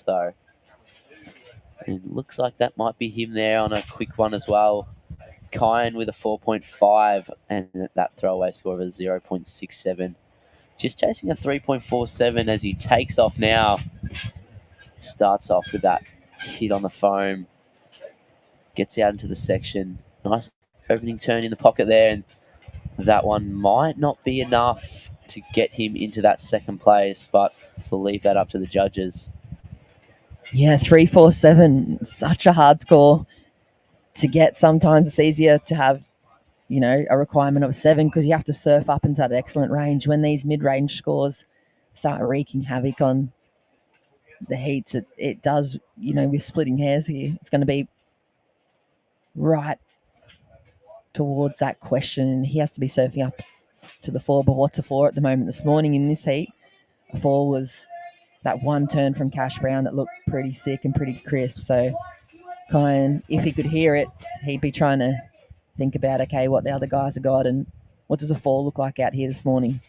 though. And looks like that might be him there on a quick one as well. Kyan with a 4.5 and that throwaway score of a 0.67. Just chasing a 3.47 as he takes off now. Starts off with that hit on the foam. Gets out into the section. Nice opening turn in the pocket there. And that one might not be enough to get him into that second place, but we'll leave that up to the judges. Yeah, 3.47. Such a hard score to get. Sometimes it's easier to have, a requirement of 7 because you have to surf up into that excellent range. When these mid-range scores start wreaking havoc on the heats, it does, we're splitting hairs here. It's going to be right towards that question. He has to be surfing up to the 4, but what's a 4 at the moment? This morning in this heat, a 4 was that one turn from Cash Brown that looked pretty sick and pretty crisp. So Kyan, if he could hear it, he'd be trying to think about, okay, what the other guys have got and what does a 4 look like out here this morning.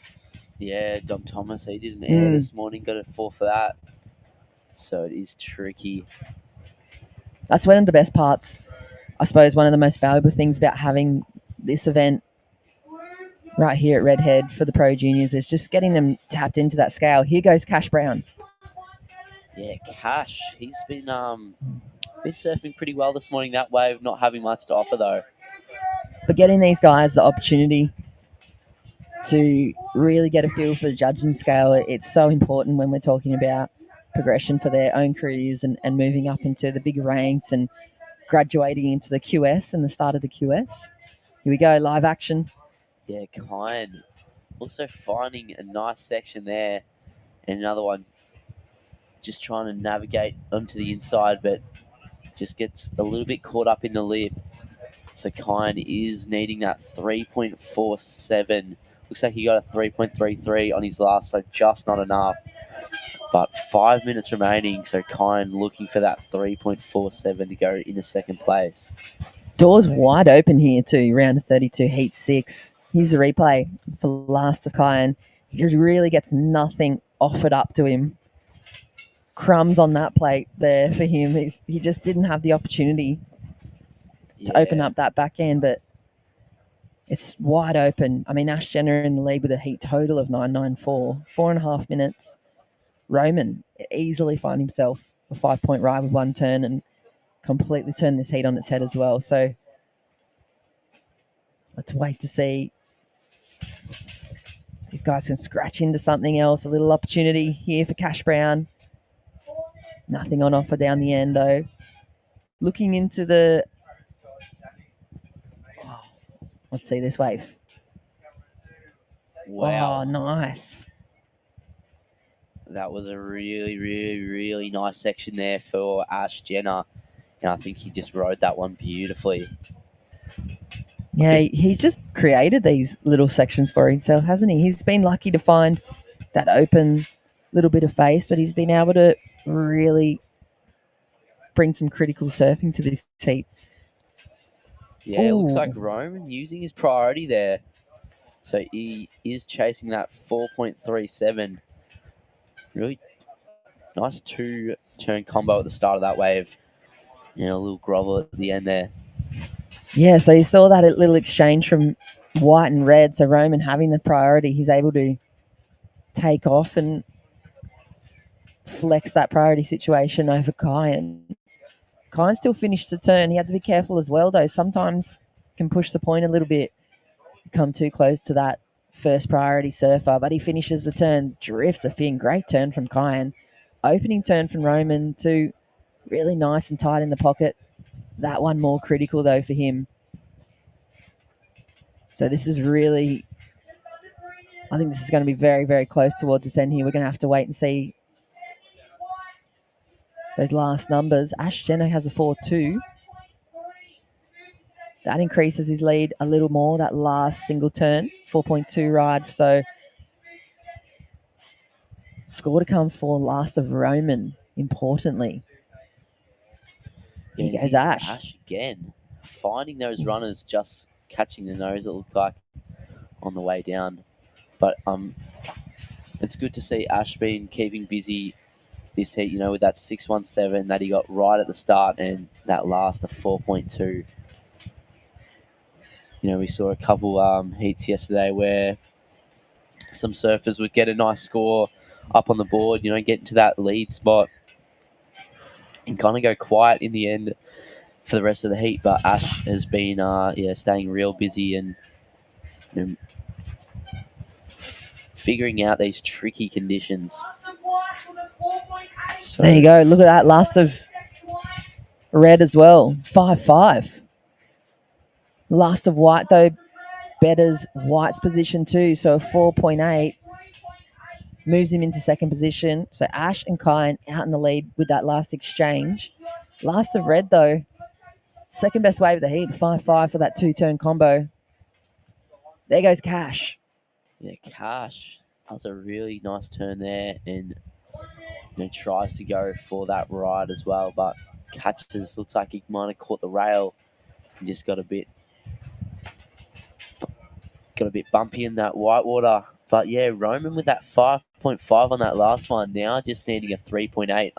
Yeah, Dom Thomas, he did an air this morning, got a 4 for that. So it is tricky. That's one of the best parts. I suppose one of the most valuable things about having this event right here at Redhead for the Pro Juniors is just getting them tapped into that scale. Here goes Cash Brown. Yeah, Cash, he's been surfing pretty well this morning. That wave not having much to offer though. But getting these guys the opportunity to really get a feel for the judging scale, it's so important when we're talking about progression for their own careers and moving up into the bigger ranks and graduating into the QS and the start of the QS. Here we go, live action. Yeah, Kyan also finding a nice section there. And another one just trying to navigate onto the inside, but just gets a little bit caught up in the lip. So Kyan is needing that 3.47. Looks like he got a 3.33 on his last, so just not enough. But 5 minutes remaining, so Kyan looking for that 3.47 to go into second place. Doors wide open here too, round of 32, heat 6. Here's the replay for last of Kyan. He really gets nothing offered up to him. Crumbs on that plate there for him. He just didn't have the opportunity to open up that back end, but it's wide open. I mean, Ash Jenner in the lead with a heat total of 9.94, 4.5 minutes. Roman easily find himself a 5-point ride with one turn and completely turn this heat on its head as well. So let's wait to see. These guys can scratch into something else. A little opportunity here for Cash Brown. Nothing on offer down the end, though. Looking into the... Oh, let's see this wave. Wow. Oh, nice. That was a really, really, really nice section there for Ash Jenner. And I think he just rode that one beautifully. Yeah, he's just created these little sections for himself, hasn't he? He's been lucky to find that open little bit of face, but he's been able to really bring some critical surfing to this heat. Yeah, it looks like Roman using his priority there. So he is chasing that 4.37. Really nice 2-turn combo at the start of that wave. And a little grovel at the end there. Yeah, so you saw that little exchange from white and red. So Roman having the priority, he's able to take off and flex that priority situation over Kyan. Kyan still finished the turn. He had to be careful as well, though. Sometimes can push the point a little bit, come too close to that first priority surfer, but he finishes the turn, drifts a fin. Great turn from Kyan. Opening turn from Roman too, really nice and tight in the pocket. That one more critical, though, for him. So this is really, I think this is going to be very, very close towards this end here. We're going to have to wait and see those last numbers. Ash Jenner has a 4.2. That increases his lead a little more, that last single turn, 4.2 ride. So score to come for last of Roman, importantly. Here goes Ash. Ash again, finding those runners, just catching the nose, it looked like, on the way down. But it's good to see Ash keeping busy this heat, you know, with that 6.17 that he got right at the start and that last, the 4.2. You know, we saw a couple heats yesterday where some surfers would get a nice score up on the board, you know, get into that lead spot and kind of go quiet in the end for the rest of the heat. But Ash has been, staying real busy and you know, figuring out these tricky conditions. So, there you go. Look at that. Last of red as well. 5-5. Last of white, though, betters white's position too. So a 4.8 moves him into second position. So Ash and Kyan out in the lead with that last exchange. Last of red, though, second best wave of the heat, 5-5 for that two-turn combo. There goes Cash. Yeah, Cash does a really nice turn there and tries to go for that ride as well, but catches, looks like he might have caught the rail and just got a bit bumpy in that whitewater. But yeah, Roman with that 5.5 on that last one, now just needing a 3.8.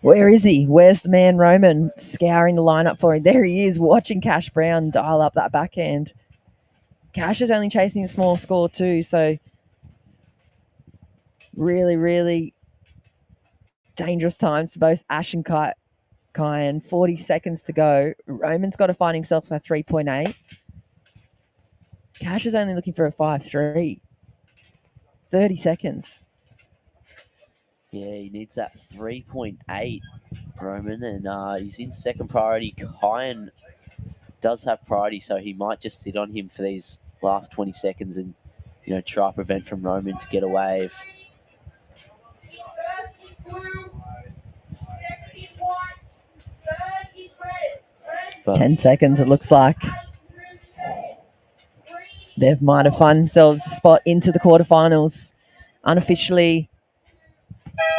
Where is he? Where's the man Roman scouring the lineup for him? There he is, watching Cash Brown dial up that backhand. Cash is only chasing a small score too, so really, really dangerous times for both Ash and Kyan. 40 seconds to go. Roman's got to find himself a 3.8. Cash is only looking for a 5.3. 30 seconds. Yeah, he needs that 3.8, Roman, and he's in second priority. Kyan does have priority, so he might just sit on him for these last 20 seconds and, try to prevent from Roman to get a wave. But 10 seconds, it looks like. They might have found themselves a spot into the quarterfinals. Unofficially,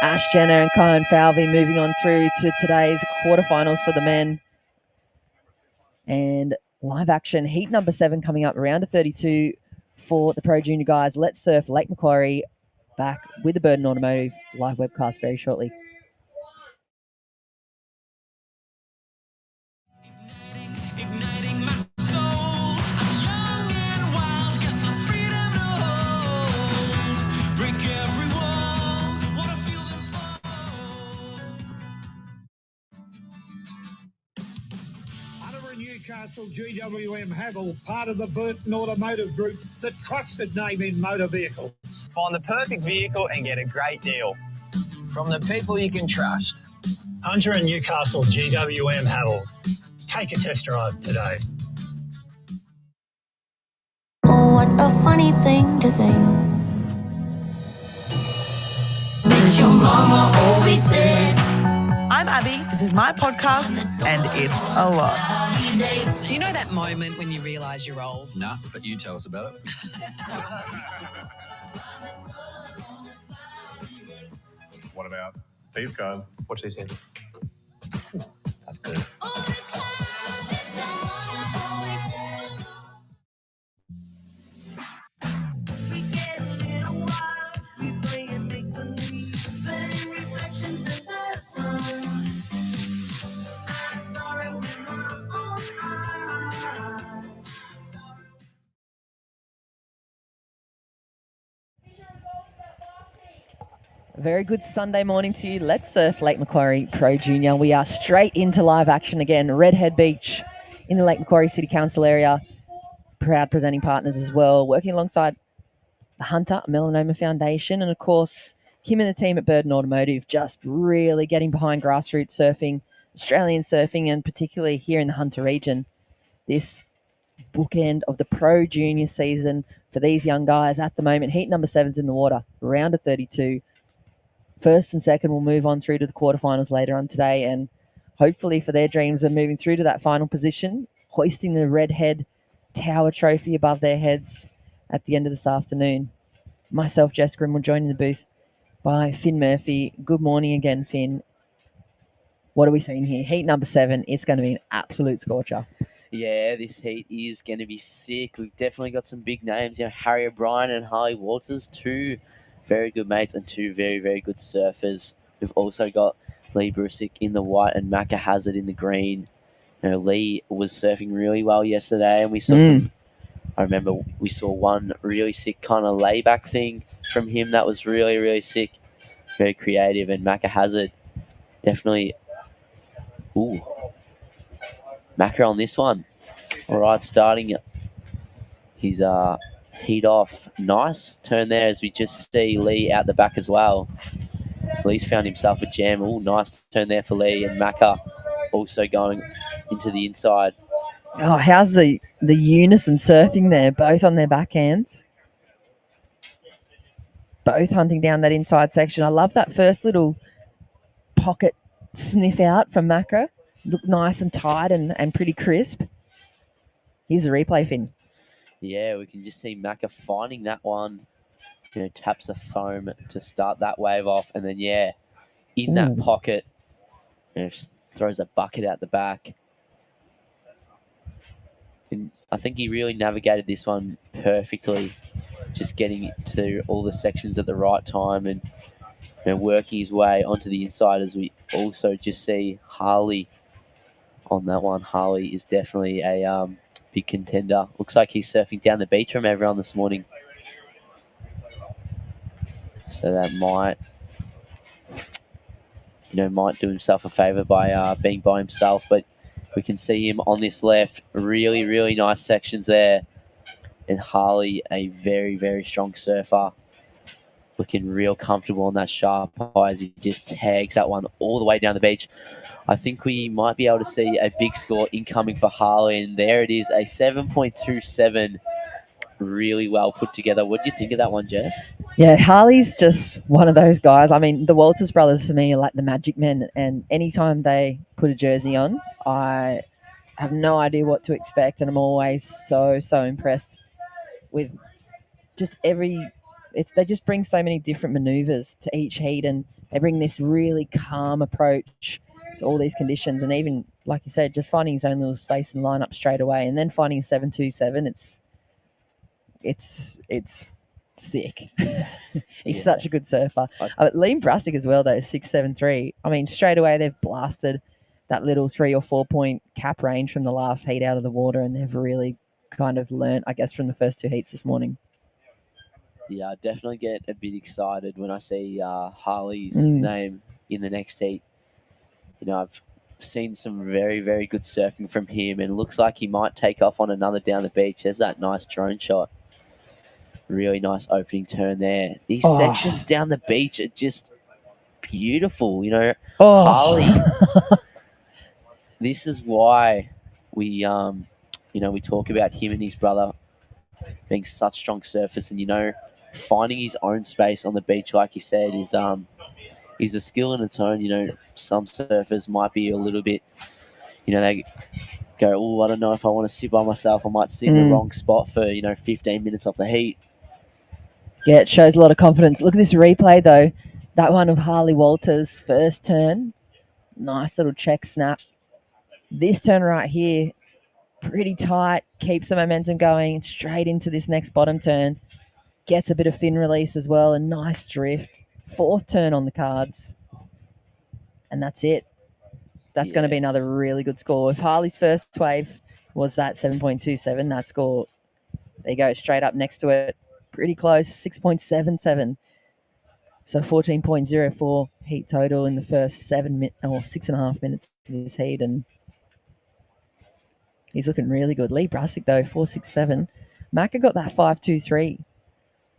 Ash Jenner and Kyan Falvey moving on through to today's quarterfinals for the men. And live action, heat number 7 coming up, round of 32 for the Pro Junior guys. Let's Surf Lake Macquarie back with the Burden Automotive live webcast very shortly. Newcastle GWM Havel, part of the Burton Automotive Group, the trusted name in motor vehicles. Find the perfect vehicle and get a great deal. From the people you can trust. Hunter and Newcastle GWM Havel. Take a test drive today. Oh, what a funny thing to say. But your mama always said. I'm Abby, this is my podcast, and it's a lot. You know that moment when you realise you're old? Nah, but you tell us about it. What about these guys? Watch these hands. That's good. A very good Sunday morning to you. Let's Surf Lake Macquarie Pro Junior. We are straight into live action again. Redhead Beach in the Lake Macquarie City Council area. Proud presenting partners as well. Working alongside the Hunter Melanoma Foundation. And of course, Kim and the team at Burden Automotive just really getting behind grassroots surfing, Australian surfing, and particularly here in the Hunter region. This bookend of the Pro Junior season for these young guys at the moment. Heat number 7's in the water. Round of 32. First and second will move on through to the quarterfinals later on today, and hopefully for their dreams of moving through to that final position, hoisting the Redhead Tower Trophy above their heads at the end of this afternoon. Myself, Jess Grimm, will join in the booth by Finn Murphy. Good morning again, Finn. What are we seeing here? Heat number 7. It's going to be an absolute scorcher. Yeah, this heat is going to be sick. We've definitely got some big names. Harry O'Brien and Harley Walters, two very good mates and two very, very good surfers We've also got Lee Brusick in the white and Macca Hazard in the green. Lee was surfing really well yesterday, and we saw some. I remember we saw one really sick kind of layback thing from him that was really, really sick. Very creative, and Macca Hazard definitely. Ooh. Macca on this one. All right, starting his heat off. Nice turn there as we just see Lee out the back as well. Lee's found himself a jam. Ooh, nice turn there for Lee, and Macca also going into the inside. Oh, how's the unison surfing there? Both on their backhands. Both hunting down that inside section. I love that first little pocket sniff out from Macca. Looked nice and tight and pretty crisp. Here's the replay, Finn. Yeah, we can just see Macca finding that one. Taps a foam to start that wave off, and then in that pocket, just throws a bucket out the back. And I think he really navigated this one perfectly, just getting to all the sections at the right time and working his way onto the inside, as we also just see Harley on that one. Harley is definitely a big contender. Looks like he's surfing down the beach from everyone this morning. So that might do himself a favour by being by himself. But we can see him on this left. Really, really nice sections there. And Harley, a very, very strong surfer. Looking real comfortable on that sharp high as he just tags that one all the way down the beach. I think we might be able to see a big score incoming for Harley. And there it is, a 7.27. Really well put together. What do you think of that one, Jess? Yeah, Harley's just one of those guys. I mean, the Walters brothers for me are like the magic men, and anytime they put a jersey on, I have no idea what to expect, and I'm always so impressed with just they just bring so many different maneuvers to each heat, and they bring this really calm approach to all these conditions, and even, like you said, just finding his own little space and line up straight away, and then finding a 7.27, it's sick. He's such a good surfer. Liam Brusick as well, though, 6.73. I mean, straight away they've blasted that little 3 or 4 point cap range from the last heat out of the water, and they've really kind of learnt, I guess, from the first two heats this morning. Yeah, I definitely get a bit excited when I see Harley's name in the next heat. I've seen some very, very good surfing from him, and it looks like he might take off on another down the beach. There's that nice drone shot. Really nice opening turn there. These sections down the beach are just beautiful. Harley. This is why we talk about him and his brother being such strong surfers, and finding his own space on the beach, like you said, is a skill in its own. Some surfers might be a little bit, they go, oh, I don't know if I want to sit by myself. I might sit in the wrong spot for 15 minutes off the heat. Yeah, it shows a lot of confidence. Look at this replay, though. That one of Harley Walters' first turn. Nice little check snap. This turn right here, pretty tight. Keeps the momentum going straight into this next bottom turn. Gets a bit of fin release as well. A nice drift. Fourth turn on the cards. And that's it. That's going to be another really good score. If Harley's first wave was that 7.27, that score, they go straight up next to it. Pretty close, 6.77. So 14.04 heat total in the first 6.5 minutes of this heat, and he's looking really good. Lee Brusick, though, 4.67. Macca got that 5.23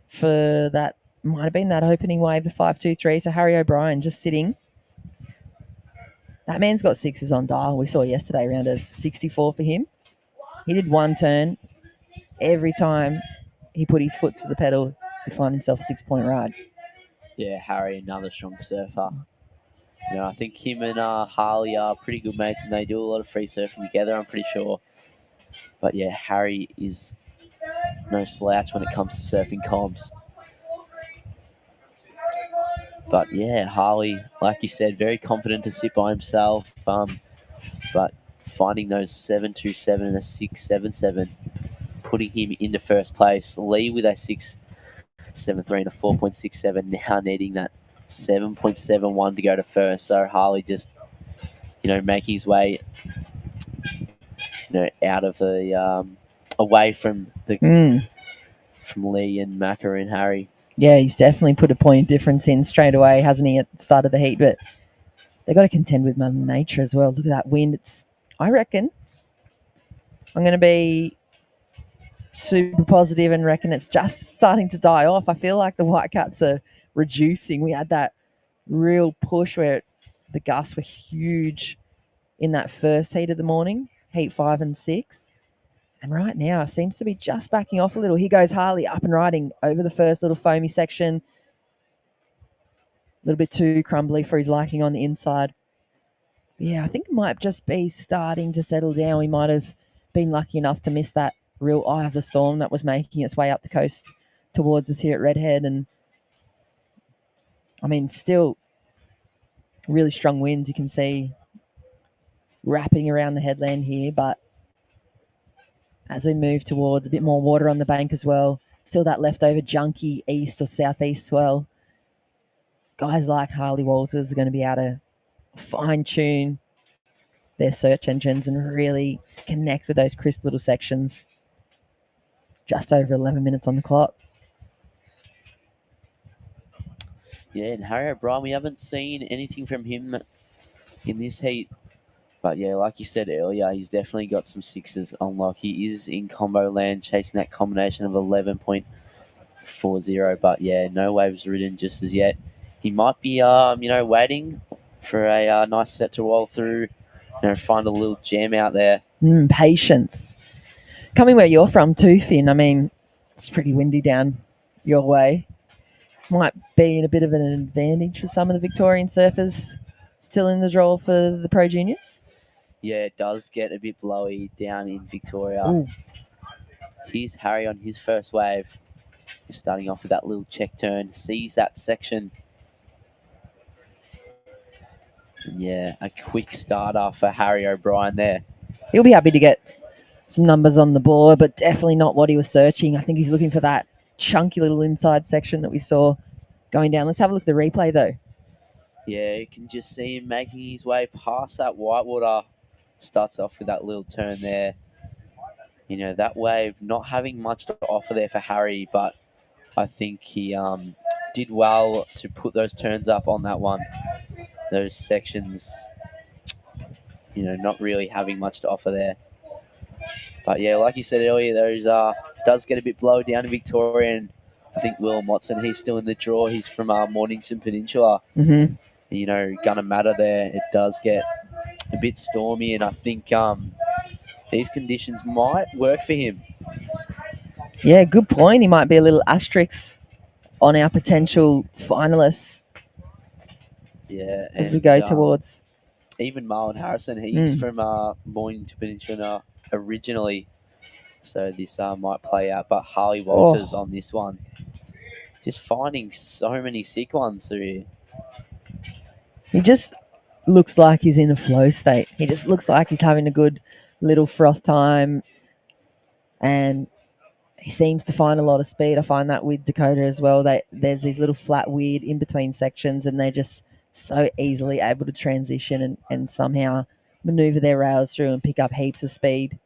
for that, might have been that opening wave, the 5.23. So Harry O'Brien just sitting. That man's got sixes on dial. We saw yesterday, round of 64 for him. He did one turn. Every time he put his foot to the pedal, he'd find himself a 6-point ride. Yeah, Harry, another strong surfer. I think him and Harley are pretty good mates, and they do a lot of free surfing together, I'm pretty sure. But yeah, Harry is no slouch when it comes to surfing comps. But yeah, Harley, like you said, very confident to sit by himself. But finding those 7.27 and a 6.77, putting him into first place. Lee with a 6.73 and a 4.67, now needing that 7.71 to go to first. So Harley just, making his way, out of the away from from Lee and Macca and Harry. Yeah, he's definitely put a point of difference in straight away, hasn't he, at the start of the heat? But they've got to contend with Mother Nature as well. Look at that wind. I reckon I'm going to be super positive and reckon it's just starting to die off. I feel like the Whitecaps are reducing. We had that real push where the gusts were huge in that first heat of the morning, heat 5 and 6. And right now it seems to be just backing off a little. Here goes Harley up and riding over the first little foamy section. A little bit too crumbly for his liking on the inside. Yeah, I think it might just be starting to settle down. We might have been lucky enough to miss that real eye of the storm that was making its way up the coast towards us here at Redhead. And I mean, still really strong winds you can see wrapping around the headland here. But as we move towards a bit more water on the bank as well, still that leftover junky east or southeast swell. Guys like Harley Walters are going to be able to fine-tune their search engines and really connect with those crisp little sections. Just over 11 minutes on the clock. Yeah, and Harry O'Brien, we haven't seen anything from him in this heat. But yeah, like you said earlier, he's definitely got some sixes on lock. He is in combo land, chasing that combination of 11.40. But yeah, no waves ridden just as yet. He might be, waiting for a nice set to roll through, find a little gem out there. Patience. Coming where you're from too, Finn, I mean, it's pretty windy down your way. Might be in a bit of an advantage for some of the Victorian surfers still in the draw for the Pro Juniors. Yeah, it does get a bit blowy down in Victoria. Ooh. Here's Harry on his first wave. He's starting off with that little check turn, sees that section. And yeah, a quick starter for Harry O'Brien there. He'll be happy to get some numbers on the board, but definitely not what he was searching. I think he's looking for that chunky little inside section that we saw going down. Let's have a look at the replay, though. Yeah, you can just see him making his way past that whitewater. Starts off with that little turn there. That wave not having much to offer there for Harry, but I think he did well to put those turns up on that one. Those sections, not really having much to offer there. But yeah, like you said earlier, those does get a bit blowy down in Victoria, and I think Will Motson, he's still in the draw. He's from Mornington Peninsula. Mm-hmm. Gonna matter there. It does get a bit stormy, and I think these conditions might work for him. Yeah, good point. He might be a little asterisk on our potential finalists. Yeah, as we go towards. Even Marlon Harrison, he's from Mornington Peninsula originally, so this might play out. But Harley Walters on this one, just finding so many sick ones here. He just looks like he's in a flow state. He just looks like he's having a good little froth time, and he seems to find a lot of speed. I find that with Dakota as well. There's these little flat weird in between sections, and they're just so easily able to transition and somehow maneuver their rails through and pick up heaps of speed,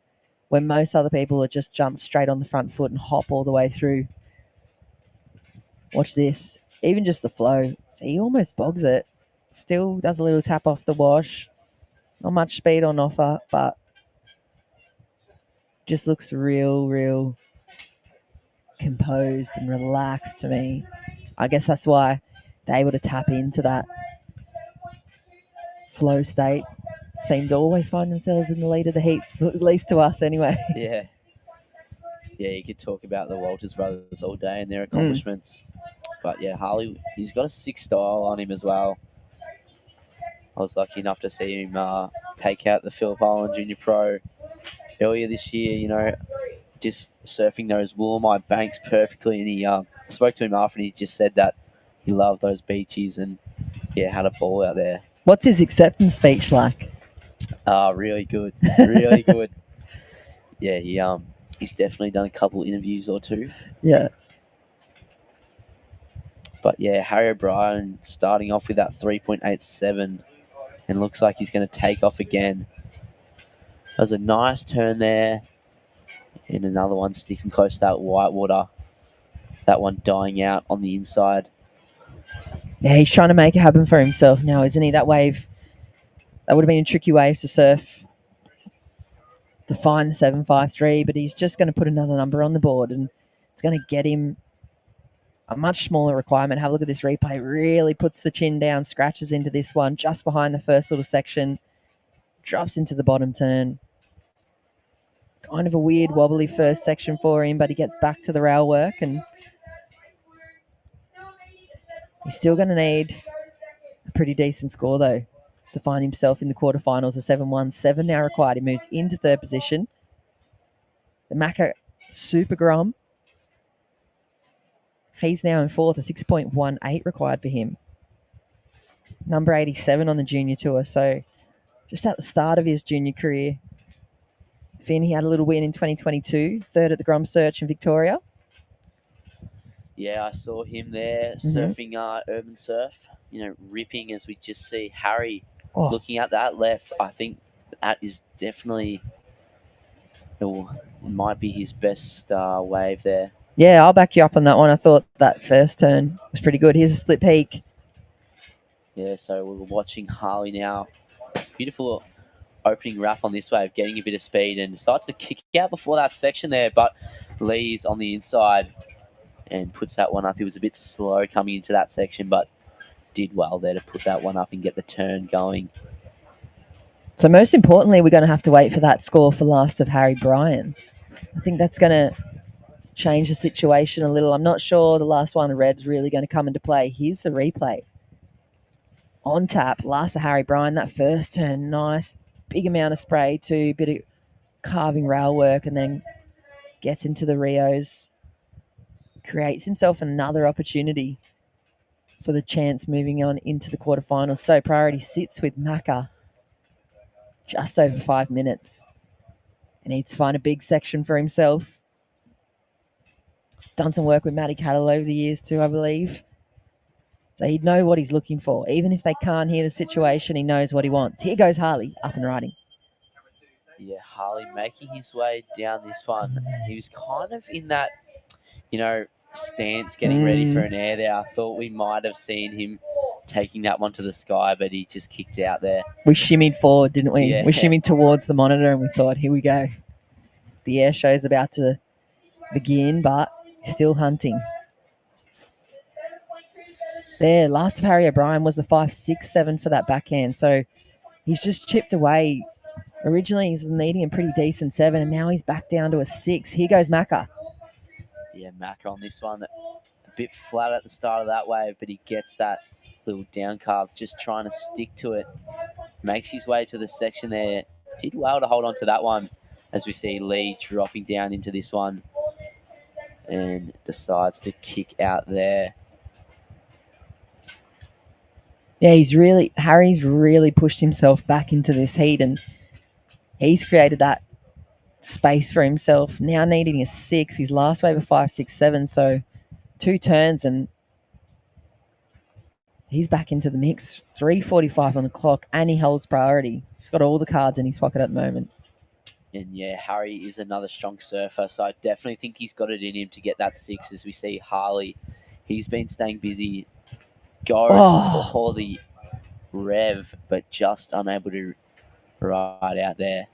when most other people are just jumped straight on the front foot and hop all the way through. Watch this. Even just the flow. See, he almost bogs it. Still does a little tap off the wash. Not much speed on offer, but just looks real composed and relaxed to me. I guess that's why they're able to tap into that flow state. Seem to always find themselves in the lead of the heats, at least to us anyway. Yeah, you could talk about the Walters brothers all day and their accomplishments. But yeah, Harley, he's got a 6 style on him as well. I was lucky enough to see him take out the Phillip Island Junior Pro earlier this year, just surfing those Willamite banks perfectly. And he spoke to him after, and he just said that he loved those beaches and, had a ball out there. What's his acceptance speech like? Really good. Really good. Yeah, he's definitely done a couple interviews or two. Yeah. But yeah, Harry O'Brien starting off with that 3.87 and looks like he's going to take off again. That was a nice turn there. And another one sticking close to that whitewater. That one dying out on the inside. Yeah, he's trying to make it happen for himself now, isn't he? That wave, that would have been a tricky wave to surf to find the 753, but he's just going to put another number on the board and it's going to get him a much smaller requirement. Have a look at this replay. Really puts the chin down, scratches into this one just behind the first little section, drops into the bottom turn. Kind of a weird wobbly first section for him, but he gets back to the rail work and he's still going to need a pretty decent score, though, to find himself in the quarterfinals. A 7-1, 7 now required. He moves into third position. The Macca Super Grom. He's now in fourth, a 6.18 required for him. Number 87 on the junior tour, so just at the start of his junior career. Finn, he had a little win in 2022, third at the Grom Search in Victoria. Yeah, I saw him there surfing Urban Surf, ripping as we just see Harry looking at that left. I think that is definitely, it might be his best wave there. Yeah, I'll back you up on that one. I thought that first turn was pretty good. Here's a split peak. Yeah, so we're watching Harley now. Beautiful opening wrap on this wave, getting a bit of speed and decides to kick out before that section there, but Lee's on the inside and puts that one up. He was a bit slow coming into that section, but did well there to put that one up and get the turn going. So most importantly, we're going to have to wait for that score for last of Harry Bryan. I think that's going to change the situation a little. I'm not sure the last one of red's really going to come into play. Here's the replay. On tap, last of Harry Bryan, that first turn, nice, big amount of spray too, bit of carving rail work, and then gets into the Rios. Creates himself another opportunity for the chance moving on into the quarterfinals. So priority sits with Macca. Just over 5 minutes. He needs to find a big section for himself. Done some work with Matty Cattle over the years too, I believe. So he'd know what he's looking for. Even if they can't hear the situation, he knows what he wants. Here goes Harley, up and riding. Yeah, Harley making his way down this one. He was kind of in that, stance, getting ready for an air there. I thought we might have seen him taking that one to the sky, but he just kicked out there. We shimmied forward, didn't we? Yeah. We shimmied towards the monitor and we thought, here we go. The air show's about to begin, but still hunting. There, last of Harry O'Brien was the 5.67 for that backhand. So he's just chipped away. Originally, he's needing a pretty decent 7, and now he's back down to a 6. Here goes Macca. Yeah, Macca on this one. A bit flat at the start of that wave, but he gets that little down carve, just trying to stick to it. Makes his way to the section there. Did well to hold on to that one, as we see Lee dropping down into this one and decides to kick out there. Yeah, Harry's really pushed himself back into this heat and he's created that space for himself. Now needing a 6. His last wave of 5.67, so 2 turns and he's back into the mix. 3:45 on the clock and he holds priority. He's got all the cards in his pocket at the moment. And yeah, Harry is another strong surfer, so I definitely think he's got it in him to get that 6 as we see Harley. He's been staying busy. Goes for the rev, but just unable to ride out there.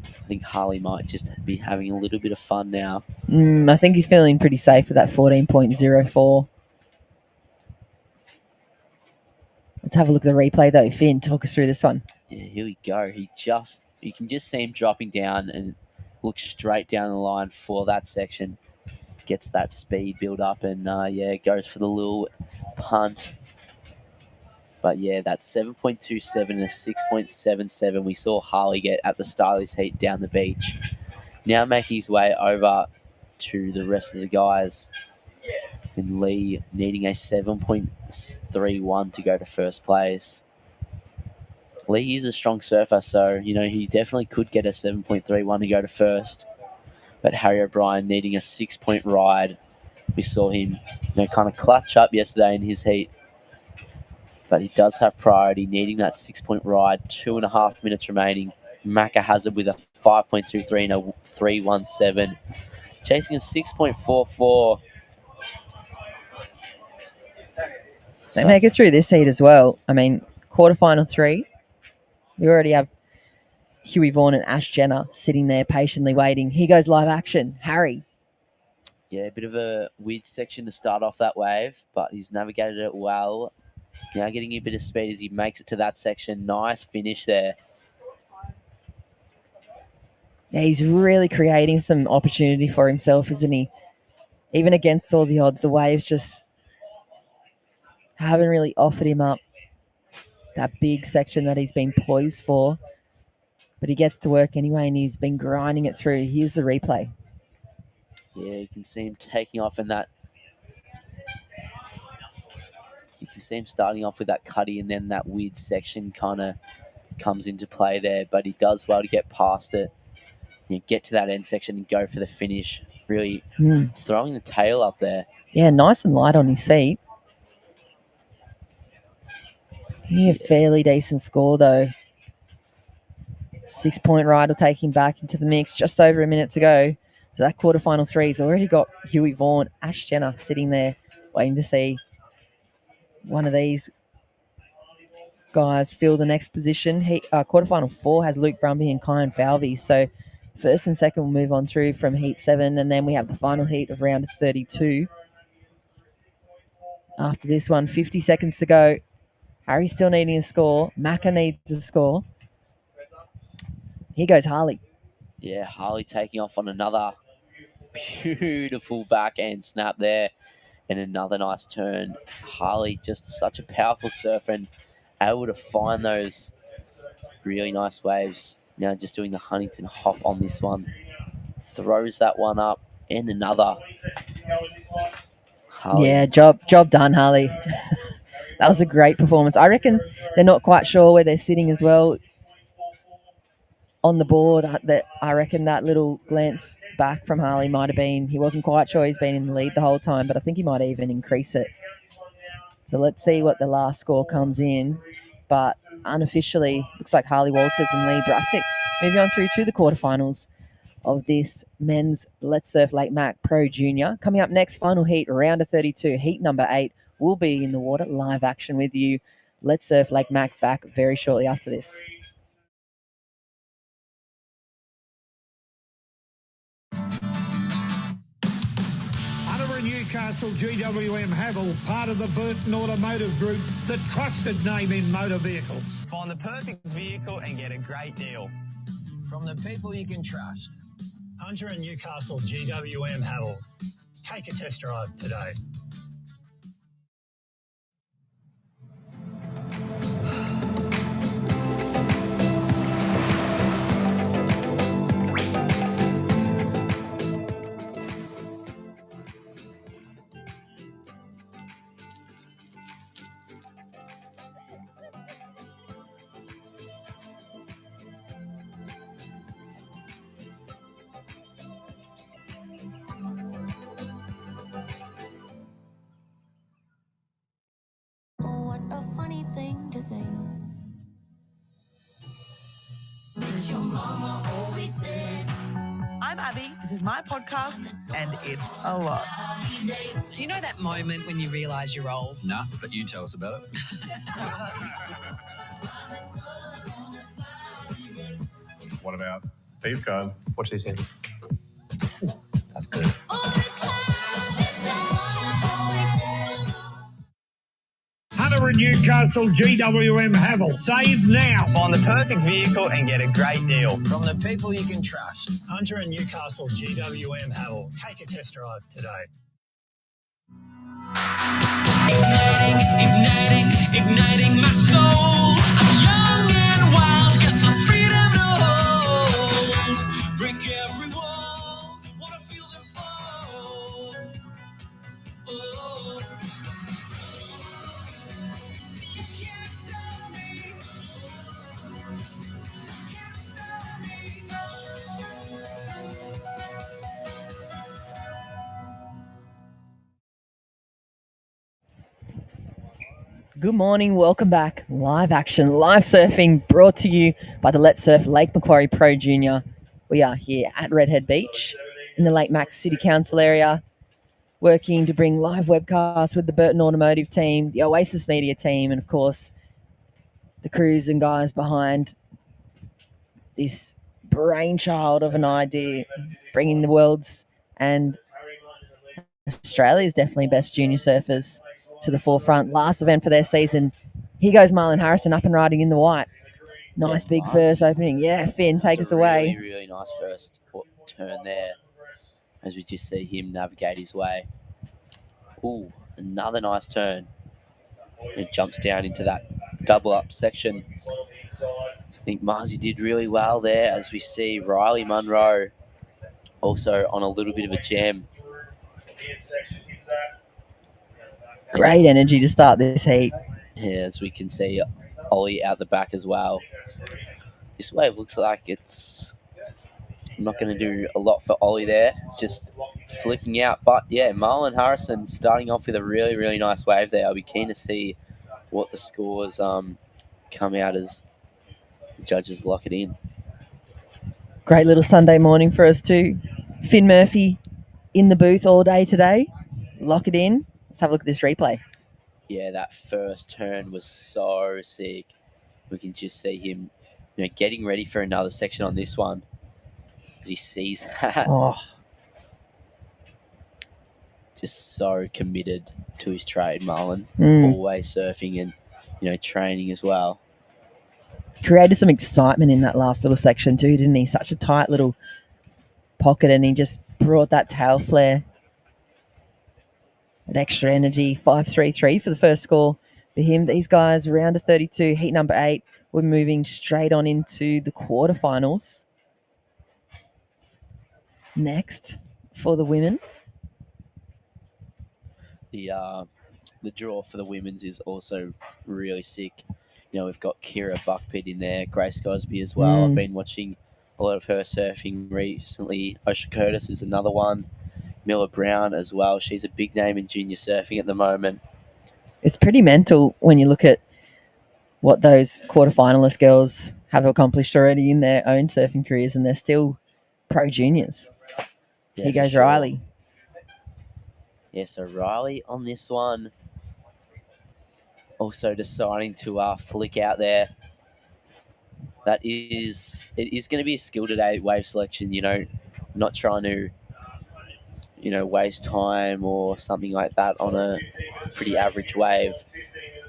I think Harley might just be having a little bit of fun now. I think he's feeling pretty safe with that 14.04. Let's have a look at the replay though. Finn, talk us through this one. Yeah, here we go. You can just see him dropping down and look straight down the line for that section. Gets that speed build up and goes for the little punt. But yeah, that 7.27 and a 6.77 we saw Harley get at the start of this heat down the beach. Now making his way over to the rest of the guys. And Lee needing a 7.31 to go to first place. Lee is a strong surfer, so, he definitely could get a 7.31 to go to first. But Harry O'Brien needing a 6-point ride We saw him, kind of clutch up yesterday in his heat. But he does have priority, needing that 6-point ride. 2.5 minutes remaining. Macca has it with a 5.23 and a 3.17. Chasing a 6.44. They make it through this heat as well. I mean, quarterfinal 3. We already have Huey Vaughan and Ash Jenner sitting there patiently waiting. Here goes live action. Harry. Yeah, a bit of a weird section to start off that wave, but he's navigated it well. Now getting a bit of speed as he makes it to that section. Nice finish there. Yeah, he's really creating some opportunity for himself, isn't he? Even against all the odds, the waves just haven't really offered him up that big section that he's been poised for. But he gets to work anyway, and he's been grinding it through. Here's the replay. Yeah, you can see him taking off in that. You can see him starting off with that cutty, and then that weird section kind of comes into play there. But he does well to get past it, get to that end section and go for the finish. Really throwing the tail up there. Yeah, nice and light on his feet. A fairly decent score, though. 6-point ride will take him back into the mix. Just over a minute to go. So that quarterfinal 3's already got Huey Vaughan, Ash Jenner sitting there waiting to see one of these guys fill the next position. Quarterfinal 4 has Luke Brumby and Kyan Falvey. So first and second will move on through from heat 7, and then we have the final heat of round 32. After this one, 50 seconds to go. Harry's still needing a score. Macca needs a score. Here goes Harley. Yeah, Harley taking off on another beautiful backhand snap there. And another nice turn. Harley, just such a powerful surfer and able to find those really nice waves. Now just doing the Huntington hop on this one. Throws that one up. And another. Harley. Yeah, job done, Harley. That was a great performance. I reckon they're not quite sure where they're sitting as well on the board. I reckon that little glance back from Harley might have been, he wasn't quite sure he's been in the lead the whole time, but I think he might even increase it. So let's see what the last score comes in. But unofficially, looks like Harley Walters and Lee Brassick moving on through to the quarterfinals of this men's Let's Surf Lake Mac Pro Junior. Coming up next, final heat, round of 32, heat number 8 will be in the water, live action with you. Let's Surf Lake Mac back very shortly after this. Hunter Newcastle GWM Havel, part of the Burton Automotive Group, the trusted name in motor vehicles. Find the perfect vehicle and get a great deal. From the people you can trust. Hunter and Newcastle GWM Havel. Take a test drive today. What a funny thing to say. Because your mama always said. I'm Abby. This is my podcast, and it's a lot. You know that moment when you realise you're old? Nah, but you tell us about it. What about these guys? Watch this here. That's good. Hunter and Newcastle GWM Havel. Save now. Find the perfect vehicle and get a great deal. From the people you can trust. Hunter and Newcastle GWM Havel. Take a test drive today. Igniting my soul. I'm young and wild, got my freedom to hold. Break every wall, wanna feel them fall. Oh. You can't stop me. Can't stop me. Good morning, welcome back. Live action, live surfing brought to you by the Let's Surf Lake Macquarie Pro Junior. We are here at Redhead Beach in the Lake Mac City Council area, working to bring live webcasts with the Burton Automotive team, the Oasis Media team, and of course, the crews and guys behind this brainchild of an idea, bringing the world's and Australia's definitely best junior surfers to the forefront. Last event for their season. Here goes Marlon Harrison up and riding in the white. Nice big first opening. Yeah, Finn, take us away. Really nice first turn there as we just see him navigate his way. Ooh, another nice turn. It jumps down into that double up section. I think Marzi did really well there as we see Riley Munro also on a little bit of a jam. Great energy to start this heat. Yeah, as we can see Ollie out the back as well. This wave looks like it's not going to do a lot for Ollie there, just flicking out. But yeah, Marlon Harrison starting off with a really, really nice wave there. I'll be keen to see what the scores come out as the judges lock it in. Great little Sunday morning for us too. Finn Murphy in the booth all day today. Lock it in. Let's have a look at this replay. Yeah, that first turn was so sick. We can just see him, getting ready for another section on this one as he sees that. Oh. Just so committed to his trade, Marlon. Mm. Always surfing and, training as well. Created some excitement in that last little section too, didn't he? Such a tight little pocket, and he just brought that tail flare. An extra energy, 5.33 for the first score for him. These guys, round of 32, heat number 8, we're moving straight on into the quarterfinals. Next for the women. The draw for the women's is also really sick. We've got Kira Buckpit in there, Grace Gosby as well. I've been watching a lot of her surfing recently. Osha Curtis is another one. Miller Brown as well. She's a big name in junior surfing at the moment. It's pretty mental when you look at what those quarterfinalist girls have accomplished already in their own surfing careers, and they're still pro juniors. Yeah, Here goes sure. Riley. Yeah, so Riley on this one also deciding to flick out there. It is going to be a skill today, wave selection, not trying to waste time or something like that on a pretty average wave.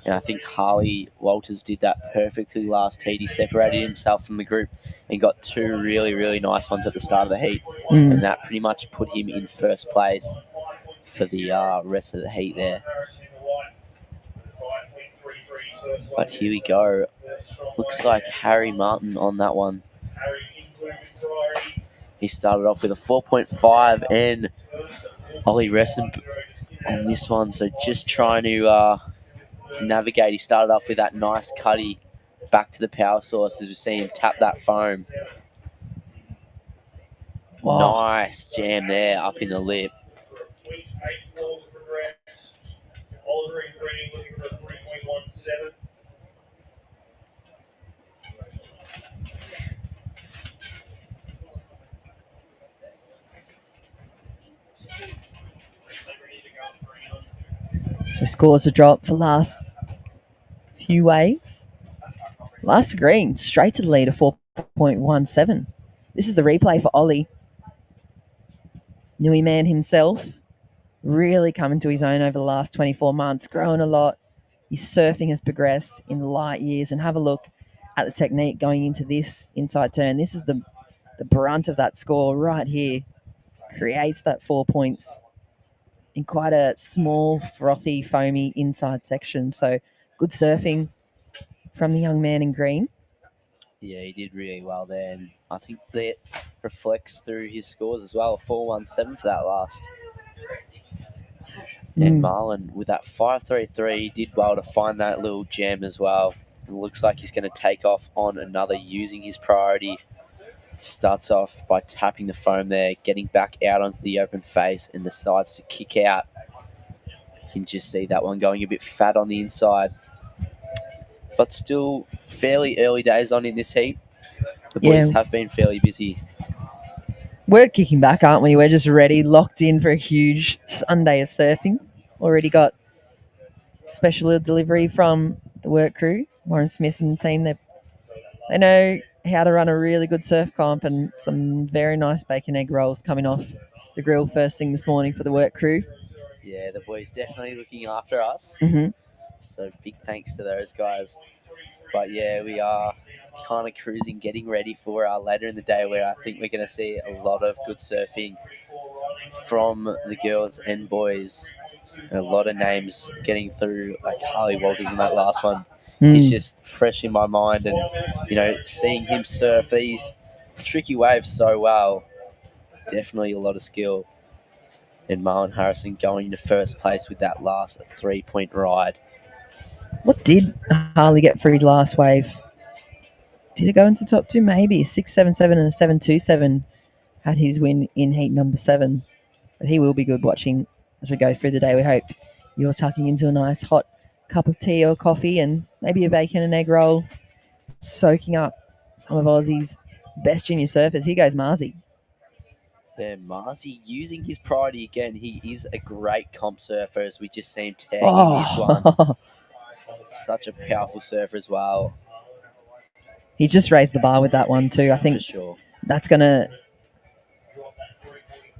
And I think Harley Walters did that perfectly last heat. He separated himself from the group and got 2 really, really nice ones at the start of the heat. And that pretty much put him in first place for the rest of the heat there. But here we go. Looks like Harry Martin on that one. He started off with a 4.5 and Ollie Resson on this one. So just trying to navigate. He started off with that nice cutty back to the power source as we see him tap that foam. Wow. Nice jam there up in the lip. So scores are dropped for last few waves. Last green, straight to the lead of 4.17. This is the replay for Ollie. Nui man himself, really coming to his own over the last 24 months, growing a lot. His surfing has progressed in light years, and have a look at the technique going into this inside turn. This is the brunt of that score right here. Creates that 4 points in quite a small, frothy, foamy inside section. So good surfing from the young man in green. Yeah, he did really well there, and I think that reflects through his scores as well. 4.17 for that last. And Marlon, with that 5.33, did well to find that little jam as well. It looks like he's going to take off on another using his priority. Starts off by tapping the foam there, getting back out onto the open face, and decides to kick out. You can just see that one going a bit fat on the inside. but still fairly early days on in this heat. The boys have been fairly busy. We're kicking back, aren't we? We're just ready, locked in for a huge Sunday of surfing. Already got special delivery from the work crew, Warren Smith and the team. They know how to run a really good surf comp, and some very nice bacon egg rolls coming off the grill first thing this morning for the work crew. Yeah, the boys definitely looking after us. Mm-hmm. So big thanks to those guys. But yeah, we are kind of cruising, getting ready for later in the day, where I think we're going to see a lot of good surfing from the girls and boys. And a lot of names getting through, like Harley Walters in that last one. He's just fresh in my mind, and seeing him surf these tricky waves so well, definitely a lot of skill. And Marlon Harrison going to first place with that last 3-point ride. What did Harley get for his last wave? Did it go into top two? Maybe 677 and a 727 had his win in heat number 7. But he will be good watching as we go through the day. We hope you're tucking into a nice hot cup of tea or coffee and maybe a bacon and egg roll, soaking up some of Aussie's best junior surfers. Here goes Marzi. Yeah, Marzi using his priority again. He is a great comp surfer, as we just seen tagging this one. Such a powerful surfer as well. He just raised the bar with that one too. I think that's going to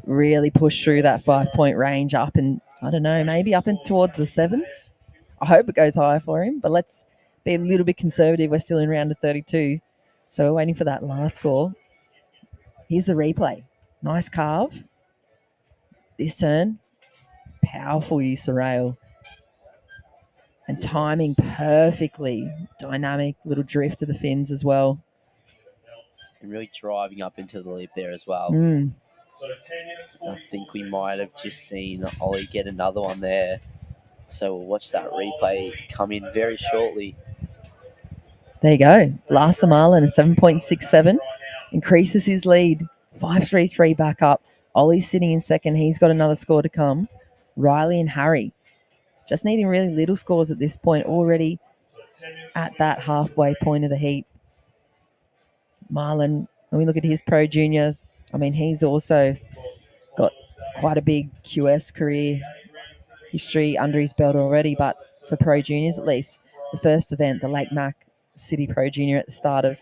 really push through that 5-point range up, and I don't know, maybe up and towards the 7s. I hope it goes higher for him, but let's be a little bit conservative. We're still in round of 32, so we're waiting for that last score. Here's the replay. Nice carve. This turn, powerful use of rail. And timing perfectly. Dynamic little drift of the fins as well. And really driving up into the lip there as well. I think we might have just seen Ollie get another one there. So we'll watch that replay come in very shortly. There you go. Lars Marlon, a 7.67. Increases his lead. 5.33 back up. Ollie's sitting in second. He's got another score to come. Riley and Harry just needing really little scores at this point, already at that halfway point of the heat. Marlon, when we look at his pro juniors, I mean, he's also got quite a big QS career history under his belt already, but for pro juniors at least, the first event, the Lake Mac City Pro Junior at the start of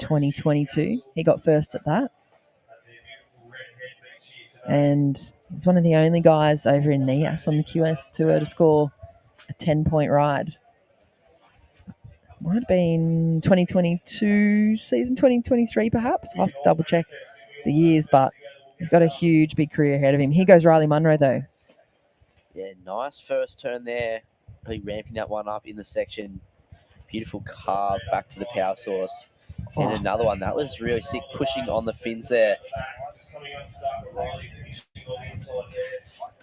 2022, he got first at that. And he's one of the only guys over in Nias on the QS tour to score a 10-point ride. Might have been 2022 season, 2023 perhaps. I'll have to double check the years, but he's got a huge, big career ahead of him. Here goes Riley Munro, though. Yeah, nice first turn there. Really ramping that one up in the section. Beautiful carve back to the power source. And another one. That was really sick, pushing on the fins there.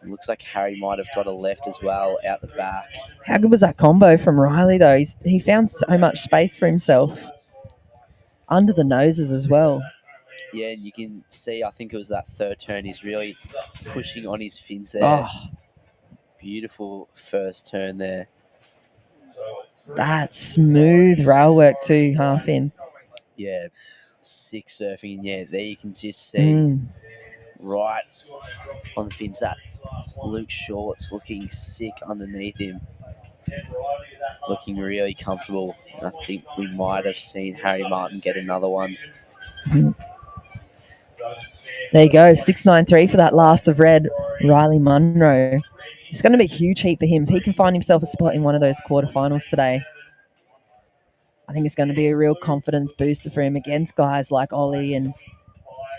Looks like Harry might have got a left as well out the back. How good was that combo from Riley, though? He found so much space for himself under the noses as well. Yeah, and you can see, I think it was that third turn, he's really pushing on his fins there. Oh. Beautiful first turn there. That smooth rail work too, half in. Yeah, sick surfing. Yeah, there you can just see right on the fins that Luke Short's looking sick underneath him. Looking really comfortable. I think we might have seen Harry Martin get another one. There you go, 6.93 for that last of red, Riley Munro. It's going to be a huge heat for him. If he can find himself a spot in one of those quarterfinals today, I think it's going to be a real confidence booster for him against guys like Ollie and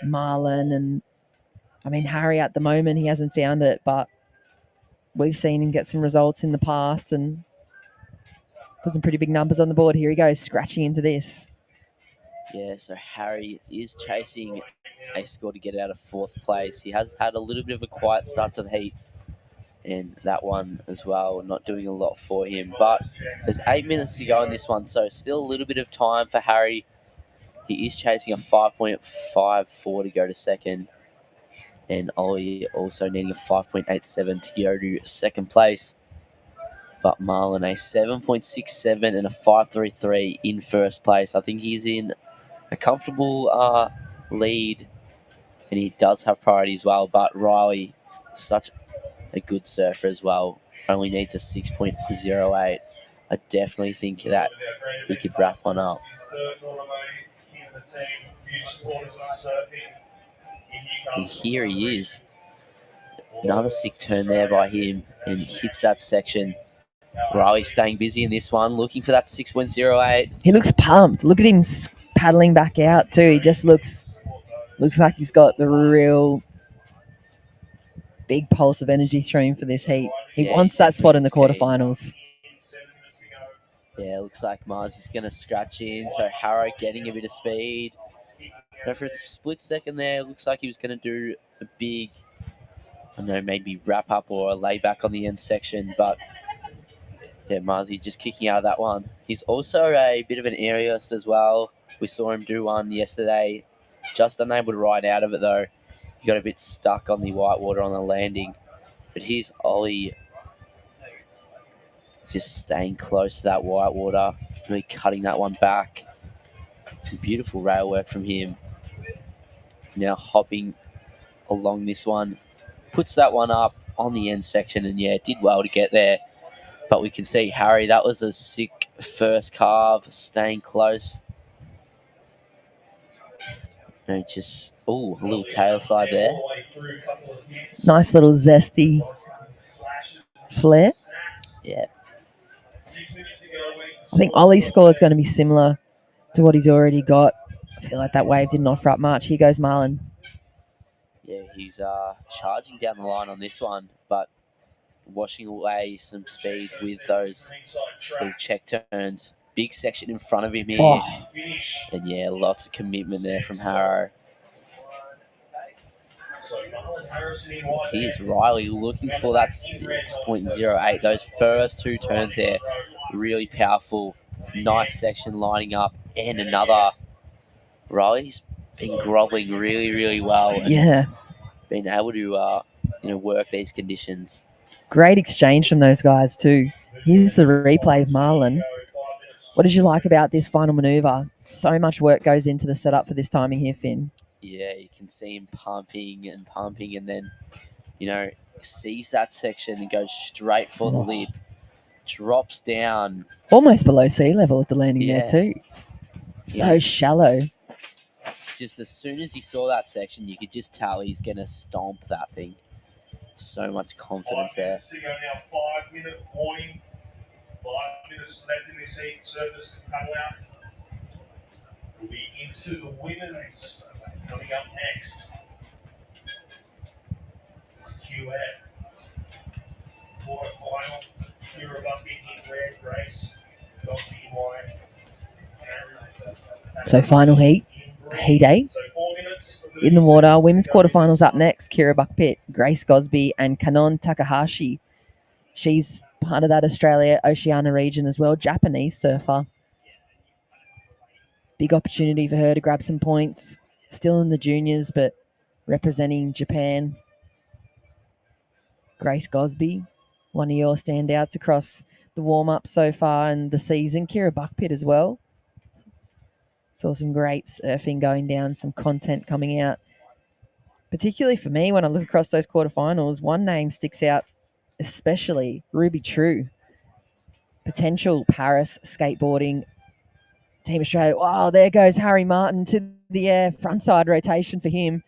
Marlon. And, I mean, Harry at the moment, he hasn't found it, but we've seen him get some results in the past and put some pretty big numbers on the board. Here he goes, scratching into this. Yeah, so Harry is chasing a score to get out of 4th place. He has had a little bit of a quiet start to the heat, and that one as well, not doing a lot for him. But there's 8 minutes to go in this one, so still a little bit of time for Harry. He is chasing a 5.54 to go to second, and Ollie also needing a 5.87 to go to second place. But Marlon, a 7.67 and a 5.33 in first place. I think he's in a comfortable lead, and he does have priority as well. But Riley, such a good surfer as well, only needs a 6.08. I definitely think that he could wrap one up. And here he is. Another sick turn there by him, and hits that section. Riley staying busy in this one, looking for that 6.08. He looks pumped. Look at him paddling back out too. He just looks like he's got the real big pulse of energy through him for this heat. He wants that spot in the quarterfinals. Yeah, looks like Mars is going to scratch in. So Harrow getting a bit of speed. But for a split second there, looks like he was going to do a big, I don't know, maybe wrap up or a layback on the end section. But yeah, Marzi just kicking out of that one. He's also a bit of an aerialist as well. We saw him do one yesterday. Just unable to ride out of it though. He got a bit stuck on the whitewater on the landing. But here's Ollie just staying close to that whitewater, really cutting that one back. Some beautiful rail work from him. Now hopping along this one. Puts that one up on the end section, and yeah, did well to get there. But we can see Harry, that was a sick first carve, staying close. No, just, a little tail slide there. Nice little zesty flare. Yeah. I think Ollie's score is going to be similar to what he's already got. I feel like that wave didn't offer up much. Here goes Marlon. Yeah, he's charging down the line on this one, but washing away some speed with those little check turns. Big section in front of him here. Oh. And yeah, lots of commitment there from Harrow. Here's Riley looking for that 6.08. Those first two turns there, really powerful. Nice section lining up. And another. Riley's been groveling really, really well. Yeah. Been able to work these conditions. Great exchange from those guys too. Here's the replay of Marlon. What did you like about this final manoeuvre? So much work goes into the setup for this timing here, Finn. Yeah, you can see him pumping, and then, sees that section and goes straight for the lip. Drops down. Almost below sea level at the landing there too. So shallow. Just as soon as he saw that section, you could just tell he's going to stomp that thing. So much confidence there. 5 minutes to go now, 5-minute warning. 5 minutes left in this heat. Surface paddle out. We'll be into the women's coming up next. QF. Quarterfinal. You're above in red race. Dr. White. So final heat. Heat 8. In the water, women's quarterfinals up next. Kira Buckpitt, Grace Gosby, and Kanon Takahashi. She's part of that Australia Oceania region as well. Japanese surfer. Big opportunity for her to grab some points. Still in the juniors, but representing Japan. Grace Gosby, one of your standouts across the warm-up so far and the season. Kira Buckpitt as well. Saw some great surfing going down, some content coming out. Particularly for me, when I look across those quarterfinals, one name sticks out, especially Ruby True. Potential Paris skateboarding. Team Australia. Oh, there goes Harry Martin to the air. Frontside rotation for him.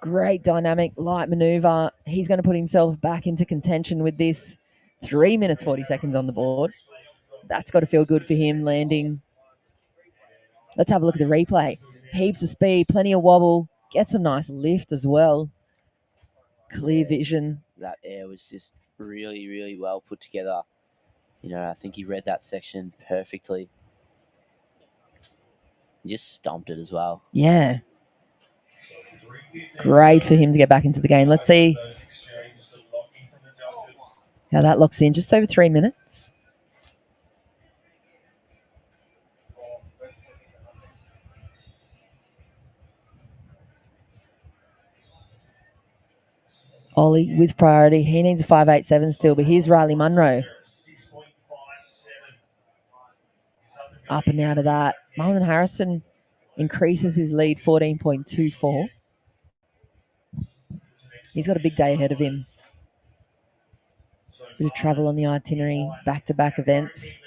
Great dynamic, light manoeuvre. He's going to put himself back into contention with this. 3 minutes, 40 seconds on the board. That's got to feel good for him landing. Let's have a look at the replay. Heaps of speed, plenty of wobble. Gets a nice lift as well. Clear vision. That air was just really, really well put together. I think he read that section perfectly. He just stomped it as well. Yeah. Great for him to get back into the game. Let's see how that locks in. Just over 3 minutes. Ollie with priority. He needs a 5.87 still, but here's Riley Munro. up and out of that. Marlon Harrison increases his lead 14.24. He's got a big day ahead of him. Bit of travel on the itinerary, back-to-back events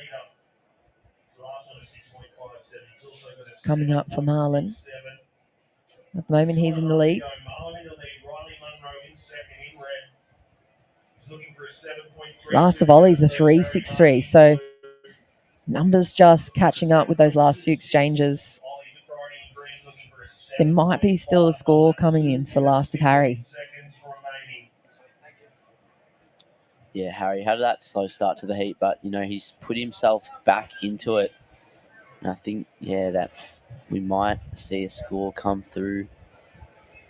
coming up for Marlon. At the moment, he's in the lead. Last of Ollie's a 3.63, so numbers just catching up with those last few exchanges. There might be still a score coming in for last of Harry. Yeah, Harry had that slow start to the heat, but, he's put himself back into it. And I think, that we might see a score come through.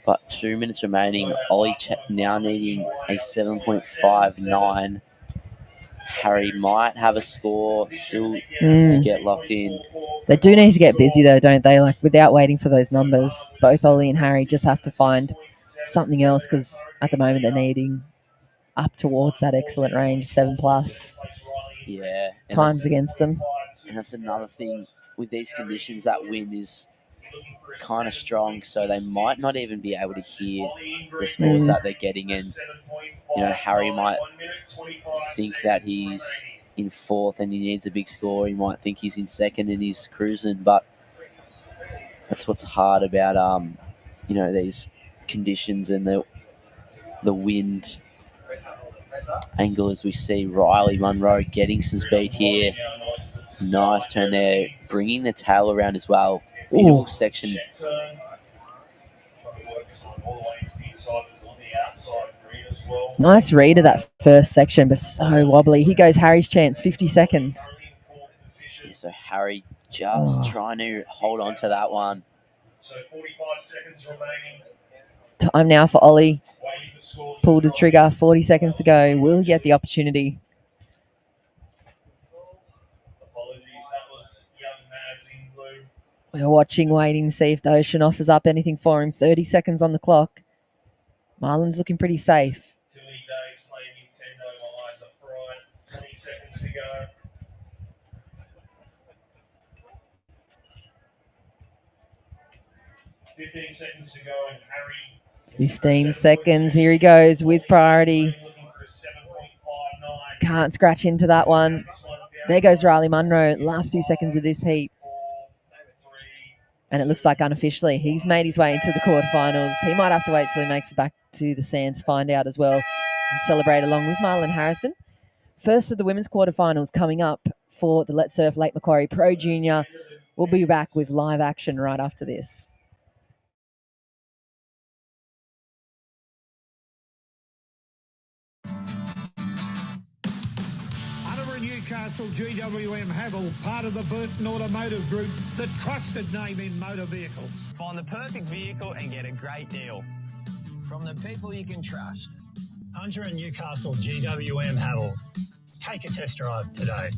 But 2 minutes remaining. Ollie now needing a 7.59. Harry might have a score still to get locked in. They do need to get busy, though, don't they? Like, without waiting for those numbers, both Ollie and Harry just have to find something else because at the moment they're needing up towards that excellent range, 7+. Yeah. Times against them. And that's another thing with these conditions. That wind is kind of strong, so they might not even be able to hear the scores that they're getting. And, Harry might think that he's in fourth and he needs a big score. He might think he's in second and he's cruising. But that's what's hard about, these conditions and the wind angle, as we see Riley Munro getting some speed here. Nice turn there, bringing the tail around as well. Beautiful section. Nice read of that first section, but so wobbly. Here goes Harry's chance, 50 seconds. Yeah, so Harry just trying to hold on to that one. So 45 seconds remaining. Time now for Ollie. Pull the trigger, 40 seconds to go. Will he get the opportunity? Apologies, that was young Mads in blue. We're watching, waiting to see if the Ocean offers up anything for him. 30 seconds on the clock. Marlon's looking pretty safe. Too many days playing Nintendo, my eyes are fried. 20 seconds to go. $15 seconds to go, and Harry. 15 seconds. Here he goes with priority. Can't scratch into that one. There goes Riley Munro. Last 2 seconds of this heat. And it looks like unofficially he's made his way into the quarterfinals. He might have to wait till he makes it back to the sand to find out as well. Celebrate along with Marlon Harrison. First of the women's quarterfinals coming up for the Let's Surf Lake Macquarie Pro Junior. We'll be back with live action right after this. Newcastle GWM Havel, part of the Burton Automotive Group, the trusted name in motor vehicles. Find the perfect vehicle and get a great deal. From the people you can trust. Hunter and Newcastle GWM Havel. Take a test drive today.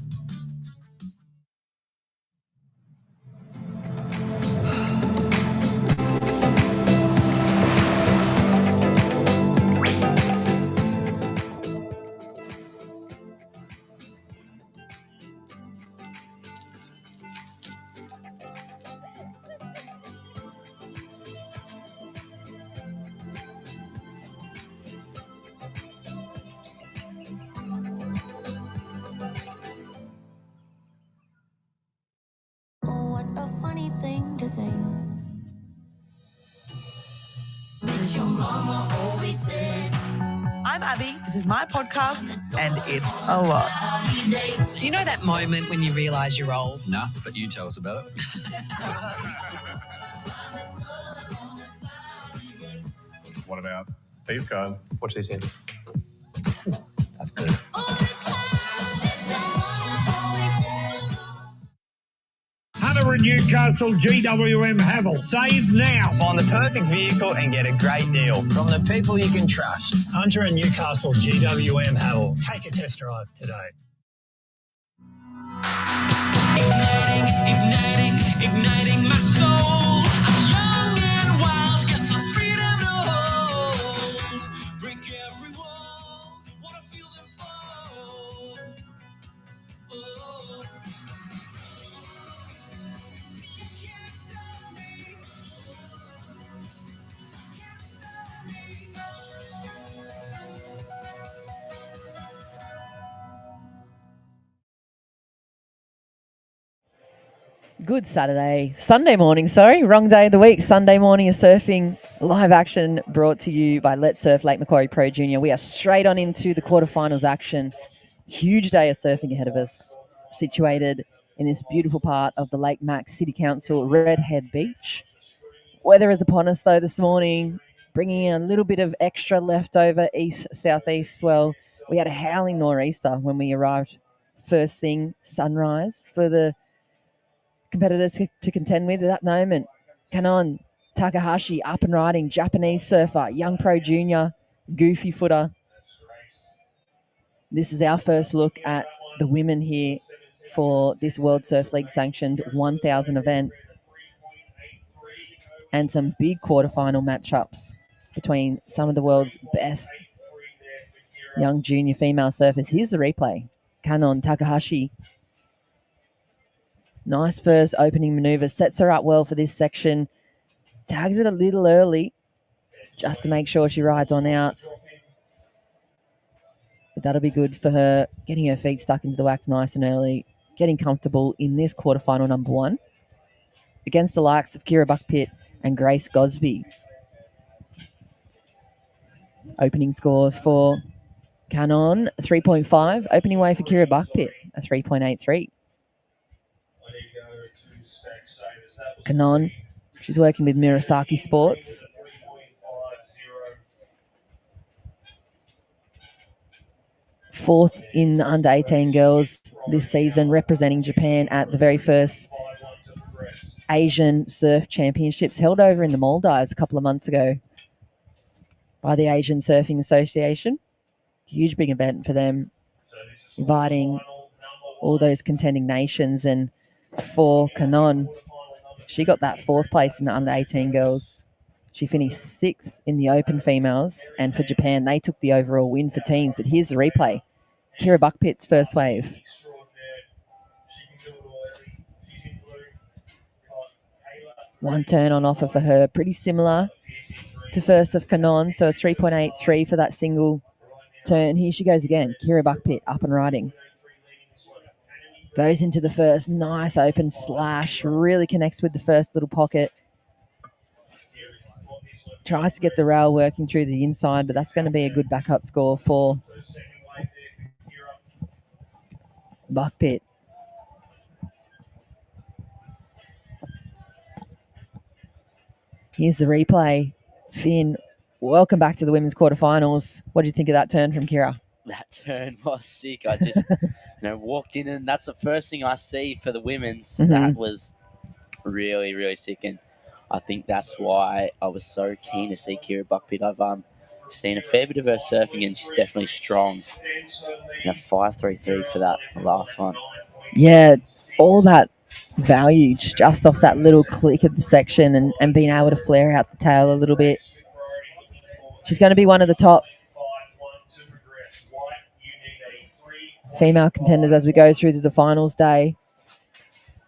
I'm Abby. This is my podcast, and it's a lot. You know that moment when you realise you're old? Nah, but you tell us about it. What about these guys? Watch this here. That's good. Hunter and Newcastle GWM Havel. Save now. Find the perfect vehicle and get a great deal. From the people you can trust. Hunter and Newcastle GWM Havel. Take a test drive today. Igniting my soul. I'm young and wild, got my freedom to hold. Break every wall, wanna feel them fall. Oh. Good Sunday morning, wrong day of the week. Sunday morning of surfing, live action brought to you by Let's Surf Lake Macquarie Pro Junior. We are straight on into the quarterfinals action. Huge day of surfing ahead of us, situated in this beautiful part of the Lake Mac City Council Redhead Beach. Weather is upon us though this morning, bringing in a little bit of extra leftover east-southeast swell. We had a howling nor'easter when we arrived first thing sunrise for the competitors to contend with at that moment. Kanon Takahashi, up and riding, Japanese surfer, young pro junior, goofy footer. This is our first look at the women here for this World Surf League sanctioned 1,000 event. And some big quarterfinal matchups between some of the world's best young junior female surfers. Here's the replay. Kanon Takahashi. Nice first opening maneuver. Sets her up well for this section. Tags it a little early just to make sure she rides on out. But that'll be good for her, getting her feet stuck into the wax nice and early, getting comfortable in this quarterfinal number one against the likes of Kira Buckpitt and Grace Gosby. Opening scores for Kanon, 3.5. Opening way for Kira Buckpitt, a 3.83. Kanon, she's working with Murasaki Sports. Fourth in the under-18 girls this season, representing Japan at the very first Asian Surf Championships held over in the Maldives a couple of months ago by the Asian Surfing Association. Huge big event for them, inviting all those contending nations. And for Kanon, she got that fourth place in the under-18 girls. She finished sixth in the open females. And for Japan, they took the overall win for teams. But here's the replay. Kira Buckpitt's first wave. One turn on offer for her, pretty similar to first of Kanon, so a 3.83 for that single turn. Here she goes again. Kira Buckpitt up and riding. Goes into the first, nice open slash, really connects with the first little pocket. Tries to get the rail working through the inside, but that's going to be a good backup score for Buckpitt. Here's the replay. Finn, welcome back to the women's quarterfinals. What did you think of that turn from Kira? That turn was sick. I just walked in, and that's the first thing I see for the women's. Mm-hmm. That was really, really sick. And I think that's why I was so keen to see Kira Buckpitt. I've seen a fair bit of her surfing, and she's definitely strong. 5.33 for that last one. Yeah, all that value just off that little click of the section and being able to flare out the tail a little bit. She's going to be one of the top female contenders as we go through to the finals day.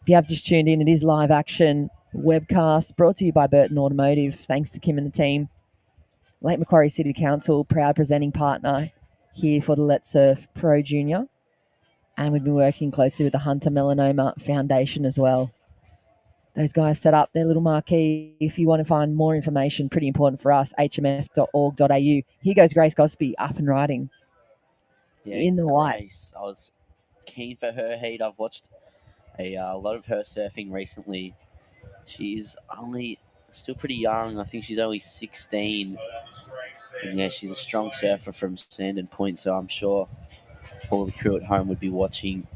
If you have just tuned in, it is live action webcast brought to you by Burton Automotive. Thanks to Kim and the team. Lake Macquarie City Council, proud presenting partner here for the Let's Surf Pro Junior. And we've been working closely with the Hunter Melanoma Foundation as well. Those guys set up their little marquee. If you want to find more information, pretty important for us, hmf.org.au. Here goes Grace Gosby up and riding in the white. I was keen for her heat. I've watched a lot of her surfing recently. She's still pretty young. I think she's only 16. And yeah, she's a strong surfer from Sandon Point, so I'm sure all the crew at home would be watching.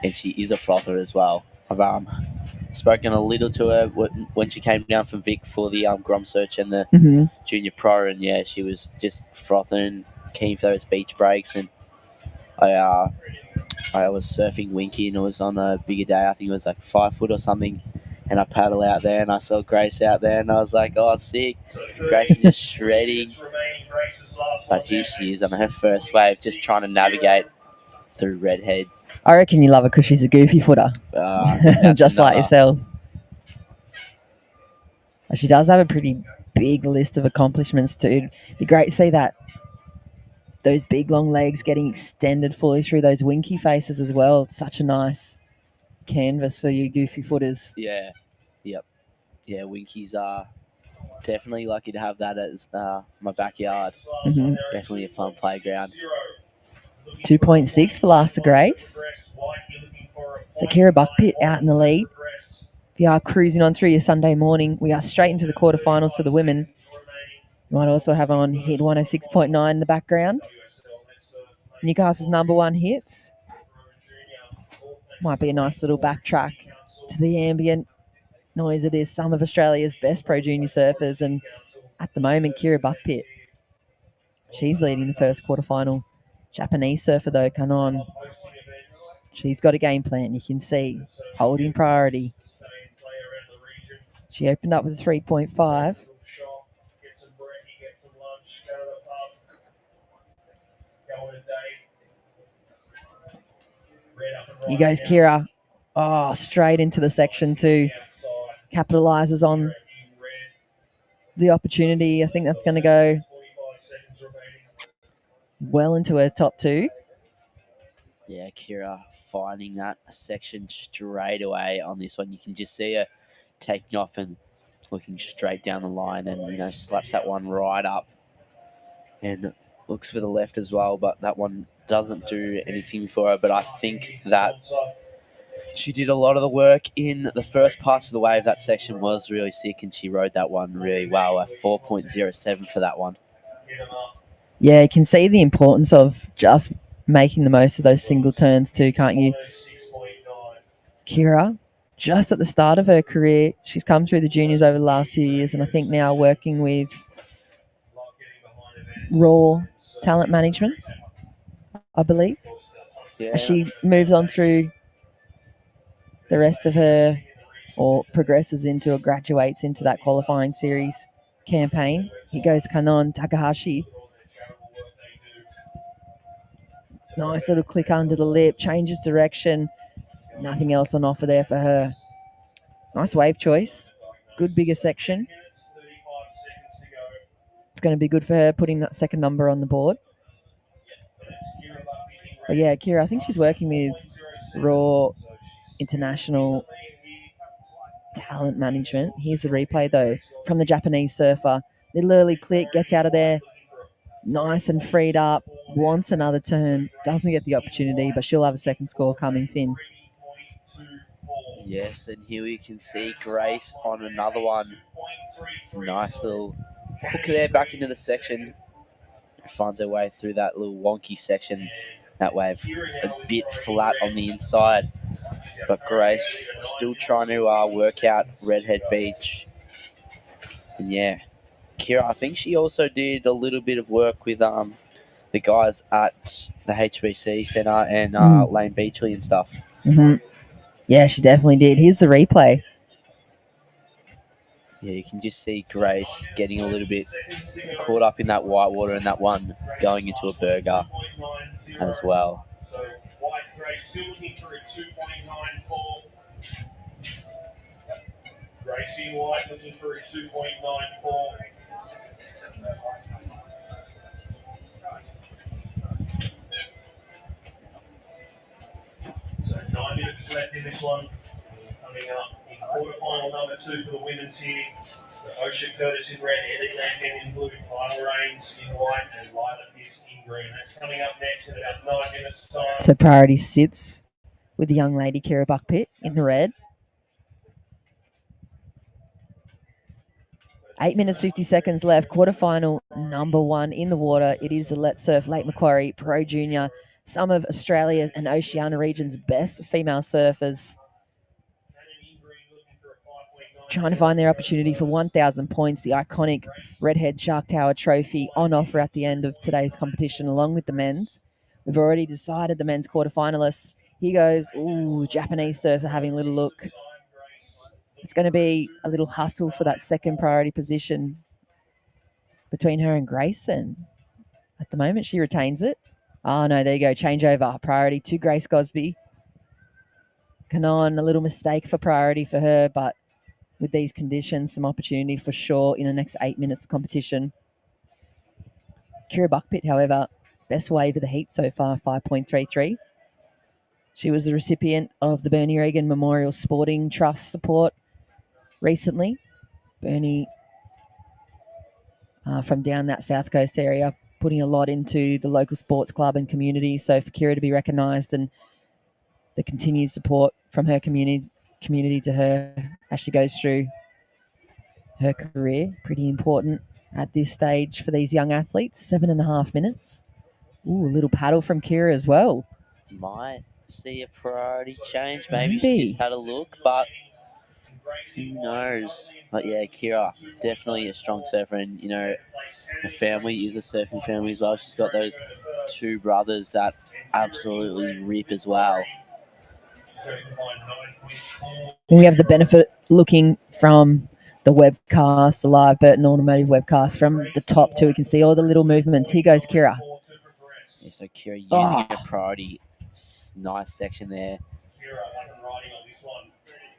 And she is a frother as well. I've spoken a little to her when she came down from Vic for the Grom Search and the Junior Pro, and yeah, she was just frothing, keen for those beach breaks. And I was surfing Winky, and it was on a bigger day. I think it was like 5 foot or something. And I paddle out there, and I saw Grace out there, and I was like, oh, sick. Grace is just shredding. But here she is on her first wave, just trying to navigate through Redhead. I reckon you love her because she's a goofy footer. Just like yourself. She does have a pretty big list of accomplishments too. It'd be great to see that. Those big long legs getting extended fully through those winky faces as well. Such a nice canvas for you goofy footers. Yeah. Yep. Yeah, Winkies are definitely lucky to have that as my backyard. Mhm. Definitely a fun playground. 2.6 for Last of Grace. So Kira Buckpitt out in the lead. If you are cruising on through your Sunday morning, we are straight into the quarterfinals for the women. You might also have on hit 106.9 in the background. Newcastle's #1 hits. Might be a nice little backtrack to the ambient noise it is some of Australia's best pro junior surfers, and at the moment Kira Buckpitt, she's leading the first quarterfinal. Japanese surfer though, Kanon, she's got a game plan. You can see holding priority. She opened up with a 3.5. Here goes Kira. Oh, straight into the section 2. Capitalises on the opportunity. I think that's going to go well into her top 2. Yeah, Kira finding that section straight away on this one. You can just see her taking off and looking straight down the line, and slaps that one right up and looks for the left as well, but that one doesn't do anything for her. But I think that she did a lot of the work in the first parts of the wave. That section was really sick, and she rode that one really well. A 4.07 for that one. Yeah, you can see the importance of just making the most of those single turns too, can't you? Kira, just at the start of her career, she's come through the juniors over the last few years, and I think now working with Raw Talent Management, I believe. Yeah. As she moves on through the rest of her, or progresses into or graduates into that qualifying series campaign. Here goes Kanon Takahashi. Nice little click under the lip, changes direction. Nothing else on offer there for her. Nice wave choice. Good bigger section. It's going to be good for her putting that second number on the board. But yeah, Kira, I think she's working with Raw International Talent Management. Here's the replay though from the Japanese surfer. Little early click, gets out of there. Nice and freed up. Wants another turn. Doesn't get the opportunity, but she'll have a second score coming, Finn. Yes, and here we can see Grace on another one. Nice little hook there back into the section. Finds her way through that little wonky section. That wave a bit flat on the inside. But Grace still trying to work out Redhead Beach. And yeah, Kira, I think she also did a little bit of work with the guys at the HBC Centre and Lane Beachley and stuff. Mm-hmm. Yeah, she definitely did. Here's the replay. Yeah, you can just see Grace getting a little bit caught up in that white water and that one going into a burger as well. So White Grace still looking for a 2.94. Gracie White looking for a 2.94. So 9 minutes left in this one. Coming up in quarterfinal number 2 for the women's here. The Ocean Curtis in red, Eddie Lankin in blue, Tyler Rains in white, and Lila Pierce in green. That's coming up next in about 9 minutes' time. So priority sits with the young lady Kira Buckpitt in the red. 8 minutes, 50 seconds left. Quarterfinal number 1 in the water. It is the Let's Surf Lake Macquarie Pro Junior. Some of Australia's and Oceania region's best female surfers trying to find their opportunity for 1,000 points. The iconic Redhead Shark Tower Trophy on offer at the end of today's competition, along with the men's. We've already decided the men's quarterfinalists. Here goes, ooh, Japanese surfer having a little look. It's going to be a little hustle for that second priority position between her and Grace then. At the moment, she retains it. Oh, no, there you go. Changeover. Priority to Grace Gosby. Kanon, a little mistake for priority for her, but with these conditions, some opportunity for sure in the next 8 minutes of competition. Kira Buckpitt, however, best wave of the heat so far, 5.33. She was the recipient of the Bernie Regan Memorial Sporting Trust support recently. Bernie, from down that South Coast area, putting a lot into the local sports club and community. So for Kira to be recognised and the continued support from her community to her as she goes through her career, pretty important at this stage for these young athletes. 7.5 minutes. Ooh, a little paddle from Kira as well. Might see a priority change. Maybe she just had a look, but who knows? But yeah, Kira, definitely a strong surfer, and you know, her family is a surfing family as well. She's got those two brothers that absolutely rip as well. We have the benefit looking from the webcast, the live Burton Automotive webcast from the top too. We can see all the little movements. Here goes Kira. Yeah, so Kira using her priority. Nice section there. You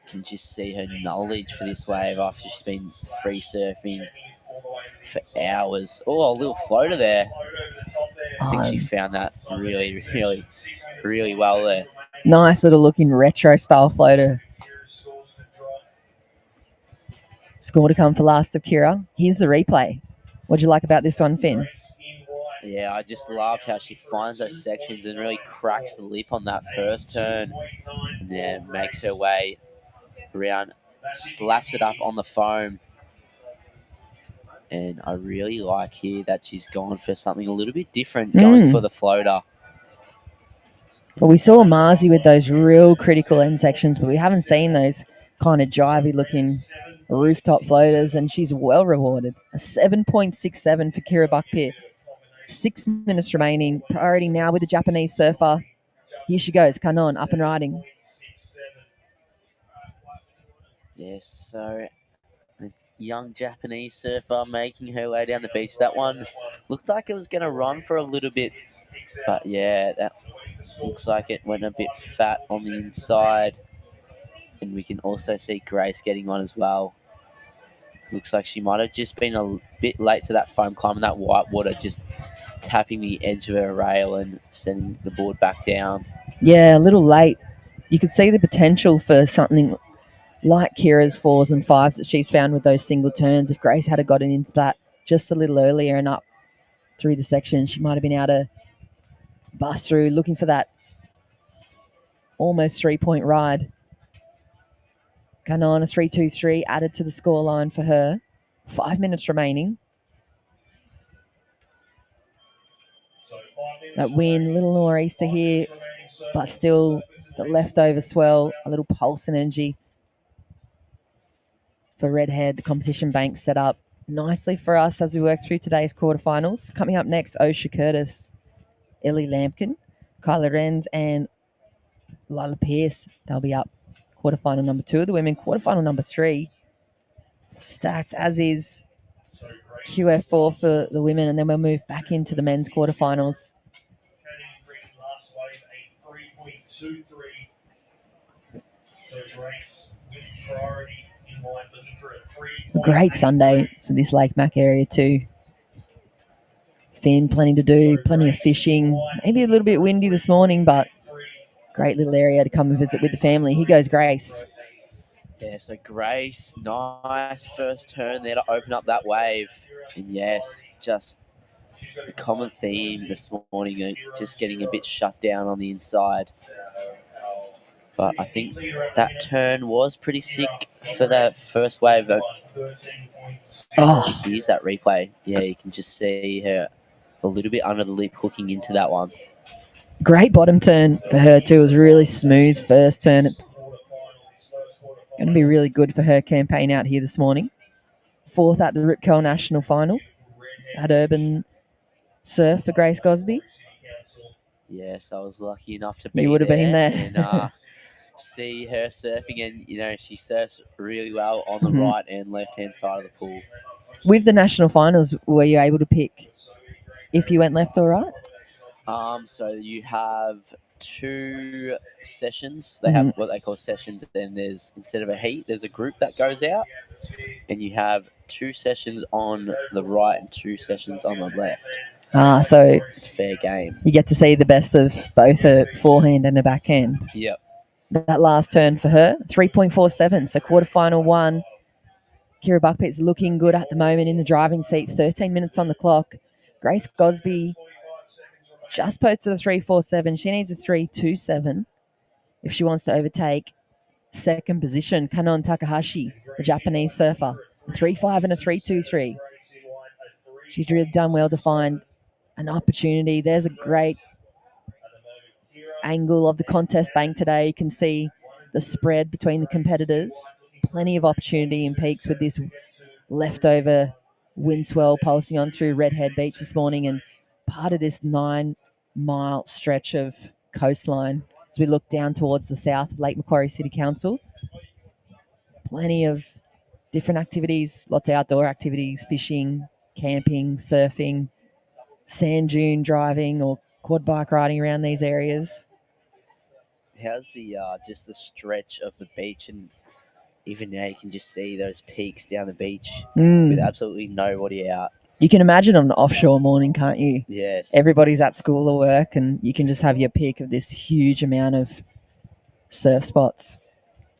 can just see her knowledge for this wave after she's been free surfing for hours. Oh, a little floater there. I think she found that really well there. Nice little looking retro style floater. Score to come for last of Kira. Here's the replay. What do you like about this one, Finn? Yeah, I just love how she finds those sections and really cracks the lip on that first turn, and then makes her way around, slaps it up on the foam. And I really like here that she's gone for something a little bit different, going for the floater. Well, we saw Marzi with those real critical end sections, but we haven't seen those kind of jivey looking rooftop floaters, and she's well rewarded. A 7.67 for Kira Buckpitt. 6 minutes remaining. Priority now with the Japanese surfer. Here she goes, Kanon, up and riding. Yes, so the young Japanese surfer making her way down the beach. That one looked like it was going to run for a little bit, but yeah, that looks like it went a bit fat on the inside. And we can also see Grace getting on as well. Looks like she might have just been a bit late to that foam climb, and that white water just tapping the edge of her rail and sending the board back down. Yeah, a little late. You could see the potential for something like Kira's 4s and 5s that she's found with those single turns. If Grace had gotten into that just a little earlier and up through the section, she might have been able to bust through, looking for that almost 3-point ride. Kanon, a 3.23 added to the scoreline for her. 5 minutes remaining. That wind, a little nor'easter here, but still the leftover swell, a little pulse and energy for Redhead. The competition bank set up nicely for us as we work through today's quarterfinals. Coming up next, Osha Curtis, Ellie Lampkin, Kyla Renz, and Lila Pierce. They'll be up quarterfinal number 2 of the women. Quarterfinal number 3, stacked as is QF4 for the women, and then we'll move back into the men's quarterfinals. A great Sunday for this Lake Mac area too. Finn, plenty to do, plenty of fishing. Maybe a little bit windy this morning, but great little area to come and visit with the family. Here goes Grace. Yeah, so Grace, nice first turn there to open up that wave. And yes, just a common theme this morning, just getting a bit shut down on the inside. But I think that turn was pretty sick for that first wave. Oh, here's that replay. Yeah, you can just see her a little bit under the lip hooking into that one. Great bottom turn for her too. It was really smooth first turn. It's going to be really good for her campaign out here this morning. 4th at the Rip Curl National Final at Urban Surf for Grace Gosby. Yes, I was lucky enough to be You would have been there. And see her surfing, and you know, she surfs really well on the right and left-hand side of the pool. With the national finals, were you able to pick if you went left or right? So you have 2 sessions. They have what they call sessions, and there's, instead of a heat, there's a group that goes out, and you have 2 sessions on the right and 2 sessions on the left. So it's fair game. you get to see the best of both a forehand and a backhand. Yep. That last turn for her, 3.47. So quarterfinal 1. Kira Buckpitt's looking good at the moment in the driving seat. 13 minutes on the clock. Grace Gosby just posted a 3.47. She needs a 3.27 if she wants to overtake second position Kanon Takahashi, the Japanese surfer. A 3.5 and a 3.23. She's really done well to find an opportunity. There's a great angle of the contest bank today. You can see the spread between the competitors. Plenty of opportunity in peaks with this leftover wind swell pulsing on through Redhead Beach this morning, and part of this 9-mile stretch of coastline as we look down towards the south of Lake Macquarie City Council. Plenty of different activities, lots of outdoor activities, fishing, camping, surfing, sand dune driving or quad bike riding around these areas. How's the just the stretch of the beach, and even now you can just see those peaks down the beach with absolutely nobody out. You can imagine on an offshore morning, can't you? Yes. Everybody's at school or work, and you can just have your pick of this huge amount of surf spots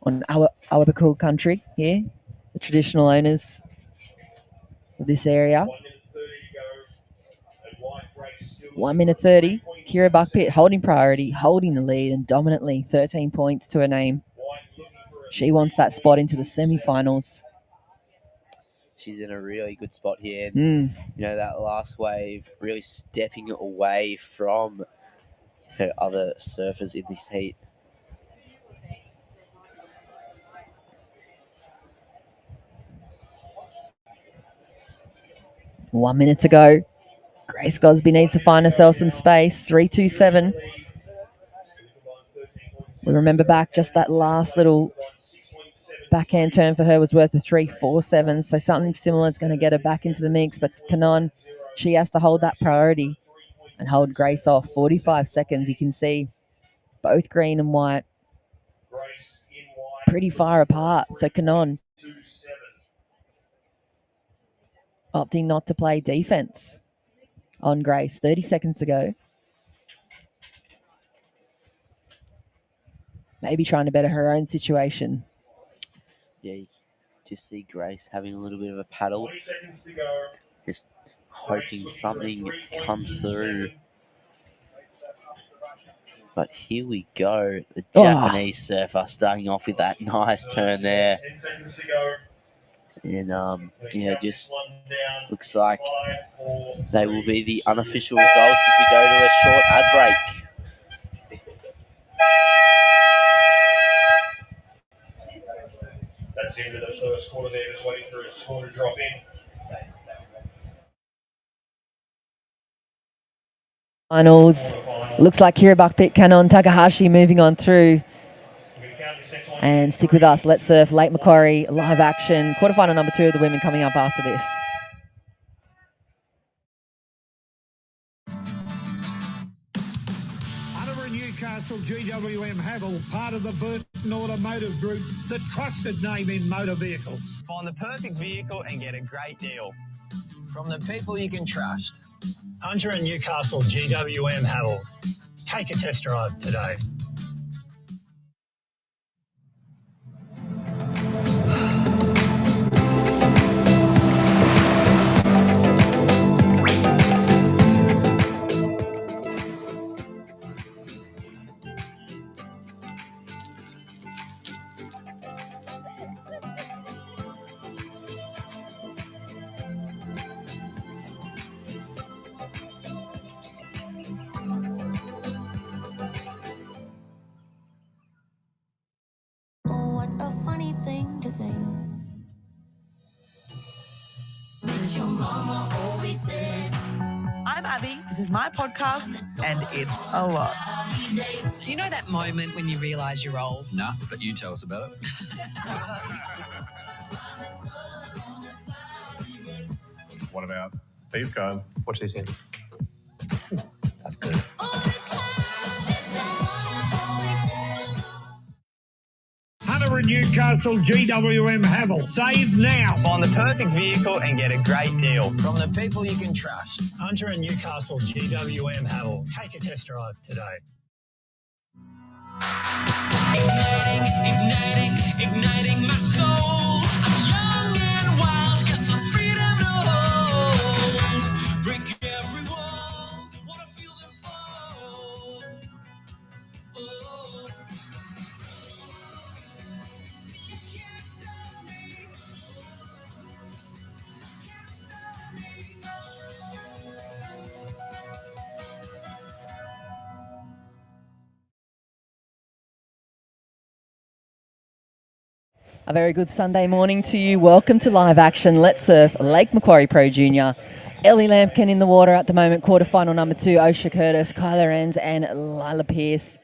on Awabakal country here, the traditional owners of this area. 1 minute 30. Kira Buckpitt holding priority, holding the lead, and dominantly 13 points to her name. She wants that spot into the semifinals. She's in a really good spot here. And, that last wave really stepping away from her other surfers in this heat. One minute to go. Grace Gosby needs to find herself some space. 3.27. We remember back just that last little backhand turn for her was worth a 3.47. So something similar is going to get her back into the mix. But Kanon, she has to hold that priority and hold Grace off. 45 seconds. You can see both green and white pretty far apart. So Kanon opting not to play defense on Grace. 30 seconds to go. Maybe trying to better her own situation. Yeah, you just see Grace having a little bit of a paddle. Just hoping something comes through. But here we go. The Japanese surfer starting off with that nice turn there. And, just looks like they will be the unofficial results as we go to a short ad break. That's the end of the first quarter there, just waiting for a score to drop in. Finals. Looks like Kira Buckpitt, Kanon Takahashi moving on through. And stick with us. Let's Surf, Lake Macquarie, live action. Quarterfinal number 2 of the women coming up after this. Newcastle GWM Havel, part of the Burton Automotive Group, the trusted name in motor vehicles. Find the perfect vehicle and get a great deal. From the people you can trust. Hunter and Newcastle GWM Havel. Take a test drive today. I'm Abby. This is my podcast, and it's a lot. You know that moment when you realise you're old? Nah, but you tell us about it. What about these guys? Watch this in. That's good. Hunter and Newcastle GWM Havel. Save now. Find the perfect vehicle and get a great deal. From the people you can trust. Hunter and Newcastle GWM Havel. Take a test drive today. Igniting my soul. I'm young and wild, got the freedom to hold. Break every wall, wanna feel them fall. Oh. You can't stop me. Can't stop me. A very good Sunday morning to you. Welcome to Live Action. Let's Surf Lake Macquarie Pro Junior. Ellie Lampkin in the water at the moment. Quarterfinal number 2, Osha Curtis, Kyla Enns and Lila Pearce.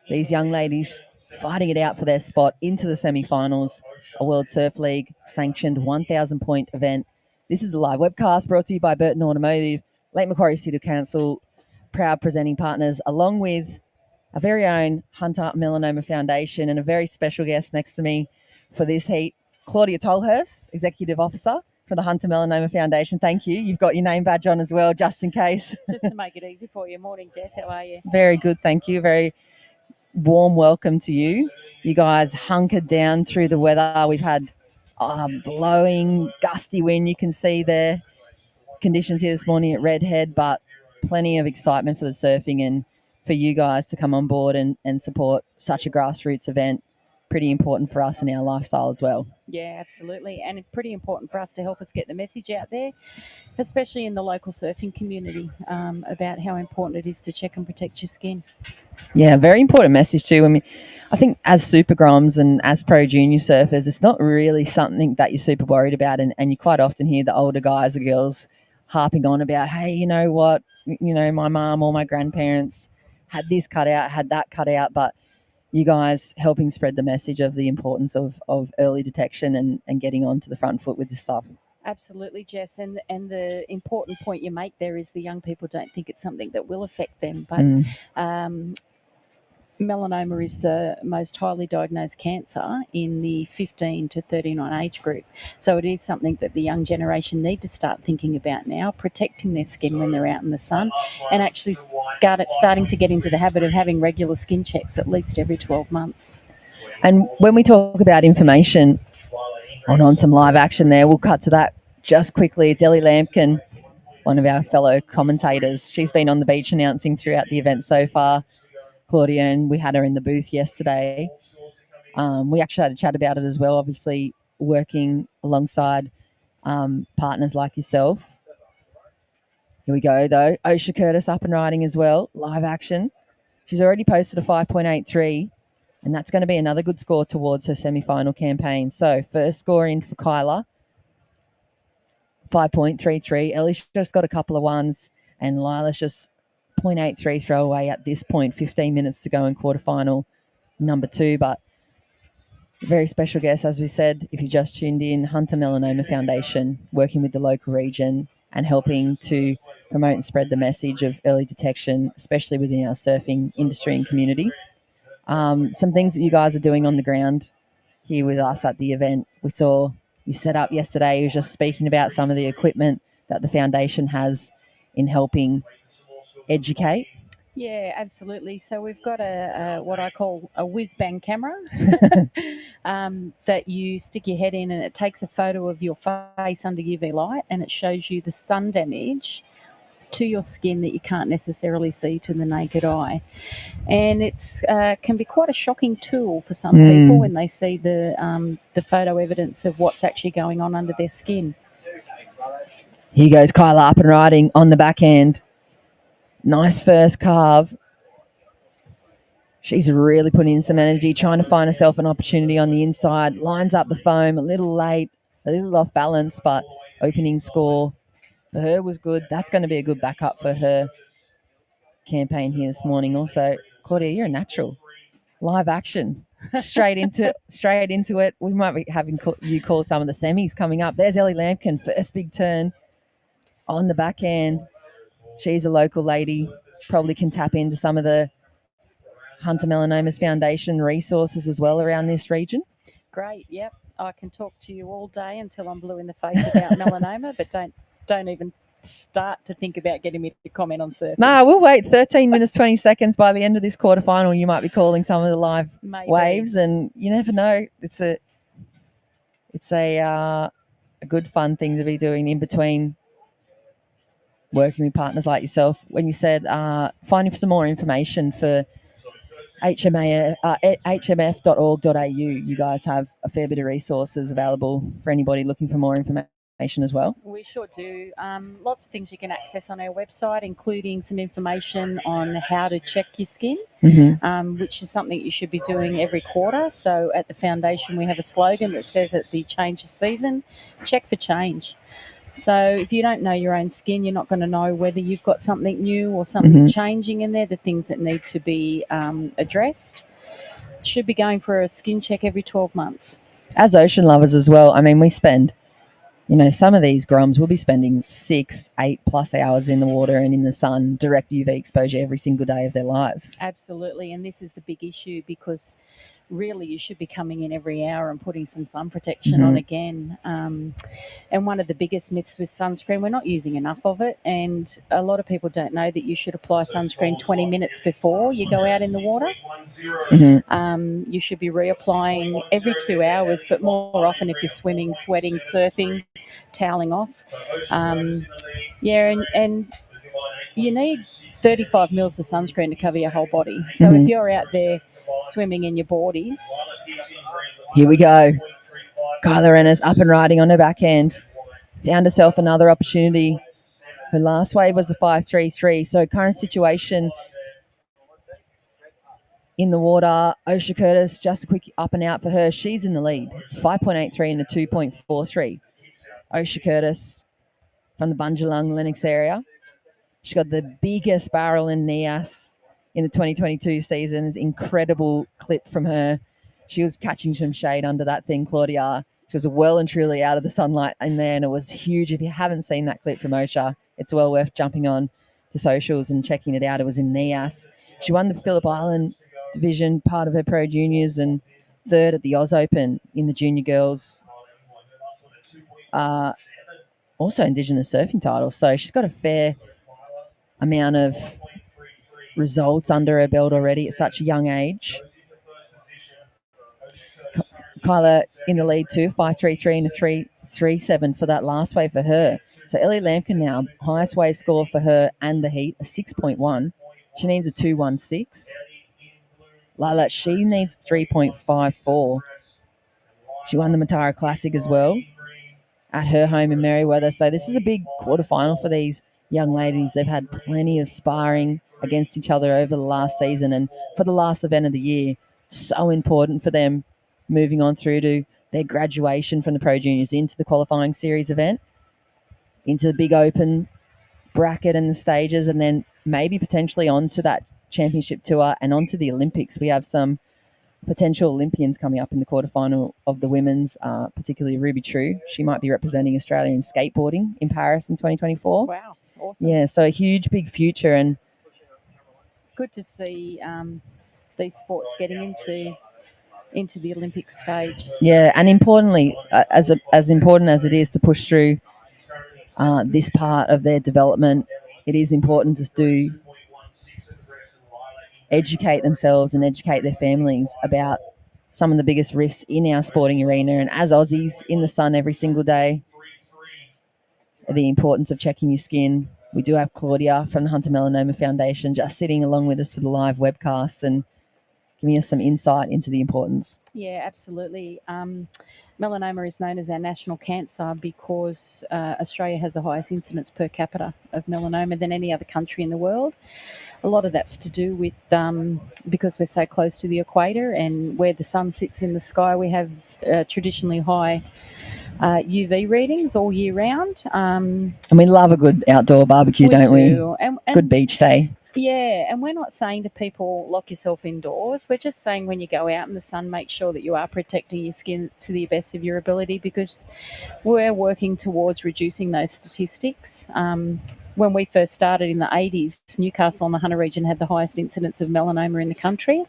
These young ladies fighting it out for their spot into the semi-finals. A World Surf League sanctioned 1,000-point event. This is a live webcast brought to you by Burton Automotive, Lake Macquarie City Council, proud presenting partners, along with our very own Hunter Melanoma Foundation and a very special guest next to me for this heat, Claudia Tolhurst, Executive Officer for the Hunter Melanoma Foundation. Thank you. You've got your name badge on as well, just in case. Just to make it easy for you. Morning, Jess. How are you? Very good, thank you. Very warm welcome to you. You guys hunkered down through the weather. We've had blowing, gusty wind. You can see the conditions here this morning at Redhead, but plenty of excitement for the surfing and for you guys to come on board and support such a grassroots event. Pretty important for us in our lifestyle as well. Yeah, absolutely. And it's pretty important for us to help us get the message out there, especially in the local surfing community, about how important it is to check and protect your skin. Yeah, very important message too. I mean, I think as supergroms and as pro junior surfers, it's not really something that you're super worried about. And you quite often hear the older guys or girls harping on about, hey, you know what, my mum or my grandparents had this cut out, had that cut out, but you guys helping spread the message of the importance of early detection and getting onto the front foot with this stuff. Absolutely, Jess. And the important point you make there is the young people don't think it's something that will affect them. But melanoma is the most highly diagnosed cancer in the 15 to 39 age group. So it is something that the young generation need to start thinking about now, protecting their skin when they're out in the sun, and actually starting to get into the habit of having regular skin checks at least every 12 months. And when we talk about information on some live action there, we'll cut to that just quickly. It's Ellie Lampkin, one of our fellow commentators. She's been on the beach announcing throughout the event so far, Claudia, and we had her in the booth yesterday. We actually had a chat about it as well, obviously working alongside partners like yourself. Here we go, though. Osha Curtis up and riding as well, live action. She's already posted a 5.83, and that's going to be another good score towards her semi-final campaign. So first score in for Kyla, 5.33. Ellie's just got a couple of ones, and Lila's just 0.83 throwaway at this point, 15 minutes to go in quarterfinal number 2. But very special guest, as we said, if you just tuned in, Hunter Melanoma Foundation, working with the local region and helping to promote and spread the message of early detection, especially within our surfing industry and community. Some things that you guys are doing on the ground here with us at the event. We saw you set up yesterday. You were just speaking about some of the equipment that the foundation has in helping educate. Yeah, absolutely. So we've got a what I call a whiz-bang camera that you stick your head in, and it takes a photo of your face under UV light, and it shows you the sun damage to your skin that you can't necessarily see to the naked eye. And it's can be quite a shocking tool for some people when they see the photo evidence of what's actually going on under their skin. Here goes Kyla up and riding on the backhand. Nice first carve. She's really putting in some energy, trying to find herself an opportunity on the inside. Lines up the foam, a little late, a little off balance, but opening score for her was good. That's going to be a good backup for her campaign here this morning. Also, Claudia, you're a natural. Live action. Straight into it. We might be having you call some of the semis coming up. There's Ellie Lampkin, first big turn on the backhand. She's a local lady, probably can tap into some of the Hunter Melanomas Foundation resources as well around this region. Great. Yep. I can talk to you all day until I'm blue in the face about melanoma, but don't even start to think about getting me to comment on surfing. No, we'll wait 13 minutes, 20 seconds. By the end of this quarterfinal, you might be calling some of the live waves, and you never know. It's a good, fun thing to be doing in between working with partners like yourself. When you said finding some more information for hmf.org.au, you guys have a fair bit of resources available for anybody looking for more information as well. We sure do. Lots of things you can access on our website, including some information on how to check your skin, which is something you should be doing every quarter. So at the foundation, we have a slogan that says at the change of season, check for change. So if you don't know your own skin, you're not going to know whether you've got something new or something changing in there, the things that need to be addressed. Should be going for a skin check every 12 months. As ocean lovers as well, I mean, we spend, some of these groms will be spending 6, 8+ hours in the water and in the sun, direct UV exposure every single day of their lives. Absolutely. And this is the big issue, because really you should be coming in every hour and putting some sun protection on again. And one of the biggest myths with sunscreen, we're not using enough of it. And a lot of people don't know that you should apply sunscreen 20 minutes before you go out in the water. You should be reapplying every 2 hours, but more often if you're swimming, sweating, surfing, toweling off. And you need 35 mils of sunscreen to cover your whole body. So if you're out there swimming in your boardies. Here we go. Kyla Renner's up and riding on her backhand. Found herself another opportunity. Her last wave was a 5.33. So current situation in the water, Osha Curtis, just a quick up and out for her. She's in the lead. 5.83 and a 2.43. Osha Curtis from the Bundjalung, Lennox area. She got the biggest barrel in Nias in the 2022 season. Is incredible clip from her. She was catching some shade under that thing, Claudia. She was well and truly out of the sunlight in there, and it was huge. If you haven't seen that clip from Osha, it's well worth jumping on to socials and checking it out. It was in Nias. She won the Phillip Island division, part of her Pro Juniors, and third at the Oz Open in the junior girls. Also Indigenous surfing title. So she's got a fair amount of results under her belt already at such a young age. Kyla in the lead too, 5.33 and a 3.37 for that last wave for her. So Ellie Lampkin now, highest wave score for her and the heat, a 6.1. She needs a 2.16. Lila, she needs 3.54. She won the Matara Classic as well at her home in Merewether. So this is a big quarterfinal for these young ladies. They've had plenty of sparring against each other over the last season, and for the last event of the year, so important for them moving on through to their graduation from the Pro Juniors into the qualifying series event, into the big open bracket and the stages, and then maybe potentially onto that championship tour and onto the Olympics. We have some potential Olympians coming up in the quarterfinal of the women's, particularly Ruby True. She might be representing Australia in skateboarding in Paris in 2024. Wow, awesome. Yeah, so a huge, big future, and good to see these sports getting into the Olympic stage. Yeah, and importantly, as important as it is to push through this part of their development, it is important to educate themselves and educate their families about some of the biggest risks in our sporting arena. And as Aussies in the sun every single day, the importance of checking your skin. We do have Claudia from the Hunter Melanoma Foundation just sitting along with us for the live webcast and giving us some insight into the importance. Yeah, absolutely. Melanoma is known as our national cancer because Australia has the highest incidence per capita of melanoma than any other country in the world. A lot of that's to do with because we're so close to the equator, and where the sun sits in the sky, we have traditionally high UV readings all year round. And we love a good outdoor barbecue, don't we? And good beach day. Yeah, and we're not saying to people, lock yourself indoors. We're just saying when you go out in the sun, make sure that you are protecting your skin to the best of your ability, because we're working towards reducing those statistics. When we first started in the 80s, Newcastle and the Hunter region had the highest incidence of melanoma in the country.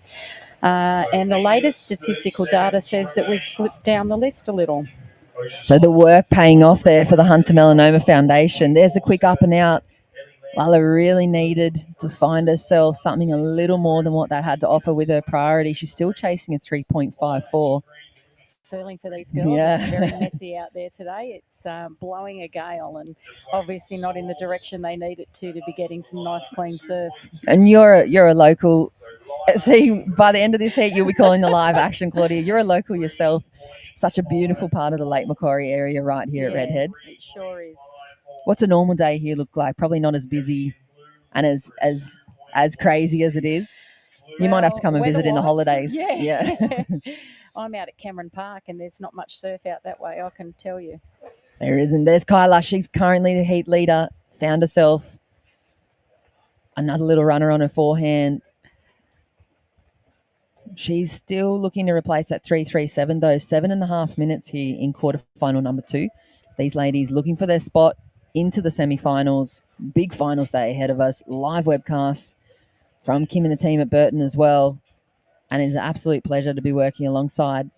And the latest statistical data says that we've slipped down the list a little. So the work paying off there for the Hunter Melanoma Foundation. There's a quick up and out. Lala really needed to find herself something a little more than what that had to offer with her priority. She's still chasing a 3.54. Feeling for these girls. Yeah. It's very messy out there today. It's blowing a gale and obviously not in the direction they need it to be getting some nice clean surf. And you're a local. See, by the end of this heat, you'll be calling the live action, Claudia. You're a local yourself. Such a beautiful part of the Lake Macquarie area right here at Redhead. It sure is. What's a normal day here look like? Probably not as busy and as crazy as it is. You might have to come and visit in the holidays. Yeah. I'm out at Cameron Park and there's not much surf out that way, I can tell you. There isn't. There's Kyla. She's currently the heat leader. Found herself another little runner on her forehand. She's still looking to replace that 3.37, though. 7.5 minutes here in quarterfinal number 2. These ladies looking for their spot into the semifinals. Big finals day ahead of us. Live webcasts from Kim and the team at Burton as well. And it's an absolute pleasure to be working alongside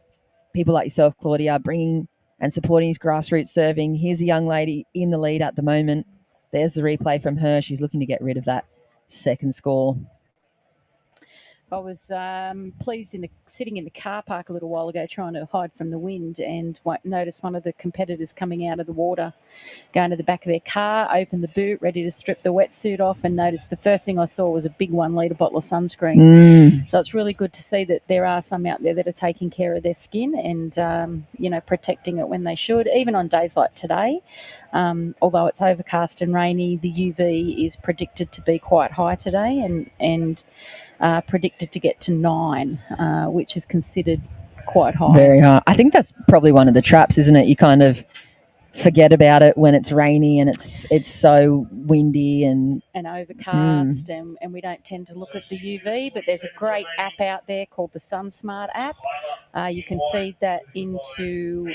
people like yourself, Claudia, bringing and supporting his grassroots serving. Here's a young lady in the lead at the moment. There's the replay from her. She's looking to get rid of that second score. I was pleased sitting in the car park a little while ago trying to hide from the wind and noticed one of the competitors coming out of the water, going to the back of their car, opened the boot, ready to strip the wetsuit off, and noticed the first thing I saw was a big 1 litre bottle of sunscreen. So it's really good to see that there are some out there that are taking care of their skin and, protecting it when they should, even on days like today. Although it's overcast and rainy, the UV is predicted to be quite high today and predicted to get to 9, which is considered quite high. Very high. I think that's probably one of the traps, isn't it? You kind of forget about it when it's rainy and it's so windy and overcast, and we don't tend to look at the UV, but there's a great app out there called the SunSmart app. You can feed that into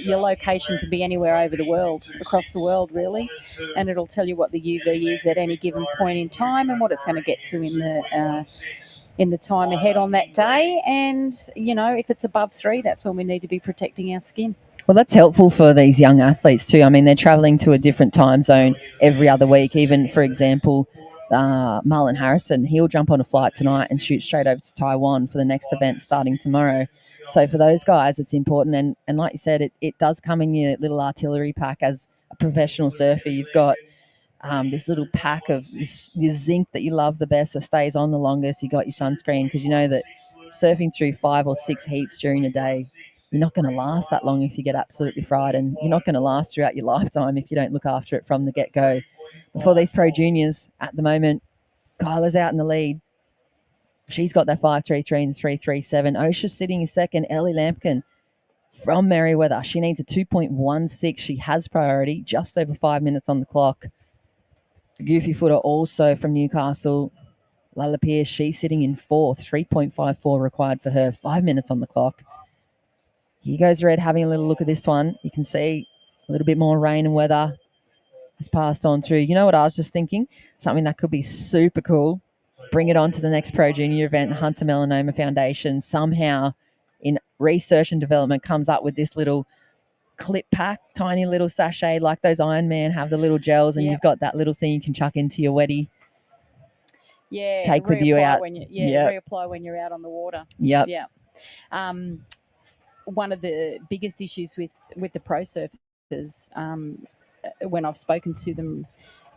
your location, can be anywhere over the world, across the world really, and it'll tell you what the UV is at any given point in time and what it's going to get to in the time ahead on that day. And, if it's above 3, that's when we need to be protecting our skin. Well, that's helpful for these young athletes too. I mean, they're travelling to a different time zone every other week. Even, for example, Marlon Harrison, he'll jump on a flight tonight and shoot straight over to Taiwan for the next event starting tomorrow. So for those guys, it's important. And like you said, it does come in your little artillery pack as a professional surfer. You've got this little pack of your zinc that you love the best that stays on the longest. You got your sunscreen because you know that surfing through 5 or 6 heats during a day, you're not going to last that long if you get absolutely fried, and you're not going to last throughout your lifetime if you don't look after it from the get-go. Before these pro juniors, at the moment, Kyla's out in the lead. She's got that 5.33 and 3.37. Osha's sitting in second. Ellie Lampkin from Merriweather. She needs a 2.16. She has priority, just over 5 minutes on the clock. Goofy Footer also from Newcastle. Lala Pierce, she's sitting in fourth. 3.54 required for her. 5 minutes on the clock. Here goes Red having a little look at this one. You can see a little bit more rain and weather has passed on through. You know what I was just thinking? Something that could be super cool. Bring it on to the next Pro Junior event. Hunter Melanoma Foundation somehow in research and development comes up with this little clip pack, tiny little sachet like those Iron Man have the little gels, and you've got that little thing you can chuck into your wetty. Yeah. Take with you out. Reapply when you're out on the water. Yep. Yeah. One of the biggest issues with the pro surfers, when I've spoken to them,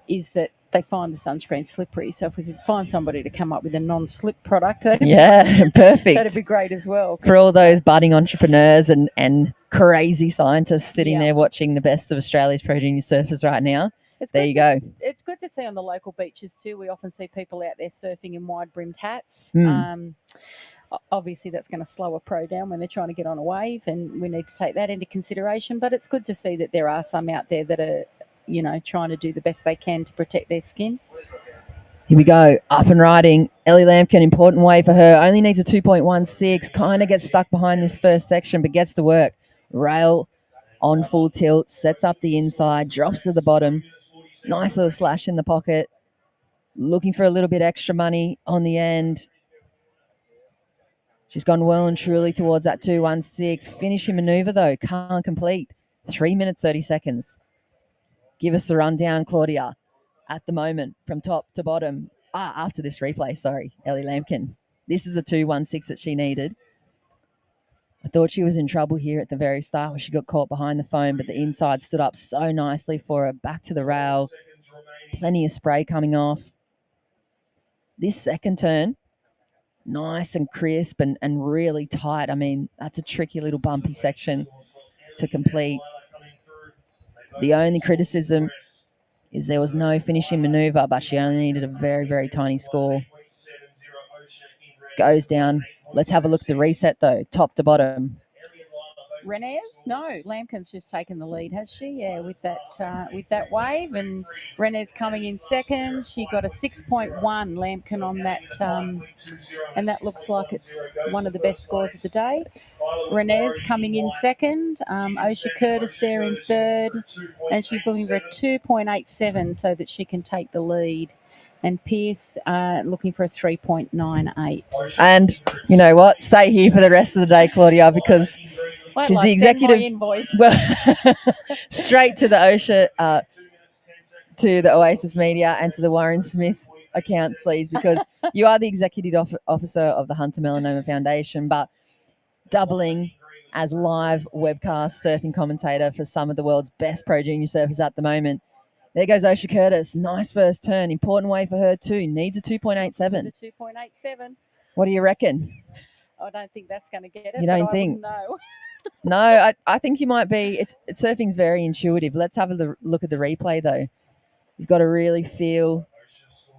is that they find the sunscreen slippery. So if we could find somebody to come up with a non-slip product, perfect. That'd be great as well. For all those budding entrepreneurs and crazy scientists sitting there watching the best of Australia's pro junior surfers right now. There you go. It's good to see on the local beaches too. We often see people out there surfing in wide-brimmed hats. Obviously, that's going to slow a pro down when they're trying to get on a wave, and we need to take that into consideration. But it's good to see that there are some out there that are, trying to do the best they can to protect their skin. Here we go. Up and riding. Ellie Lampkin, important wave for her. Only needs a 2.16. Kind of gets stuck behind this first section, but gets to work. Rail on full tilt. Sets up the inside. Drops to the bottom. Nice little slash in the pocket. Looking for a little bit extra money on the end. She's gone well and truly towards that 2:16. Finishing manoeuvre, though, can't complete. 3 minutes, 30 seconds. Give us the rundown, Claudia, at the moment, from top to bottom. After this replay, sorry, Ellie Lampkin. This is a 2:16 that she needed. I thought she was in trouble here at the very start where she got caught behind the foam, but the inside stood up so nicely for her. Back to the rail. Plenty of spray coming off. This second turn, nice and crisp and really tight. I mean, that's a tricky little bumpy section to complete. The only criticism is there was no finishing manoeuvre, but she only needed a very, very tiny score. Goes down. Let's have a look at the reset, though, top to bottom. Renez? No, Lampkin's just taken the lead, has she? Yeah, with that wave, and Renez coming in second. She got a 6.1 Lampkin on that, and that looks like it's one of the best scores of the day. Renez coming in second. Osha Curtis there in third, and she's looking for a 2.87 so that she can take the lead. And Pierce looking for a 3.98. And you know what? Stay here for the rest of the day, Claudia, because she's the executive. Invoice. Well, straight to the OSHA, to the Oasis Media, and to the Warren Smith accounts, please, because you are the executive officer of the Hunter Melanoma Foundation, but doubling as live webcast surfing commentator for some of the world's best pro junior surfers at the moment. There goes Osha Curtis. Nice first turn. Important way for her too. Needs a 2.87. The 2.87. What do you reckon? I don't think that's going to get it. You don't think? No. No, I think you might be. Surfing's very intuitive. Let's have a look at the replay, though. You've got to really feel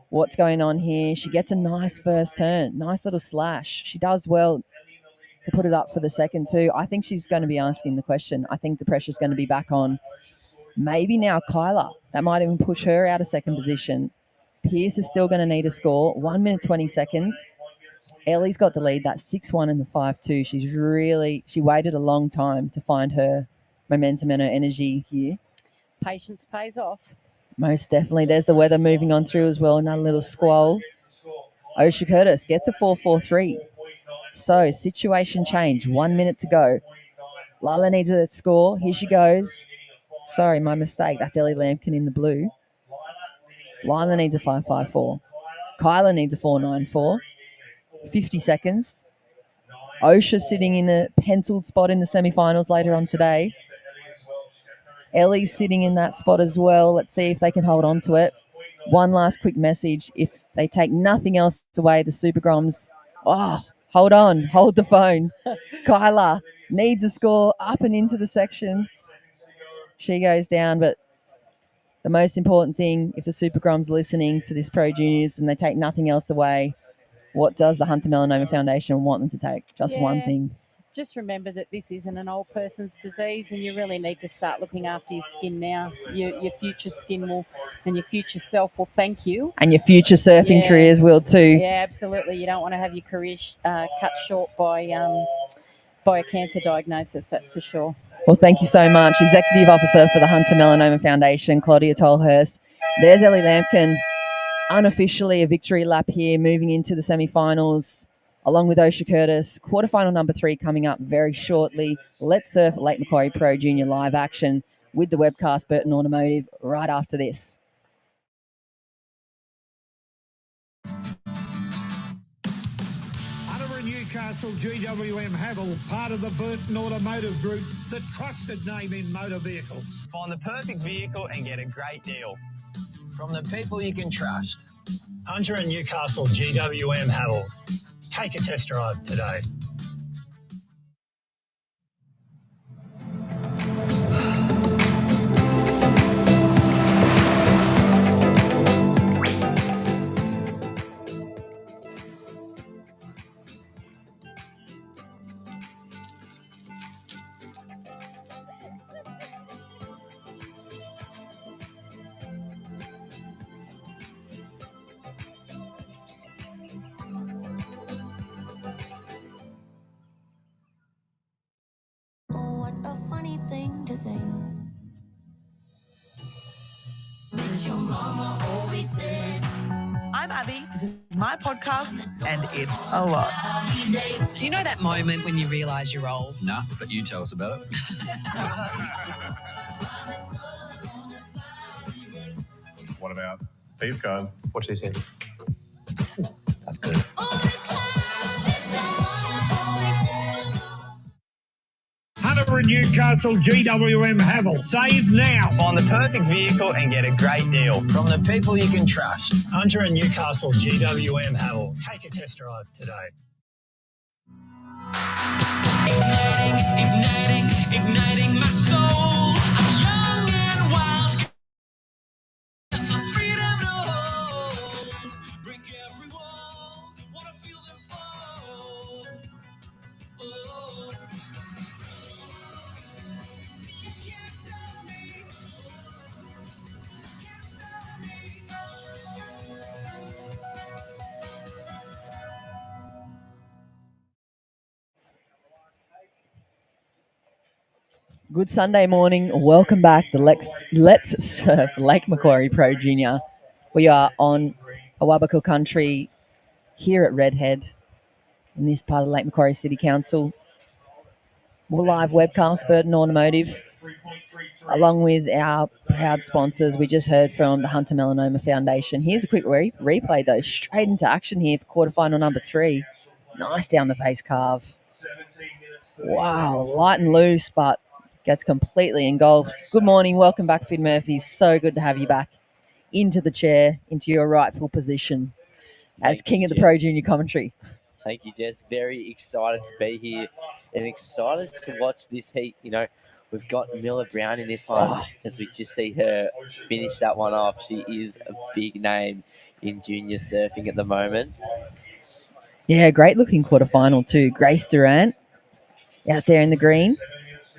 what's going on here. She gets a nice first turn. Nice little slash. She does well to put it up for the second, too. I think she's going to be asking the question. I think the pressure's going to be back on. Maybe now Kyla. That might even push her out of second position. Pierce is still going to need a score. 1 minute, 20 seconds. Ellie's got the lead. That's 6-1 in the 5-2. She waited a long time to find her momentum and her energy here. Patience pays off. Most definitely. There's the weather moving on through as well. Another little squall. Osha Curtis gets a 4.43. So, situation change. 1 minute to go. Lila needs a score. Here she goes. Sorry, my mistake. That's Ellie Lampkin in the blue. Lila needs a 5.54. Kyla needs a 4.94. 50 seconds. Osha sitting in a penciled spot in the semifinals later on today. Ellie's sitting in that spot as well. Let's see if they can hold on to it. One last quick message. If they take nothing else away, the Super Groms, hold on. Hold the phone. Kyla needs a score up and into the section. She goes down, but the most important thing, if the Super Groms are listening to this Pro Juniors and they take nothing else away, what does the Hunter Melanoma Foundation want them to take? Just one thing. Just remember that this isn't an old person's disease, and you really need to start looking after your skin now. Your future skin will, and your future self will thank you. And your future surfing careers will too. Yeah, absolutely. You don't want to have your career cut short by a cancer diagnosis, that's for sure. Well, thank you so much. Executive Officer for the Hunter Melanoma Foundation, Claudia Tolhurst. There's Ellie Lampkin. Unofficially a victory lap here, moving into the semi-finals, along with Osha Curtis. Quarterfinal number 3 coming up very shortly. Let's surf Lake Macquarie Pro Junior live action with the webcast Burton Automotive right after this. Newcastle GWM Havel, part of the Burton Automotive Group, the trusted name in motor vehicles. Find the perfect vehicle and get a great deal. From the people you can trust. Hunter and Newcastle GWM Havel. Take a test drive today. A funny thing to say. As your mama always said, I'm Abby. This is my podcast, and it's a lot. You know that moment when you realise you're old? Nah, but you tell us about it. What about these guys? Watch this here. That's good. Hunter and Newcastle GWM Havel. Save now. Find the perfect vehicle and get a great deal. From the people you can trust. Hunter and Newcastle GWM Havel. Take a test drive today. Igniting my soul. I'm young and wild. Got my freedom to hold. Break every wall. Wanna feel them fall. Oh. You can't stop me. Can't stop me. Good Sunday morning. Welcome back to Let's Surf Lake Macquarie Pro Junior. We are on Awabakal country here at Redhead in this part of Lake Macquarie City Council. We're live webcast, Burton Automotive, along with our proud sponsors. We just heard from the Hunter Melanoma Foundation. Here's a quick replay, though, straight into action here for quarterfinal number 3. Nice down the face carve. Wow, light and loose, but gets completely engulfed. Good morning. Welcome back, Finn Murphy. So good to have you back into the chair, into your rightful position as king of the Pro Junior commentary. Thank you, Jess. Very excited to be here and excited to watch this heat. You know, we've got Miller Brown in this one as we just see her finish that one off. She is a big name in junior surfing at the moment. Yeah, great looking quarterfinal too. Grace Durant out there in the green.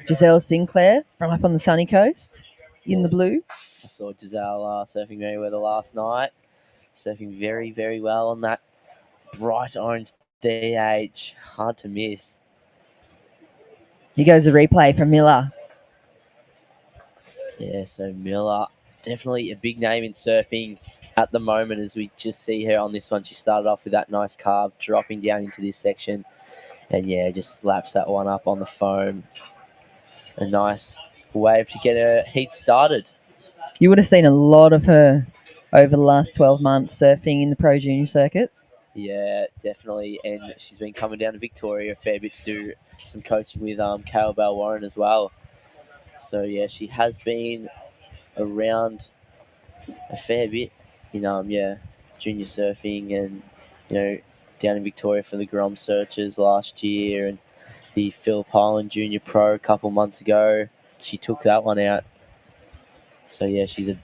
Giselle Sinclair from up on the sunny coast in the blue. I saw Giselle surfing Merriweather last night, surfing very, very well on that bright orange DH. Hard to miss. Here goes the replay from Miller. Yeah, so Miller, definitely a big name in surfing at the moment as we just see her on this one. She started off with that nice carve, dropping down into this section. And yeah, just slaps that one up on the foam. A nice wave to get her heat started. You would have seen a lot of her over the last 12 months surfing in the Pro Junior circuits. Yeah, definitely. And she's been coming down to Victoria a fair bit to do some coaching with Kale Bell Warren as well. So yeah, she has been around a fair bit in junior surfing and down in Victoria for the Grom Searchers last year and the Phillip Highland Junior Pro a couple months ago. She took that one out. So yeah, she's a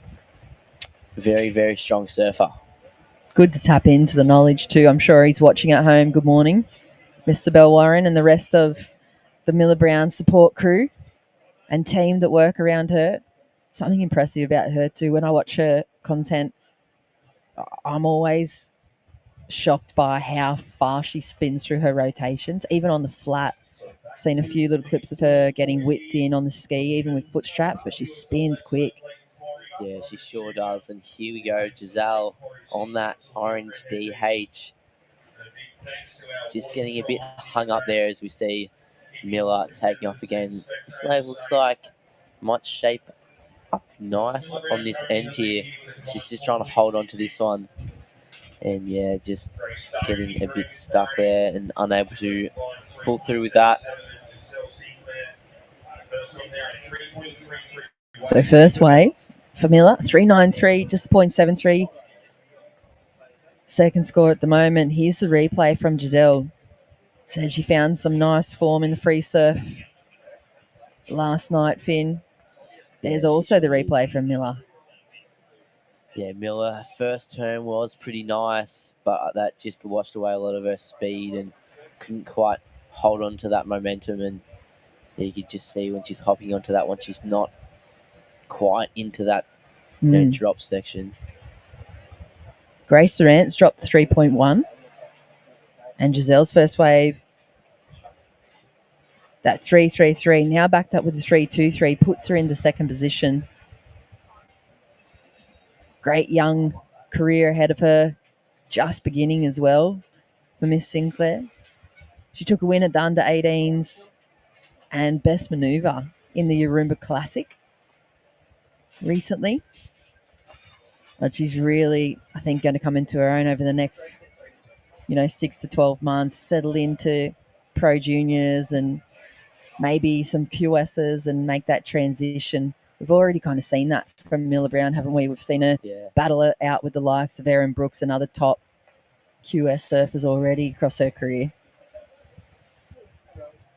very, very strong surfer. Good to tap into the knowledge too. I'm sure he's watching at home. Good morning, Mr. Bell Warren and the rest of the Miller Brown support crew and team that work around her. Something impressive about her too. When I watch her content, I'm always shocked by how fast she spins through her rotations, even on the flat. Seen a few little clips of her getting whipped in on the ski, even with foot straps, but she spins quick. Yeah, she sure does. And here we go, Giselle on that orange DH. Just getting a bit hung up there as we see Miller taking off again. This wave looks like might shape up nice on this end here. She's just trying to hold on to this one. And yeah, just getting a bit stuck there and unable to pull through with that. So first wave for Miller, 3.93, just 0.73. Second score at the moment. Here's the replay from Giselle. Said she found some nice form in the free surf last night, Finn. There's also the replay from Miller. Yeah, Miller, her first turn was pretty nice, but that just washed away a lot of her speed and couldn't quite hold on to that momentum. And you could just see when she's hopping onto that one, she's not quite into that drop section. Grace Durant's dropped 3.1. And Giselle's first wave, that 3.33, now backed up with the 3.23, puts her into second position. Great young career ahead of her. just beginning as well for Miss Sinclair. She took a win at the under-18s and best manoeuvre in the Yarumba Classic recently. But she's really, I think, going to come into her own over the next, 6 to 12 months, settle into pro juniors and maybe some QSs and make that transition. We've already kind of seen that from Miller Brown, haven't we? We've seen her battle it out with the likes of Erin Brooks and other top QS surfers already across her career.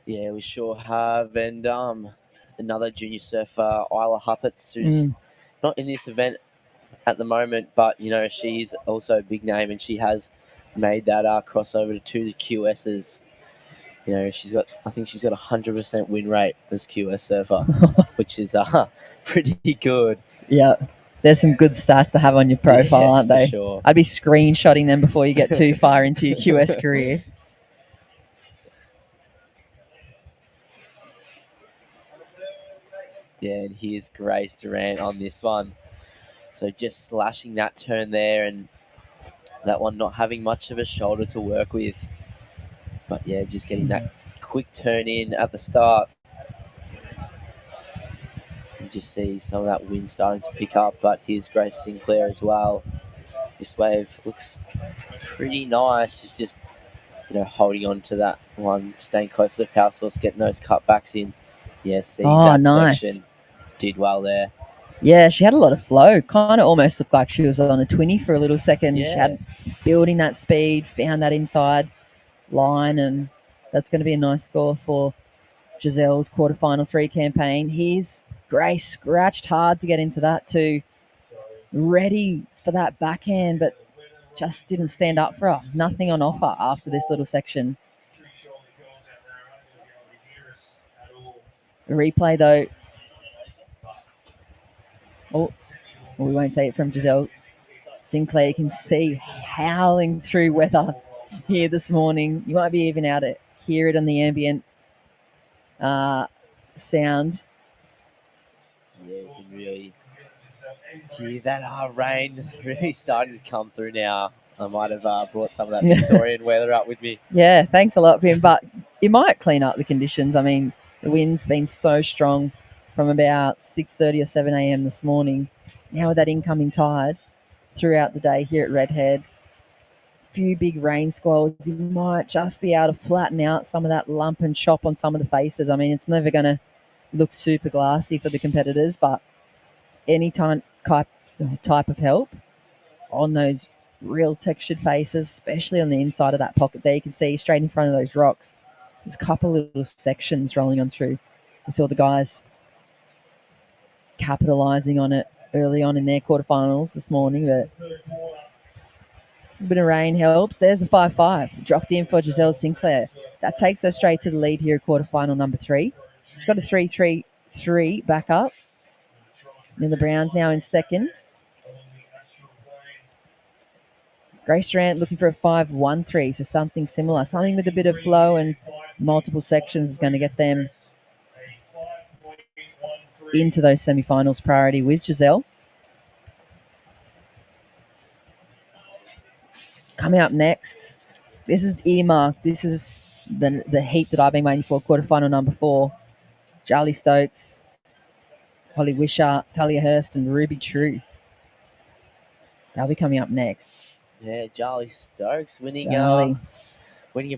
Yeah, we sure have. And another junior surfer, Isla Huppets, who's not in this event at the moment, but, she's also a big name and she has made that crossover to the QSs. I think she's got 100% win rate as QS surfer, which is pretty good. Yeah. There's some good stats to have on your profile, aren't they? For sure. I'd be screenshotting them before you get too far into your QS career. Yeah, and here's Grace Durant on this one. So just slashing that turn there, and that one not having much of a shoulder to work with. But yeah, just getting that quick turn in at the start. You just see some of that wind starting to pick up, but here's Grace Sinclair as well. This wave looks pretty nice. She's just, holding on to that one, staying close to the power source, getting those cutbacks in. Yeah, sees that nice section. Did well there. Yeah, she had a lot of flow. Kind of almost looked like she was on a 20 for a little second. Yeah. She had building that speed, found that inside line, and that's going to be a nice score for Giselle's quarterfinal 3 campaign. Here's Grace, scratched hard to get into that too. Ready for that backhand, but just didn't stand up for her. Nothing on offer after this little section. A replay though. Oh, well, we won't say it from Giselle Sinclair. You can see howling through weather here this morning. You might be even able to hear it on the ambient sound. Yeah, you can really hear that rain really starting to come through now. I might have brought some of that Victorian weather up with me. Yeah, thanks a lot, Pim. But it might clean up the conditions. I mean, the wind's been so strong from about 6:30 or 7 a.m. this morning. Now with that incoming tide throughout the day here at Redhead, a few big rain squalls, you might just be able to flatten out some of that lump and chop on some of the faces. I mean, it's never going to look super glassy for the competitors, but any type of help on those real textured faces, especially on the inside of that pocket there. You can see straight in front of those rocks, there's a couple of little sections rolling on through. We saw the guys capitalising on it early on in their quarterfinals this morning, but a bit of rain helps. There's a 5-5 dropped in for Giselle Sinclair. That takes her straight to the lead here at quarterfinal number 3. She's got a 3-3-3 back up. Miller Brown's now in second. Grace Durant looking for a 5-1-3, so something similar. Something with a bit of flow and multiple sections is going to get them into those semi-finals priority with Giselle. Coming up next, this is earmarked. This is the heat that I've been waiting for, quarterfinal number 4. Charlie Stokes, Holly Wishart, Talia Hurst, and Ruby True. They'll be coming up next. Yeah, Charlie Stokes winning a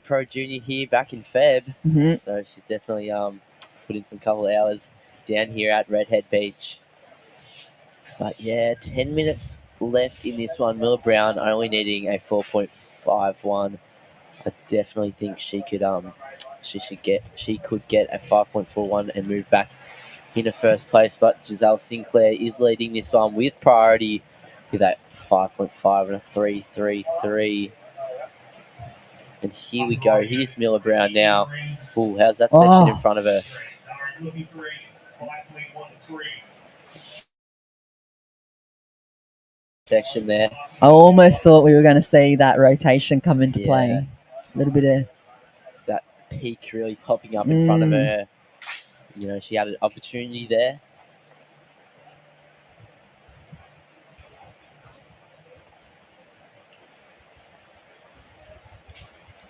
pro junior here back in Feb. Mm-hmm. So she's definitely put in some couple of hours down here at Redhead Beach. But yeah, 10 minutes left in this one. Miller Brown only needing a 4.51. I definitely think she could get a 5.41 and move back into first place. But Giselle Sinclair is leading this one with priority with that 5.5 and a 3.33. And here we go. Here's Miller Brown now. Ooh, how's that section in front of her? Section there. I almost thought we were going to see that rotation come into play. A little bit of that peak really popping up in front of her. You know, she had an opportunity there.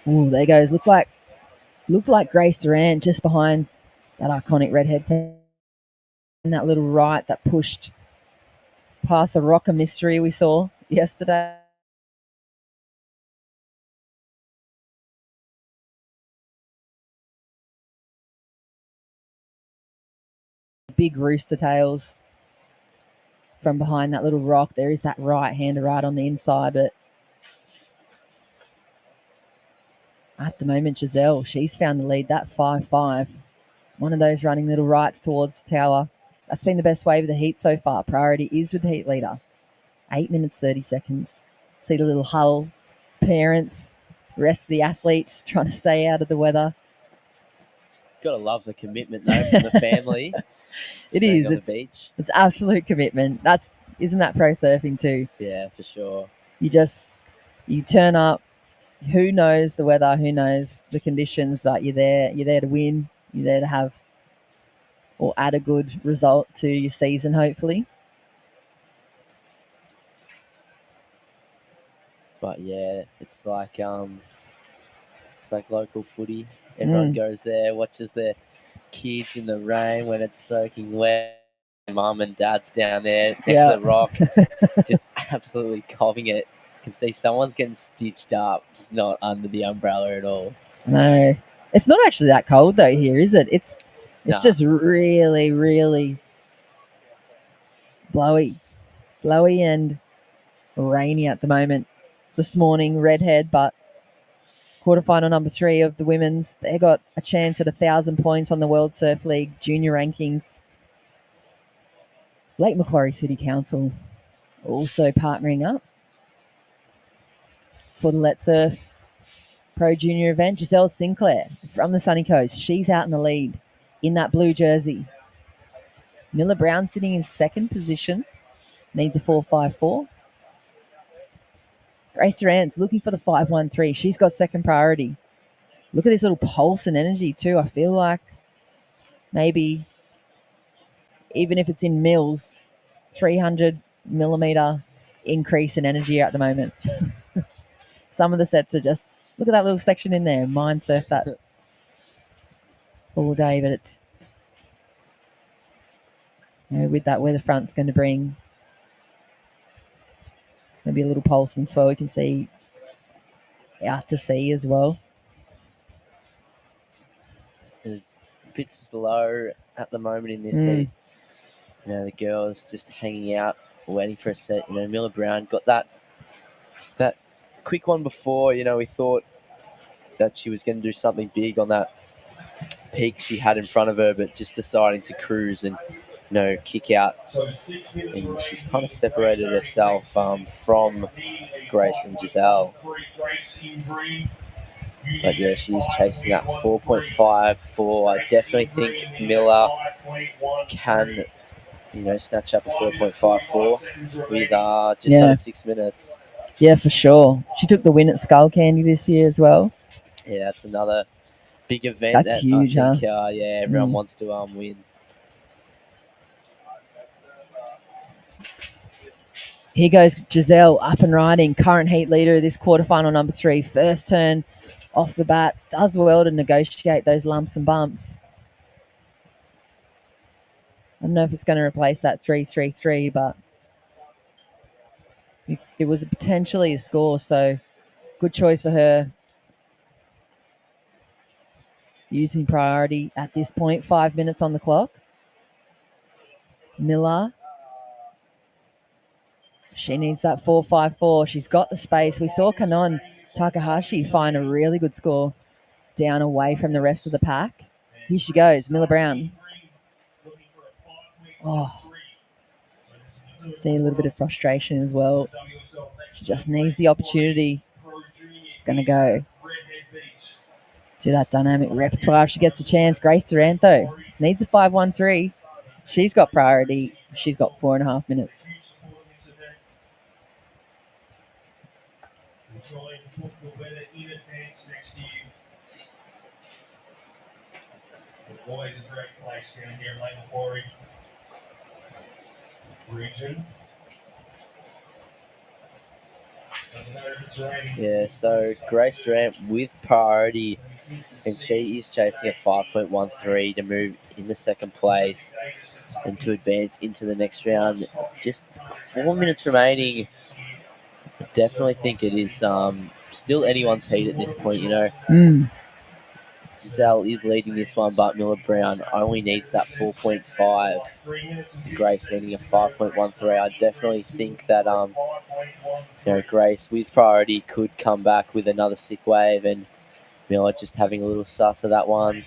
Ooh, there goes. Looked like Grace Durant just behind that iconic redhead team. And that little right that pushed past the rocker mystery we saw yesterday. Big rooster tails from behind that little rock. There is that right-hander right on the inside, but at the moment, Giselle, she's found the lead, that 5-5. One of those running little rights towards the tower. That's been the best wave of the heat so far. Priority is with the heat leader. 8 minutes, 30 seconds. See the little huddle. Parents, rest of the athletes trying to stay out of the weather. Gotta love the commitment though from the family. It staying is. on the beach. It's absolute commitment. Isn't that pro surfing too? Yeah, for sure. You turn up. Who knows the weather? Who knows the conditions? But you're there. You're there to win. You're there to have or add a good result to your season, hopefully. But yeah, it's like local footy. Everyone goes there, watches their kids in the rain when it's soaking wet. Mum and dad's down there next to the rock, just absolutely coughing it. You can see someone's getting stitched up, just not under the umbrella at all. No, it's not actually that cold though here, is it? It's just really, really blowy and rainy at the moment. This morning, redhead, but quarterfinal number 3 of the women's. They got a chance at 1,000 points on the World Surf League junior rankings. Lake Macquarie City Council also partnering up for the Let's Surf Pro Junior event. Giselle Sinclair from the Sunny Coast. She's out in the lead in that blue jersey. Miller Brown sitting in second position. Needs a 4.54. Grace Durant's looking for the 5.13. She's got second priority. Look at this little pulse and energy too. I feel like maybe even if it's in mils, 300 millimeter increase in energy at the moment. Some of the sets are just, look at that little section in there. Mine surf that all day, but it's, with that weather front's going to bring maybe a little pulse and swell. We can see out to sea as well. A bit slow at the moment in this heat. The girls just hanging out, waiting for a set. Miller Brown got that quick one before. We thought that she was going to do something big on that peak she had in front of her, but just deciding to cruise and kick out. And she's kind of separated herself from Grace and Giselle. But yeah, she's chasing that 4.54. I definitely think Miller can, snatch up a 4.54 with just under 6 minutes. Yeah, for sure. She took the win at Skull Candy this year as well. Yeah, that's another big event. That's huge, I think, everyone wants to win. Here goes Giselle up and riding. Current heat leader of this quarterfinal number 3. First turn off the bat. Does well to negotiate those lumps and bumps. I don't know if it's going to replace that 3.33, but it was potentially a score, so good choice for her. Using priority at this point. 5 minutes on the clock. Miller. She needs that 4.54. She's got the space. We saw Kanon Takahashi find a really good score down away from the rest of the pack. Here she goes, Miller Brown. See a little bit of frustration as well. She just needs the opportunity. She's going to go to that dynamic repertoire if she gets the chance. Grace Durant, though, needs a 5.13. She's got priority. She's got 4.5 minutes. Always a great place down here in Lake Macquarie region. Doesn't Yeah, so Grace Durant with priority, and she is chasing a 5.13 to move into second place and to advance into the next round. Just 4 minutes remaining. I definitely think it is still anyone's heat at this point, you know. Giselle is leading this one, but Miller Brown only needs that 4.5. Grace needing a 5.13. I definitely think that Grace with priority could come back with another sick wave, and Miller just having a little suss of that one.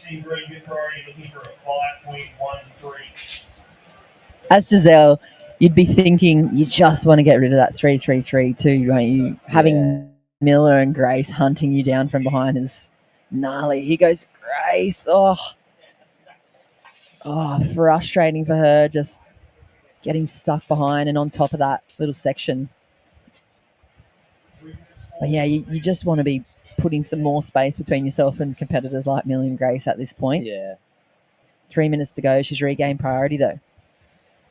As Giselle, you'd be thinking you just want to get rid of that 3-3-3 too, won't you? Yeah. Having Miller and Grace hunting you down from behind is gnarly. Here goes Grace. Oh, frustrating for her, just getting stuck behind and on top of that little section. But yeah, you just want to be putting some more space between yourself and competitors like Miller and Grace at this point. Yeah. 3 minutes to go. She's regained priority though.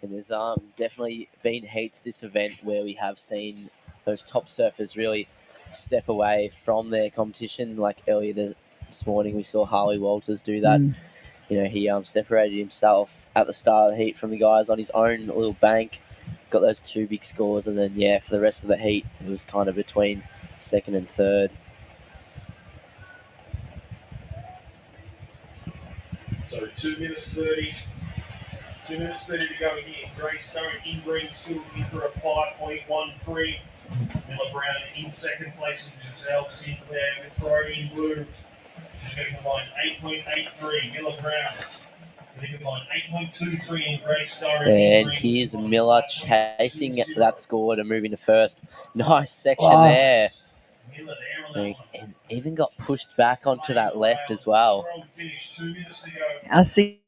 And there's definitely been heats this event where we have seen those top surfers really step away from their competition. Like earlier this morning, we saw Harley Walters do that. You know, he separated himself at the start of the heat from the guys on his own little bank, got those 2 big scores, and then, for the rest of the heat, it was kind of between second and third. So 2 minutes 30. 2 minutes 30 to go here. Grace Stone in green, still in for a 5.13. Miller Brown in second place, and Giselle Sinclair with priority in blue. She's going to combine 8.83. Miller Brown. Going to combine 8.23 in Grace Stone. And here's Miller chasing that score to move into first. Nice section there. And even got pushed back onto that left as well. I see.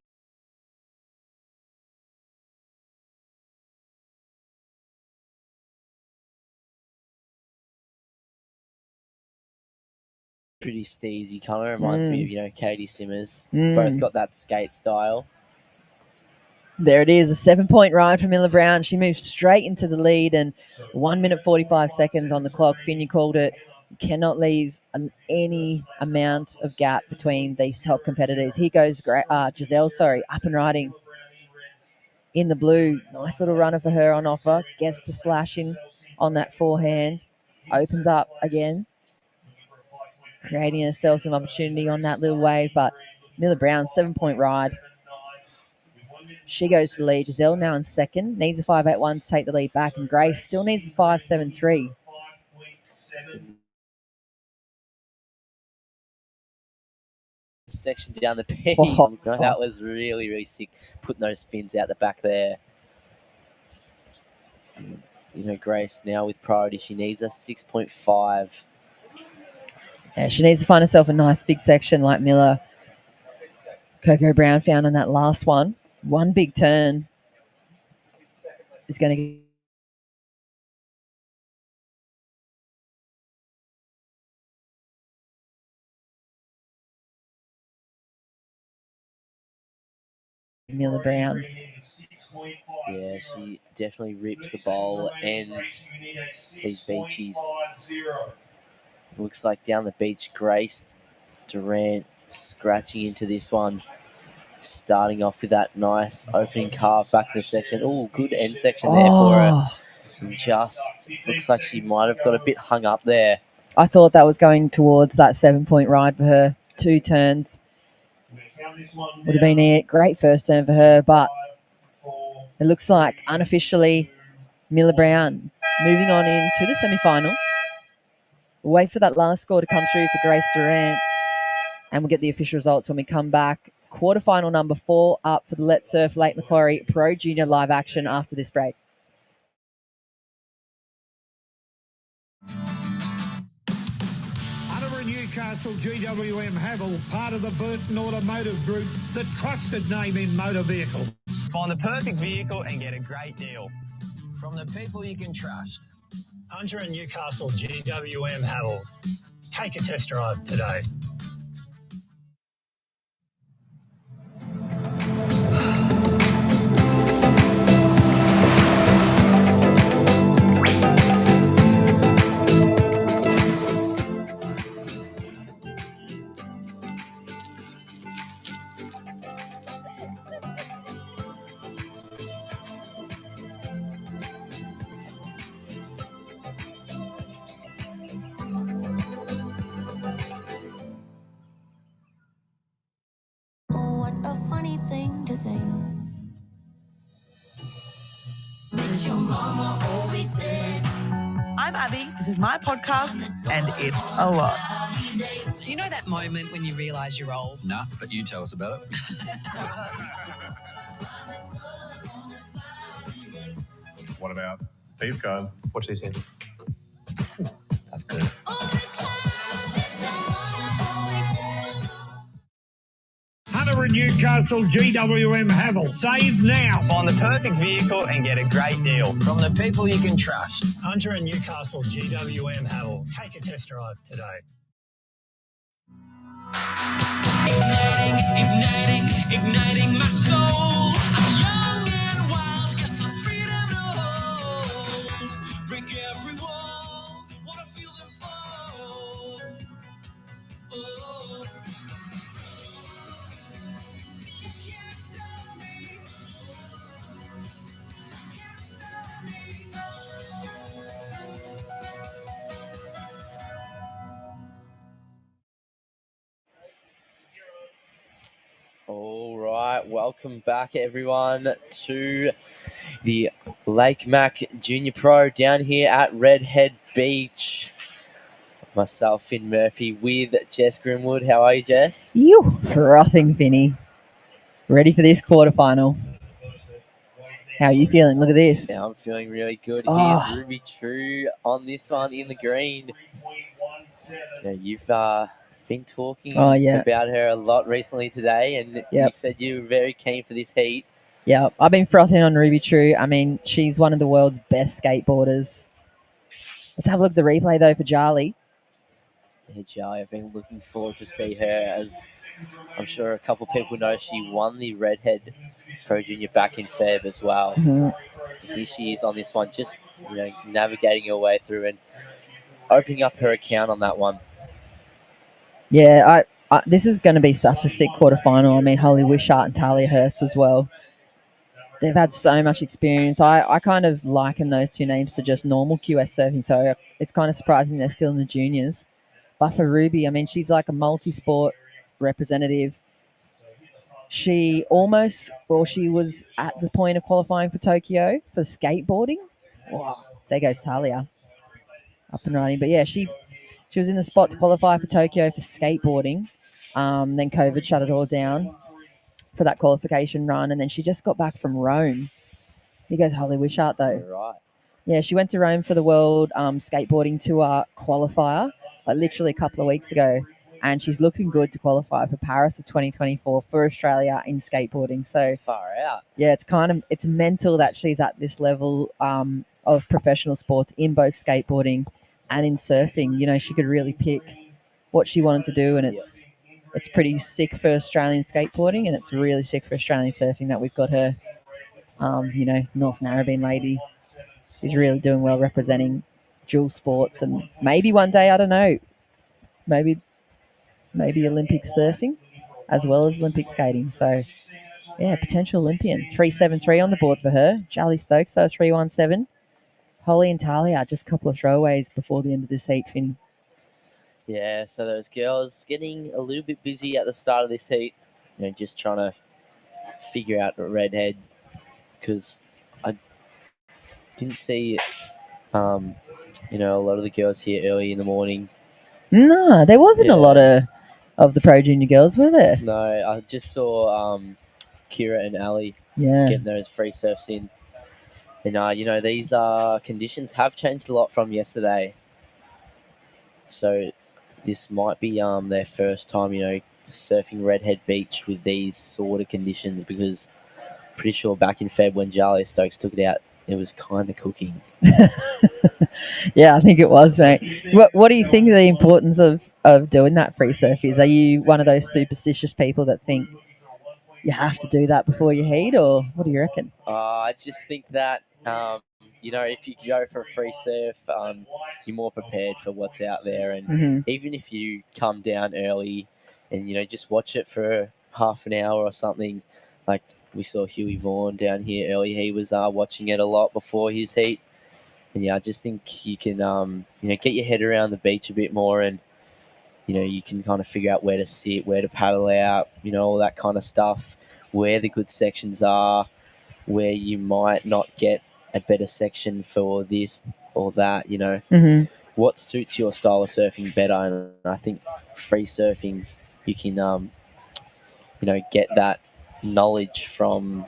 Pretty steezy, kind of reminds me of, Katie Simmers. Both got that skate style. There it is, a 7-point ride for Miller Brown. She moves straight into the lead, and 1 minute 45 seconds on the clock. Finn, you called it. You cannot leave any amount of gap between these top competitors. Here goes Giselle, up and riding in the blue. Nice little runner for her on offer. Gets to slash in on that forehand. Opens up again, creating herself some opportunity on that little wave. But Miller Brown, 7-point ride. She goes to the lead. Giselle now in second. Needs a 5.81 to take the lead back. And Grace still needs a 5.73. Section down the pitch. That was really, really sick. Putting those fins out the back there. Grace now with priority. She needs a 6.5. Yeah, she needs to find herself a nice big section like Miller. Coco Brown found on that last one. One big turn is going to Miller Brown's. Yeah, she definitely rips the bowl and these beachies. Looks like down the beach, Grace Durant scratching into this one. Starting off with that nice opening carve back to the section. Oh, good end section there for her. Just looks like she might have got a bit hung up there. I thought that was going towards that 7-point ride for her. 2 turns would have been it. Great first turn for her, but it looks like unofficially Miller Brown moving on into the semifinals. We'll wait for that last score to come through for Grace Durant, and we'll get the official results when we come back. Quarterfinal number 4 up for the Let's Surf Lake Macquarie Pro Junior live action after this break. Newcastle GWM Havel, part of the Burton Automotive Group, the trusted name in motor vehicles. Find the perfect vehicle and get a great deal. From the people you can trust. Hunter and Newcastle GWM Havel. Take a test drive today. I'm Abby. This is my podcast, and it's a lot. You know that moment when you realise you're old? Nah, but you tell us about it. What about these guys? Watch this here. That's good. Hunter and Newcastle GWM Havel. Save now. Find the perfect vehicle and get a great deal. From the people you can trust. Hunter and Newcastle GWM Havel. Take a test drive today. Igniting my soul. I'm young and wild, got my freedom to hold. Break every wall, wanna feel them fall. Oh. You can't stop me. Can't stop me. All right, welcome back, everyone, to the Lake Mac Junior Pro down here at Redhead Beach. Myself, Finn Murphy, with Jess Grimwood. How are you, Jess? You frothing, Finny. Ready for this quarterfinal. How are you feeling? Look at this. Yeah, I'm feeling really good. Oh. Here's Ruby True on this one in the green. Now, you've been talking about her a lot recently today, and you said you were very keen for this heat. Yeah, I've been frothing on Ruby True. I mean, she's one of the world's best skateboarders. Let's have a look at the replay, though, for Charlie. Yeah, Charlie, I've been looking forward to see her, as I'm sure a couple of people know she won the Redhead Pro Junior back in Feb as well. Mm-hmm. Here she is on this one, just navigating her way through and opening up her account on that one. Yeah, this is going to be such a sick quarterfinal. I mean, Holly Wishart and Talia Hurst as well. They've had so much experience. I kind of liken those two names to just normal QS surfing, so it's kind of surprising they're still in the juniors. But for Ruby, I mean, she's like a multi-sport representative. She was at the point of qualifying for Tokyo for skateboarding. Wow, there goes Talia, up and running. But yeah, she was in the spot to qualify for Tokyo for skateboarding. Then COVID shut it all down for that qualification run, and then she just got back from Rome. Here goes Harley Wishart, though. Right. Yeah, she went to Rome for the World Skateboarding Tour qualifier, like literally a couple of weeks ago, and she's looking good to qualify for Paris of 2024 for Australia in skateboarding. So far out. Yeah, it's mental that she's at this level of professional sports in both skateboarding and in surfing. You know, she could really pick what she wanted to do, and it's pretty sick for Australian skateboarding, and it's really sick for Australian surfing that we've got her. North Narrabeen lady. She's really doing well representing dual sports, and maybe one day, I don't know, maybe Olympic surfing as well as Olympic skating. So, yeah, potential Olympian. 373 on the board for her. Charlie Stokes, 317. Holly and Talia, just a couple of throwaways before the end of this heat, Finny. Yeah, so those girls getting a little bit busy at the start of this heat, just trying to figure out the redhead, because I didn't see, a lot of the girls here early in the morning. No, there wasn't a lot of the Pro Junior girls, were there? No, I just saw Kira and Ali getting those free surfs in. And, these conditions have changed a lot from yesterday. So this might be their first time, surfing Redhead Beach with these sort of conditions, because pretty sure back in Feb when Charlie Stokes took it out, it was kind of cooking. Yeah, I think it was, mate. What do you think of the importance of doing that free surf is? Are you one of those superstitious people that think you have to do that before you heat, or what do you reckon? I just think that, if you go for a free surf, you're more prepared for what's out there. And even if you come down early and, just watch it for half an hour or something, like we saw Huey Vaughan down here early. He was watching it a lot before his heat. And, I just think you can, get your head around the beach a bit more, and, you can kind of figure out where to sit, where to paddle out, all that kind of stuff where the good sections are, where you might not get a better section for this or that, you know. Mm-hmm. What suits your style of surfing better? And I think free surfing, you can, get that knowledge from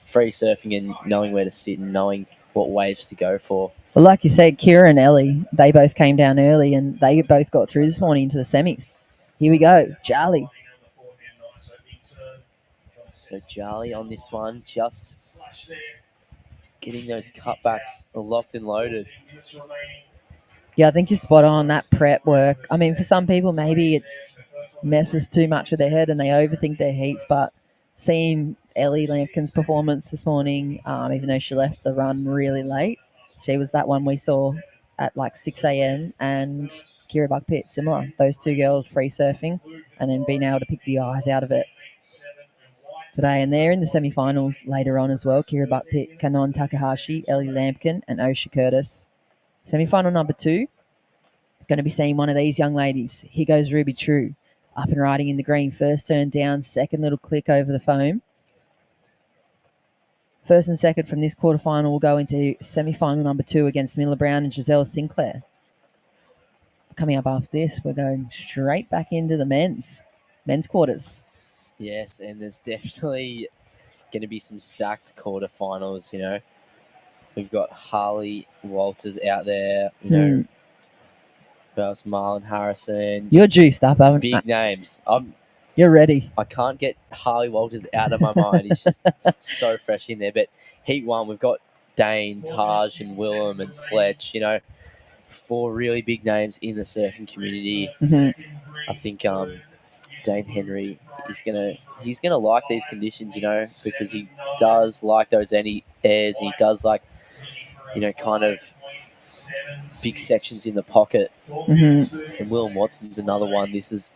free surfing and knowing where to sit and knowing what waves to go for. Well, like you said, Kira and Ellie, they both came down early and they both got through this morning into the semis. Here we go, Charlie. So Charlie on this one, just getting those cutbacks locked and loaded. Yeah, I think you're spot on that prep work. I mean, for some people, maybe it messes too much with their head and they overthink their heats, but seeing Ellie Lampkin's performance this morning, even though she left the run really late, she was that one we saw at like 6 a.m. and Kira Buckpitt, similar. Those two girls free surfing and then being able to pick the eyes out of it today. And they're in the semi-finals later on as well. Kira Buckpitt, Kanon Takahashi, Ellie Lampkin and Osha Curtis. Semi-final number 2 is going to be seeing one of these young ladies. Here goes Ruby True. Up and riding in the green. First turn down, second little click over the foam. First and second from this quarterfinal will go into semi-final number 2 against Miller Brown and Giselle Sinclair. Coming up after this, we're going straight back into the men's quarters. Yes, and there's definitely going to be some stacked quarterfinals, you know. We've got Harley Walters out there, you know. Who else? Marlon Harrison. You're juiced up, haven't you? Big names. You're ready. I can't get Harley Walters out of my mind. He's just so fresh in there. But Heat 1, we've got Dane, Taj, and Willem and Fletch, you know. 4 really big names in the surfing community. Mm-hmm. I think Dane Henry is he's gonna like these conditions, you know, because he does like those airs and he does like, you know, kind of big sections in the pocket. Mm-hmm. And Willem Watson's another one. This is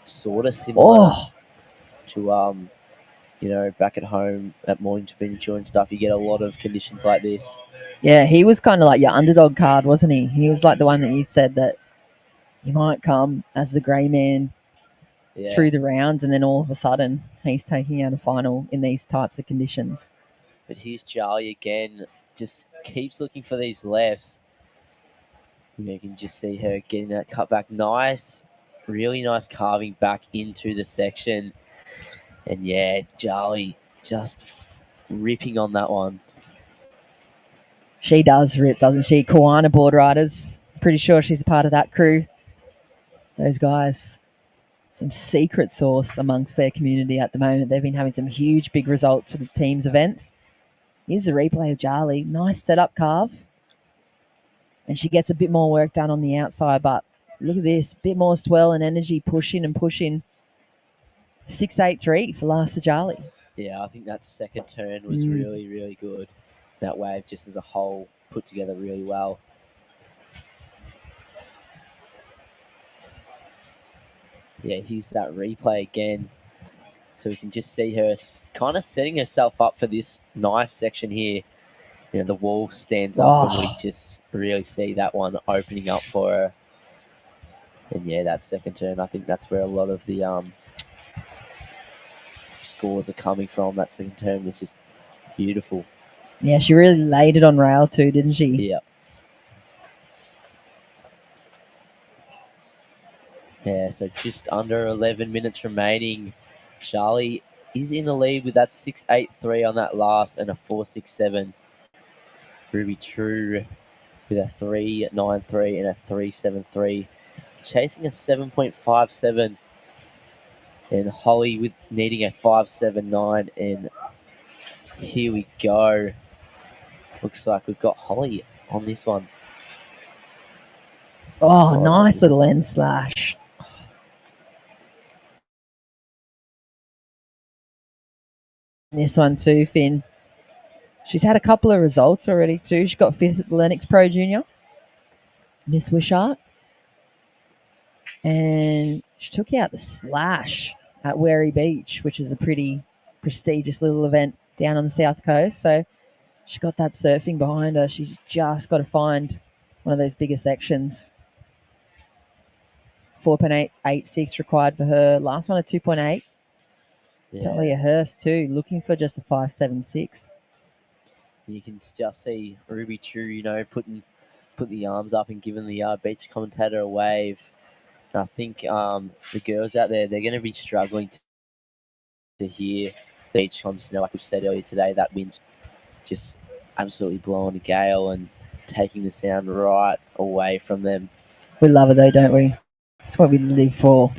sort of similar to you know, back at home at Mornington Peninsula and stuff. You get a lot of conditions like this. Yeah, he was kind of like your underdog card, wasn't he? He was like the one that you said that he might come as the grey man through the rounds, and then all of a sudden he's taking out a final in these types of conditions. But here's Charlie again, just keeps looking for these lefts. You can just see her getting that cut back. Nice, really nice carving back into the section. And yeah, Charlie just ripping on that one. She does rip, doesn't she? Koana board riders. Pretty sure she's a part of that crew. Those guys, some secret sauce amongst their community at the moment. They've been having some huge, big results for the team's events. Here's a replay of Charlie. Nice setup carve. And she gets a bit more work done on the outside, but look at this. Bit more swell and energy, pushing and pushing. 6.83 for last Charlie. Yeah, I think that second turn was really, really good. That wave just as a whole put together really well. Yeah, here's that replay again. So we can just see her kind of setting herself up for this nice section here. You know, the wall stands up and we just really see that one opening up for her. And yeah, that second turn, I think that's where a lot of the scores are coming from. That second turn was just beautiful. Yeah, she really laid it on rail too, didn't she? Yeah. Yeah, so just under 11 minutes remaining. Charlie is in the lead with that 6.83 on that last and a 4.67. Ruby True with a 3.93 and a 3.73. Chasing a 7.57. And Holly with needing a 5.79. And here we go. Looks like we've got Holly on this one. Oh, nice little end slash. This one too, Finn. She's had a couple of results already too. She got 5th at the Lennox Pro Junior. Miss Wishart. And she took out the slash at Wary Beach, which is a pretty prestigious little event down on the south coast. So she got that surfing behind her. She's just got to find one of those bigger sections. 4.886 required for her. Last one at 2.8. Talia Hurst too, looking for just a 5.76. You can just see Ruby True, putting the arms up and giving the beach commentator a wave. And I think the girls out there, they're going to be struggling to hear the beach comms. Like we said earlier today, that wind just absolutely blowing a gale and taking the sound right away from them. We love it though, don't we? It's what we live for.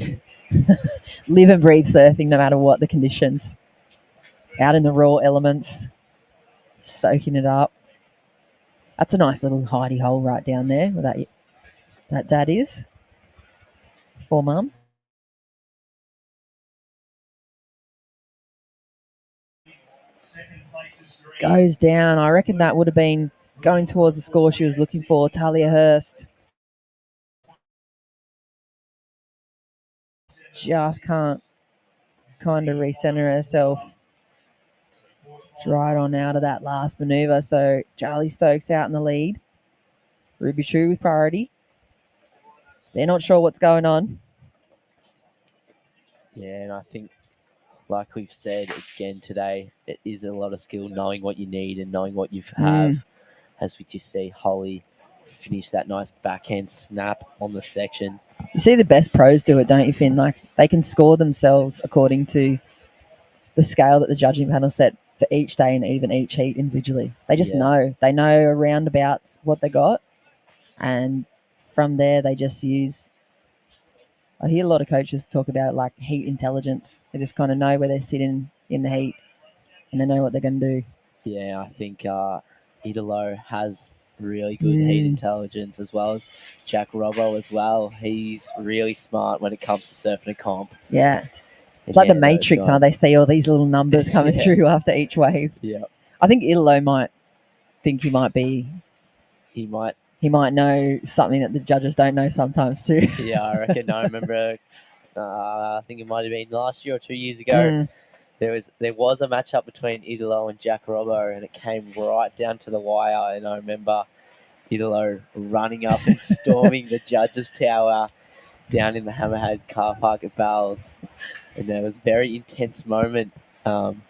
Live and breathe surfing no matter what the conditions. Out in the raw elements, soaking it up. That's a nice little hidey hole right down there where that dad is. Or mum. Goes down. I reckon that would have been going towards the score she was looking for, Talia Hurst. Just can't kind of recenter herself. Right on out of that last manoeuvre. So Charlie Stokes out in the lead. Ruby True with priority. They're not sure what's going on. Yeah, and I think, like we've said again today, it is a lot of skill knowing what you need and knowing what you have. As we just see Holly finish that nice backhand snap on the section. You see the best pros do it, don't you, Finn? Like, they can score themselves according to the scale that the judging panel set for each day and even each heat individually. They just know. They know around about what they got. And from there, they just use... I hear a lot of coaches talk about it like heat intelligence. They just kind of know where they're sitting in the heat and they know what they're going to do. Yeah, I think Idolo has really good heat intelligence, as well as Jack Robbo as well. He's really smart when it comes to surfing a comp. Yeah. It's like the Matrix, huh? They see all these little numbers coming through after each wave. Yeah. I think Idolo might think he might know something that the judges don't know sometimes too. Yeah, I reckon. I remember, I think it might have been last year or 2 years ago. There was a matchup between Idolo and Jack Robbo, and it came right down to the wire. And I remember Idolo running up and storming the judges' tower down in the Hammerhead car park at Bells. And there was a very intense moment. Down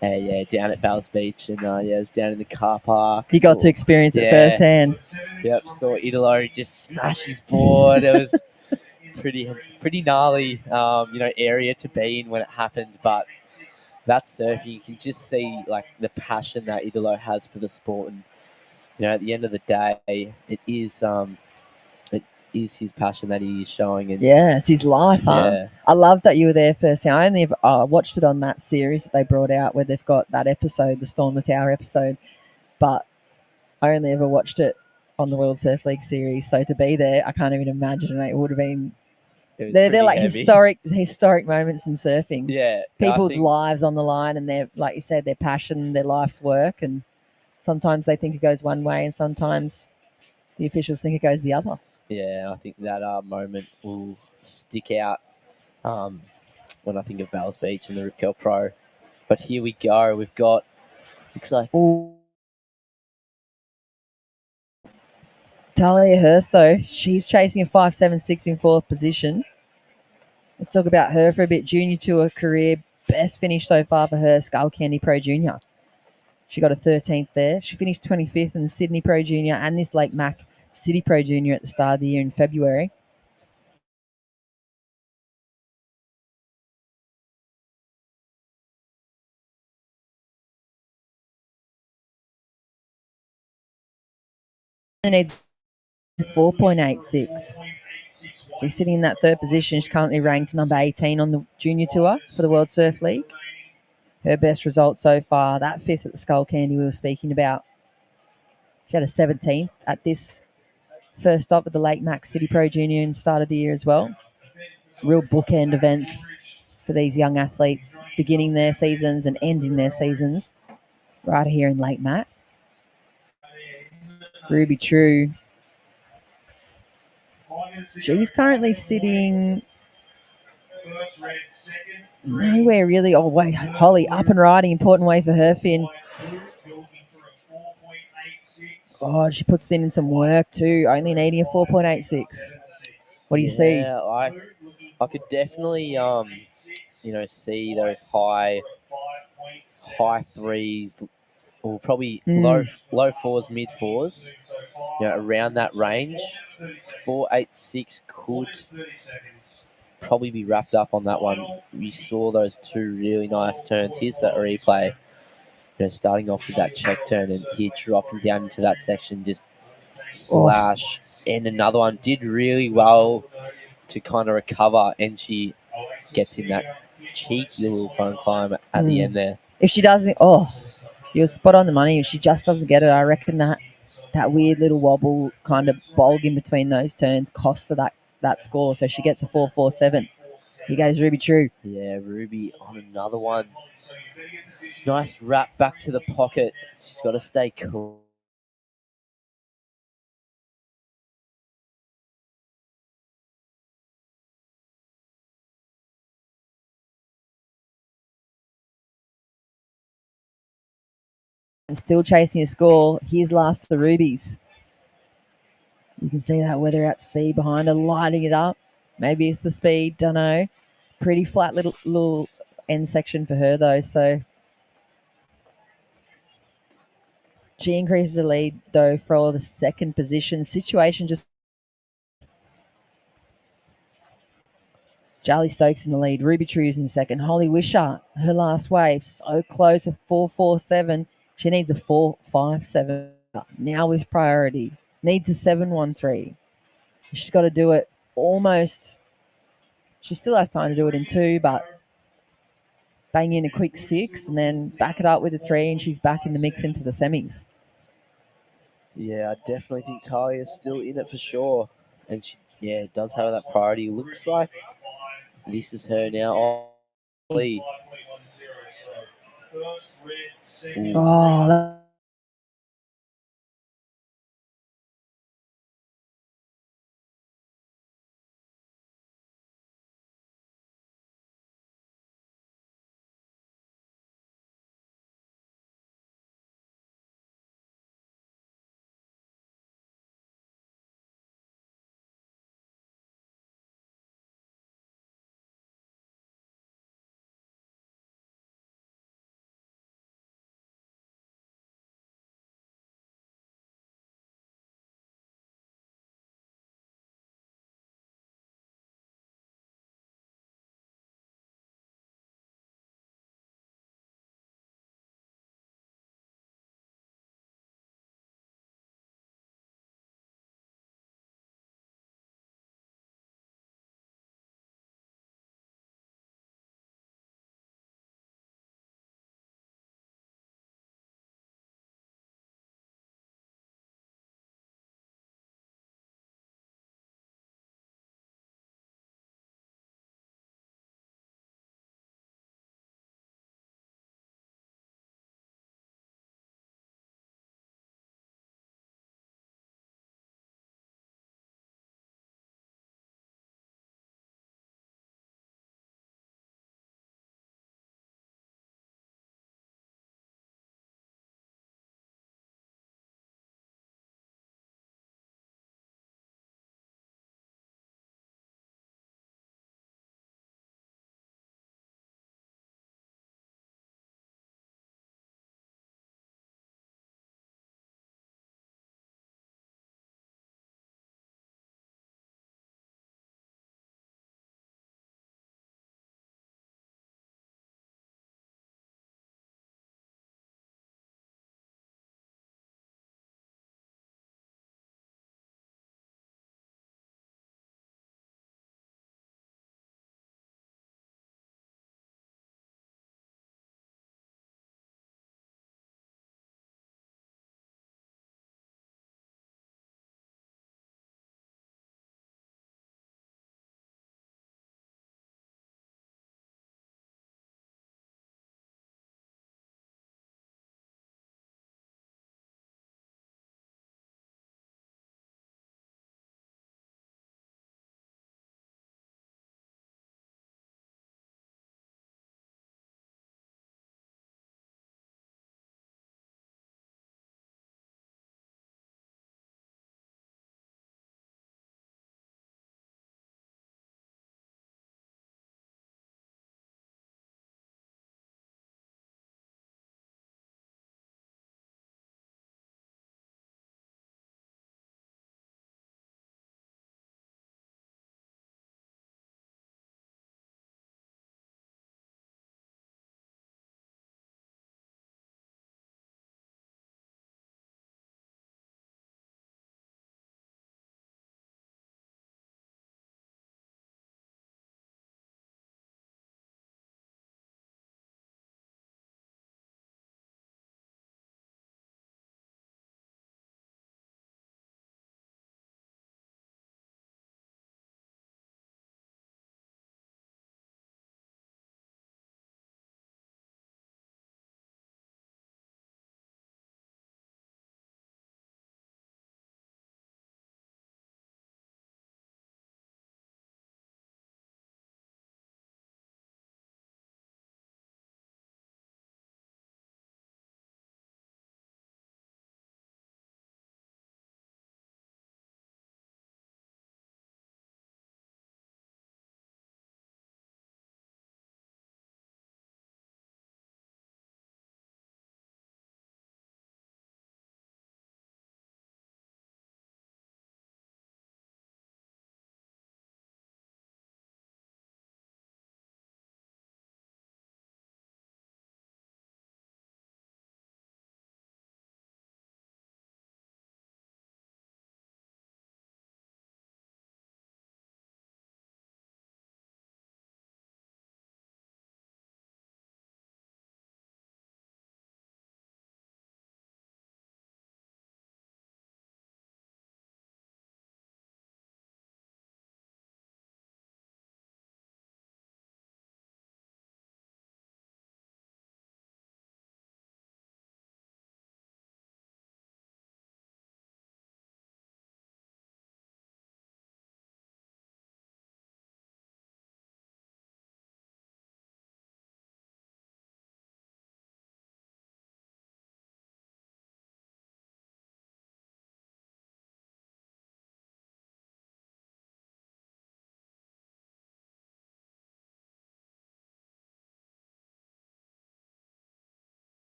at Bells Beach, and it was down in the car park. You got to experience it firsthand. Yep, saw Idolo just smash his board. It was pretty gnarly, area to be in when it happened. But that surfing, you can just see like the passion that Idolo has for the sport, and at the end of the day, it is his passion that he is showing. And it's his life, huh? Yeah. I love that you were there first. I only watched it on that series that they brought out where they've got that episode, the Storm the Tower episode, but I only ever watched it on the World Surf League series. So to be there, I can't even imagine it would have been. They're like heavy. historic moments in surfing. Yeah, people's lives on the line, and they're, like you said, their passion, their life's work, and sometimes they think it goes one way, and sometimes the officials think it goes the other. Yeah, I think that moment will stick out when I think of Bells Beach and the Rip Curl Pro. But here we go. We've got, looks like... Talia Hurst, though, she's chasing a 5.76 in fourth position. Let's talk about her for a bit. Junior Tour career, best finish so far for her, Escalating Pro Junior. She got a 13th there. She finished 25th in the Sydney Pro Junior and this Lake Mac City Pro Junior at the start of the year in February. She needs 4.86. She's sitting in that third position. She's currently ranked number 18 on the Junior Tour for the World Surf League. Her best result so far, that fifth at the Skull Candy we were speaking about. She had a 17th at this first stop at the Lake Max City Pro Junior and started the year as well. Real bookend events for these young athletes, beginning their seasons and ending their seasons right here in Lake Mac. Ruby True. She's currently sitting nowhere really. Oh, wait, Holly up and riding. Important way for her, Finn. Oh, she puts in some work too. Only needing a 4.86. What do you see? Yeah, I could definitely, see those high threes, or probably Mm. low fours, mid fours, around that range. 4.86 could probably be wrapped up on that one. We saw those two really nice turns. Here's that replay. Starting off with that check turn and here dropping down into that section, just slash. And another one did really well to kind of recover, and she gets in that cheeky little front climb at the end there. If she doesn't, you're spot on the money. If she just doesn't get it, I reckon that weird little wobble kind of bulge in between those turns cost her that score. So she gets a 4.47. Here goes Ruby True. Yeah, Ruby on another one. Nice wrap back to the pocket. She's got to stay cool. And still chasing a score. Here's last for the Rubies. You can see that weather out to sea behind her, lighting it up. Maybe it's the speed, don't know. Pretty flat little end section for her though, so she increases the lead though for the second position. Situation just Charlie Stokes in the lead. Ruby True's in second. Holly Wishart, her last wave, so close, a 4.47. She needs a 4.57 now with priority. Needs a 7.13. She's got to do it almost. She still has time to do it in 2, but bang in a quick 6 and then back it up with a 3, and she's back in the mix into the semis. Yeah, I definitely think Talia's still in it for sure. And she, does have that priority. Looks like this is her now. Oh,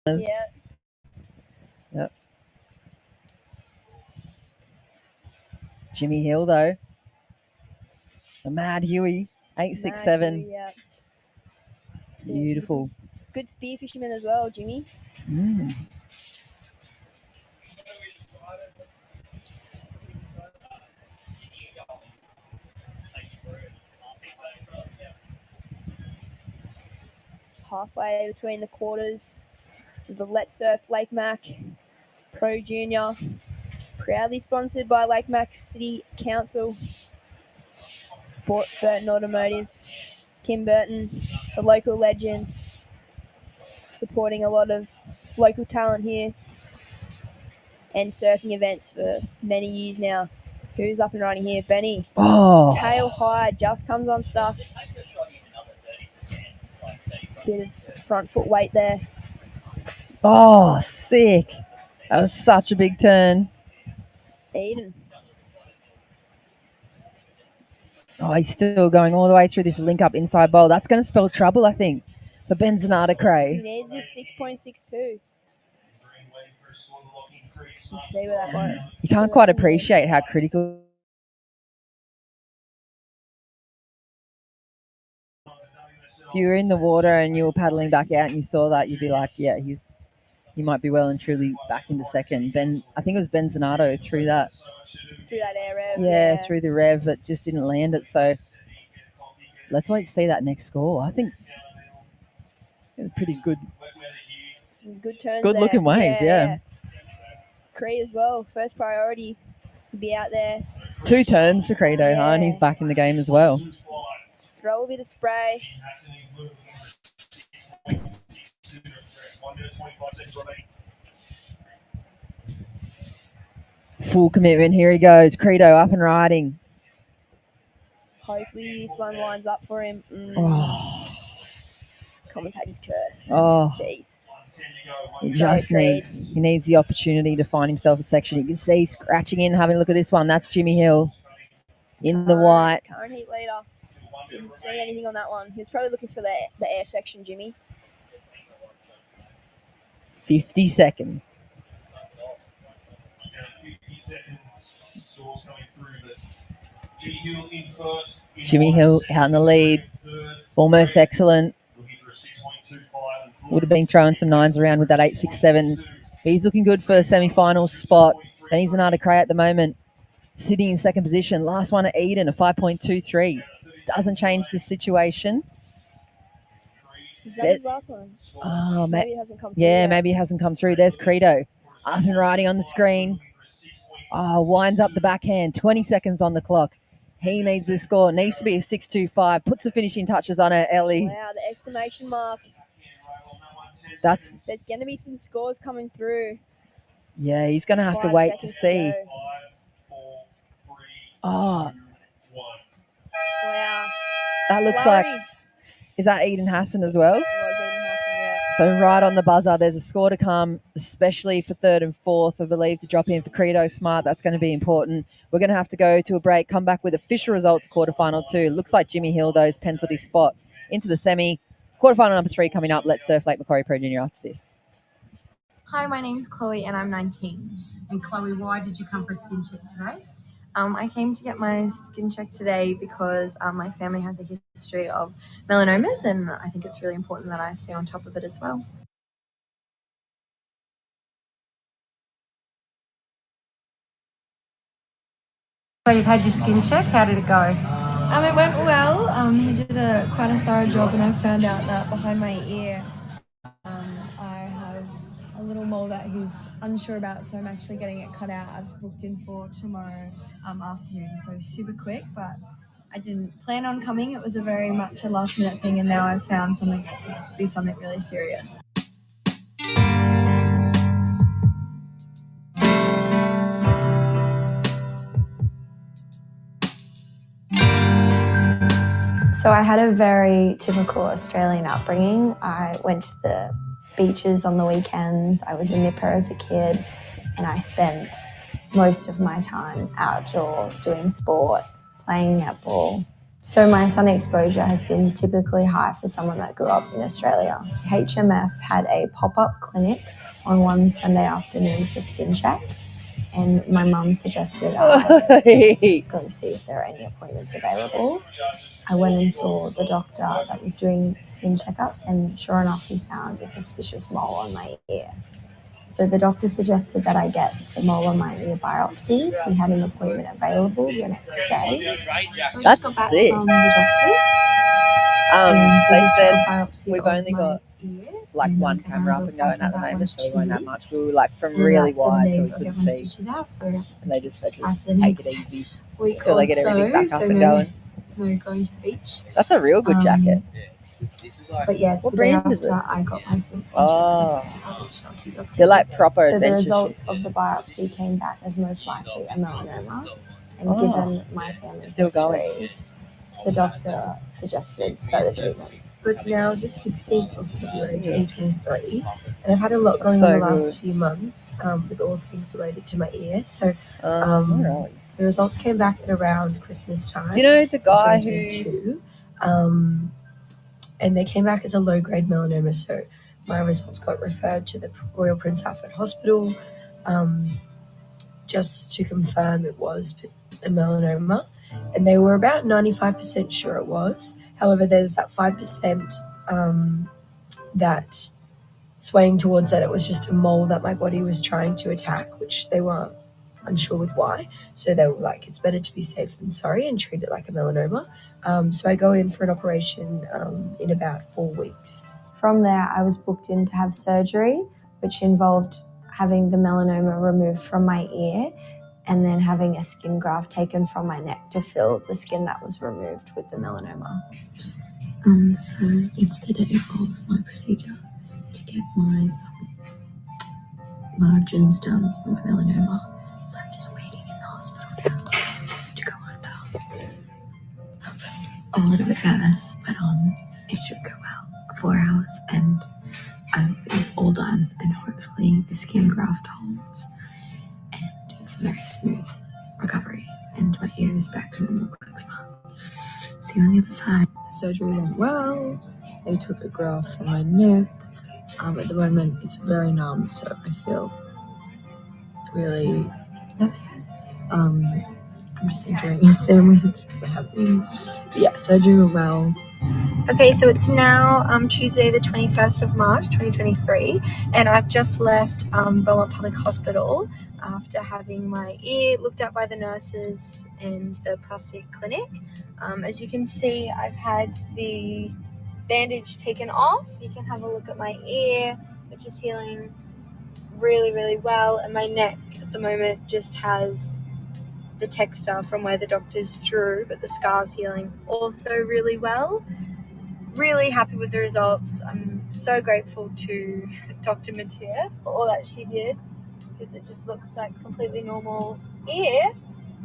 Yeah. Yep. Jimmy Hill, though. The Mad Huey. 867. Yeah. Beautiful. Good spear fisherman as well, Jimmy. Mm. Halfway between the quarters, the Let's Surf Lake Mac Pro Junior, proudly sponsored by Lake Mac City Council, Burton Automotive, Kim Burton, the local legend, supporting a lot of local talent here and surfing events for many years now. Who's up and riding here? Benny. Oh. Tail high, just comes unstuck. Bit of front foot weight there. Oh, sick. That was such a big turn. Eden. Oh, he's still going all the way through this link up inside bowl. That's going to spell trouble, I think, for Benzonata He Cray. needed a 6.62. You see where that went. You can't quite appreciate how critical. If you were in the water and you were paddling back out and you saw that, you'd be like, yeah, he might be well and truly back into second. I think it was Benzonato through that. Through that air rev. Yeah, through the rev, but just didn't land it. So let's wait to see that next score. I think it's pretty good. Some good turns. Good looking wave, yeah. Cree as well, first priority. Be out there. 2 turns for Credo, huh? And he's back in the game as well. Just throw a bit of spray. Full commitment. Here he goes. Credo up and riding. Hopefully this one lines up for him. Oh. Commentator's curse. Oh. Jeez. He just needs the opportunity to find himself a section. You can see he's scratching in, having a look at this one. That's Jimmy Hill in the white. Current heat leader. Didn't see anything on that one. He was probably looking for the air section, Jimmy. 50 seconds. Jimmy Hill out in the lead. Almost excellent. Would have been throwing some 9s around with that 8.67. He's looking good for a semi-final spot. And he's an Arda Cray at the moment. Sitting in second position. Last one at Eden, a 5.23. Doesn't change the situation. Is that his last one? Oh, maybe it hasn't come through. Yeah, maybe it hasn't come through. There's Credo. Up and riding on the screen. Oh, winds up the backhand. 20 seconds on the clock. He needs this score. Needs to be a 6.25. Puts the finishing touches on it, Ellie. Wow, the exclamation mark. There's going to be some scores coming through. Yeah, he's going to have to wait to see. Oh. Wow. That looks like... Is that Eden Hassan as well? It was Eden Hassan, yeah. So right on the buzzer, there's a score to come, especially for third and fourth, I believe, to drop in for Credo Smart. That's going to be important. We're going to have to go to a break, come back with official results, quarterfinal 2. Looks like Jimmy Hill, though, is penciled his spot into the semi. Quarterfinal number 3 coming up. Let's surf Lake Macquarie Pro Junior after this. Hi, my name's Chloe and I'm 19. And Chloe, why did you come for a skin check today? I came to get my skin check today because my family has a history of melanomas and I think it's really important that I stay on top of it as well. So you've had your skin check. How did it go? It went well. He did quite a thorough job and I found out that behind my ear I have a little mole that he's unsure about, so I'm actually getting it cut out. I've booked in for tomorrow afternoon, so super quick, but I didn't plan on coming. It was a very much a last minute thing and now I've found something that could be something really serious. So I had a very typical Australian upbringing. I went to the beaches on the weekends. I was a nipper as a kid and I spent most of my time outdoors doing sport, playing netball, So my sun exposure has been typically high for someone that grew up in Australia. HMF had a pop-up clinic on one Sunday afternoon for skin checks, and my mum suggested I go see if there are any appointments available. I went and saw the doctor that was doing skin checkups, and sure enough, he found a suspicious mole on my ear. So the doctor suggested that I get the mole on my ear biopsy. He had an appointment available the next day. So I That's just got back sick. from the doctor's. They said biopsy we've of only my got ear, like and one the camera up hands and going at the about moment, once so we 2 won't have weeks. much. We were like from And in really about 7 wide, so we days, I'll couldn't get my see. stitches out. So And they just said just after the take it next easy week until or they get everything back up so and no, going. no going to the beach. That's a real good jacket. But yeah, it's What the day brand is after it? I got my first Oh, injection. they're like proper So the adventure results shit. of the biopsy came back as most likely a melanoma, and Oh. given my family Still going. history, the doctor suggested further treatments. So it's now the 16th of February 2023, and I've had a lot going on the last few months with all things related to my ear. So Alright. the results came back at around Christmas time. Do you know the guy in who? 2022, and they came back as a low-grade melanoma, so my results got referred to the Royal Prince Alfred Hospital just to confirm it was a melanoma, and they were about 95% sure it was. However, there's that 5% that swaying towards that it was just a mole that my body was trying to attack, which they were unsure with why. So they were like, it's better to be safe than sorry and treat it like a melanoma. So I go in for an operation in about 4 weeks. From there, I was booked in to have surgery, which involved having the melanoma removed from my ear and then having a skin graft taken from my neck to fill the skin that was removed with the melanoma. So it's the day of my procedure to get my margins done for my melanoma. So I'm just waiting in the hospital now to go under. I'm a little bit nervous, but it should go well. 4 hours and I'll be all done, and hopefully the skin graft holds and it's a very smooth recovery and my ear is back to normal quick smile. See you on the other side. Surgery went well. They took a graft from my neck. At the moment it's very numb, so I feel really nothing. I'm just enjoying a sandwich because I have been. But yeah, surgery went well. Okay, so it's now Tuesday the 21st of March 2023, and I've just left Beaumont Public Hospital after having my ear looked at by the nurses and the plastic clinic. As you can see, I've had the bandage taken off. You can have a look at my ear, which is healing really, really well, and my neck at the moment just has the texture from where the doctors drew, but the scar's healing also really well. Really happy with the results. I'm so grateful to Dr. Mathieu for all that she did, because it just looks like completely normal ear.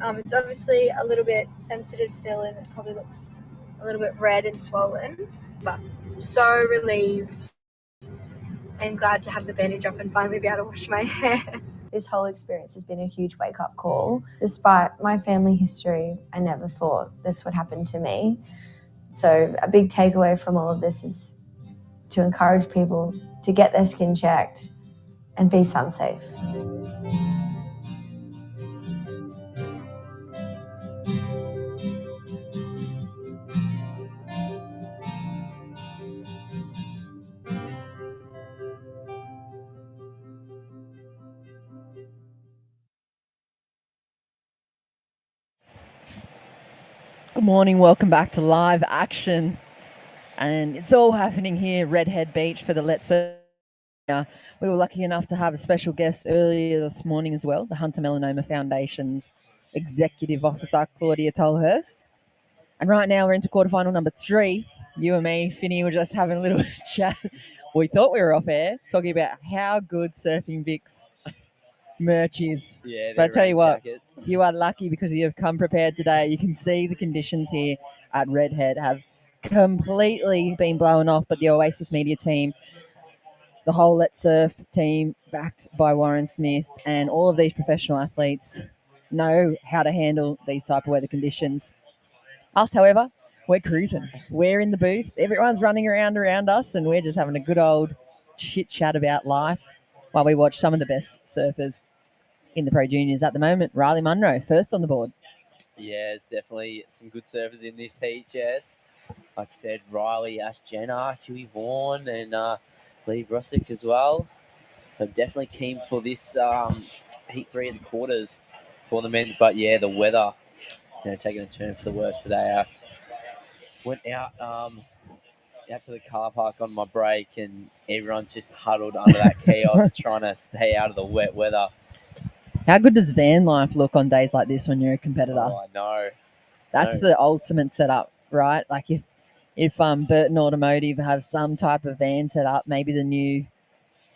It's obviously a little bit sensitive still, and it probably looks a little bit red and swollen, but so relieved and glad to have the bandage off and finally be able to wash my hair. This whole experience has been a huge wake-up call. Despite my family history, I never thought this would happen to me. So a big takeaway from all of this is to encourage people to get their skin checked and be sun safe. Good morning, welcome back to live action. And it's all happening here, Redhead Beach for the Let's Surf. We were lucky enough to have a special guest earlier this morning as well, the Hunter Melanoma Foundation's Executive Officer, Claudia Tolhurst. And right now we're into quarterfinal number 3. You and me, Finny, were just having a little chat. We thought we were off air, talking about how good Surfing Vic's merch is. Yeah, but I tell you what, jackets. you are lucky because you have come prepared today. You can see the conditions here at Redhead have completely been blown off, but the Oasis Media team, the whole Let's Surf team, backed by Warren Smith, and all of these professional athletes know how to handle these type of weather conditions. Us, however, we're cruising. We're in the booth. Everyone's running around us, and we're just having a good old chit chat about life while we watch some of the best surfers in the Pro Juniors at the moment. Riley Munro, first on the board. Yeah, there's definitely some good surfers in this heat, Jess. Like I said, Riley, Ash Jenner, Huey Vaughan, and Lee Brossick as well. So definitely keen for this heat 3 of the quarters for the men's. But yeah, the weather, taking a turn for the worse today. I went out to the car park on my break, and everyone's just huddled under that chaos trying to stay out of the wet weather. How good does van life look on days like this when you're a competitor? Oh, I know. That's the ultimate setup, right? Like if Burton Automotive have some type of van set up, maybe the new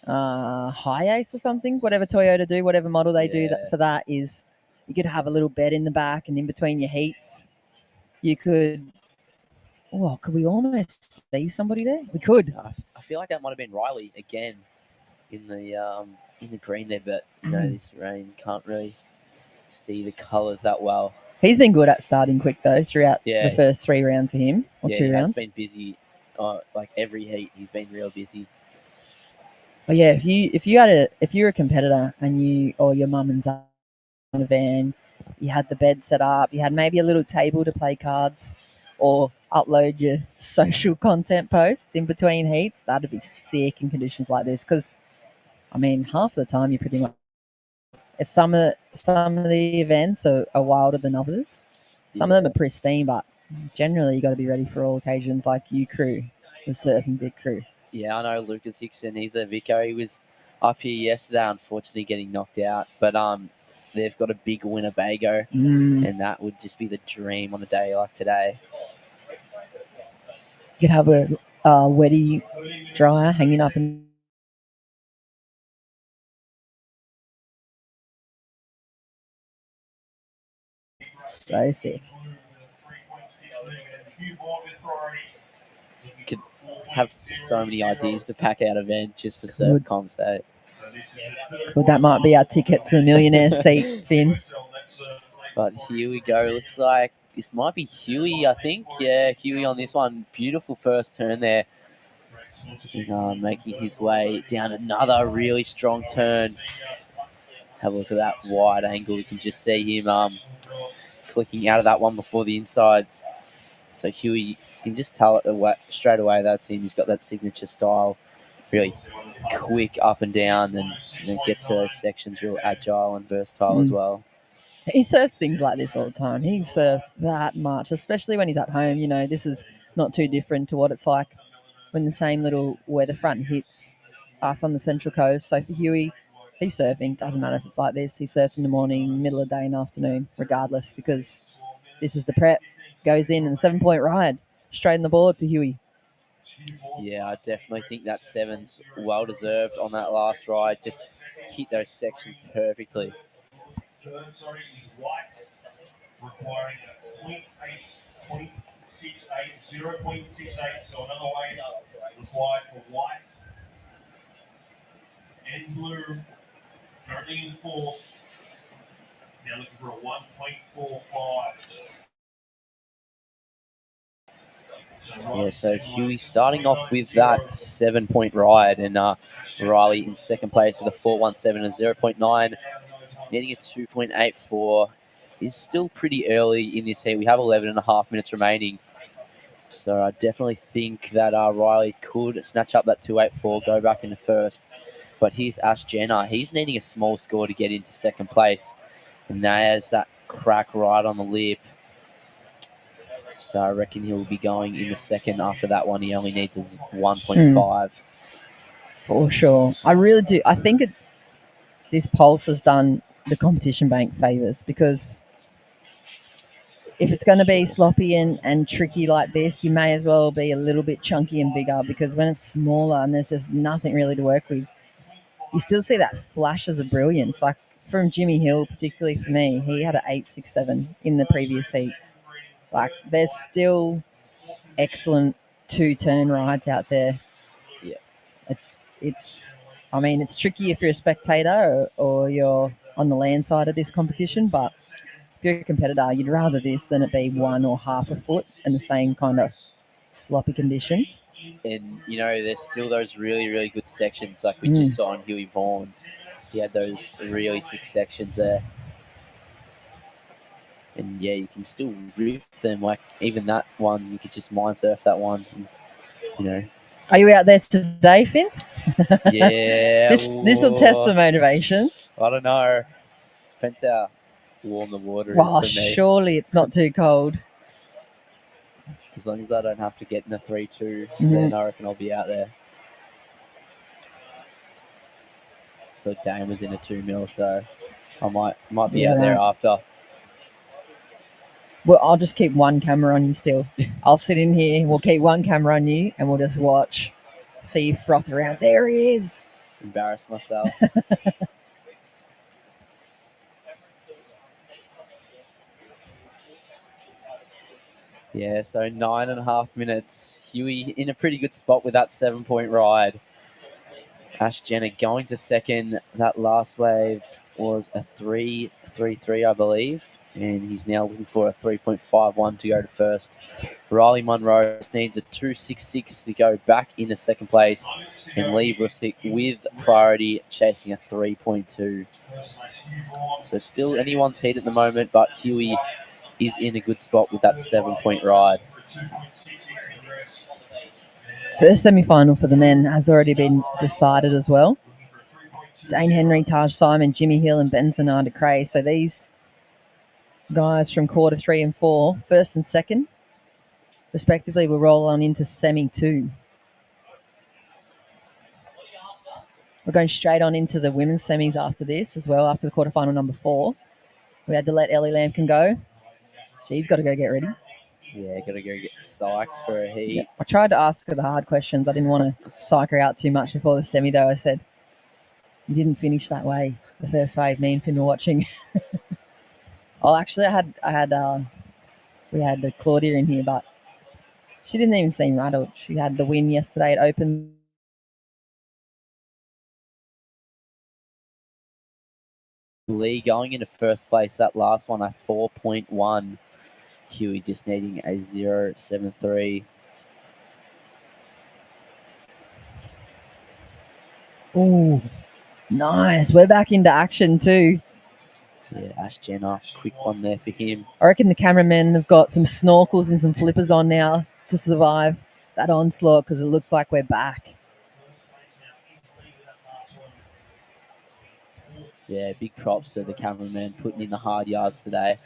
Hi-Ace or something, whatever Toyota do, whatever model they do for that is you could have a little bed in the back, and in between your heats, you could. Oh, could we almost see somebody there? We could. I feel like that might have been Riley again in the green there, but this rain can't really see the colours that well. He's been good at starting quick though throughout the first 3 rounds for him, or 2 rounds. He's been busy. Like every heat, he's been real busy. But yeah, if you're a competitor and you or your mum and dad in a van, you had the bed set up, you had maybe a little table to play cards or upload your social content posts in between heats, that'd be sick in conditions like this. Because I mean, half the time you pretty much. Some of the events are wilder than others. Some of them are pristine, but generally you got to be ready for all occasions. Like you crew, the surfing big crew. Yeah, I know Lucas Hickson. He's a Vico. He was up here yesterday, unfortunately getting knocked out. But they've got a big Winnebago, and that would just be the dream on a day like today. You could have a wetty dryer hanging up in. So sick. You could have so many ideas to pack out of event just for surf comps. Well, that might be our ticket to the millionaire seat, Finn. But here we go. Looks like this might be Huey, I think. Yeah, Huey on this one. Beautiful first turn there. Making his way down another really strong turn. Have a look at that wide angle. You can just see him flicking out of that one before the inside. So Huey, you can just tell it straight away that's him. He's got that signature style, really quick up and down, and gets to those sections real agile and versatile as well. He surfs things like this all the time. He surfs that much, especially when he's at home. This is not too different to what it's like when the same little weather front hits us on the Central Coast. So for Huey, he's surfing. Doesn't matter if it's like this. He surfs in the morning, middle of the day and afternoon, regardless, because this is the prep. Goes in and 7-point ride. Straight on the board for Huey. Yeah, I definitely think that 7's well-deserved on that last ride. Just hit those sections perfectly. Turn, sorry, is white, requiring a 0.68, so another way required for white. And blue, currently in fourth. Now looking for a 1.45. Yeah, so Huey starting off with that 7-point ride, and Riley in second place with a 4.17 and a 0.9. Needing a 2.84 is still pretty early in this heat. We have 11.5 minutes remaining. So I definitely think that Riley could snatch up that 2.84, go back into first. But here's Ash Jenner. He's needing a small score to get into second place. And there's that crack right on the lip. So I reckon he'll be going in the second after that one. He only needs his 1.5. For sure. I really do. I think this pulse has done the competition bank favours, because if it's going to be sloppy and tricky like this, you may as well be a little bit chunky and bigger, because when it's smaller and there's just nothing really to work with, you still see that flashes of brilliance. Like from Jimmy Hill, particularly for me, he had an 8.67 in the previous heat. Like there's still excellent 2-turn rides out there. Yeah. It's I mean, it's tricky if you're a spectator or you're on the land side of this competition, but if you're a competitor, you'd rather this than it be 1 or half a foot in the same kind of sloppy conditions. And, there's still those really, really good sections like we just saw on Huey Vaughan's. He had those really sick sections there. And, yeah, you can still rip them. Like, even that one, you could just mind surf that one. And, Are you out there today, Finn? Yeah. This will test the motivation. I don't know. Depends how warm the water Well, is for me. surely it's not too cold. As long as I don't have to get in the 3-2, then I reckon I'll be out there. So Dane was in a 2 mil, so I might be out there after. Well, I'll just keep one camera on you still. I'll sit in here. We'll keep one camera on you, and we'll just watch. See you froth around. There he is. Embarrass myself. Yeah, so 9.5 minutes. Huey in a pretty good spot with that 7-point ride. Ash Jenner going to second. That last wave was a 3.33, I believe. And he's now looking for a 3.51 to go to first. Riley Munro needs a 2.66 to go back into second place. And Lee Rustick with priority chasing a 3.2. So still anyone's heat at the moment, but Huey is in a good spot with that 7-point ride. First semi-final for the men has already been decided as well. Dane Henry, Taj Simon, Jimmy Hill and Ben Zanarda Cray. So these guys from quarter 3 and 4, first and second, respectively, will roll on into semi 2. We're going straight on into the women's semis after this as well, after the quarterfinal number 4. We had to let Ellie Lampkin go. She's got to go get ready. Yeah, got to go get psyched for a heat. Yeah. I tried to ask her the hard questions. I didn't want to psych her out too much before the semi, though. I said, you didn't finish that way. The first wave, me and Finn were watching. Oh, actually, we had Claudia in here, but she didn't even seem rattled. She had the win yesterday at Open. Lee going into first place. That last one, a 4.1. Huey just needing a 0.73. Ooh, nice. We're back into action too. Yeah, Ash Jenner, quick one there for him. I reckon the cameramen have got some snorkels and some flippers on now to survive that onslaught because it looks like we're back. Yeah, big props to the cameraman putting in the hard yards today.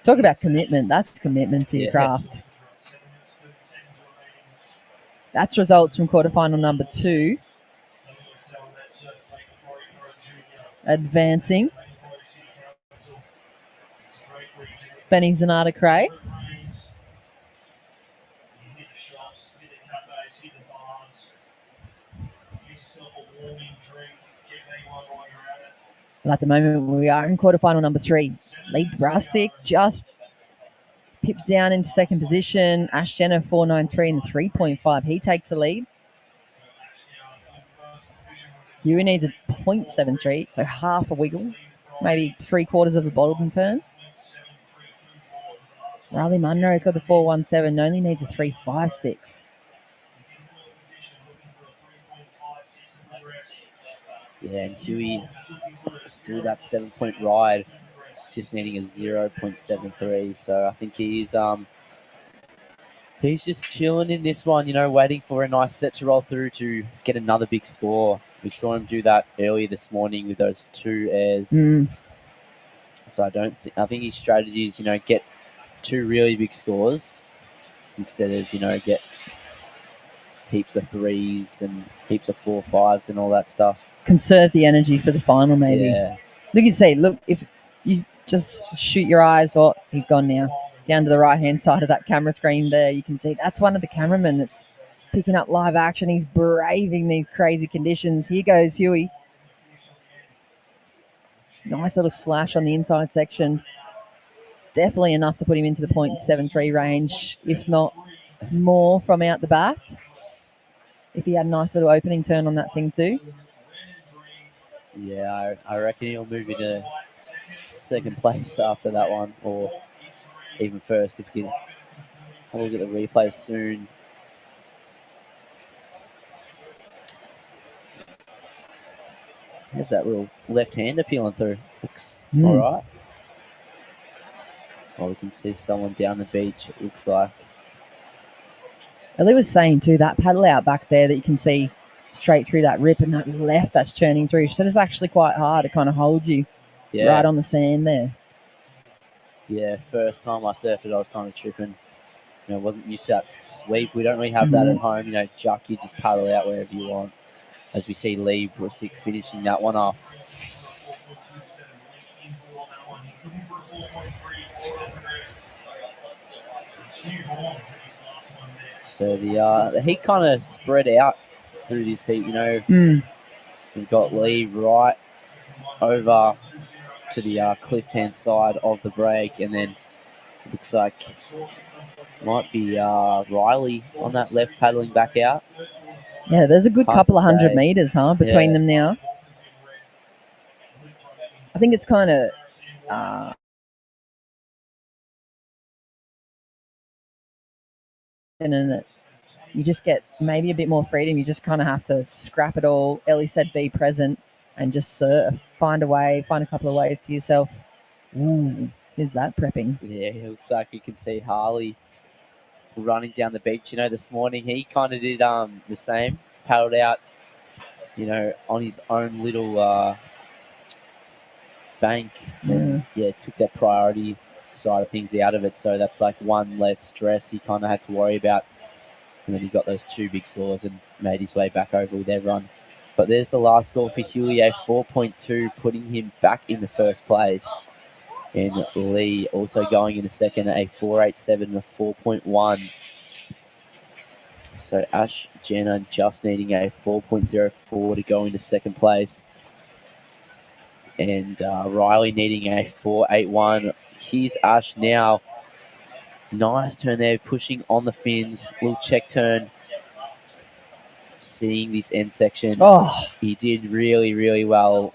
Talk about commitment. That's commitment to your craft. That's results from quarterfinal number 2. Advancing. Benny Zanarda Cray. And at the moment, we are in quarterfinal number 3. Lee Brusick just pips down into second position. Ash Jenner 4.93 and 3.5. He takes the lead. Huey needs a 0.73, so half a wiggle, maybe 3/4 of a bottom turn. Riley Munro's got the 4.17, only needs a 3.56. Yeah, and Huey still that 7-point ride, just needing a 0.73. So I think he's just chilling in this one, waiting for a nice set to roll through to get another big score. We saw him do that earlier this morning with those 2 airs. So I think his strategy is, get 2 really big scores instead of, get heaps of 3s and heaps of 4-5s and all that stuff. Conserve the energy for the final, maybe. Yeah. Look, if you just shoot your eyes, he's gone now. Down to the right-hand side of that camera screen there, you can see that's one of the cameramen that's picking up live action. He's braving these crazy conditions. Here goes Huey. Nice little slash on the inside section. Definitely enough to put him into the 0.73 range, if not more from out the back. If he had a nice little opening turn on that thing too. Yeah, I reckon he'll move into second place after that one, or even first if we can have a look at the replay soon. There's that little left-hander peeling through. Looks all right. Well, we can see someone down the beach, it looks like. Ellie was saying too, that paddle out back there that you can see straight through that rip and that left that's churning through. She said it's actually quite hard to kind of hold you right on the sand there. Yeah, first time I surfed it, I was kind of tripping. You know, wasn't used to that sweep. We don't really have that at home. You know, Juck, you just paddle out wherever you want. As we see Lee Brusick finishing that one off. So the heat kind of spread out through this heat, you know. We've got Lee right over to the cliff-hand side of the break, and then it looks like might be Riley on that left paddling back out. Yeah, there's a good couple of 100 meters, between them now. I think it's kind of and you just get maybe a bit more freedom. You just kind of have to scrap it all. Ellie said be present and just surf. Find a wave, find a couple of waves to yourself. Ooh, who's that prepping? Yeah, it looks like you can see Harley running down the beach. You know, this morning he kind of did the same. Paddled out, you know, on his own little bank. And, took that priority side of things out of it. So that's like one less stress he kind of had to worry about. And then he got those two big scores and made his way back over with everyone. But there's the last score for Huey, a 4.2, putting him back in the first place. And Lee also going in a second at a 4.87 and a 4.1. So Ash, Jenna just needing a 4.04 to go into second place. And Riley needing a 4.81. Here's Ash now. Nice turn there, pushing on the fins. Little check turn. Seeing this end section. Oh. He did really, really well.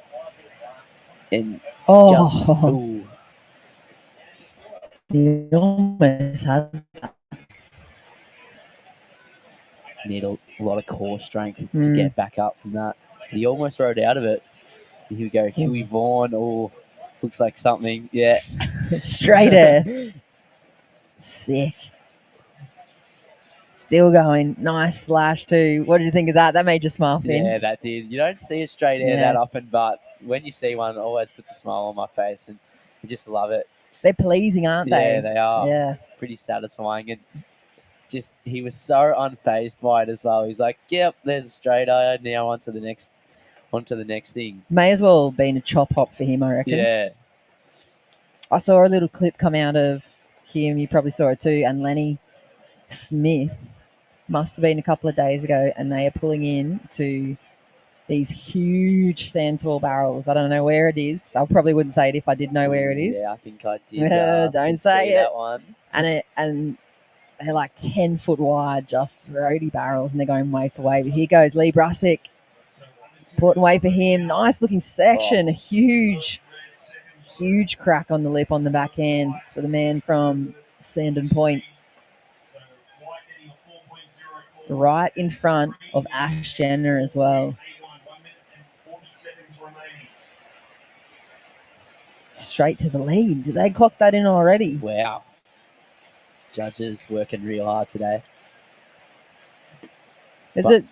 And just... Ooh. He almost had that. Need a lot of core strength to get back up from that. He almost rode out of it. Here we go. Huey Vaughan. Oh, looks like something. Yeah. Straight air. Sick. Still going. Nice slash too. What did you think of that? That made you smile, Finn. Yeah, that did. You don't see a straight air that often, but when you see one, it always puts a smile on my face, and I just love it. They're pleasing, aren't they? Yeah, they are. Yeah. Pretty satisfying. And just, he was so unfazed by it as well. He's like, yep, there's a straight air. Now on to the next thing. May as well have been a chop hop for him, I reckon. Yeah. I saw a little clip come out of him. You probably saw it too. And Lenny Smith must have been a couple of days ago, and they are pulling in to these huge stand tall barrels. I don't know where it is. I probably wouldn't say it if I did know where it is. Yeah, I think I did. Don't say it. That one. And they're like 10 foot wide, just roadie barrels, and they're going wave for wave. Here goes Lee Brusick. Putting way for him. Nice looking section. A huge crack on the lip on the back end for the man from Sandon Point. Right in front of Ash Jenner as well. Straight to the lead. Did they clock that in already? Wow. Judges working real hard today. There's a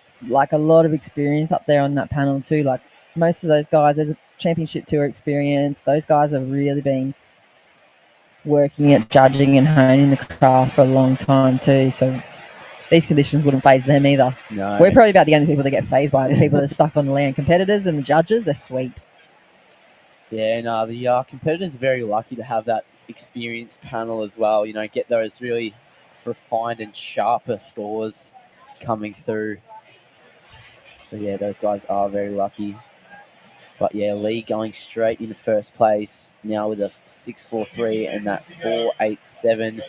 lot of experience up there on that panel too. Like most of those guys, there's a championship tour experience. Those guys have really been working at judging and honing the craft for a long time too. So these conditions wouldn't faze them either. No. We're probably about the only people that get fazed by it. The people that are stuck on the land. Competitors and the judges, they're sweet. Yeah, no, the competitors are very lucky to have that experienced panel as well. You know, get those really refined and sharper scores coming through. So, yeah, those guys are very lucky. But, yeah, Lee going straight into first place now with a 6.43 and that 4.87.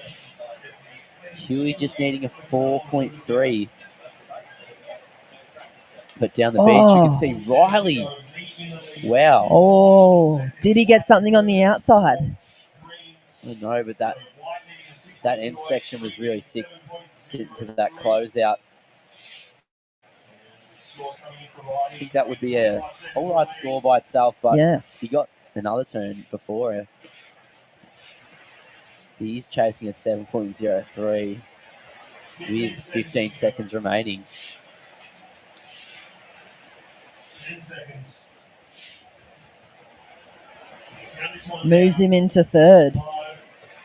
Huey just needing a 4.3. But down the beach, you can see Riley Wow. Oh, did he get something on the outside? I don't know, but that end section was really sick to that closeout. I think that would be a all right score by itself, but Yeah. he got another turn before it. He's chasing a 7.03 with 15 seconds remaining. 10 seconds. Moves him into third.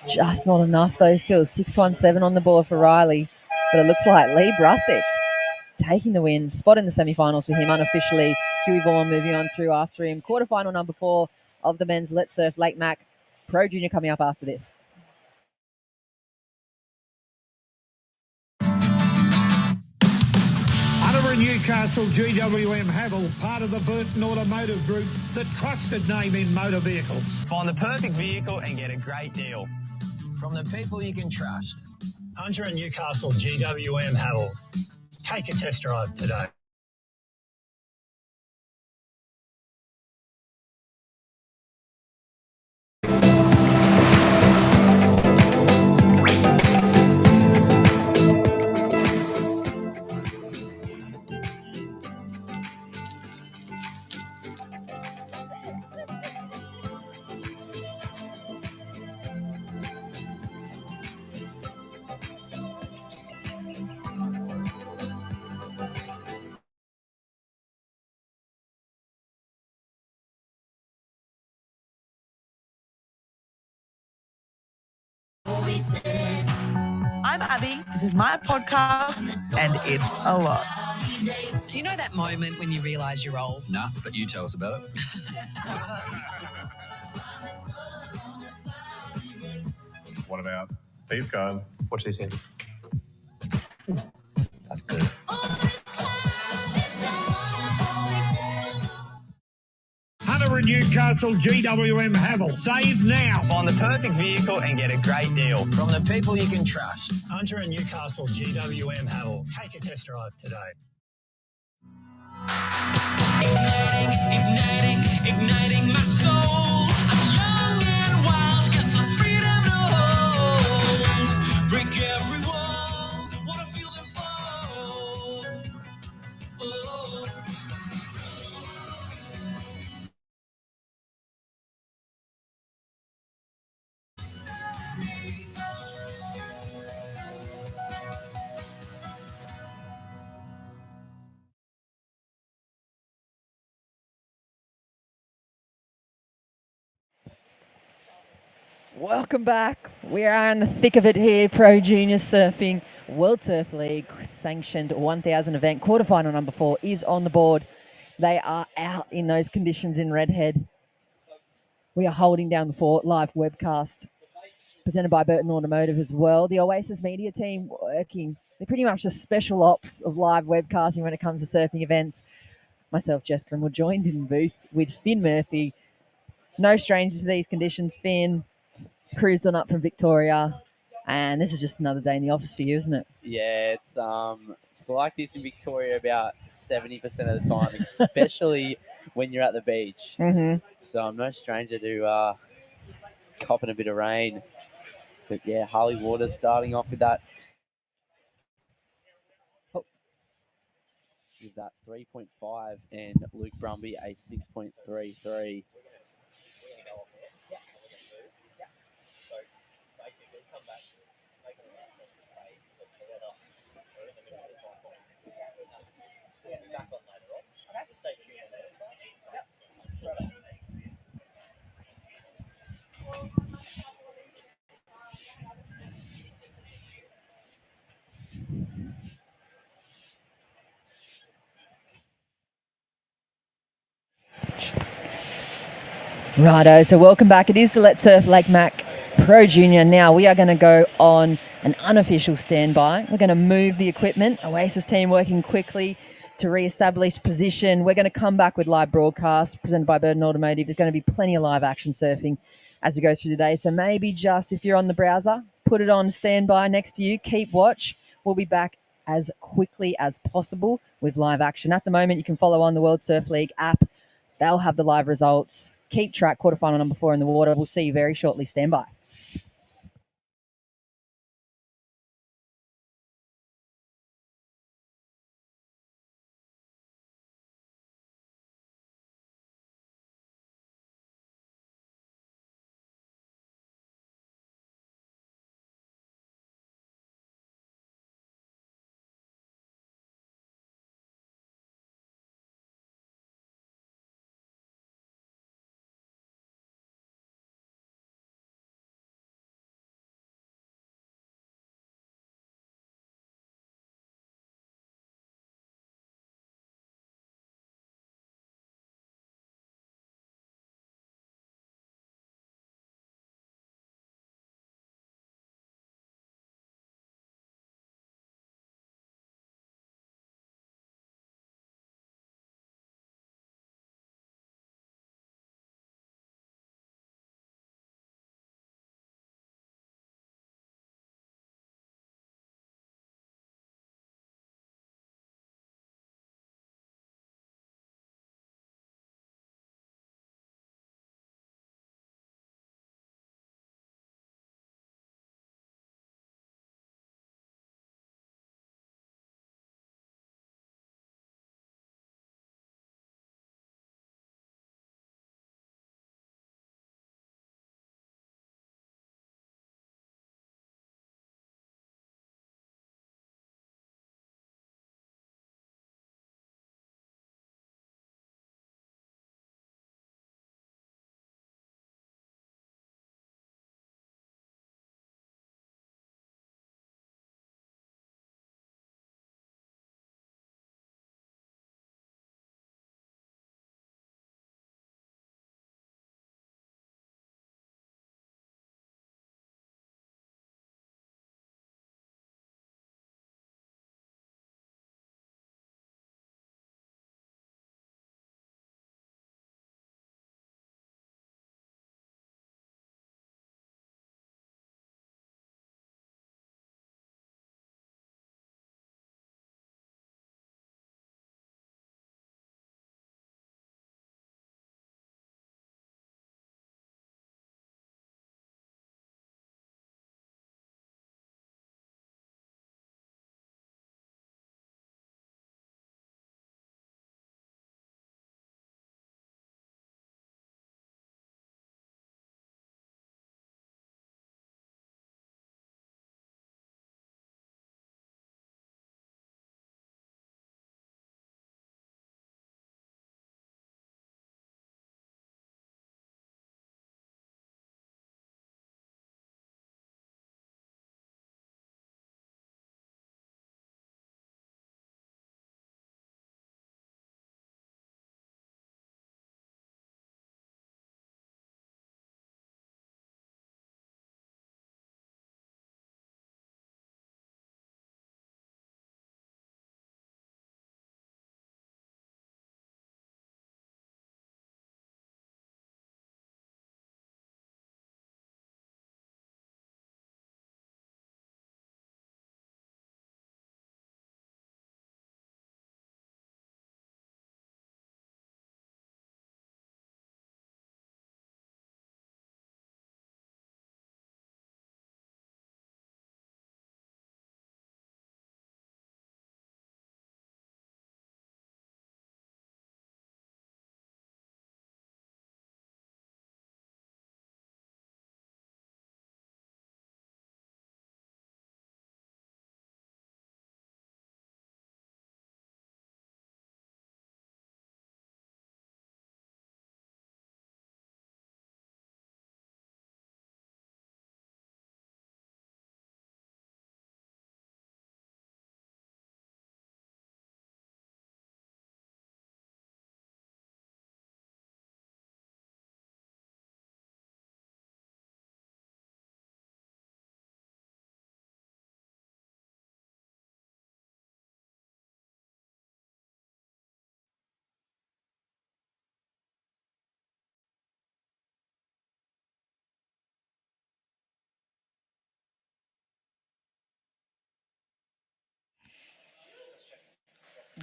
Just not enough though still. 617 on the board for Riley. But it looks like Lee Brusick taking the win. Spot in the semi-finals for him unofficially. Huey Vaughan moving on through after him. Quarterfinal number 4 of the men's Let's Surf Lake Mac Pro Junior coming up after this. Hunter and Newcastle, GWM Havel, part of the Burton Automotive Group, the trusted name in motor vehicles. Find the perfect vehicle and get a great deal. From the people you can trust. Hunter and Newcastle, GWM Havel. Take a test drive today. I'm Abby. This is my podcast, and it's a lot. You know that moment when you realise you're old? Nah, but you tell us about it. What about these guys? Watch this here. That's good. Hunter and Newcastle, GWM Havel. Save now. Find the perfect vehicle and get a great deal. From the people you can trust. Hunter and Newcastle, GWM Havel. Take a test drive today. Igniting my soul. I'm young and wild, got my freedom to hold. Break every wall, wanna feel them fall. Oh. Welcome back. We are in the thick of it here. Pro Junior Surfing World Surf League sanctioned 1000 event. Quarterfinal number 4 is on the board. They are out in those conditions in Redhead. We are holding down the fort. Live webcast presented by Burton Automotive as well. The Oasis media team working. They're pretty much the special ops of live webcasting when it comes to surfing events. Myself, Jessica, and we're joined in the booth with Finn Murphy. No stranger to these conditions, Finn. Cruised on up from Victoria, and this is just another day in the office for you, isn't it? Yeah, it's like this in Victoria about 70% of the time, especially when you're at the beach. Mm-hmm. So I'm no stranger to copping a bit of rain. But yeah, Harley Walters starting off with that. With that 3.5 and Luke Brumby a 6.33. Righto, so welcome back. It is the Let's Surf Lake Mac Pro Junior. Now we are going to go on an unofficial standby. We're going to move the equipment. Oasis team working quickly to re-establish position. We're going to come back with live broadcast presented by Burton Automotive. There's going to be plenty of live action surfing as we go through today. So maybe just if you're on the browser, put it on standby next to you. Keep watch. We'll be back as quickly as possible with live action. At the moment, you can follow on the World Surf League app They'll have the live results. Keep track, quarterfinal number 4 in the water. We'll see you very shortly. Stand by.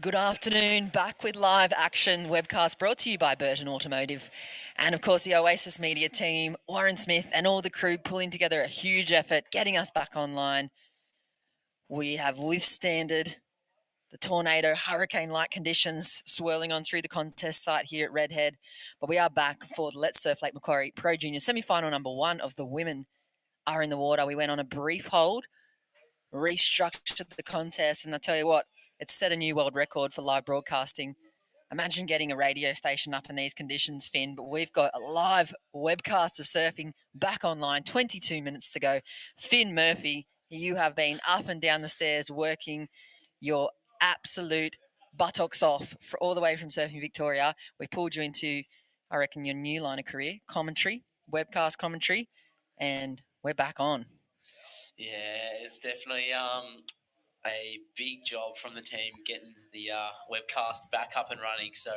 Good afternoon, back with live action webcast brought to you by Burton Automotive and, of course, the Oasis Media team, Warren Smith and all the crew pulling together a huge effort, getting us back online. We have withstanded the tornado, hurricane-like conditions swirling on through the contest site here at Redhead, but we are back for the Let's Surf Lake Macquarie Pro Junior Semi-Final number 1 of the women are in the water. We went on a brief hold, restructured the contest, and I tell you what, it's set a new world record for live broadcasting. Imagine getting a radio station up in these conditions, Finn, but we've got a live webcast of surfing back online, 22 minutes to go. Finn Murphy, you have been up and down the stairs working your absolute buttocks off for all the way from Surfing Victoria. We pulled you into, I reckon, your new line of career, commentary, webcast commentary, and we're back on. Yeah, it's definitely a big job from the team getting the webcast back up and running. So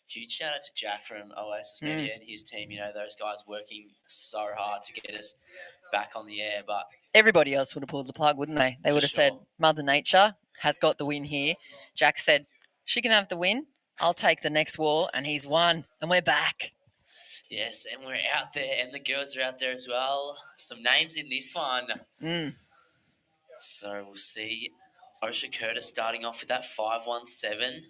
huge shout out to Jack from Oasis Media and his team. You know, those guys working so hard to get us back on the air. But everybody else would have pulled the plug, wouldn't they? They would have said, Mother Nature has got the win here. Jack said, she can have the win. I'll take the next war. And he's won. And we're back. Yes, and we're out there, and the girls are out there as well. Some names in this one. So we'll see. Oceania Curtis starting off with that 517.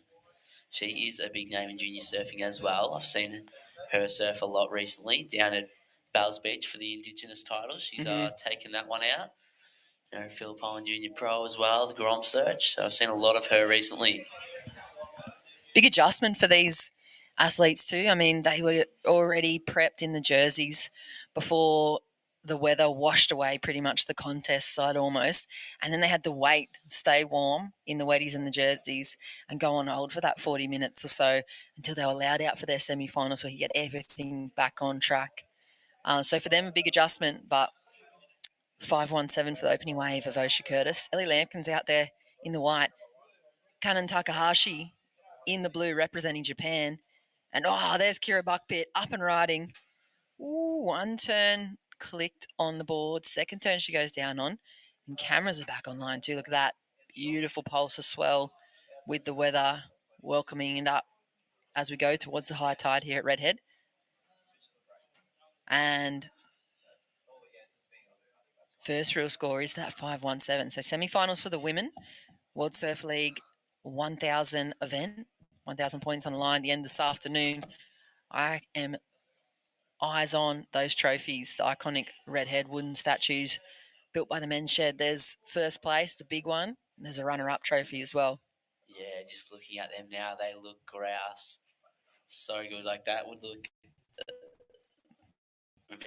She is a big name in junior surfing as well. I've seen her surf a lot recently down at Bells Beach for the Indigenous title. She's taken that one out. You know, Philippine Junior Pro as well, the Grom Search. So I've seen a lot of her recently. Big adjustment for these athletes too. I mean, they were already prepped in the jerseys before the weather washed away pretty much the contest side almost. And then they had to wait, stay warm in the wetties and the jerseys and go on hold for that 40 minutes or so until they were allowed out for their semi-final so he get everything back on track. So for them, a big adjustment, but 517 for the opening wave of Oceania Curtis. Ellie Lampkin's out there in the white. Kanan Takahashi in the blue representing Japan. And, there's Kira Buckpit up and riding. Ooh, one turn clicked on the board. Second turn she goes down on. And cameras are back online too. Look at that. Beautiful pulse of swell with the weather welcoming it up as we go towards the high tide here at Redhead. And first real score is that 517. So semi-finals for the women. World Surf League 1,000 event. 1,000 points on the line at the end this afternoon. I am eyes on those trophies, the iconic Redhead wooden statues built by the men's shed. There's first place, the big one. And there's a runner-up trophy as well. Yeah, just looking at them now, they look grouse. So good. Like that would look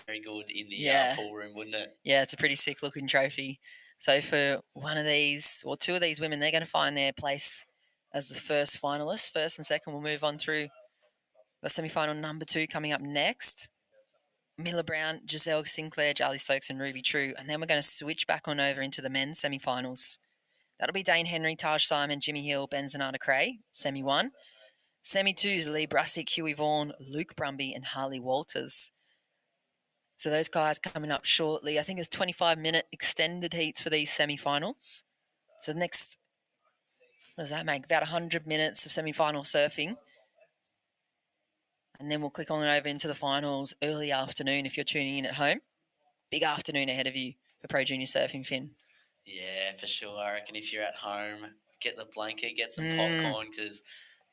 very good in the pool room, wouldn't it? Yeah, it's a pretty sick-looking trophy. So for one of these, or two of these women, they're going to find their place as the first finalists. First and second will move on through the semi-final number 2 coming up next. Mila Brown, Giselle Sinclair, Charlie Stokes and Ruby True. And then we're going to switch back on over into the men's semi-finals. That'll be Dane Henry, Taj Simon, Jimmy Hill, Ben Zanata Cray, semi 1. Semi 2 is Lee Brassick, Huey Vaughan, Luke Brumby and Harley Walters. So those guys coming up shortly. I think there's 25-minute extended heats for these semi-finals. So the next, what does that make? About 100 minutes of semi-final surfing. And then we'll click on over into the finals early afternoon if you're tuning in at home. Big afternoon ahead of you for Pro Junior Surfing, Finn. Yeah, for sure. I reckon if you're at home, get the blanket, get some popcorn because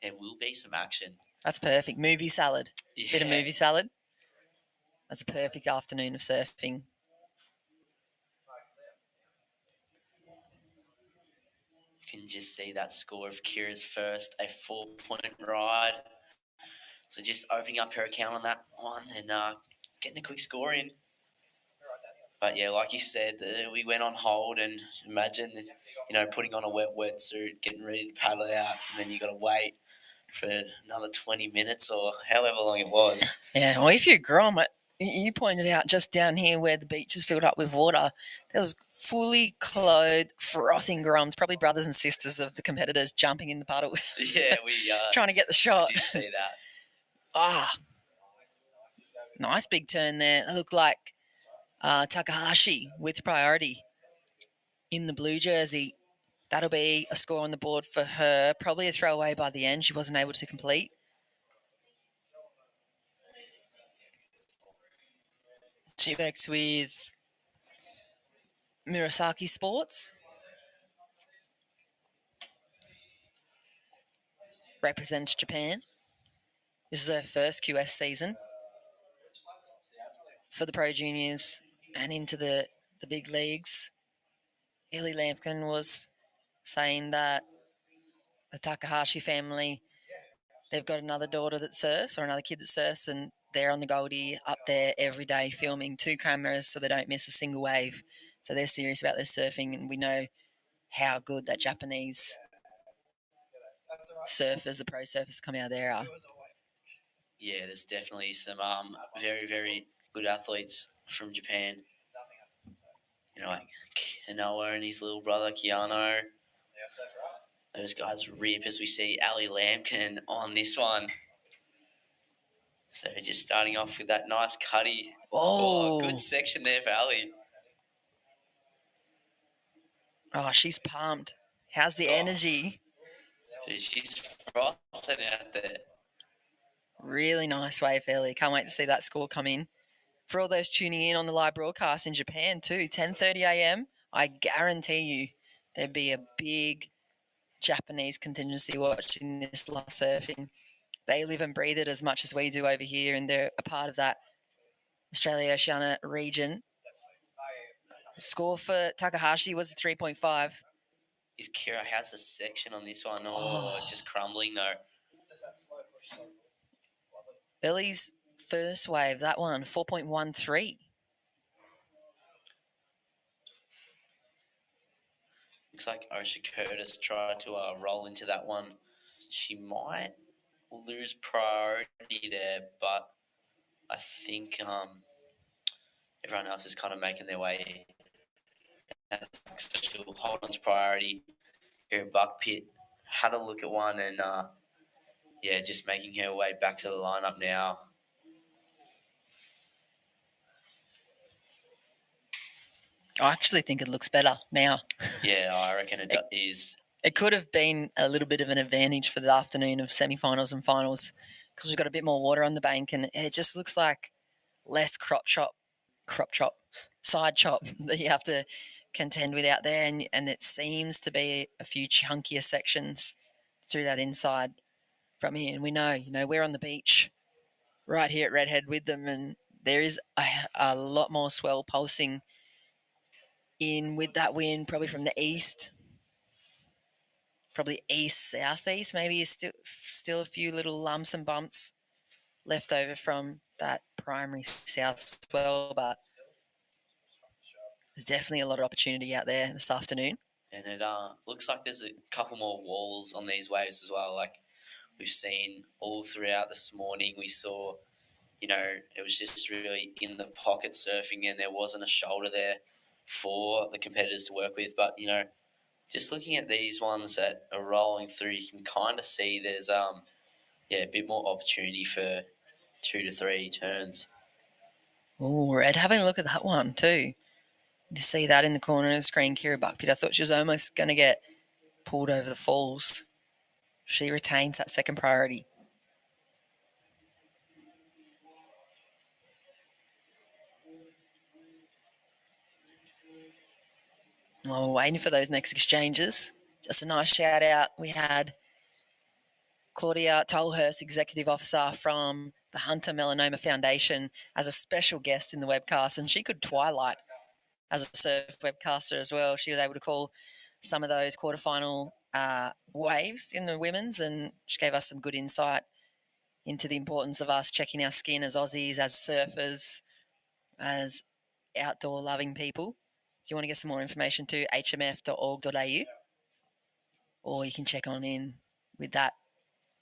there will be some action. That's perfect. Movie salad. Yeah. Bit of movie salad. That's a perfect afternoon of surfing. You can just see that score of Kira's first, a 4-point ride. So just opening up her account on that one and getting a quick score in. But yeah, like you said, we went on hold and imagine, putting on a wet wetsuit, getting ready to paddle out, and then you got to wait for another 20 minutes or however long it was. Yeah, well, if you're Grom, you pointed out just down here where the beach is filled up with water, there was fully clothed, frothing Groms, probably brothers and sisters of the competitors jumping in the puddles. Yeah, we trying to get the shot. We did see that. Nice big turn there. It looked like Takahashi with priority in the blue jersey. That'll be a score on the board for her. Probably a throwaway by the end. She wasn't able to complete. She works with Murasaki Sports. Represents Japan. This is her first QS season for the Pro Juniors and into the big leagues. Ellie Lampkin was saying that the Takahashi family, they've got another daughter that surfs or another kid that surfs, and they're on the Goldie up there every day filming 2 cameras so they don't miss a single wave. So they're serious about their surfing, and we know how good that Japanese surfers, the pro surfers come out of there are. Yeah, there's definitely some very, very good athletes from Japan. You know, like Kanoa and his little brother Keanu. Those guys rip as we see Ali Lampkin on this one. So just starting off with that nice cutty. Oh, good section there for Ali. Oh, she's pumped. How's the energy? So she's frothing out there. Really nice wave, Ellie. Can't wait to see that score come in. For all those tuning in on the live broadcast in Japan too, 10:30 a.m., I guarantee you there'd be a big Japanese contingency watching this live surfing. They live and breathe it as much as we do over here, and they're a part of that Australia-Oceania region. Score for Takahashi was 3.5. Is Kira has a section on this one, just crumbling though? Ellie's first wave, that one, 4.13. Looks like Osha Curtis tried to roll into that one. She might lose priority there, but I think everyone else is kind of making their way. So she'll hold on to priority here at Buck Pit. Had a look at one and, just making her way back to the lineup now. I actually think it looks better now. Yeah, I reckon it is. It could have been a little bit of an advantage for the afternoon of semifinals and finals because we've got a bit more water on the bank, and it just looks like less side chop that you have to contend with out there, and it seems to be a few chunkier sections through that inside from here. And we know, we're on the beach right here at Redhead with them, and there is a lot more swell pulsing in with that wind, probably from the east, probably east-southeast. Maybe still a few little lumps and bumps left over from that primary south swell, but there's definitely a lot of opportunity out there this afternoon. And it looks like there's a couple more walls on these waves as well. Like we've seen all throughout this morning, we saw, it was just really in the pocket surfing, and there wasn't a shoulder there for the competitors to work with. But, just looking at these ones that are rolling through, you can kind of see there's a bit more opportunity for 2 to 3 turns. Oh, Red, having a look at that one too. You see that in the corner of the screen, Kira Buckpit. I thought she was almost going to get pulled over the falls. She retains that second priority. Well, we're waiting for those next exchanges. Just a nice shout out. We had Claudia Tolhurst, Executive Officer from the Hunter Melanoma Foundation, as a special guest in the webcast, and she could twilight as a surf webcaster as well. She was able to call some of those quarterfinal waves in the women's, and she gave us some good insight into the importance of us checking our skin as Aussies, as surfers, as outdoor loving people. If you want to get some more information to hmf.org.au, or you can check on in with that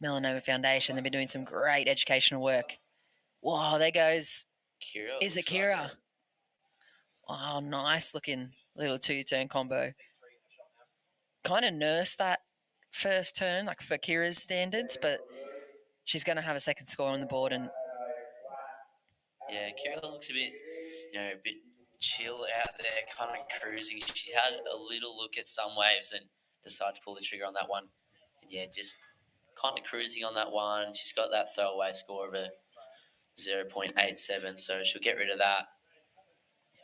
Melanoma Foundation. They've been doing some great educational work. Wow, there goes Kira. Is it Kira? Like oh, nice looking little 2-turn combo. Kind of nursed that first turn, like for Kira's standards, but she's going to have a second score on the board. And yeah, Kira looks a bit chill out there, kind of cruising. She's had a little look at some waves and decide to pull the trigger on that one. And yeah, just kind of cruising on that one. She's got that throwaway score of a 0.87, so she'll get rid of that.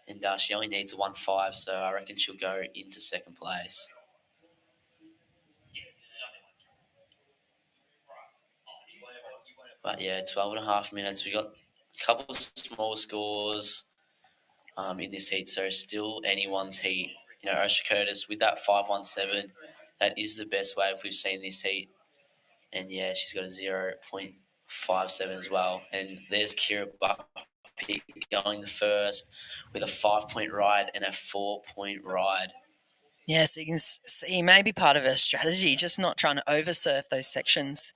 And she only needs a 1.5, so I reckon she'll go into second place. But yeah, 12.5 minutes. We got a couple of small scores in this heat, so still anyone's heat. You know, Osha Curtis with that 5.17, that is the best wave we've seen this heat. And yeah, she's got a 0.57 as well. And there's Kira Buckpitt going the first with a 5-point ride and a 4-point ride. Yeah, so you can see maybe part of her strategy, just not trying to oversurf those sections,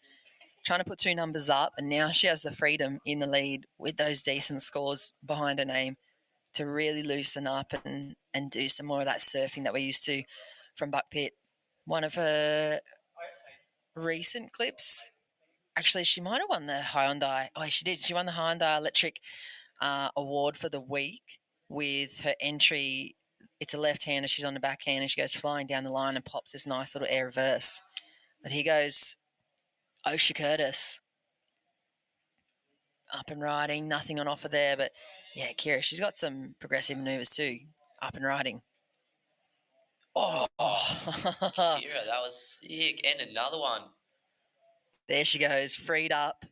trying to put 2 numbers up, and now she has the freedom in the lead with those decent scores behind her name to really loosen up and do some more of that surfing that we're used to from Buckpitt. One of her recent clips, actually, she might have won the Hyundai. Oh, she did. She won the Hyundai Electric award for the week with her entry. It's a left-hander. She's on the backhand, and she goes flying down the line and pops this nice little air reverse. But here goes Osha Curtis. Up and riding, nothing on offer there. But, yeah, Kira, she's got some progressive manoeuvres too. Up and riding. Oh. Kira, that was sick. And another one. There she goes, freed up,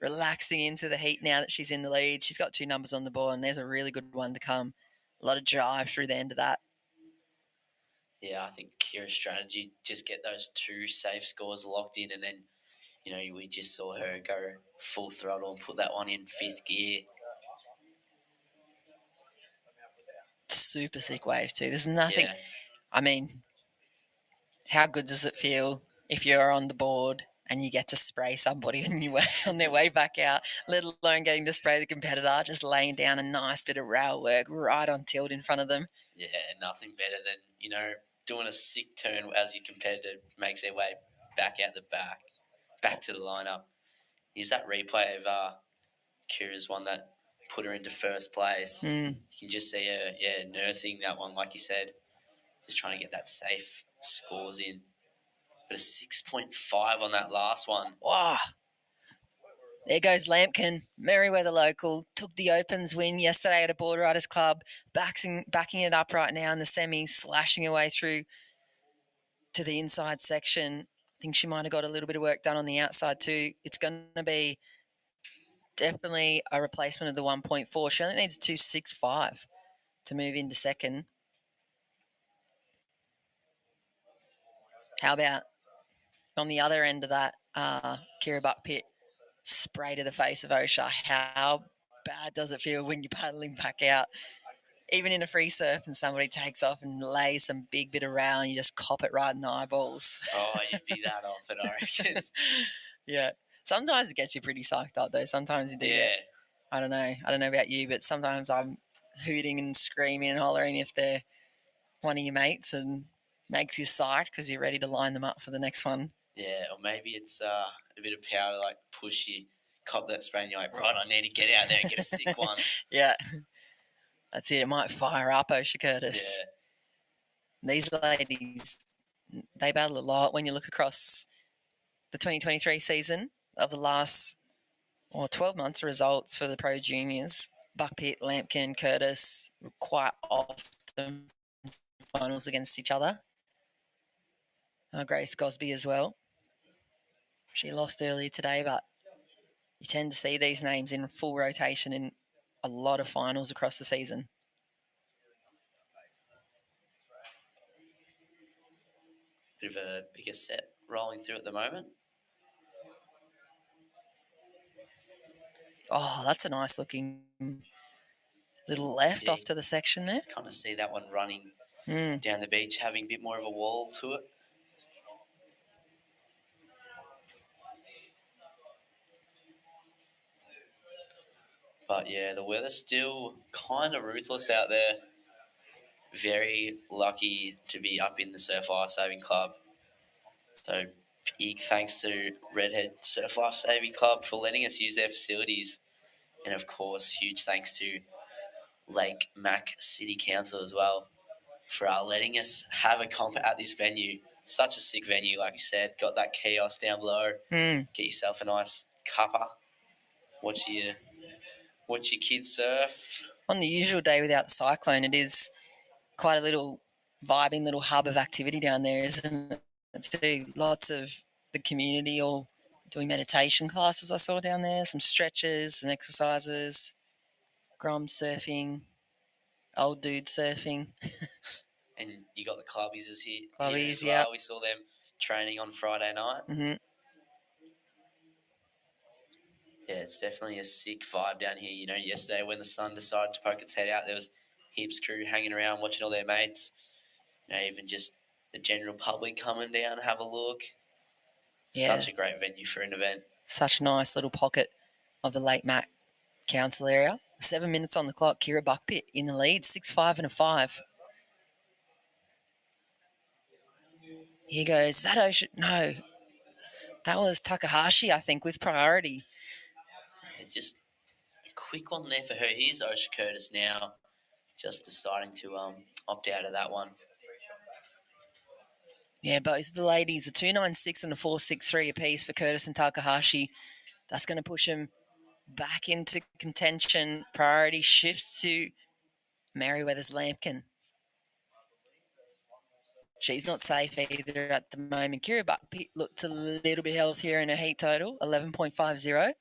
relaxing into the heat now that she's in the lead. She's got 2 numbers on the board, and there's a really good one to come. A lot of drive through the end of that. Yeah, I think Kira's strategy, just get those 2 safe scores locked in, and then, you know, we just saw her go full throttle and put that one in 5th gear. Super sick wave too. There's nothing. Yeah. I mean, how good does it feel if you're on the board and you get to spray somebody on their way back out, let alone getting to spray the competitor, just laying down a nice bit of rail work right on tilt in front of them. Yeah, nothing better than, you know, doing a sick turn as your competitor makes their way back out the back to the lineup. Here's that replay of Kira's one that put her into first place. You can just see her, nursing that one, like you said, just trying to get that safe scores in. But a 6.5 on that last one. Wow. There goes Lampkin, Merriweather local, took the Opens win yesterday at a Board Riders Club, backing it up right now in the semis, slashing her way through to the inside section. I think she might have got a little bit of work done on the outside too. It's going to be definitely a replacement of the 1.4. She only needs 2.65 to move into second. How about on the other end of that, Kira Buckpitt spray to the face of Osha? How bad does it feel when you're paddling back out? Even in a free surf and somebody takes off and lays some big bit of rail and you just cop it right in the eyeballs. Oh, you'd be that off it, I reckon. Yeah. Sometimes it gets you pretty psyched up though. Sometimes you do get, I don't know about you, but sometimes I'm hooting and screaming and hollering if they're one of your mates and makes you psyched because you're ready to line them up for the next one. Yeah, or maybe it's a bit of power to like push you, cop that spray and you're like, right, I need to get out there and get a sick one. Yeah. That's it. It might fire up Osha Curtis. Yeah. These ladies, they battle a lot when you look across the 2023 season of the last 12 months results for the Pro Juniors. Buckpitt, Lampkin, Curtis were quite often finals against each other. Grace Gosby as well. She lost earlier today, but you tend to see these names in full rotation in a lot of finals across the season. Bit of a bigger set rolling through at the moment. Oh, that's a nice looking little left off to the section there. Kind of see that one running down the beach, having a bit more of a wall to it. But yeah, the weather's still kind of ruthless out there. Very lucky to be up in the Surf Life Saving Club. So big thanks to Redhead Surf Life Saving Club for letting us use their facilities. And of course, huge thanks to Lake Mac City Council as well for letting us have a comp at this venue. such a sick venue, like you said. Got that kiosk down below. Mm. Get yourself a nice cuppa. Watch your kids surf. On the usual day without the cyclone, it is quite a little vibing little hub of activity down there, isn't it? Too. Lots of the community all doing meditation classes I saw down there, some stretches, some exercises, grom surfing, old dude surfing. And you got the clubbies here Clubbies, as well. yep. We saw them training on Friday night. Mm-hmm. Yeah, it's definitely a sick vibe down here. You know, yesterday when the sun decided to poke its head out, there was heaps crew hanging around watching all their mates. You know, even just the general public coming down to have a look. Yeah. Such a great venue for an event. Such a nice little pocket of the Lake Mac Council area. 7 minutes on the clock. Kira Buckpit in the lead, 6-5 and a 5. Here goes. That Ocean. No. That was Takahashi, I think, with priority. It's just a quick one there for her. Here's Osha Curtis now, just deciding to opt out of that one. Yeah, both of the ladies, a 2.96 and a 4.63 apiece for Curtis and Takahashi. That's going to push them back into contention. Priority shifts to Merriweather's Lampkin. She's not safe either at the moment. Kira Buckpit looked a little bit healthier in her heat total, 11.50.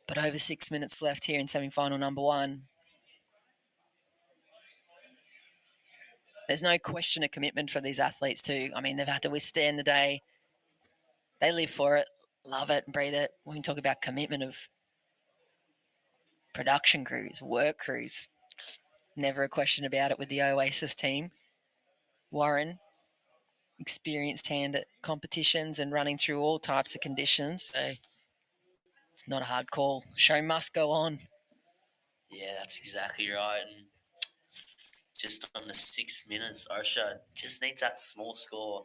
But over 6 minutes left here in semi-final number 1. There's no question of commitment for these athletes too. I mean, they've had to withstand the day. They live for it, love it, and breathe it. We can talk about commitment of production crews, work crews. Never a question about it with the Oasis team. Warren, experienced hand at competitions and running through all types of conditions. So it's not a hard call. Show must go on. Yeah, that's exactly right. And just on the 6 minutes, Osha just needs that small score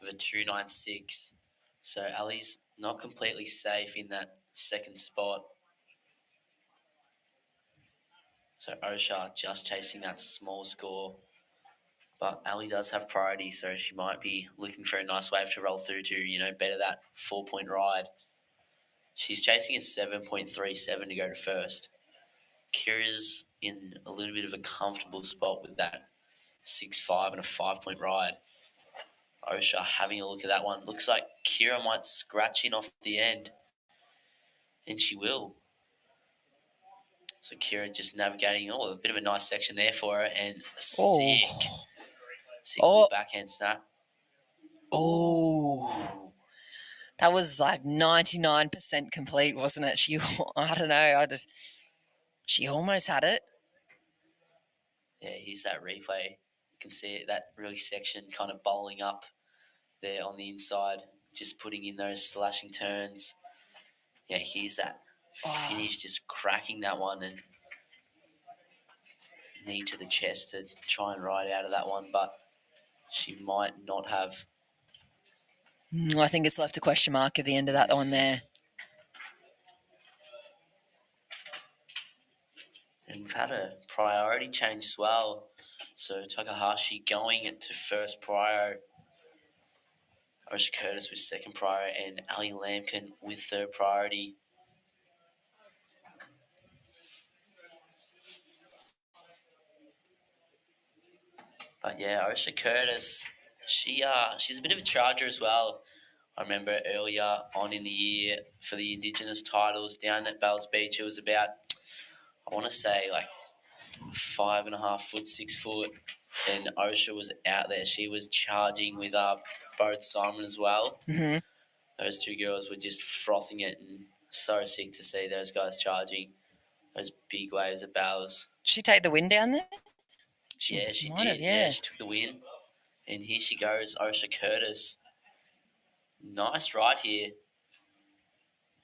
of a 2.96. So Ali's not completely safe in that second spot. So Osha just chasing that small score. But Ali does have priority, so she might be looking for a nice wave to roll through to, better that 4-point ride. She's chasing a 7.37 to go to first. Kira's in a little bit of a comfortable spot with that 6.5 and a 5-point ride. Osha having a look at that one. Looks like Kira might scratch in off the end. And she will. So Kira just navigating, a bit of a nice section there for her. And a sick little backhand snap. Oh. That was like 99% complete, wasn't it? I don't know. She almost had it. Yeah, here's that replay. You can see it, that really section kind of bowling up there on the inside, just putting in those slashing turns. Yeah, here's that finish, just cracking that one and knee to the chest to try and ride out of that one, but she might not have. I think it's left a question mark at the end of that one there. And we've had a priority change as well. So Takahashi going to first prio, Osha Curtis with second prio, and Ali Lampkin with third priority. But yeah, Osha Curtis, she's a bit of a charger as well. I remember earlier on in the year for the Indigenous titles down at Bells Beach, it was about, I want to say, like 5.5 foot, 6 foot, and Osha was out there. She was charging with Boat Simon as well. Mm-hmm. Those two girls were just frothing it, and so sick to see those guys charging those big waves at Bells. Did she take the win down there? She did. Have, yeah, she took the win. And here she goes, Osha Curtis. Nice ride here.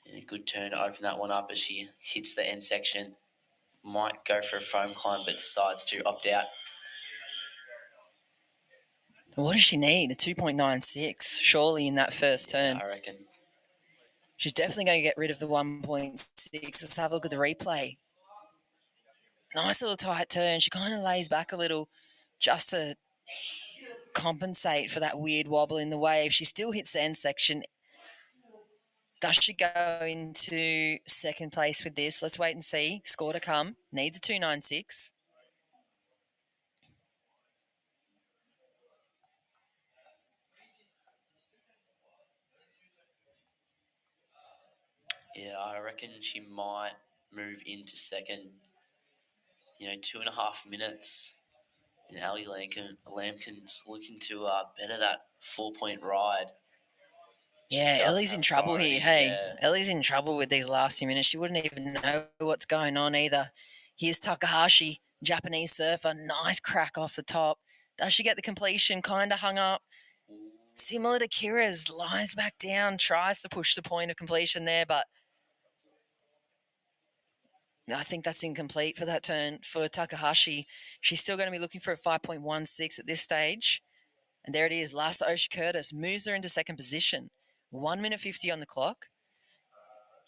And a good turn to open that one up as she hits the end section. Might go for a foam climb, but decides to opt out. What does she need? A 2.96, surely, in that first turn. I reckon. She's definitely going to get rid of the 1.6. Let's have a look at the replay. Nice little tight turn. She kind of lays back a little just to compensate for that weird wobble in the wave. She still hits the end section. Does she go into second place with this? Let's wait and see. Score to come. Needs a 296. Yeah, I reckon she might move into second. 2.5 minutes. And Ali Lampkin's looking to better that 4-point ride. Yeah, Ellie's in trouble here. Hey, Ellie's in trouble with these last few minutes. She wouldn't even know what's going on either. Here's Takahashi, Japanese surfer. Nice crack off the top. Does she get the completion? Kind of hung up. Similar to Kira's, lies back down, tries to push the point of completion there, but I think that's incomplete for that turn for Takahashi. She's still going to be looking for a 5.16 at this stage. And there it is. Last Osha Curtis moves her into second position. 1 minute 50 on the clock.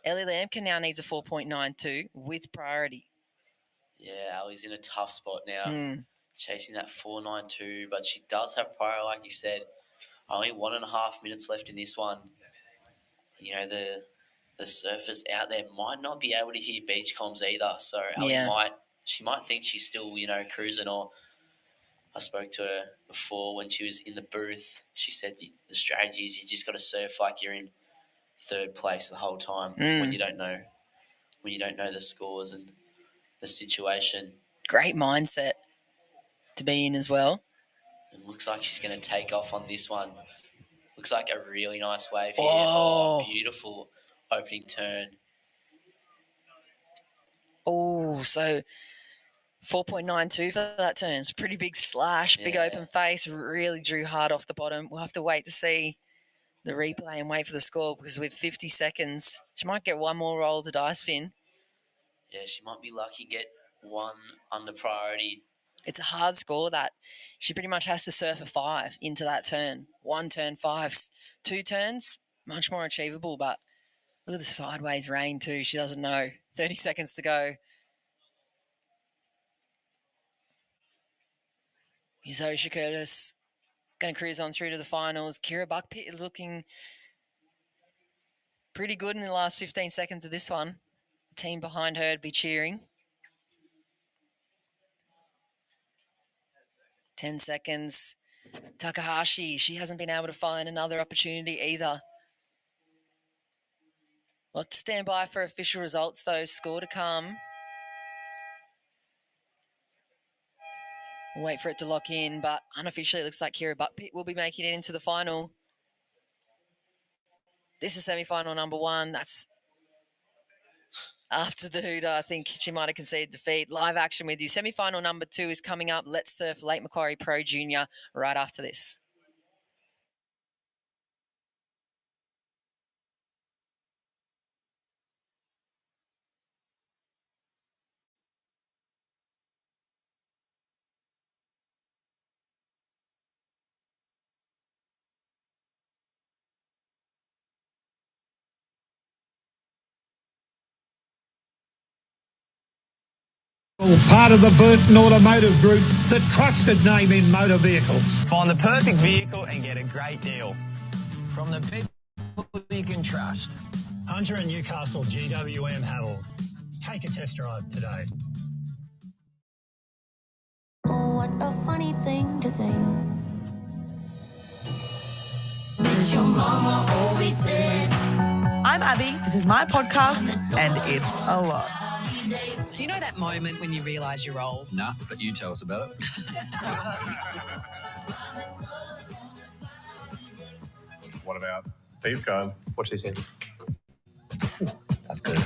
Ellie Lampkin now needs a 4.92 with priority. Yeah, Ali's in a tough spot now. Chasing that 4.92, but she does have priority, like you said. Only 1.5 minutes left in this one. The surfers out there might not be able to hear beach comms either. So Ali might think she's still, cruising. Or I spoke to her before when she was in the booth. She said the strategy is you just got to surf like you're in third place the whole time when you don't know the scores and the situation. Great mindset to be in as well. It looks like she's going to take off on this one. Looks like a really nice wave here. Oh, beautiful opening turn. Oh, so 4.92 for that turn. It's a pretty big slash, big open face. Really drew hard off the bottom. We'll have to wait to see the replay and wait for the score because with 50 seconds, she might get one more roll to dice, Finn. Yeah, she might be lucky to get one under priority. It's a hard score that she pretty much has to surf a 5 into that turn. 1 turn, 5. 2 turns, much more achievable, but look at the sideways rain too. She doesn't know. 30 seconds to go. Here's Osha Curtis. Going to cruise on through to the finals. Kira Buckpitt is looking pretty good in the last 15 seconds of this one. The team behind her would be cheering. 10 seconds. Takahashi, she hasn't been able to find another opportunity either. Let's stand by for official results, though. Score to come. We'll wait for it to lock in, but unofficially it looks like Kira Buckpitt will be making it into the final. This is semi-final number 1. That's after the hooter. I think she might have conceded defeat. Live action with you. Semi-final number 2 is coming up. Let's Surf Lake Macquarie Pro Junior right after this. Part of the Burton Automotive Group, the trusted name in motor vehicles. Find the perfect vehicle and get a great deal. From the people you can trust. Hunter and Newcastle GWM Havel. Take a test drive today. Oh, what a funny thing to say. Bitch, your mama always said. I'm Abby. This is my podcast, and it's a lot. You know that moment when you realise you're old? Nah, but you tell us about it. What about these guys? Watch this here. That's good.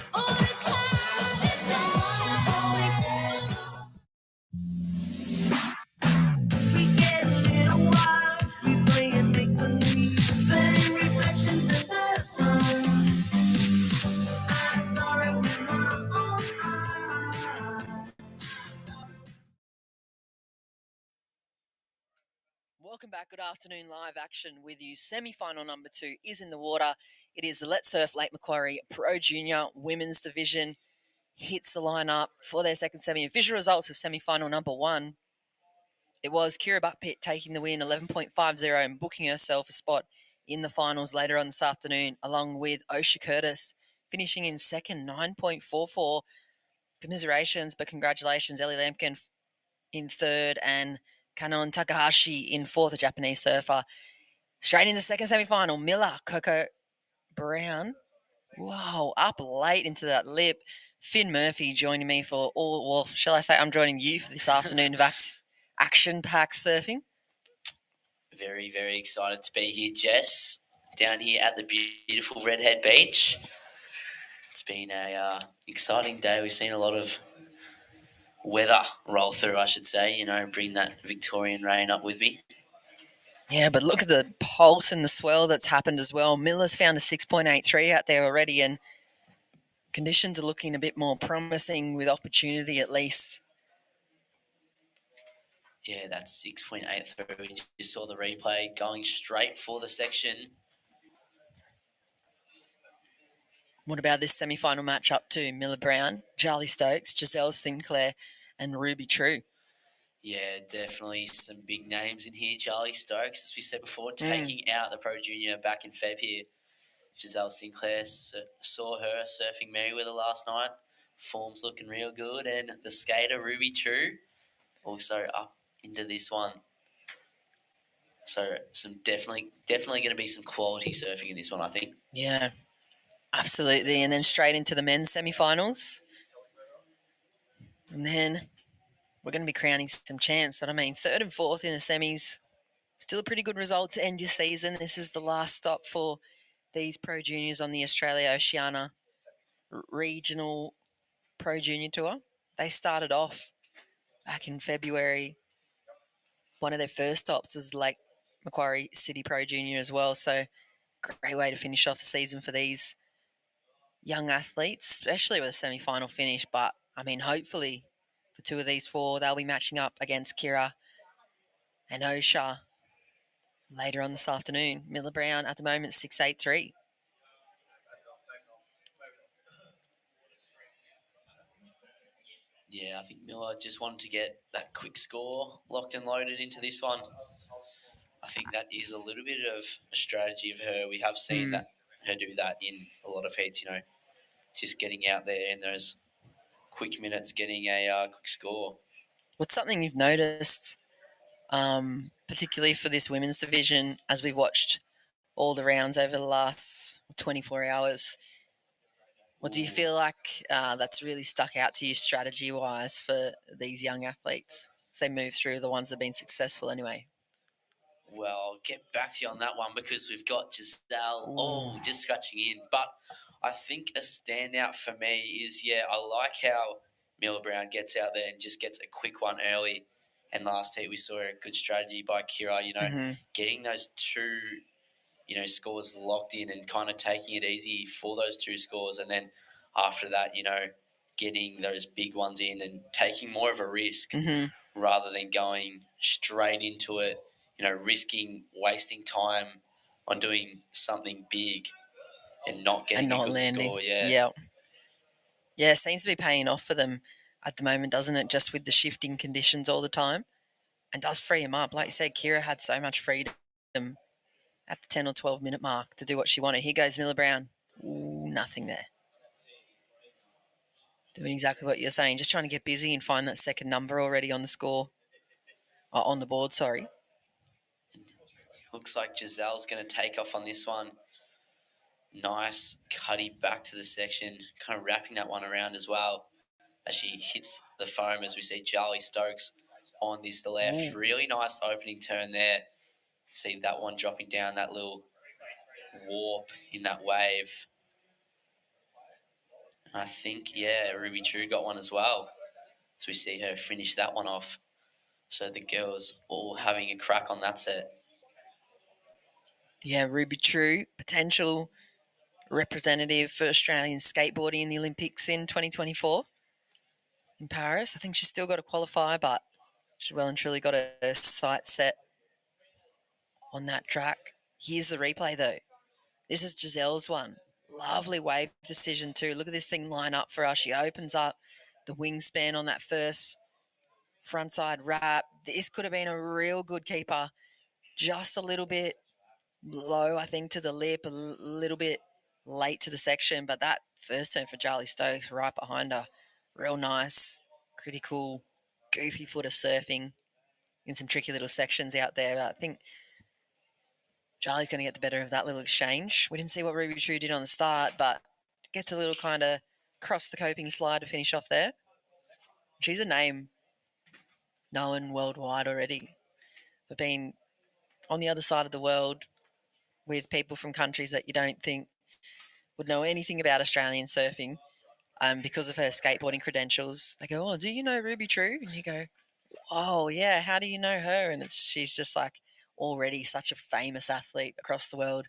Welcome back. Good afternoon. Live action with you. Semi-final number 2 is in the water. It is the Let's Surf Lake Macquarie Pro Junior Women's Division. Hits the lineup for their second semi. Official results of semi-final number 1. It was Kira Buckpitt taking the win, 11.50, and booking herself a spot in the finals later on this afternoon, along with Osha Curtis, finishing in second, 9.44. Commiserations, but congratulations, Ellie Lampkin in third, and Kanon Takahashi in fourth, a Japanese surfer. Straight into the second semi-final, Miller, Coco Brown. Wow, up late into that lip. Finn Murphy joining me for shall I say I'm joining you for this afternoon of action-packed surfing. Very, very excited to be here, Jess, down here at the beautiful Redhead Beach. It's been a exciting day. We've seen a lot of weather roll through, I should say, bring that Victorian rain up with me. Yeah, but look at the pulse and the swell that's happened as well. Miller's found a 6.83 out there already, and conditions are looking a bit more promising with opportunity at least. Yeah, that's 6.83. We just saw the replay going straight for the section. What about this semi-final matchup too? Miller Brown, Charlie Stokes, Giselle Sinclair, and Ruby True. Yeah, definitely some big names in here. Charlie Stokes, as we said before, taking out the Pro Junior back in Feb here. Giselle Sinclair, saw her surfing Merriweather last night. Form's looking real good. And the skater, Ruby True, also up into this one. So some definitely going to be some quality surfing in this one, I think. Yeah, absolutely. And then straight into the men's semi-finals. And then we're going to be crowning some champs. What I mean, third and fourth in the semis. Still a pretty good result to end your season. This is the last stop for these Pro Juniors on the Australia Oceania Regional Pro Junior Tour. They started off back in February. One of their first stops was Lake Macquarie City Pro Junior as well. So great way to finish off the season for these young athletes, especially with a semi-final finish. But, I mean, hopefully for two of these four, they'll be matching up against Kira and Osha later on this afternoon. Miller Brown at the moment, 6.83. Yeah, I think Miller just wanted to get that quick score locked and loaded into this one. I think that is a little bit of a strategy of her. We have seen that her do that in a lot of heats, just getting out there in those quick minutes, getting a quick score. What's something you've noticed, particularly for this women's division, as we've watched all the rounds over the last 24 hours? What do you feel like that's really stuck out to you strategy-wise for these young athletes as they move through, the ones that have been successful anyway? Well, I'll get back to you on that one because we've got Giselle just scratching in. But I think a standout for me is, I like how Miller Brown gets out there and just gets a quick one early. And last heat we saw a good strategy by Kira, getting those two, scores locked in and kind of taking it easy for those two scores. And then after that, getting those big ones in and taking more of a risk rather than going straight into it, wasting time on doing something big and not getting a good score. Yeah, it seems to be paying off for them at the moment, doesn't it? Just with the shifting conditions all the time. And does free him up. Like you said, Kira had so much freedom at the 10 or 12 minute mark to do what she wanted. Here goes Miller Brown. Ooh, nothing there. Doing exactly what you're saying. Just trying to get busy and find that second number already on the score. On the board, sorry. Looks like Giselle's going to take off on this one. Nice cutty back to the section, kind of wrapping that one around as well as she hits the foam, as we see Charlie Stokes on this left. Really nice opening turn there. See that one dropping down, that little warp in that wave. And I think, Ruby True got one as well. So we see her finish that one off. So the girls all having a crack on that set. Yeah, Ruby True, potential representative for Australian skateboarding in the Olympics in 2024 in Paris. I think she's still got to qualify, but she's well and truly got a sight set on that track. Here's the replay, though. This is Giselle's one. Lovely wave decision, too. Look at this thing line up for her. She opens up the wingspan on that first frontside wrap. This could have been a real good keeper. Just a little bit low, I think, to the lip, a little bit late to the section, but that first turn for Charlie Stokes right behind her, real nice, critical, goofy footer surfing in some tricky little sections out there. But I think Charlie's going to get the better of that little exchange. We didn't see what Ruby True did on the start, but gets a little kind of cross the coping slide to finish off there. She's a name known worldwide already, but being on the other side of the world with people from countries that you don't think would know anything about Australian surfing, because of her skateboarding credentials. They go, "Oh, do you know Ruby True?" And you go, "Oh, yeah, how do you know her?" And she's just like already such a famous athlete across the world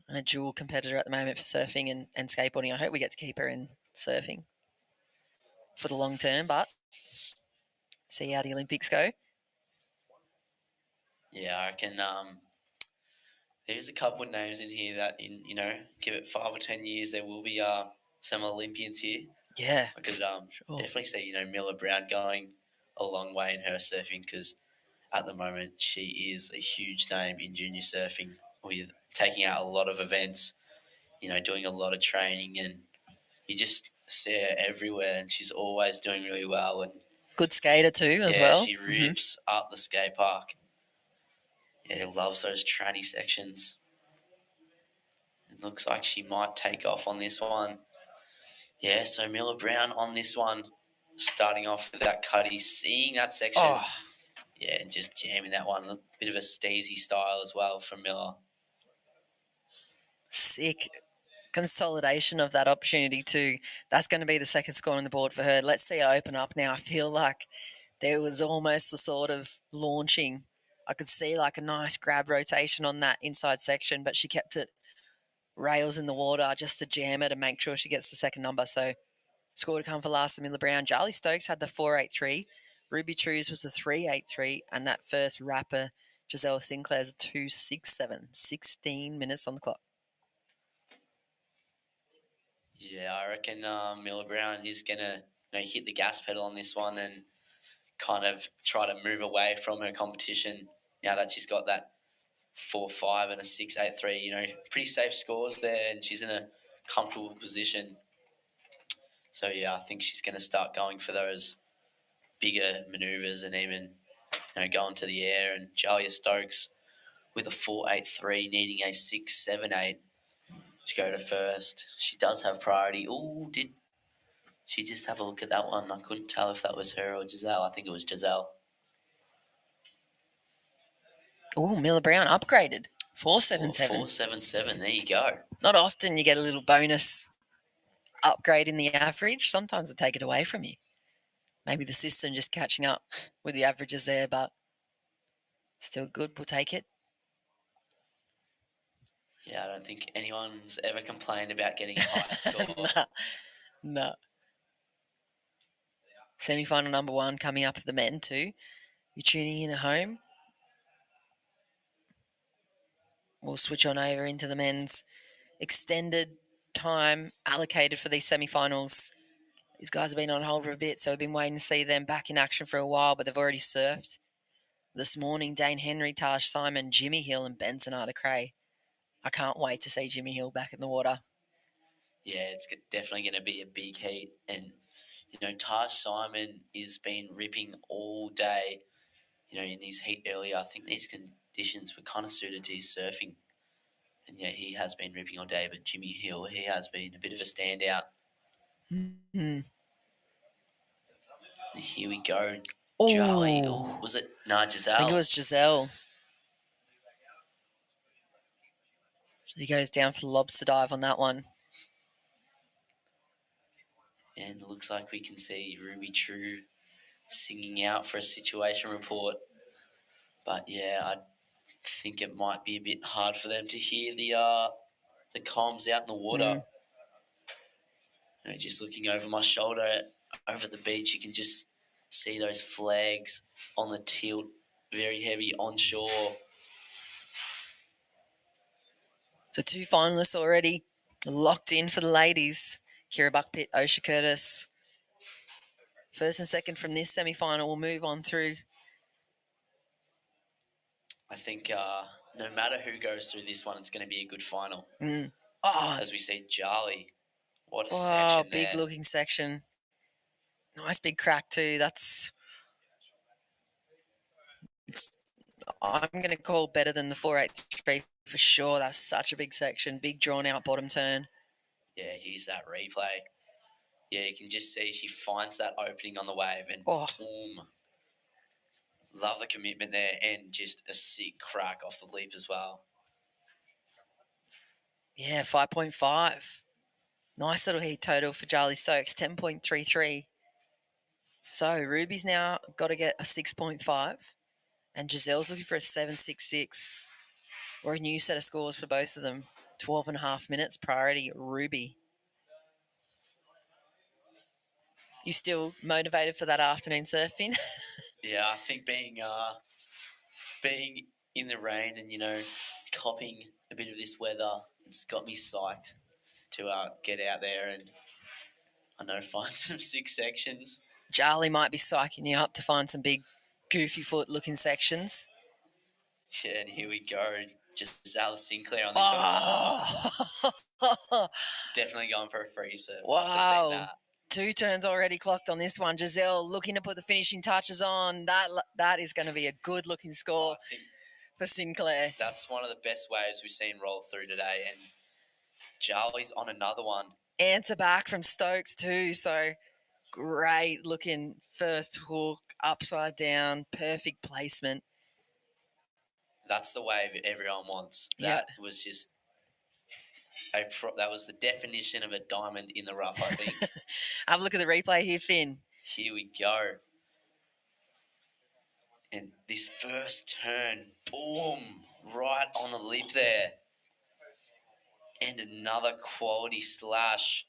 and a dual competitor at the moment for surfing and skateboarding. I hope we get to keep her in surfing for the long term, but see how the Olympics go. Yeah, I reckon there's a couple of names in here that, give it 5 or 10 years, there will be some Olympians here. Yeah. I could definitely see, Miller Brown going a long way in her surfing because at the moment she is a huge name in junior surfing with taking out a lot of events, doing a lot of training, and you just see her everywhere and she's always doing really well. And good skater too as well. Yeah, she rips up the skate park. Yeah, loves those tranny sections. It looks like she might take off on this one. Yeah, so Miller Brown on this one, starting off with that cutty, seeing that section. Oh. Yeah, and just jamming that one. A bit of a Stacey style as well from Miller. Sick consolidation of that opportunity too. That's going to be the second score on the board for her. Let's see her open up now. I feel like there was almost the sort of launching. I could see like a nice grab rotation on that inside section, but she kept it rails in the water just to jam her to make sure she gets the second number. So score to come for last, Miller Brown. Charlie Stokes had the 4.83. Ruby True's was the 3.83. And that first rapper, Giselle Sinclair's a 2.67. 16 minutes on the clock. Yeah, I reckon Miller Brown is going to hit the gas pedal on this one and kind of try to move away from her competition now that she's got that 4.5 and a 6.83. Pretty safe scores there, and she's in a comfortable position. So, yeah, I think she's going to start going for those bigger manoeuvres and even going to the air. And Jalia Stokes with a 4.83 needing a 6.78 to go to first. She does have priority. Oh, did she just have a look at that one? I couldn't tell if that was her or Giselle. I think it was Giselle. Oh, Miller Brown upgraded. 4.77. 4.77. There you go. Not often you get a little bonus upgrade in the average. Sometimes they take it away from you. Maybe the system just catching up with the averages there, but still good. We'll take it. Yeah, I don't think anyone's ever complained about getting a higher score. No. Semi-final number 1 coming up for the men too. You're tuning in at home. We'll switch on over into the men's extended time allocated for these semi-finals. These guys have been on hold for a bit, so we've been waiting to see them back in action for a while, but they've already surfed. This morning, Dane Henry, Taj Simon, Jimmy Hill and Benson Articray. I can't wait to see Jimmy Hill back in the water. Yeah, it's definitely going to be a big heat. And, Taj Simon has been ripping all day, in his heat earlier. I think these conditions were kind of suited to his surfing. And, yeah, he has been ripping all day. But Jimmy Hill, he has been a bit of a standout. Mm-hmm. Here we go. Ooh. Charlie. Ooh, was it? No, Giselle. I think it was Giselle. She goes down for the lobster dive on that one. And it looks like we can see Ruby True singing out for a situation report. But, yeah, I think it might be a bit hard for them to hear the comms out in the water. Just looking over my shoulder over the beach, you can just see those flags on the tilt, very heavy onshore. So 2 finalists already locked in for the ladies. Kira Buckpitt, Osha Curtis. First and second from this semi-final will move on through. I think no matter who goes through this one, it's going to be a good final. Oh, As we see Charlie. What a wow, section big there. looking section. Nice big crack too. That's... I'm going to call better than the 483 for sure. That's such a big section. Big drawn out bottom turn. Yeah, here's that replay. Yeah, you can just see she finds that opening on the wave and boom. Love the commitment there and just a sick crack off the leap as well. Yeah, 5.5. Nice little heat total for Charlie Stokes, 10.33. So Ruby's now got to get a 6.5 and Giselle's looking for a 7.66 or a new set of scores for both of them. 12.5 minutes priority, Ruby. You still motivated for that afternoon surfing? Yeah, I think being in the rain and, copping a bit of this weather, it's got me psyched to get out there and, find some sick sections. Charlie might be psyching you up to find some big goofy foot looking sections. Yeah, and here we go. Giselle Sinclair on this one. Definitely going for a free surf. Wow. 2 turns already clocked on this one. Giselle looking to put the finishing touches on. That is going to be a good looking score for Sinclair. That's one of the best waves we've seen roll through today. And Charlie's on another one. Answer back from Stokes too. So great looking first hook, upside down, perfect placement. That's the wave everyone wants. That was just that was the definition of a diamond in the rough, I think. Have a look at the replay here, Finn. Here we go. And this first turn, boom, right on the lip there. And another quality slash.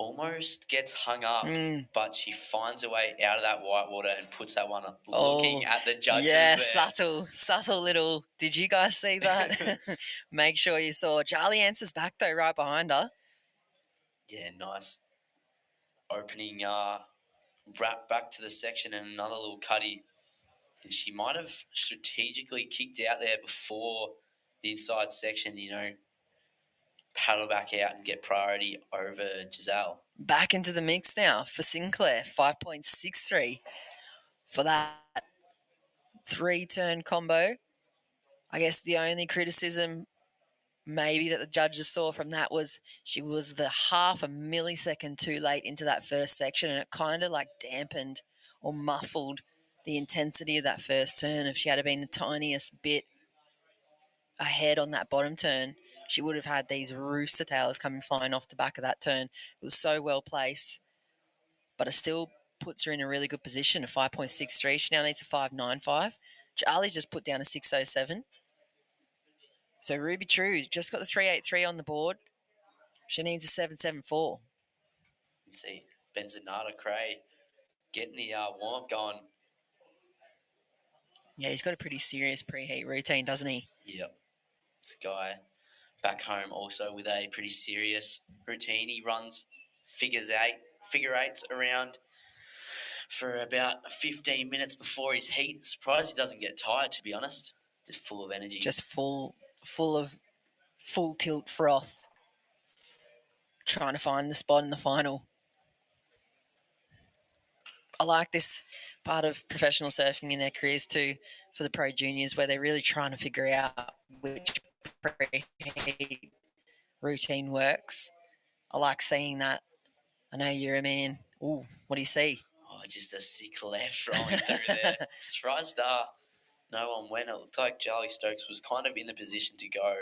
Almost gets hung up, but she finds a way out of that whitewater and puts that one up, looking at the judges yeah, there. subtle little... Did you guys see that? Make sure you saw. Charlie answers back, though, right behind her. Yeah, nice. Opening wrap back to the section and another little cutty. And she might have strategically kicked out there before the inside section, paddle back out and get priority over Giselle. Back into the mix now for Sinclair, 5.63 for that 3-turn combo. I guess the only criticism maybe that the judges saw from that was she was the half a millisecond too late into that first section, and it kind of like dampened or muffled the intensity of that first turn. If she had been the tiniest bit ahead on that bottom turn, she would have had these rooster tails coming flying off the back of that turn. It was so well placed, but it still puts her in a really good position, a 5.63. She now needs a 5.95. Charlie's just put down a 6.07. So Ruby True's just got the 3.83 on the board. She needs a 7.74. Let's see, Benzonata Cray getting the warm-up going. Yeah, he's got a pretty serious preheat routine, doesn't he? Yep. This guy back home also with a pretty serious routine. He runs figure eights around for about 15 minutes before his heat. Surprised he doesn't get tired, to be honest. Just full of energy. Just full tilt froth. Trying to find the spot in the final. I like this part of professional surfing in their careers too, for the pro juniors, where they're really trying to figure out which pre-heat routine works. I like seeing that. I know you're a man. Ooh, what do you see? Oh, just a sick left rolling through there. Surprised no one went. It looked like Charlie Stokes was kind of in the position to go,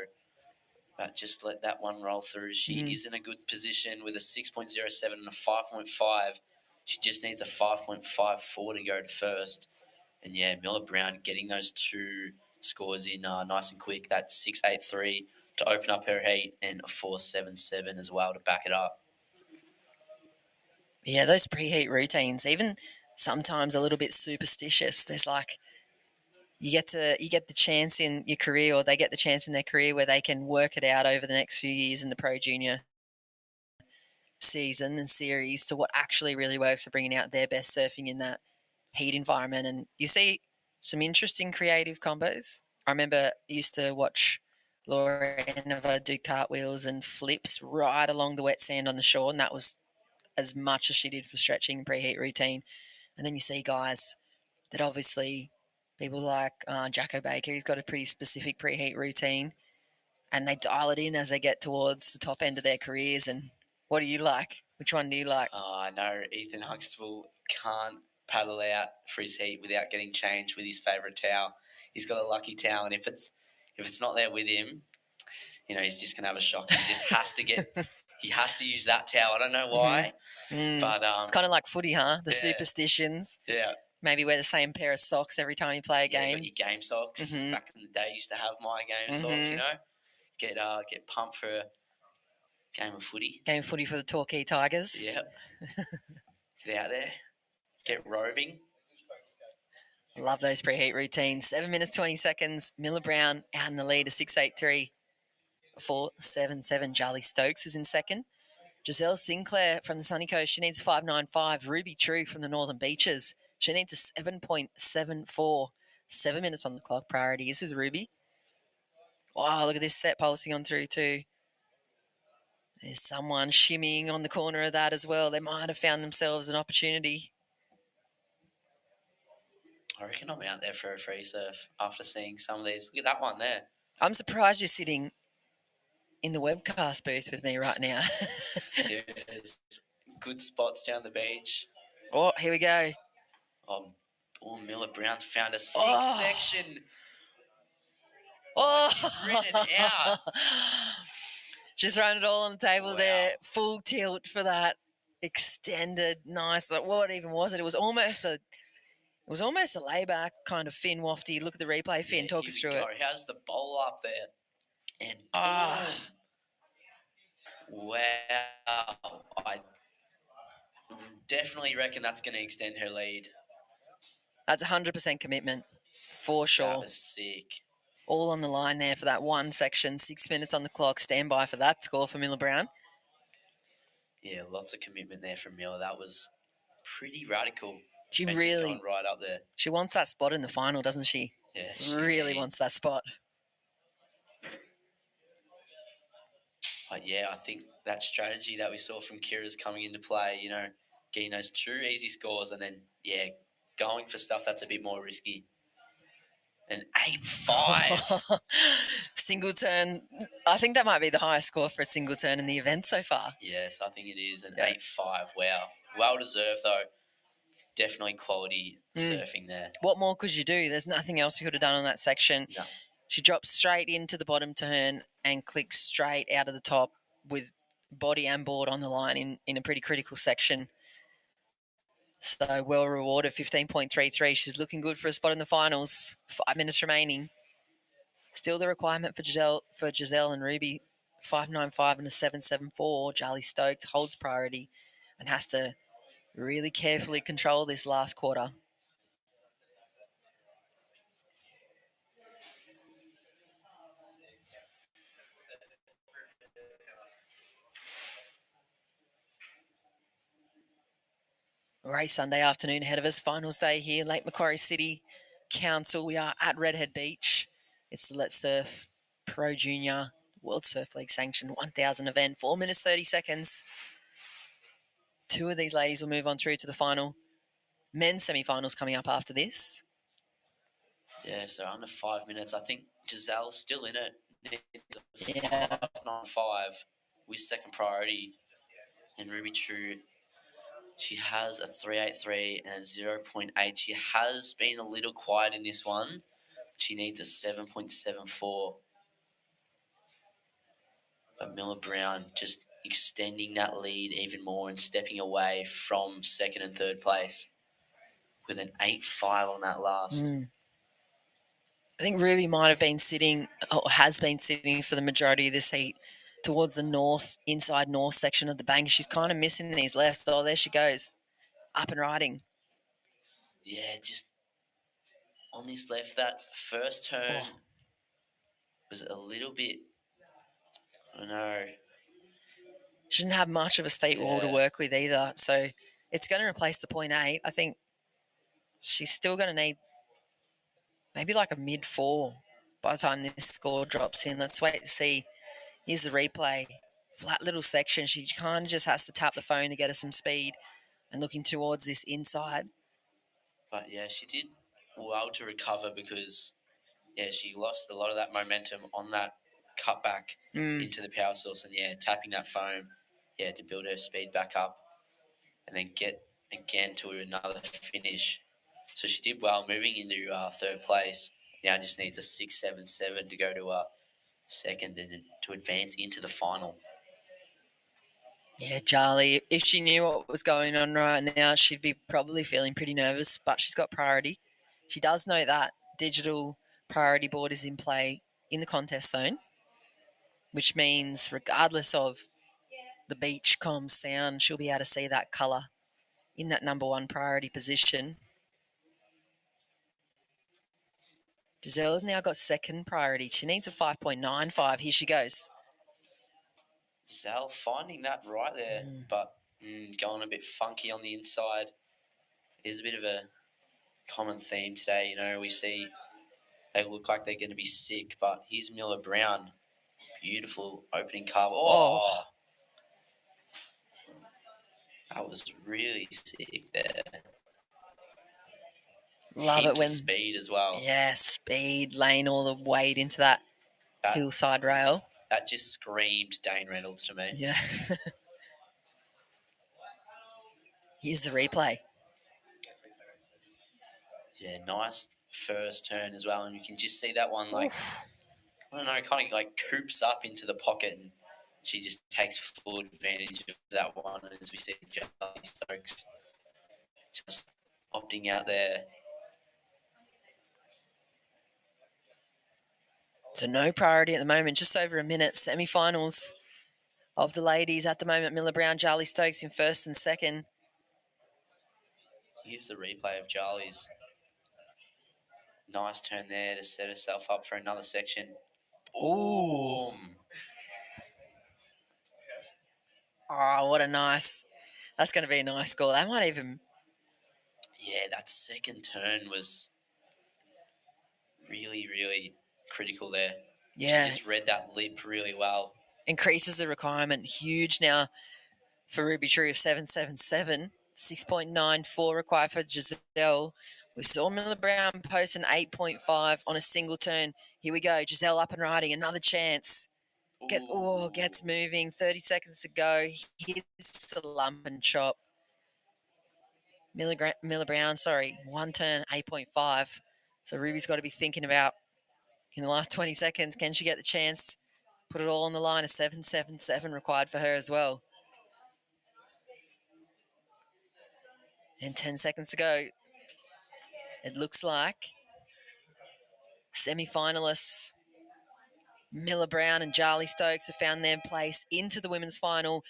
but just let that one roll through. She is in a good position with a 6.07 and a 5.5. She just needs a 5.54 to go to first. And yeah, Miller Brown getting those 2 scores in nice and quick. That 6.83 to open up her heat and a 4.77 as well to back it up. Yeah, those preheat routines, even sometimes a little bit superstitious. There's like, you get the chance in your career, or they get the chance in their career where they can work it out over the next few years in the pro junior season and series to what actually really works for bringing out their best surfing in that heat environment. And you see some interesting creative combos. I remember I used to watch Laura Enova do cartwheels and flips right along the wet sand on the shore, and that was as much as she did for stretching and preheat routine. And then you see guys that obviously, people like Jacko Baker, he's got a pretty specific preheat routine, and they dial it in as they get towards the top end of their careers. And what do you like? Which one do you like? Oh, I know Ethan Huxtable can't paddle out for his heat without getting changed with his favourite towel. He's got a lucky towel, and if it's not there with him, he's just gonna have a shock. He just has to he has to use that towel. I don't know why, but it's kind of like footy, huh? The superstitions. Yeah. Maybe wear the same pair of socks every time you play a game. You got your game socks. Back in the day, I used to have my game socks. Get pumped for a game of footy. Game of footy for the Torquay Tigers. Yep. Get out there. Get roving. Love those preheat routines. 7 minutes, 20 seconds. Miller Brown out in the lead, a 6.83. 4.77. Charlie Stokes is in second. Giselle Sinclair from the Sunny Coast, she needs 5.95. Ruby True from the Northern Beaches, she needs a 7.74. 7 minutes on the clock. Priority is with Ruby. Wow, look at this set pulsing on through too. There's someone shimmying on the corner of that as well. They might have found themselves an opportunity. I reckon I'm out there for a free surf after seeing some of these. Look at that one there. I'm surprised you're sitting in the webcast booth with me right now. There's good spots down the beach. Oh, here we go. Oh, Miller Brown's found a section. Oh, she's written out. She's thrown it all on the table there. Full tilt for that extended, nice. Like, what even was it? It was almost a layback kind of fin wafty. Look at the replay, Finn. Talk us through it. How's the bowl up there? And wow, I definitely reckon that's going to extend her lead. That's 100% commitment, for sure. That was sick. All on the line there for that one section. 6 minutes on the clock. Stand by for that score for Miller Brown. Yeah, lots of commitment there from Miller. That was pretty radical. She really going right up there. She wants that spot in the final, doesn't she? Yeah, she really wants that spot. But yeah, I think that strategy that we saw from Kira's coming into play, getting those 2 easy scores and then, going for stuff that's a bit more risky. An 8.5. Single turn. I think that might be the highest score for a single turn in the event so far. Yes, I think it is. An 8.5. Wow. Well deserved, though. Definitely quality surfing there. What more could you do? There's nothing else you could have done on that section. No. She drops straight into the bottom turn and clicks straight out of the top with body and board on the line in a pretty critical section. So well rewarded, 15.33. She's looking good for a spot in the finals. 5 minutes remaining. Still the requirement for Giselle and Ruby, 5.95 and a 7.74. Charlie Stokes holds priority and has to really carefully control this last quarter. Great Sunday afternoon ahead of us. Finals day here, Lake Macquarie City Council. We are at Redhead Beach. It's the Let's Surf Pro Junior World Surf League sanctioned 1,000 event. 4 minutes, 30 seconds. 2 of these ladies will move on through to the final. Men's semi-finals coming up after this. Yeah, so under 5 minutes. I think Giselle's still in it. It's a 5.95 with second priority. And Ruby True, she has a 3.83 and a 0.8. She has been a little quiet in this one. She needs a 7.74. But Miller Brown just extending that lead even more and stepping away from second and third place with an 8.5 on that last. I think Ruby might have been sitting, or has been sitting for the majority of this heat towards the inside north section of the bank. She's kind of missing these lefts. Oh, there she goes. Up and riding. Yeah, just on this left, that first turn was a little bit, I don't know, She didn't have much of a state wall to work with either. So it's going to replace the 0.8. I think she's still going to need maybe like a mid-4 by the time this score drops in. Let's wait to see. Here's the replay. Flat little section. She kind of just has to tap the phone to get her some speed and looking towards this inside. But, yeah, she did well to recover because, yeah, she lost a lot of that momentum on that cutback into the power source. And, yeah, tapping that foam, yeah, to build her speed back up and then get again to another finish. So she did well moving into third place. Now just needs a 6.77 to go to second and to advance into the final. Yeah, Charlie, if she knew what was going on right now, she'd be probably feeling pretty nervous, but she's got priority. She does know that digital priority board is in play in the contest zone, which means regardless of the beach comm sound, she'll be able to see that colour in that number 1 priority position. Giselle's now got second priority. She needs a 5.95. Here she goes. Giselle finding that right there, but going a bit funky on the inside is a bit of a common theme today. You know, we see they look like they're going to be sick, but here's Miller Brown. Beautiful opening carve. Oh! That was really sick there. Love Heaps it when of speed as well. Yeah, speed, laying all the weight into that hillside rail. That just screamed Dane Reynolds to me. Yeah. Here's the replay. Yeah, nice first turn as well, and you can just see that one like I don't know, kind of like coops up into the pocket, and she just takes full advantage of that one. As we see Charlie Stokes just opting out there. So no priority at the moment, just over a minute. Semi-finals of the ladies at the moment. Miller Brown, Charlie Stokes in first and second. Here's the replay of Charlie's. Nice turn there to set herself up for another section. Boom! Oh, what a nice... That's going to be a nice score. That might even... Yeah, that second turn was really, really critical there. Yeah. She just read that lip really well. Increases the requirement. Huge now for Ruby True of 7.77. 6.94 required for Giselle. We saw Miller Brown post an 8.5 on a single turn. Here we go. Giselle up and riding. Another chance. Gets moving. 30 seconds to go. Hits the lump and chop. Miller Brown, one turn, 8.5. So Ruby's got to be thinking about, in the last 20 seconds, can she get the chance? Put it all on the line. A 7.77 required for her as well. And 10 seconds to go. It looks like semi-finalists Miller Brown and Charlie Stokes have found their place into the women's final.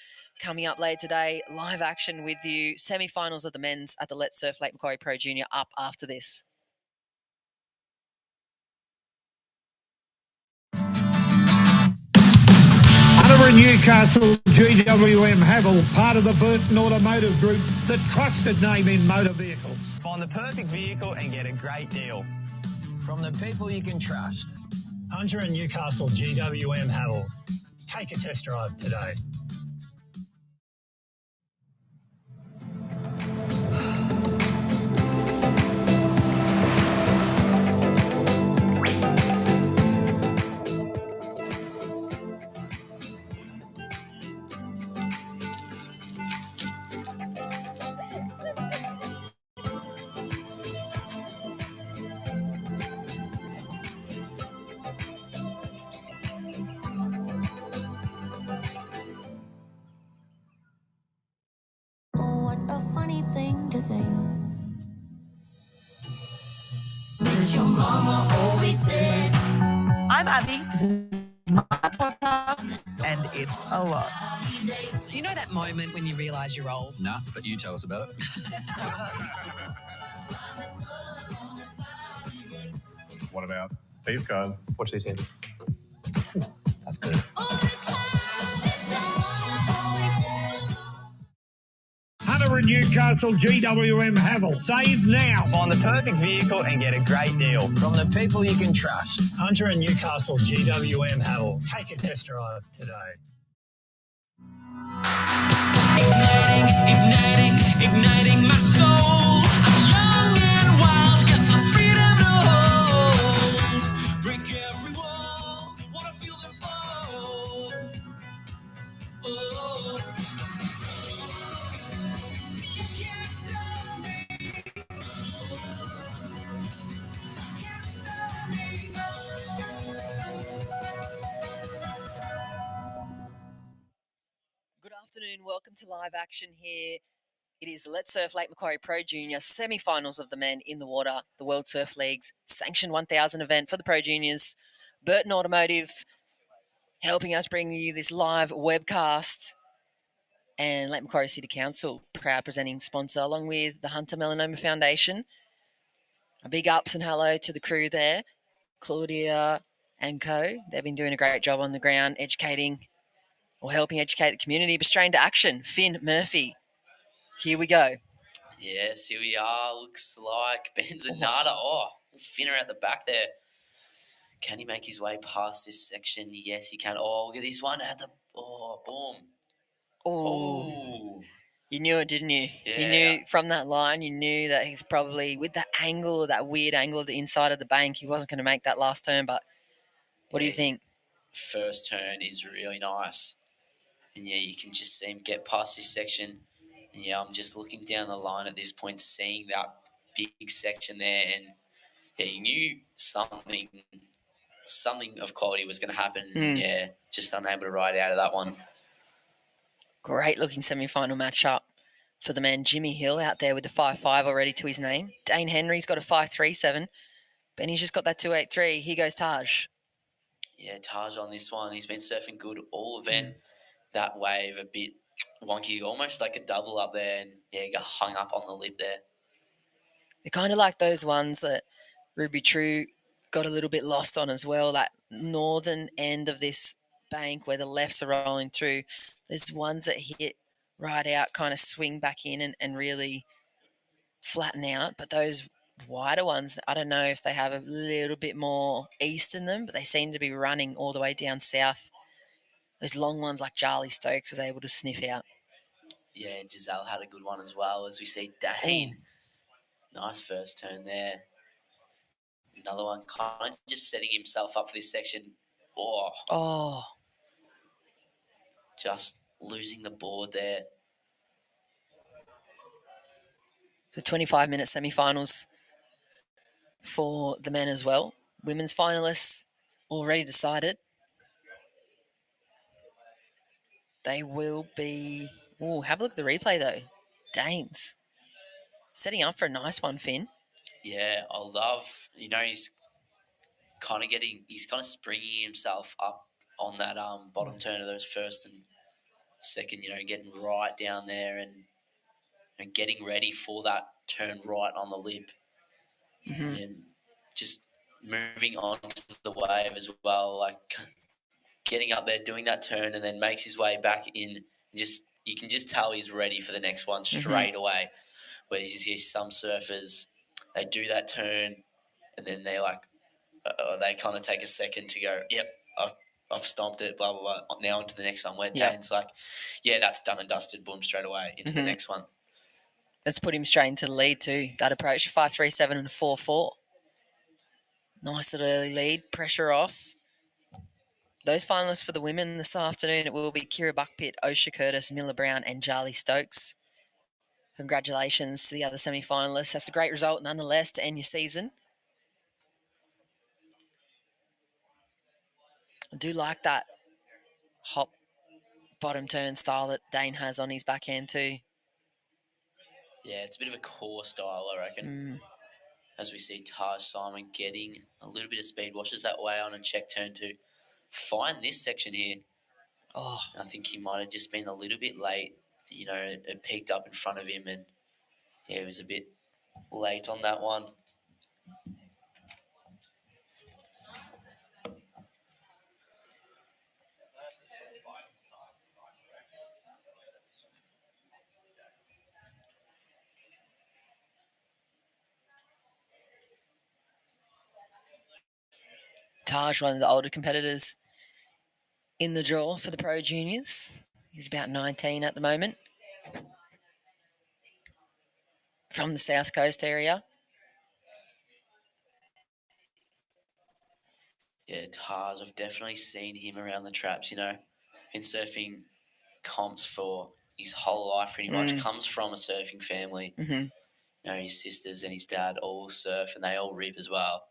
Coming up later today, live action with you. Semi-finals of the men's at the Let's Surf Lake Macquarie Pro Junior up after this. Hunter and Newcastle, GWM Havel, part of the Burton Automotive Group, the trusted name in motor vehicles. Find the perfect vehicle and get a great deal. From the people you can trust. Hunter and Newcastle, GWM Havel. Take a test drive today. Your mama always said. I'm Abby. This is my podcast, and it's a lot. You know that moment when you realise you're old? Nah, but you tell us about it. What about these guys? Watch these, Andy. That's good. Newcastle GWM Havel. Save now. Find the perfect vehicle and get a great deal. From the people you can trust. Hunter and Newcastle GWM Havel. Take a test drive today. Igniting my soul. I'm young and wild, got my freedom to hold. Break every wall, wanna feel them fall. Oh. You can't stop me. Can't stop me. Good afternoon. Welcome to live action here. It is Let's Surf Lake Macquarie Pro Junior semi-finals of the men in the water, the World Surf League's sanctioned 1000 event for the Pro Juniors. Burton Automotive helping us bring you this live webcast, and Lake Macquarie City Council, proud presenting sponsor, along with the Hunter Melanoma Foundation. A big ups and hello to the crew there, Claudia and co. They've been doing a great job on the ground, educating or helping educate the community. But straight into action, Finn Murphy. Here we go. Yes, here we are. Looks like Benzanada. Oh, Finner at the back there. Can he make his way past this section? Yes, he can. Oh, look at this one at the... Oh, boom. Oh. You knew it, didn't you? Yeah. You knew from that line, you knew that he's probably, with that angle, that weird angle at the inside of the bank, he wasn't going to make that last turn. But what do you think? First turn is really nice. And yeah, you can just see him get past this section. And yeah, I'm just looking down the line at this point, seeing that big section there. And yeah, you knew something of quality was going to happen. And yeah, just unable to ride out of that one. Great looking semi-final matchup for the man Jimmy Hill out there with the 5.5 already to his name. Dane Henry's got a 5.37. Benny's just got that 2.83. Here goes Taj. Yeah, Taj on this one. He's been surfing good all event. That wave a bit wonky, almost like a double up there. And yeah, got hung up on the lip there. They're kind of like those ones that Ruby True got a little bit lost on as well. That northern end of this bank where the lefts are rolling through. There's ones that hit right out, kind of swing back in and really flatten out. But those wider ones, I don't know if they have a little bit more east in them, but they seem to be running all the way down south. Those long ones like Charlie Stokes was able to sniff out. Yeah, and Giselle had a good one as well, as we see Dane. Nice first turn there. Another one kind of just setting himself up for this section. Oh. Just losing the board there. The 25-minute semi-finals for the men as well. Women's finalists already decided. They will be... Ooh, have a look at the replay, though. Danes. Setting up for a nice one, Finn. Yeah, I love, he's kind of springing himself up on that bottom turn of those first and second, getting right down there and getting ready for that turn right on the lip. Mm-hmm. And just moving on to the wave as well, like getting up there, doing that turn, and then makes his way back in. You can just tell he's ready for the next one straight away. Where you see some surfers, they do that turn, and then they they kind of take a second to go, yep, I've stomped it, blah, blah, blah. Now onto the next one. Where Dane's like, yeah, that's done and dusted, boom, straight away into the next one. Let's put him straight into the lead too. That approach, 5.37 and a 4.4. Nice little early lead, pressure off. Those finalists for the women this afternoon, it will be Kira Buckpitt, Osha Curtis, Miller Brown and Charlie Stokes. Congratulations to the other semi-finalists. That's a great result nonetheless to end your season. I do like that hop bottom turn style that Dane has on his backhand too. Yeah, it's a bit of a core style, I reckon. As we see Taj Simon getting a little bit of speed, washes that way on a check turn to find this section here. Oh, I think he might have just been a little bit late. It peaked up in front of him and yeah, he was a bit late on that one. Taj, one of the older competitors in the draw for the Pro Juniors. He's about 19 at the moment. From the South Coast area. Yeah, Taj, I've definitely seen him around the traps, Been surfing comps for his whole life pretty much. Comes from a surfing family. His sisters and his dad all surf and they all rip as well.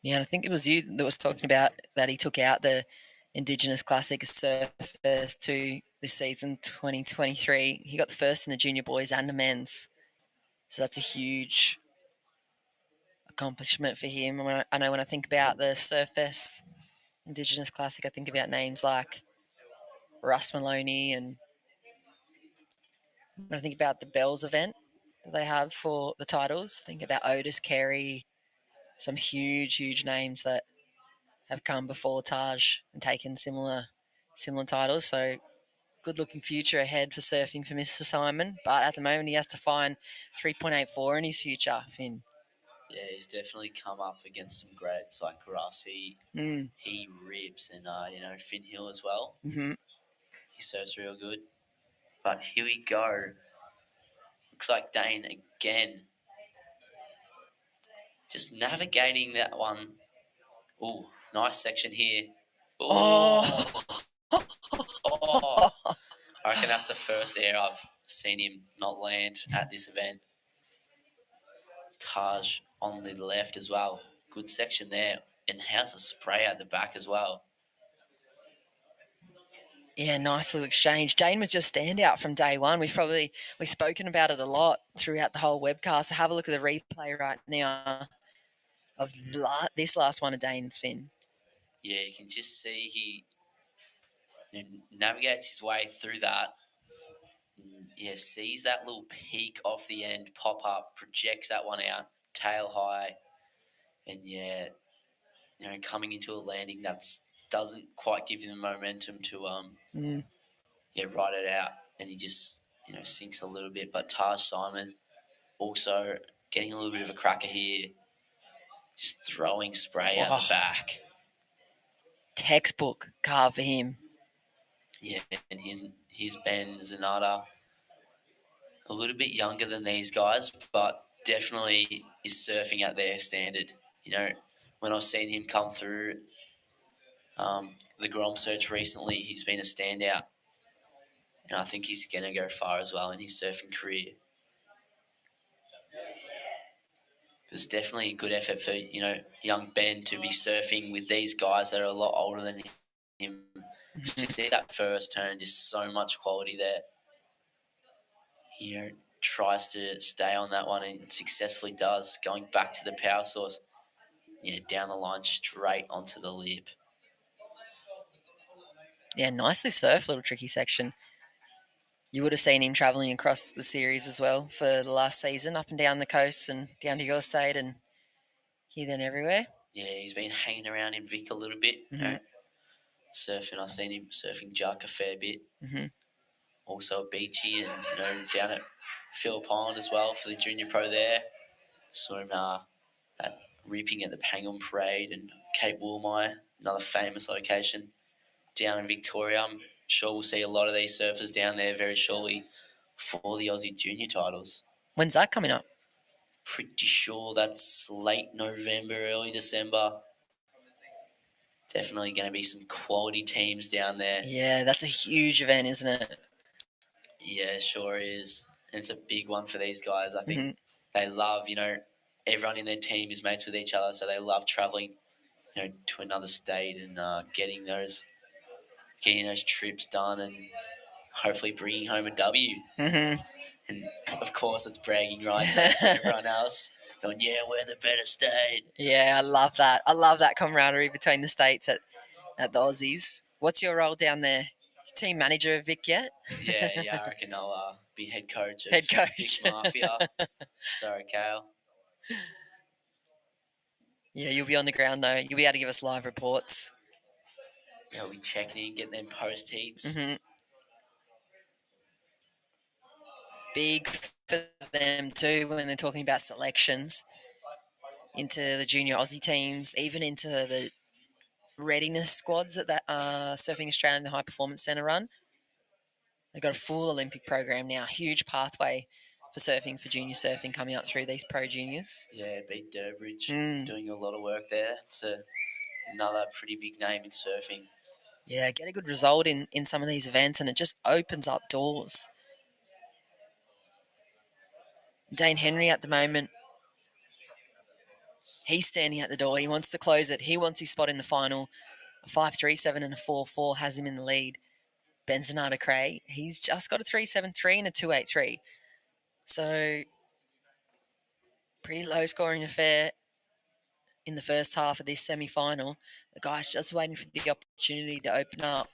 Yeah, and I think it was you that was talking about that he took out the Indigenous Classic Surfers 2 this season, 2023. He got the first in the junior boys and the men's. So that's a huge accomplishment for him. I know when I think about the Surfers Indigenous Classic, I think about names like Russ Maloney, and when I think about the Bells event that they have for the titles, I think about Otis Carey, some huge names that have come before Taj and taken similar titles. So good looking future ahead for surfing for Mr. Simon. But at the moment, he has to find 3.84 in his future, Finn. Yeah, he's definitely come up against some greats like Russ. He rips, and Finn Hill as well. Mm-hmm. He surfs real good. But here we go. Looks like Dane again. Just navigating that one. Ooh, nice section here. Ooh. Oh. Oh. I reckon that's the first air I've seen him not land at this event. Taj on the left as well. Good section there. And how's the spray at the back as well? Yeah, nice little exchange. Dane was just standout from day one. We've spoken about it a lot throughout the whole webcast. So have a look at the replay right now of this last one of Dane's, Finn. Yeah, you can just see he navigates his way through that. Yeah, sees that little peak off the end pop up, projects that one out, tail high, and coming into a landing that doesn't quite give him the momentum to ride it out, and he just sinks a little bit. But Taj Simon also getting a little bit of a cracker here, just throwing spray out the back. Textbook car for him. Yeah, and his Ben Zanata, a little bit younger than these guys, but definitely is surfing at their standard. When I've seen him come through the Grom Search recently, he's been a standout. And I think he's going to go far as well in his surfing career. It's definitely a good effort for, young Ben to be surfing with these guys that are a lot older than him. To see that first turn, just so much quality there. Tries to stay on that one and successfully does, going back to the power source. Yeah, down the line, straight onto the lip. Yeah, nicely surfed, little tricky section. You would have seen him travelling across the series as well for the last season, up and down the coast and down to your state and here, then everywhere. Yeah, he's been hanging around in Vic a little bit. Surfing, I've seen him surfing Juck a fair bit. Also at Beachy and down at Phil Pond as well for the Junior Pro there. Saw him reaping at the Pangham Parade and Cape Woolmire, another famous location down in Victoria. I'm sure we'll see a lot of these surfers down there very shortly for the Aussie Junior titles. When's that coming up? Pretty sure that's late November, early December. Definitely going to be some quality teams down there. Yeah, that's a huge event, isn't it? Yeah, sure is. And it's a big one for these guys. I think they love, everyone in their team is mates with each other, so they love travelling, to another state and getting those trips done and hopefully bringing home a W. And of course, it's bragging rights to everyone else. Going, yeah, we're the better state. Yeah, I love that. I love that camaraderie between the states at the Aussies. What's your role down there? Team manager of Vic yet? Yeah, I reckon I'll be head coach of Vic Mafia. Sorry, Kale. Yeah, you'll be on the ground though. You'll be able to give us live reports. Yeah, we'll be checking in, getting them post heats. Big for them too when they're talking about selections. into the junior Aussie teams, even into the readiness squads that Surfing Australia and the High Performance Centre run. They've got a full Olympic program now, huge pathway for surfing, for junior surfing coming up through these pro juniors. Yeah, beat Durbridge, doing a lot of work there. It's another pretty big name in surfing. Yeah, get a good result in some of these events and it just opens up doors. Dane Henry at the moment, he's standing at the door. He wants to close it. He wants his spot in the final. A 5.37 and a 4.4 has him in the lead. Benzonata Cray, he's just got a 3.73 and a 2.83. So, pretty low scoring affair in the first half of this semi-final. The guy's just waiting for the opportunity to open up.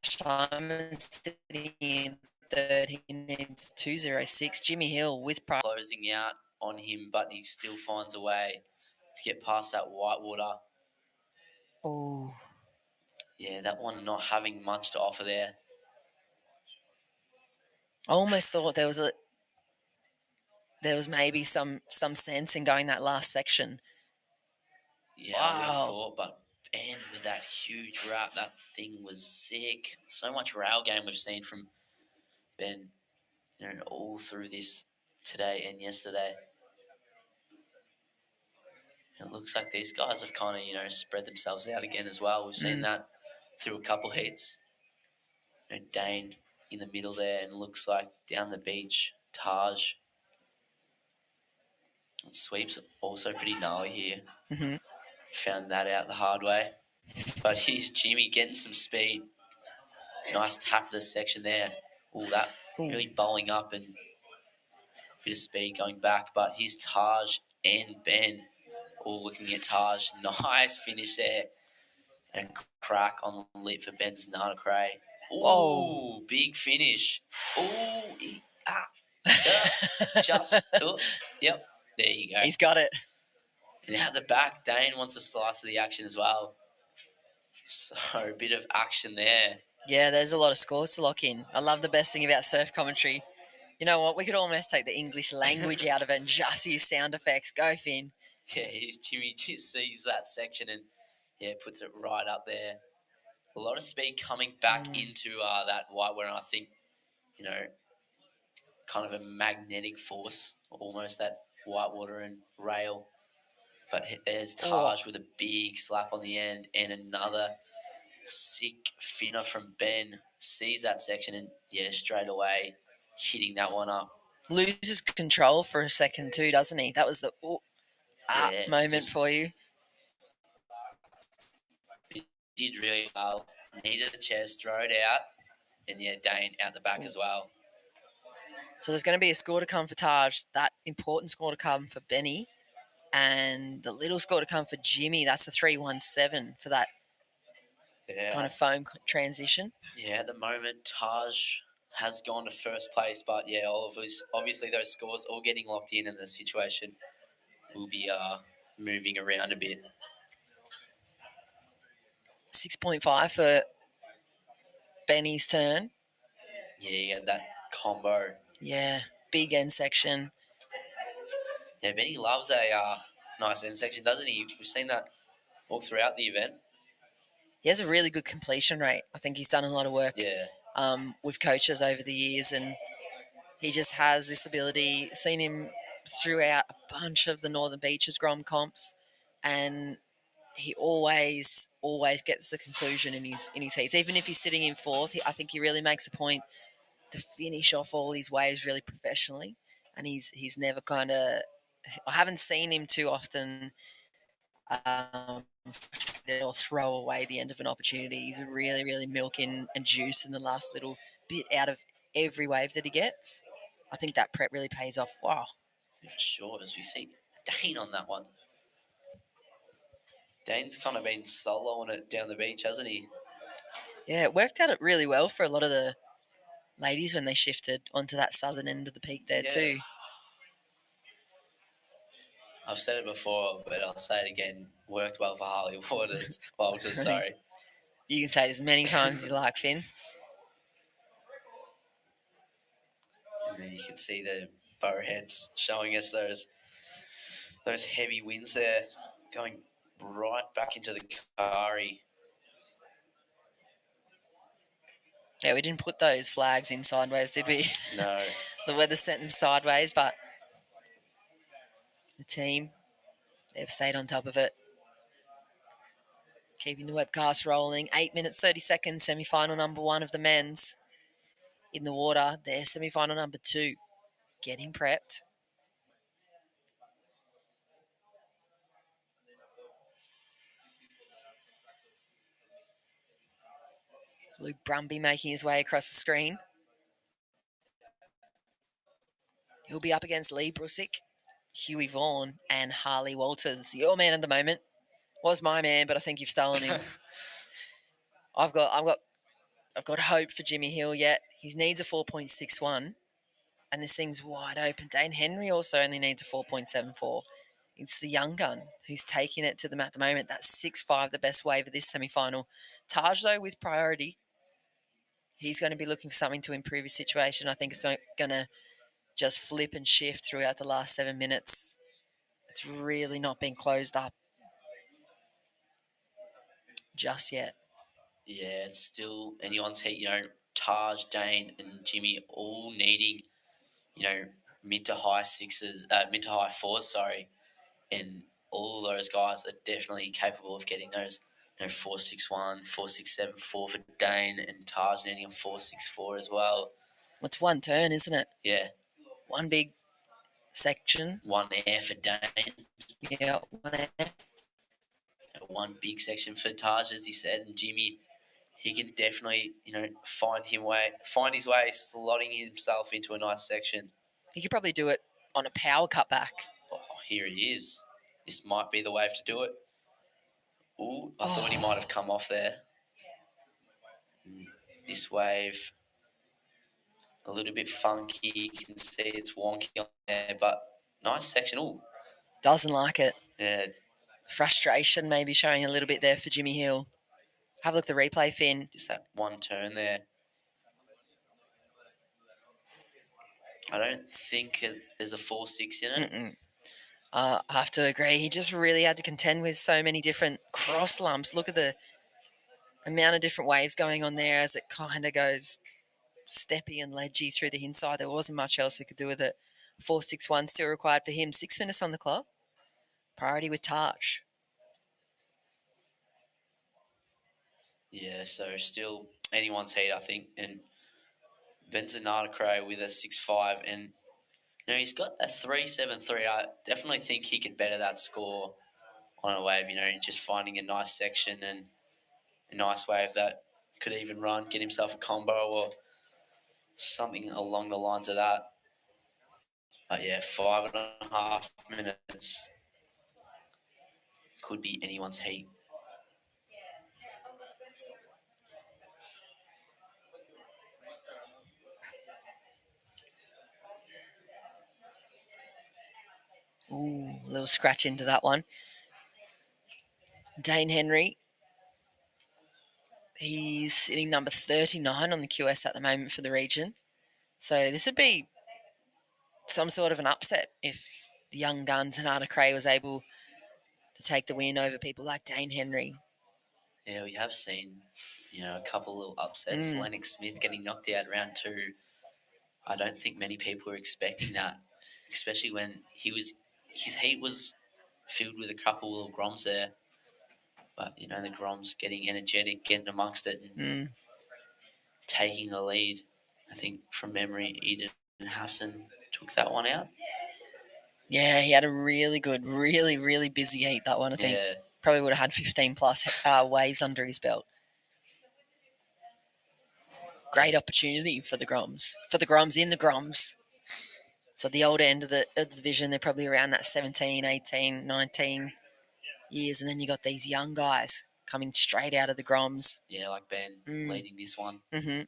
Time and sitting in third, he needs 2.06. Jimmy Hill with pride. Closing out on him, but he still finds a way to get past that Whitewater. Oh. Yeah, that one not having much to offer there. I almost thought there was maybe some sense in going that last section. Yeah, I would have thought, but Ben with that huge wrap, that thing was sick. So much rail game we've seen from Ben, all through this today and yesterday. It looks like these guys have kind of, spread themselves out again as well. We've seen that through a couple heats. Dane in the middle there, and looks like down the beach, Taj. And sweeps also pretty gnarly here. Mm-hmm. Found that out the hard way. But here's Jimmy getting some speed. Nice tap of the section there. That really bowling up and a bit of speed going back. But here's Taj and Ben all looking at Taj. Nice finish there. And crack on the lip for Benzonata Cray. Oh, big finish. Yep, there you go. He's got it. And out the back, Dane wants a slice of the action as well. So, a bit of action there. Yeah, there's a lot of scores to lock in. I love the best thing about surf commentary. You know what? We could almost take the English language out of it and just use sound effects. Go, Finn. Yeah, Jimmy just sees that section and, puts it right up there. A lot of speed coming back into that white, where I think, kind of a magnetic force, almost that Whitewater and rail. But there's Taj with a big slap on the end and another sick finner from Ben. Sees that section and, straight away hitting that one up. Loses control for a second too, doesn't he? That was the moment for you. Did really well. Needed a chest, throw it out. And, Dane out the back as well. So there's going to be a score to come for Taj, that important score to come for Benny, and the little score to come for Jimmy. That's a 3.17 for that kind of foam transition. Yeah, at the moment, Taj has gone to first place, but, obviously those scores all getting locked in and the situation will be moving around a bit. 6.5 for Benny's turn. Yeah, you had that combo. Yeah, big end section. Yeah, Benny loves a nice end section, doesn't he? We've seen that all throughout the event. He has a really good completion rate. I think he's done a lot of work with coaches over the years, and he just has this ability. Seen him throughout a bunch of the Northern Beaches Grom comps, and he always gets the conclusion in his heats. Even if he's sitting in fourth, I think he really makes a point to finish off all these waves really professionally. And he's never kind of, I haven't seen him too often or throw away the end of an opportunity. He's really, really milking and juice in the last little bit out of every wave that he gets. I think that prep really pays off. Wow. Yeah, for sure, as we see Dane on that one. Dane's kind of been soloing it down the beach, hasn't he? Yeah, it worked out really well for a lot of the ladies when they shifted onto that southern end of the peak there too. I've said it before, but I'll say it again. Worked well for Harley Walters. Sorry. You can say it as many times as you like, Finn. And then you can see the bowheads showing us those heavy winds there going right back into the Kari. Yeah, we didn't put those flags in sideways, did we? No. The weather sent them sideways, but the team, they've stayed on top of it. Keeping the webcast rolling. 8 minutes, 30 seconds, semi-final number 1 of the men's. In the water, there's semi-final number 2. Getting prepped. Luke Brumby making his way across the screen. He'll be up against Lee Brusick, Huey Vaughan, and Harley Walters. Your man at the moment. Was my man, but I think you've stolen him. I've got hope for Jimmy Hill yet. He needs a 4.61, and this thing's wide open. Dane Henry also only needs a 4.74. It's the young gun who's taking it to them at the moment. That's 6'5", the best wave of this semi-final. Taj, though, with priority. He's going to be looking for something to improve his situation. I think it's going to just flip and shift throughout the last 7 minutes. It's really not been closed up just yet. Yeah, it's still anyone's heat. Taj, Dane, and Jimmy all needing, mid to high fours, and all of those guys are definitely capable of getting those, 4.61, 4.67, 4 for Dane, and Taj needing a 4.64 as well. It's one turn, isn't it? Yeah. One big section. One air for Dane. Yeah, one air. One big section for Taj, as he said, and Jimmy, he can definitely, find his way, slotting himself into a nice section. He could probably do it on a power cutback. Oh, here he is. This might be the wave to do it. Ooh, I thought he might have come off there. This wave, a little bit funky. You can see it's wonky on there, but nice section. Ooh. Doesn't like it. Yeah. Frustration maybe showing a little bit there for Jimmy Hill. Have a look at the replay, Finn. Just that one turn there. I don't think there's a 4.6 in it. Mm-mm. I have to agree. He just really had to contend with so many different cross lumps. Look at the amount of different waves going on there as it kind of goes steppy and ledgy through the inside. There wasn't much else he could do with it. 4.61 still required for him. 6 minutes on the clock. Priority with Taj. Yeah, so still anyone's heat, I think. And Benzonata Cray with a 6.5. And, he's got a 3.73. I definitely think he could better that score on a wave, just finding a nice section and a nice wave that could even run, get himself a combo or something along the lines of that. But yeah, 5.5 minutes could be anyone's heat. Ooh, a little scratch into that one. Dane Henry. He's sitting number 39 on the QS at the moment for the region. So this would be some sort of an upset if the young guns and Arna Cray was able to take the win over people like Dane Henry. Yeah, we have seen, a couple of little upsets. Lennox Smith getting knocked out round 2. I don't think many people were expecting that, especially when his heat was filled with a couple of little Groms there. But, the Groms getting energetic, getting amongst it and taking the lead. I think from memory, Eden Hassan took that one out. Yeah, he had a really good, really, really busy heat, that one, I think. Yeah. Probably would have had 15 plus waves under his belt. Great opportunity for the Groms. For the Groms in the Groms. So the older end of the division, they're probably around that 17, 18, 19 years. And then you got these young guys coming straight out of the Groms. Yeah, like Ben leading this one. Mm-hmm.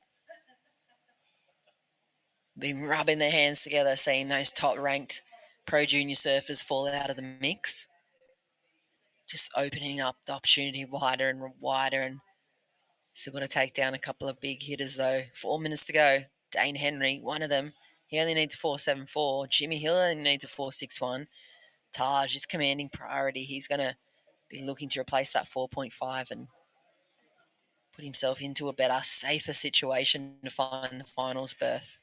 Been rubbing their hands together, seeing those top-ranked pro junior surfers fall out of the mix. Just opening up the opportunity wider and wider, and still got to take down a couple of big hitters, though. 4 minutes to go. Dane Henry, one of them. He only needs a 4.74. Jimmy Hill only needs a 4.61. Taj is commanding priority. He's going to be looking to replace that 4.5 and put himself into a better, safer situation to find the finals berth.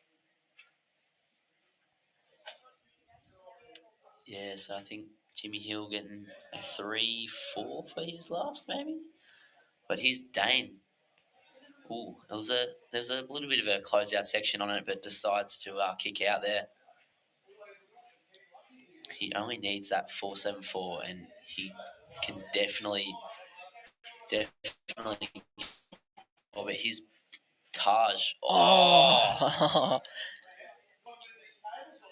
Yeah, so I think Jimmy Hill getting a 3-4 for his last, maybe. But here's Dane. Ooh, there was a little bit of a closeout section on it, but decides to kick out there. He only needs that 4.74, and he can definitely. Oh, but his Taj. Oh,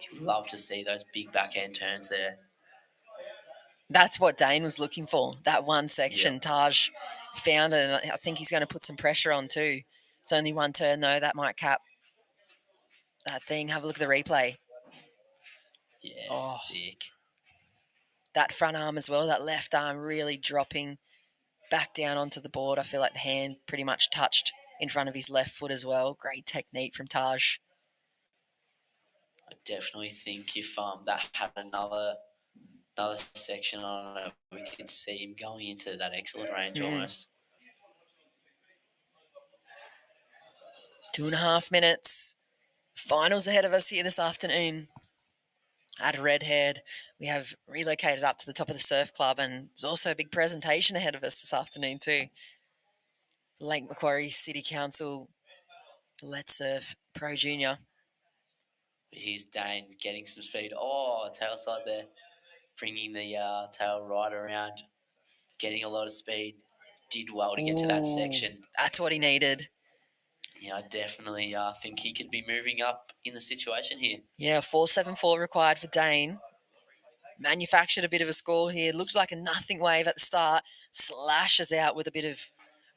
you love to see those big backhand turns there. That's what Dane was looking for. That one section, Yep. Taj found it, and I think he's going to put some pressure on too. It's only one turn though. That might cap that thing. Have a look at the replay. Yeah, sick. That front arm as well, that left arm really dropping back down onto the board. I feel like the hand pretty much touched in front of his left foot as well. Great technique from Taj. I definitely think if that had another section on it, we could see him going into that excellent range almost. 2.5 minutes. Finals ahead of us here this afternoon. At Redhead, we have relocated up to the top of the surf club, and there's also a big presentation ahead of us this afternoon too. Lake Macquarie City Council Let's Surf Pro Junior. Here's Dane getting some speed. Oh, tail side there. Bringing the tail right around. Getting a lot of speed. Did well to get to that section. That's what he needed. Yeah, I definitely think he could be moving up in the situation here. Yeah, 4.74 required for Dane. Manufactured a bit of a score here. Looked like a nothing wave at the start. Slashes out with a bit of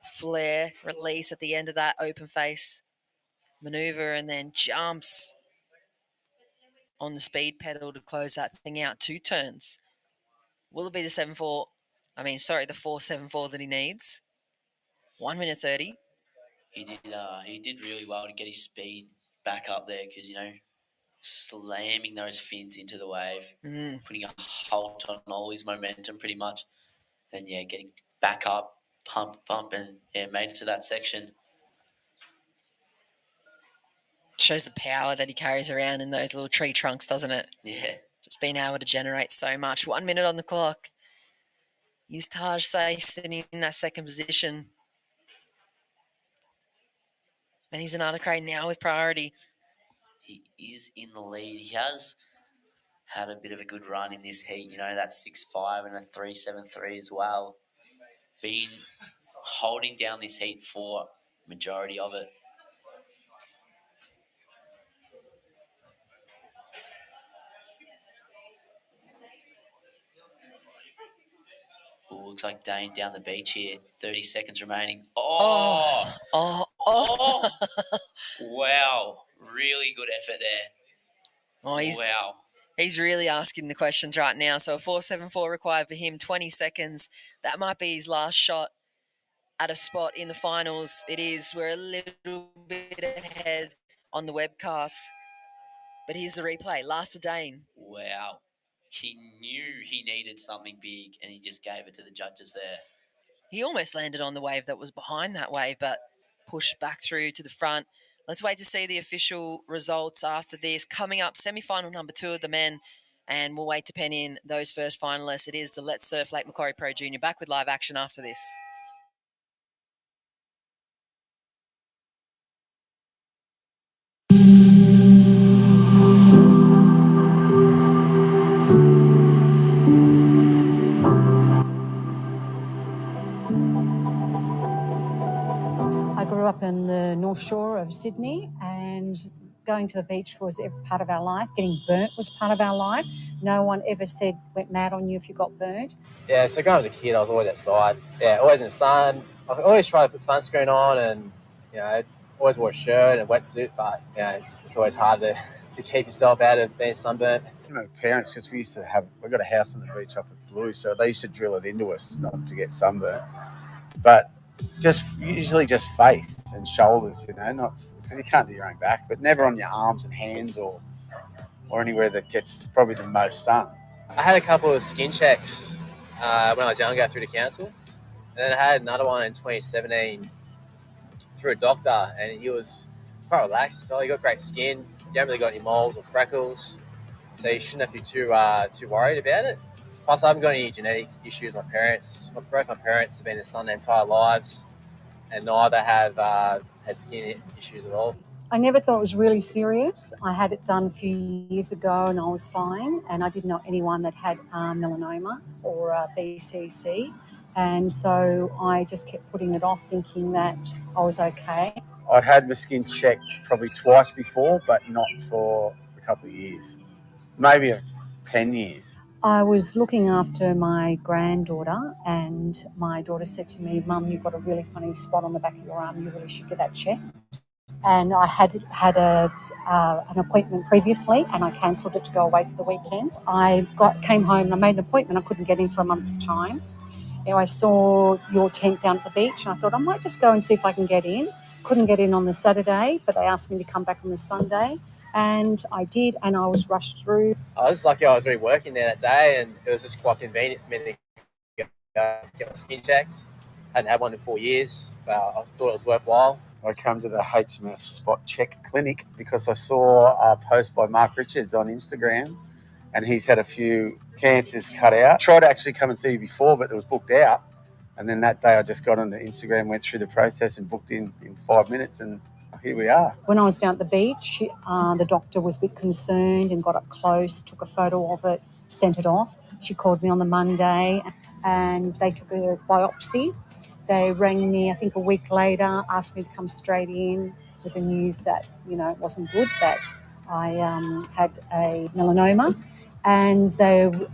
flare, release at the end of that open face maneuver, and then jumps on the speed pedal to close that thing out. 2 turns. Will it be the 4.74 that he needs? 1 minute 30. He did really well to get his speed back up there because, slamming those fins into the wave, putting a halt on all his momentum pretty much. Then, getting back up, pump, and, made it to that section. Shows the power that he carries around in those little tree trunks, doesn't it? Yeah. Just being able to generate so much. 1 minute on the clock. Is Taj safe sitting in that second position? And he's an Anna now with priority. He is in the lead. He has had a bit of a good run in this heat, that 6.5 and a 3.73 as well. Been holding down this heat for majority of it. Ooh, looks like Dane down the beach here. 30 seconds remaining. Oh! Wow. Really good effort there. Wow. He's really asking the questions right now. So a 4.74 required for him, 20 seconds. That might be his last shot at a spot in the finals. It is. We're a little bit ahead on the webcast. But here's the replay. Last to Dane. Wow. He knew he needed something big, and he just gave it to the judges there. He almost landed on the wave that was behind that wave, but pushed back through to the front. Let's wait to see the official results after this. Coming up, semi-final number 2 of the men, and we'll wait to pen in those first finalists. It is the Let's Surf Lake Macquarie Pro Junior. Back with live action after this. I grew up in the North Shore of Sydney, and going to the beach was part of our life. Getting burnt was part of our life. No one ever went mad on you if you got burnt. Yeah, so when I was a kid, I was always outside. Yeah, always in the sun. I always try to put sunscreen on, and always wore a shirt and wetsuit. But it's always hard to keep yourself out of being sunburnt. My parents, because we got a house on the beach up at Blue, so they used to drill it into us not to get sunburnt. But usually just face and shoulders, not because you can't do your own back, but never on your arms and hands or anywhere that gets probably the most sun. I had a couple of skin checks when I was younger through the council, and then I had another one in 2017 through a doctor, and he was quite relaxed. So you got great skin. You haven't really got any moles or freckles, so you shouldn't have to be too worried about it. Plus, I haven't got any genetic issues. My parents, both my parents have been in the sun their entire lives, and neither have had skin issues at all. I never thought it was really serious. I had it done a few years ago and I was fine, and I didn't know anyone that had melanoma or BCC, and so I just kept putting it off thinking that I was okay. I'd had my skin checked probably twice before, but not for a couple of years, maybe 10 years. I was looking after my granddaughter, and my daughter said to me, "Mum, you've got a really funny spot on the back of your arm. You really should get that checked." And I had an appointment previously, and I cancelled it to go away for the weekend. I came home and I made an appointment. I couldn't get in for a month's time. I saw your tent down at the beach, and I thought I might just go and see if I can get in. Couldn't get in on the Saturday, but they asked me to come back on the Sunday, and I did, and I was rushed through. I was lucky I was really working there that day, and it was just quite convenient for me to get my skin checked. Hadn't had one in 4 years, but I thought it was worthwhile. I come to the HMF Spot Check Clinic because I saw a post by Mark Richards on Instagram, and he's had a few cancers cut out. Tried to actually come and see you before, but it was booked out. And then that day I just got onto Instagram, went through the process and booked in 5 minutes, and here we are. When I was down at the beach, the doctor was a bit concerned and got up close, took a photo of it, sent it off. She called me on the Monday and they took a biopsy. They rang me, I think, a week later, asked me to come straight in with the news that, it wasn't good, that I had a melanoma. And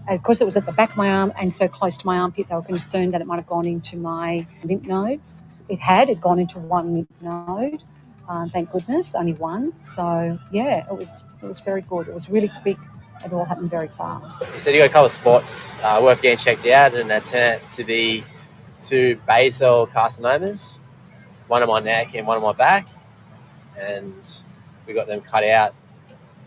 because it was at the back of my arm and so close to my armpit, they were concerned that it might have gone into my lymph nodes. It had gone into one lymph node. Thank goodness, only one. So, yeah, it was very good. It was really quick. It all happened very fast. You said you got a couple of spots worth getting checked out, and they turned out to be 2 basal carcinomas, one on my neck and one on my back, and we got them cut out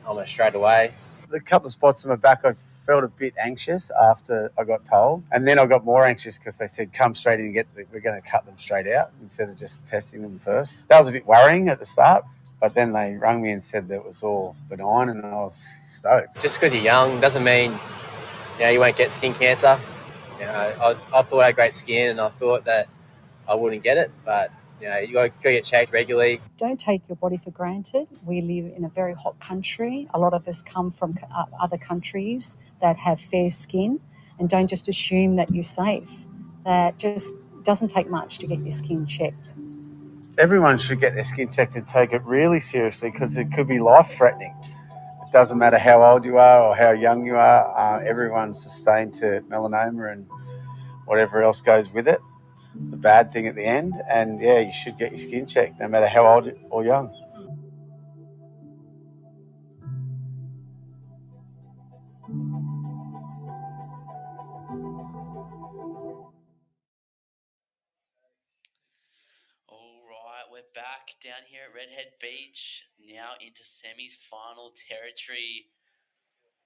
almost straight away. The couple of spots on my back, I felt a bit anxious after I got told. And then I got more anxious because they said, come straight in and we're going to cut them straight out instead of just testing them first. That was a bit worrying at the start, but then they rang me and said that it was all benign, and I was stoked. Just because you're young doesn't mean you won't get skin cancer. I thought I had great skin, and I thought that I wouldn't get it, but you got to go get checked regularly. Don't take your body for granted. We live in a very hot country. A lot of us come from other countries that have fair skin, and don't just assume that you're safe. That just doesn't take much to get your skin checked. Everyone should get their skin checked and take it really seriously, because it could be life-threatening. It doesn't matter how old you are or how young you are. Everyone's sustained to melanoma and whatever else goes with it, the bad thing at the end. And yeah, you should get your skin checked no matter how old or young. All right, we're back down here at Redhead Beach, now into semi-final territory.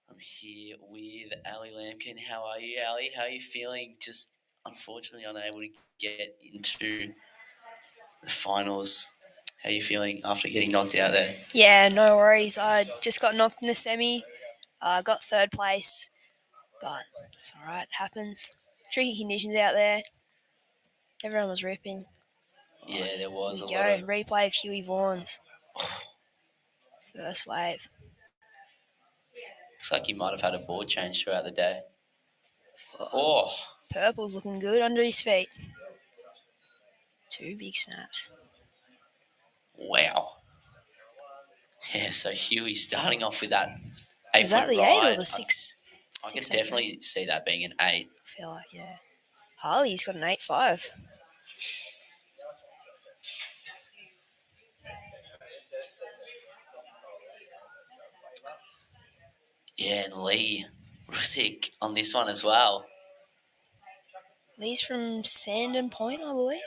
I'm here with Ali Lampkin. How are you, Ali? How are you feeling? Just unfortunately unable to get into the finals. How are you feeling after getting knocked out there? Yeah, no worries. I just got knocked in the semi. I got third place, but it's all right. It happens. Tricky conditions out there. Everyone was ripping. Yeah, there was Here we go. Replay of Huey Vaughan's first wave. Looks like he might have had a board change throughout the day. Purple's looking good under his feet. 2 big snaps. Wow. Yeah, so Huey starting off with that 8 Was that the ride. 8 or the 6? I can definitely see that being an 8. I feel like, yeah. Harley's got an 8.5. Yeah, and Lee Rusick on this one as well. Lee's from Sandon Point, I believe.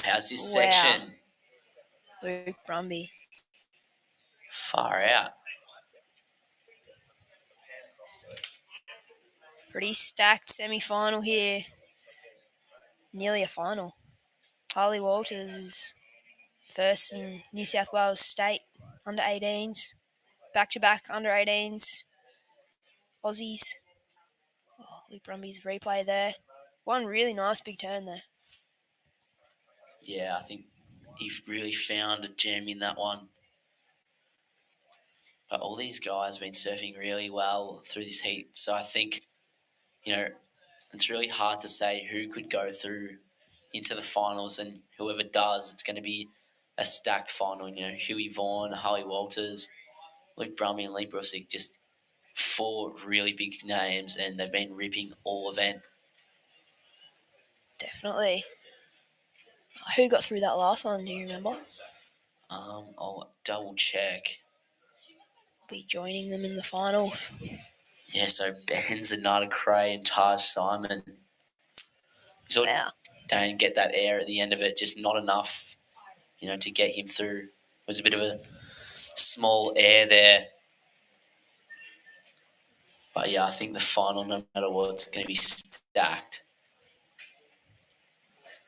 How's this section? Luke Brumby. Far out. Pretty stacked semi-final here. Nearly a final. Harley Walters is first in New South Wales state under 18s. Back-to-back under 18s. Aussies. Oh, Luke Brumby's replay there. One really nice big turn there. Yeah, I think he really found a gem in that one. But all these guys have been surfing really well through this heat. So I think, it's really hard to say who could go through into the finals, and whoever does, it's going to be a stacked final. Huey Vaughan, Harley Walters, Luke Brumby and Lee Brussick, just 4 really big names, and they've been ripping all event. Definitely. Who got through that last one, do you remember? I'll double check. Be joining them in the finals. Yeah, so Ben Zanata Cray and Taj Simon. Wow. Don't get that air at the end of it, just not enough, to get him through. It was a bit of a small air there. But yeah, I think the final, no matter what, it's going to be stacked.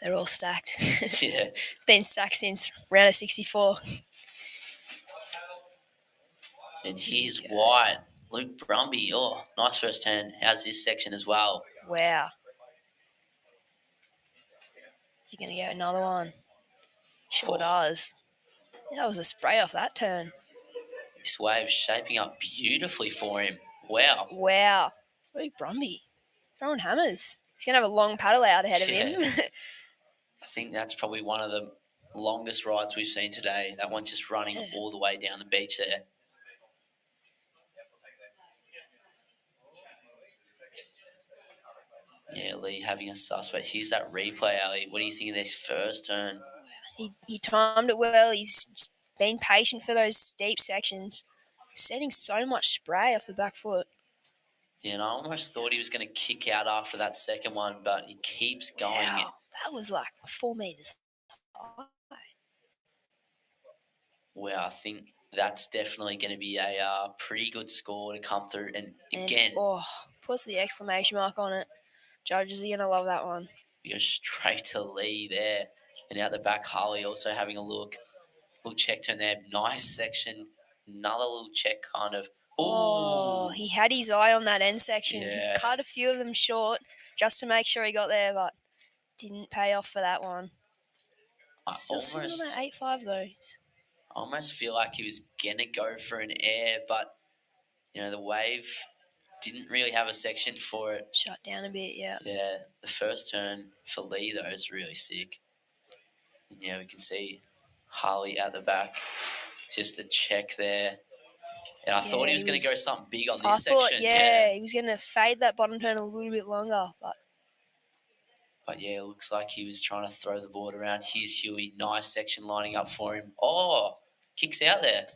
They're all stacked. Yeah. It's been stacked since round of 64. And here's White. Luke Brumby. Oh, nice first turn. How's this section as well? Wow. Is he going to get another one? Sure does. That was a spray off that turn. This wave's shaping up beautifully for him. Wow. Wow. Luke Brumby. Throwing hammers. He's going to have a long paddle out ahead of him. I think that's probably one of the longest rides we've seen today. That one's just running all the way down the beach there. Yeah, Lee having a suspect. Here's that replay, Ali. What do you think of this first turn? He timed it well. He's been patient for those steep sections. Sending so much spray off the back foot. Yeah, and I almost thought he was going to kick out after that second one, but he keeps going. Wow, that was like 4 meters high. Well, I think that's definitely going to be a pretty good score to come through. And again, puts the exclamation mark on it. Judges are going to love that one. You go straight to Lee there. And out the back, Harley also having a look. Little check turn there. Nice section. Another little check kind of. Oh, he had his eye on that end section. Yeah. He cut a few of them short just to make sure he got there, but didn't pay off for that one. Still sitting on that 8.5 though. I almost feel like he was going to go for an air, but, the wave didn't really have a section for it. Shut down a bit, yeah. Yeah, the first turn for Lee, though, is really sick. And, we can see Harley at the back. Just a check there. And I thought he was going to go something big on this section. He was going to fade that bottom turn a little bit longer, But yeah, it looks like he was trying to throw the board around. Here's Huey. Nice section lining up for him. Oh, kicks out there.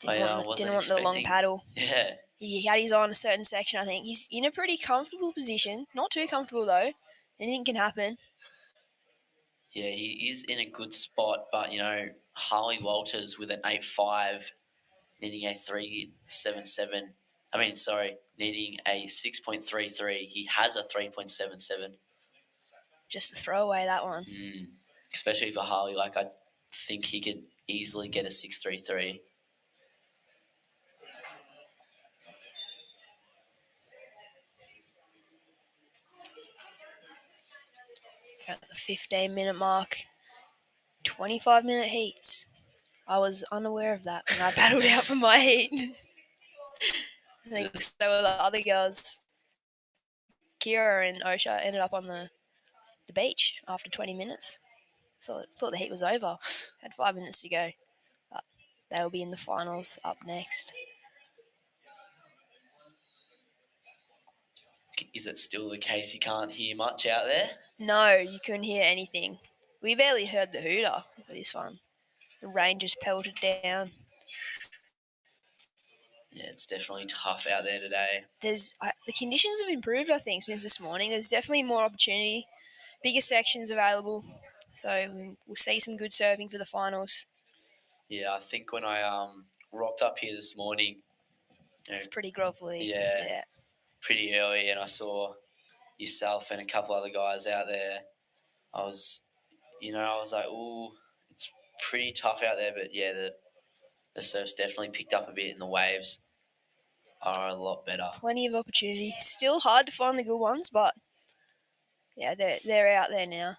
Didn't want the long paddle. Yeah. He had his eye on a certain section, I think. He's in a pretty comfortable position. Not too comfortable, though. Anything can happen. Yeah, he is in a good spot, but, Harley Walters with an 8.5, needing a 3.77. Needing a 6.33. He has a 3.77. Just a throwaway, that one. Especially for Harley, I think he could easily get a 6.33. At the 15-minute mark, 25-minute heats. I was unaware of that when I paddled out from my heat. I think so were the other girls. Kira and Osha ended up on the beach after 20 minutes. Thought the heat was over. Had 5 minutes to go. But they will be in the finals up next. Is it still the case you can't hear much out there? No, you couldn't hear anything. We barely heard the hooter for this one. The rain just pelted down. Yeah, it's definitely tough out there today. The conditions have improved, I think, since this morning. There's definitely more opportunity, bigger sections available. So we'll see some good surfing for the finals. Yeah, I think when I rocked up here this morning, it's pretty grovelly. Yeah. pretty early, and I saw yourself and a couple other guys out there. I was like, ooh, it's pretty tough out there, but yeah, the surf's definitely picked up a bit, and the waves are a lot better. Plenty of opportunity. Still hard to find the good ones, but yeah, they're out there now.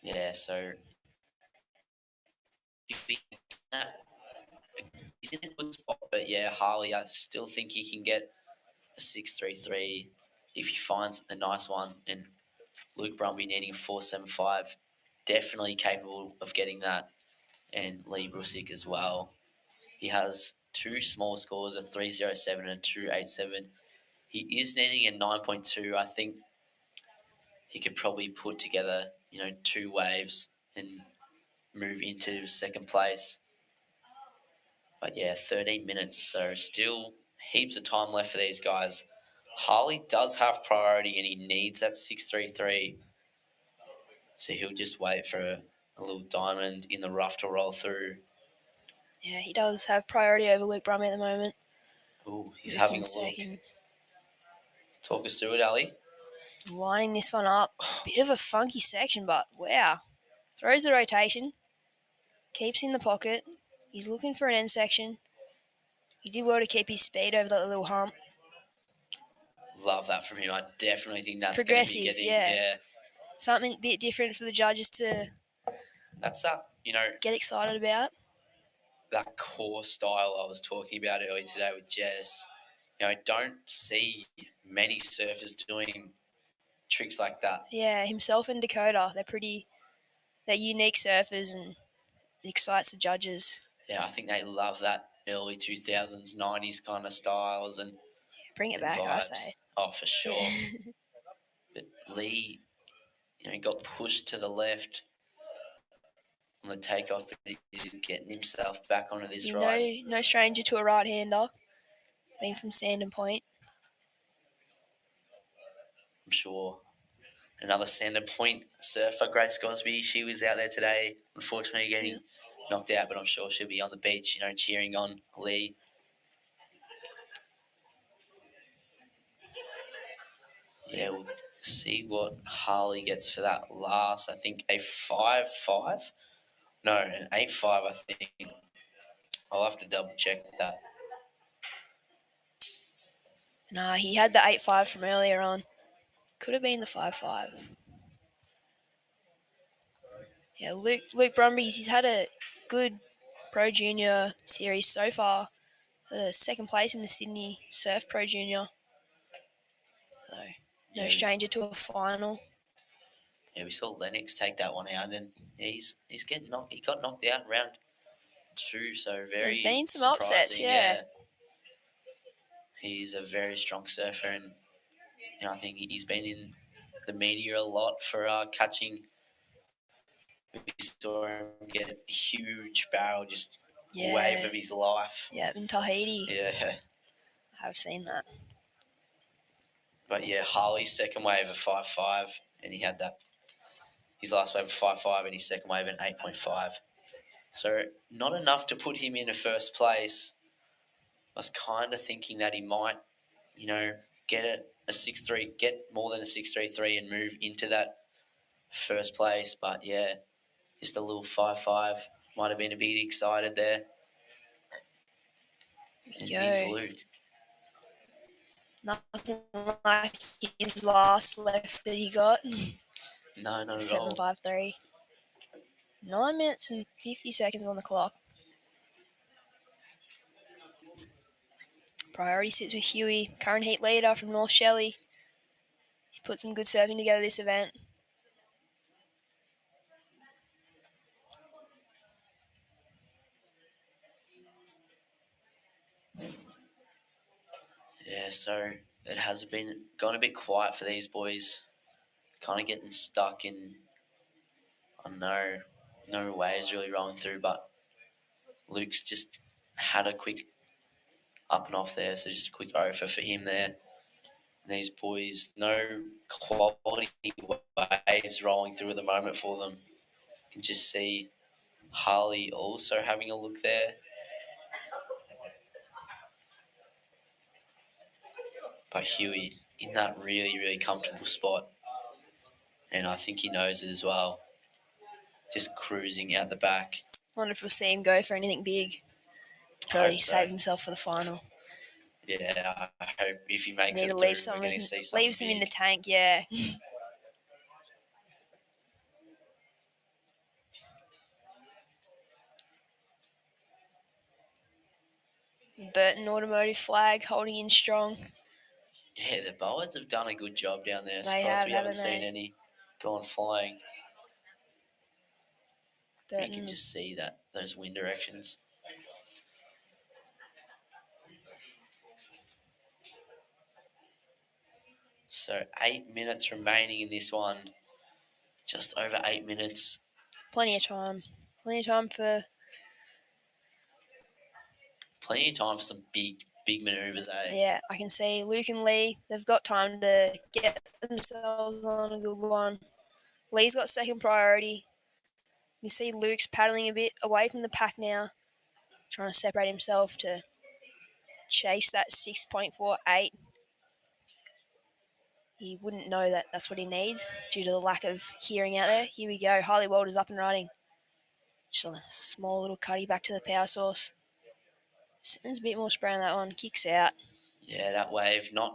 Yeah, so he's in a good spot, but yeah, Harley, I still think he can get a 6.33 if he finds a nice one, and Luke Brumby needing a 4.75, definitely capable of getting that, and Lee Brusick as well. He has two small scores, a 3.07 and a 2.87. He is needing a 9.2. I think he could probably put together, two waves and move into second place. But yeah, 13 minutes, so still heaps of time left for these guys. Harley does have priority and he needs that 6.33. So he'll just wait for a little diamond in the rough to roll through. Yeah, he does have priority over Luke Brumby at the moment. Ooh, he's having a look. Talk us through it, Ali. Lining this one up. Bit of a funky section, but wow. Throws the rotation. Keeps in the pocket. He's looking for an end section. He did well to keep his speed over that little hump. Love that from him. I definitely think that's going to be getting... Yeah. Something a bit different for the judges to... That's that, get excited about. That core style I was talking about earlier today with Jess. I don't see many surfers doing tricks like that. Yeah, himself and Dakota, they're unique surfers and it excites the judges. Yeah, I think they love that early 2000s, 90s kind of styles and bring it back, vibes. I say. Oh, for sure. But Lee, got pushed to the left on the takeoff, but he's getting himself back onto this ride. No stranger to a right-hander, being from Sandon Point. I'm sure. Another Sandon Point surfer, Grace Gosby, she was out there today, unfortunately getting knocked out, but I'm sure she'll be on the beach, cheering on Lee. Yeah, we'll see what Harley gets for that last. I think a 5.5? No, an 8.5, I think. I'll have to double check that. Nah, he had the 8.5 from earlier on. Could have been the 5.5. Yeah, Luke Brumby's, he's had a good Pro Junior Series so far. Second place in the Sydney Surf Pro Junior. So, no stranger to a final. Yeah, we saw Lennox take that one out, and he's getting knocked. He got knocked out in round 2, so very. There's been some upsets, yeah. He's a very strong surfer, and I think he's been in the media a lot for catching. We saw him get a huge barrel, just wave of his life. Yeah, in Tahiti. Yeah. I've seen that. But yeah, Harley's second wave of 5.5, and he had that. His last wave of 5.5 and his second wave an 8.5. So not enough to put him into first place. I was kind of thinking that he might, get a 6.3, get more than a 6.33 and move into that first place. But yeah, just a little 5.5. Might have been a bit excited there. And here's Luke. Nothing like his last left that he got. No, not at all. 7.53. 9 minutes and 50 seconds on the clock. Priority sits with Huey, current heat leader from North Shelley. He's put some good surfing together this event. Yeah, so it has gone a bit quiet for these boys. Kind of getting stuck in, I don't know, no waves really rolling through, but Luke's just had a quick up and off there, so just a quick over for him there. And these boys, no quality waves rolling through at the moment for them. You can just see Harley also having a look there. But Huey in that really, really comfortable spot. And I think he knows it as well. Just cruising out the back. I wonder if we'll see him go for anything big. Probably save himself for the final. Yeah, I hope if he makes Need it to through, leave we're going to see something leave some big. in the tank, yeah. Burton Automotive flag holding in strong. Yeah, the Bowards have done a good job down there. They Surprised have, we haven't haven't seen they? any gone flying. Burton. You can just see that those wind directions. So 8 minutes remaining in this one. Just over 8 minutes. Plenty of time. Plenty of time for some big manoeuvres, eh? Yeah, I can see Luke and Lee, they've got time to get themselves on a good one. Lee's got second priority. You see Luke's paddling a bit away from the pack now, trying to separate himself to chase that 6.48. He wouldn't know that that's what he needs due to the lack of hearing out there. Here we go, Harley Walters up and riding. Just a small little cutty back to the power source. There's a bit more spray on that one, kicks out. Yeah, that wave not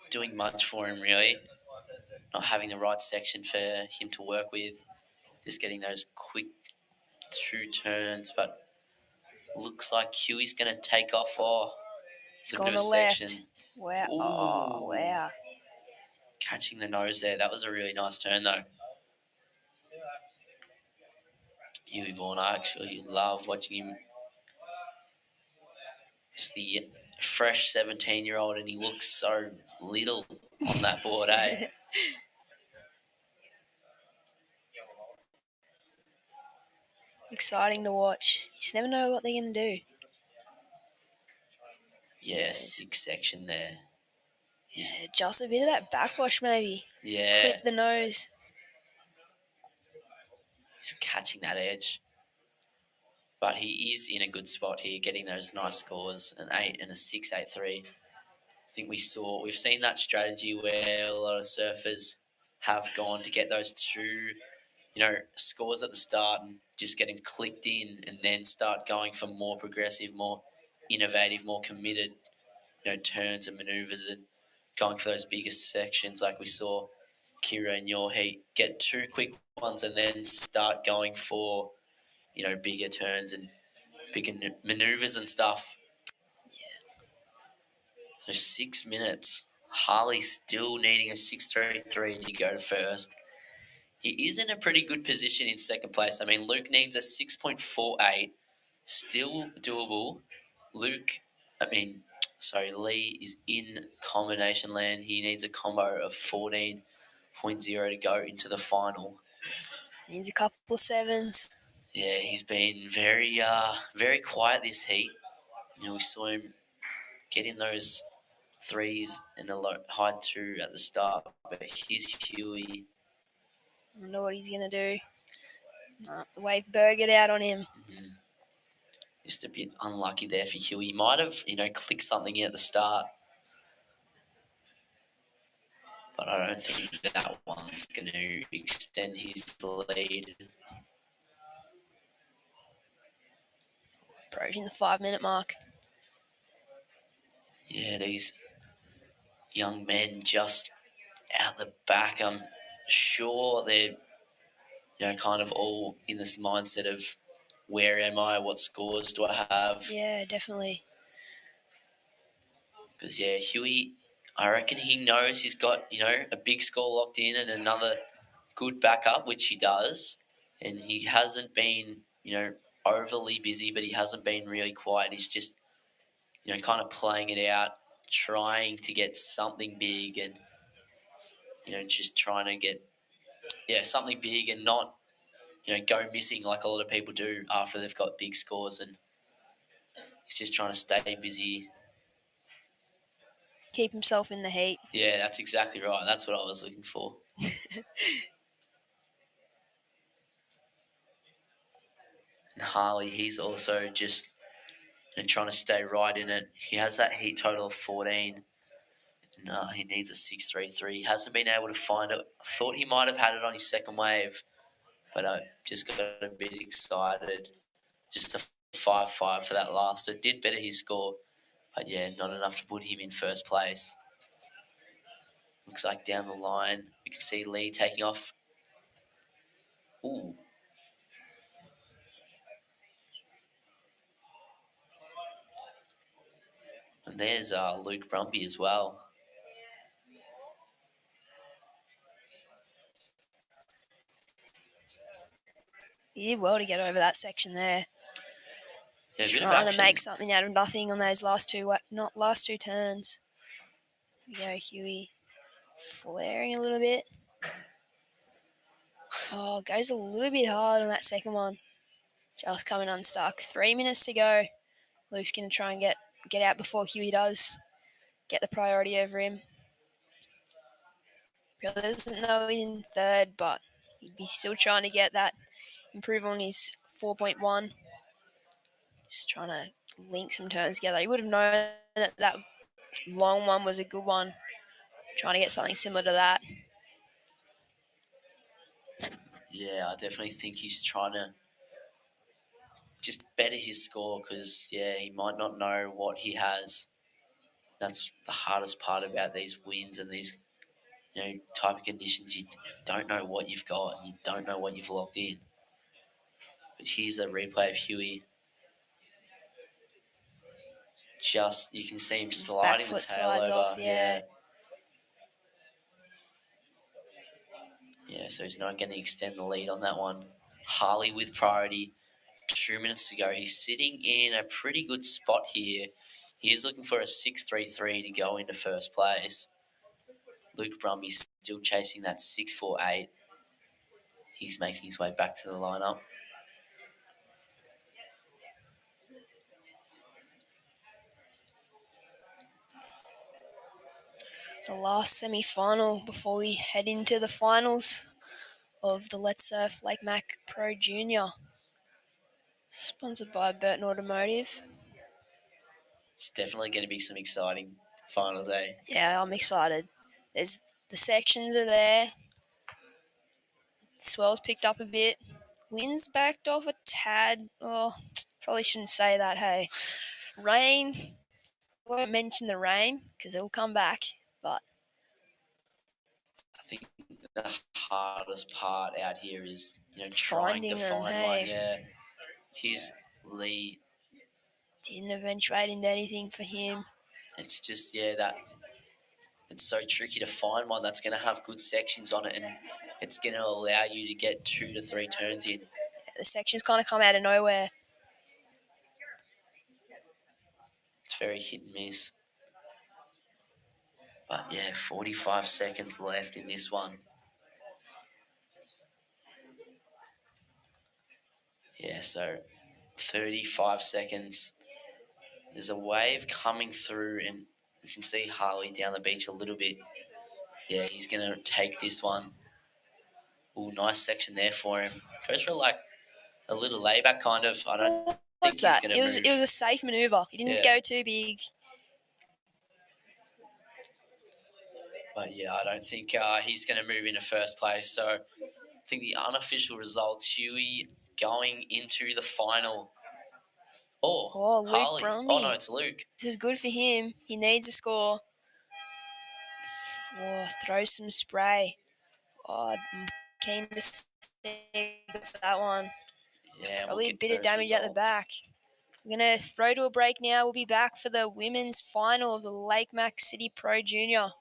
doing much for him really. Not having the right section for him to work with. Just getting those quick 2 turns, but looks like Huey's going to take off. Oh, it's a bit Gone of a to section. left. Wow. Ooh. Oh, wow. Catching the nose there. That was a really nice turn, though. Huey Vaughan, I actually love watching him. He's the fresh 17-year-old, and he looks so little on that board, eh? Exciting to watch. You just never know what they're going to do. Yeah, 6 section there. Yeah, just a bit of that backwash maybe. Yeah. Clip the nose. Just catching that edge. But he is in a good spot here, getting those nice scores, an 8 and a 6.83. I think we've seen that strategy where a lot of surfers have gone to get those 2, scores at the start and just getting clicked in and then start going for more progressive, more innovative, more committed, turns and manoeuvres and going for those biggest sections like we saw Kira in your heat. Get 2 quick ones and then start going for, bigger turns and bigger manoeuvres and stuff. So 6 minutes. Harley still needing a 6.33 to go to first. He is in a pretty good position in second place. I mean, Luke needs a 6.48. Still doable. Lee is in combination land. He needs a combo of 14.0 to go into the final. Needs a couple of 7s. Yeah, he's been very quiet this heat. We saw him getting those 3s and a high 2 at the start, but here's Huey. I don't know what he's going to do. The wave burgered out on him. Mm-hmm. Just a bit unlucky there for Huey. He might have, clicked something at the start. But I don't think that one's going to extend his lead. Approaching the 5-minute mark. Yeah, these young men just out the back. I'm sure they're, kind of all in this mindset of where am I? What scores do I have? Yeah, definitely. Because, Huey, I reckon he knows he's got, a big score locked in and another good backup, which he does. And he hasn't been, overly busy, but he hasn't been really quiet. He's just, kind of playing it out, trying to get something big and, just trying to get, something big and not, go missing like a lot of people do after they've got big scores. And he's just trying to stay busy. Keep himself in the heat. Yeah, that's exactly right. That's what I was looking for. And Harley, he's also just trying to stay right in it. He has that heat total of 14. No, he needs a 6.33. He hasn't been able to find it. I thought he might have had it on his second wave, but I just got a bit excited. Just a 5.5 for that last. It did better his score, but yeah, not enough to put him in first place. Looks like down the line, we can see Lee taking off. Ooh. And there's Luke Brumby as well. He did well to get over that section there. Yeah, Trying to make something out of nothing on those last two turns. Here we go, Huey. Flaring a little bit. Oh, goes a little bit hard on that second one. Just coming unstuck. 3 minutes to go. Luke's going to try and get out before Huey does. Get the priority over him. Probably doesn't know he's in third, but he'd be still trying to get that, improve on his 4.1. Just trying to link some turns together. He would have known that long one was a good one. Trying to get something similar to that. Yeah, I definitely think he's trying to just better his score because, yeah, he might not know what he has. That's the hardest part about these wins and these, type of conditions. You don't know what you've got and you don't know what you've locked in. But here's a replay of Huey. You can see him sliding the tail over. Off, yeah. Yeah, so he's not going to extend the lead on that one. Harley with priority. 2 minutes to go. He's sitting in a pretty good spot here. He is looking for a 6.33 to go into first place. Luke Brumby's still chasing that 6.48. He's making his way back to the lineup. The last semi-final before we head into the finals of the Let's Surf Lake Mac Pro Junior. Sponsored by Burton Automotive. It's definitely going to be some exciting finals, eh? Yeah, I'm excited. The sections are there. Swell's picked up a bit. Wind's backed off a tad. Oh, probably shouldn't say that, hey. Rain. I won't mention the rain because it will come back, but I think the hardest part out here is, trying to find one. Yeah. Here's Lee. Didn't eventuate into anything for him. It's just, it's so tricky to find one that's going to have good sections on it and it's going to allow you to get 2 to 3 turns in. The sections kind of come out of nowhere. It's very hit and miss. But, 45 seconds left in this one. Yeah, so 35 seconds. There's a wave coming through and you can see Harley down the beach a little bit. Yeah, he's going to take this one. Ooh, nice section there for him. Goes for a little layback kind of. I don't think he's going to move. It was a safe manoeuvre. He didn't go too big. But I don't think he's going to move into first place. So I think the unofficial results, Huey going into the final. Oh, Luke Harley. Brumby. Oh, no, it's Luke. This is good for him. He needs a score. Oh, throw some spray. Oh, I'm keen to see for that one. Yeah, probably a bit of damage at the back. We're going to throw to a break now. We'll be back for the women's final of the Lake Mac City Pro Junior.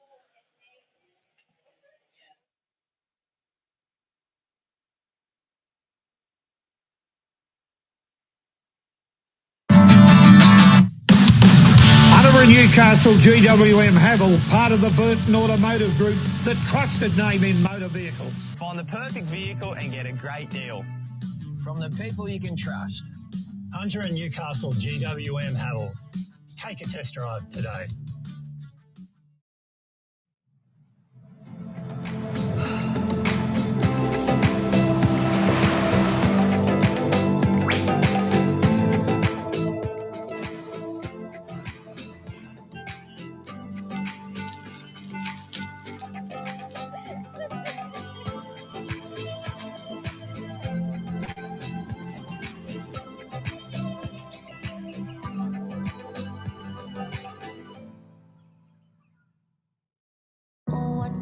Under Newcastle, GWM Havel, part of the Burton Automotive Group, the trusted name in motor vehicles. Find the perfect vehicle and get a great deal. From the people you can trust. Hunter and Newcastle GWM Havel. Take a test drive today.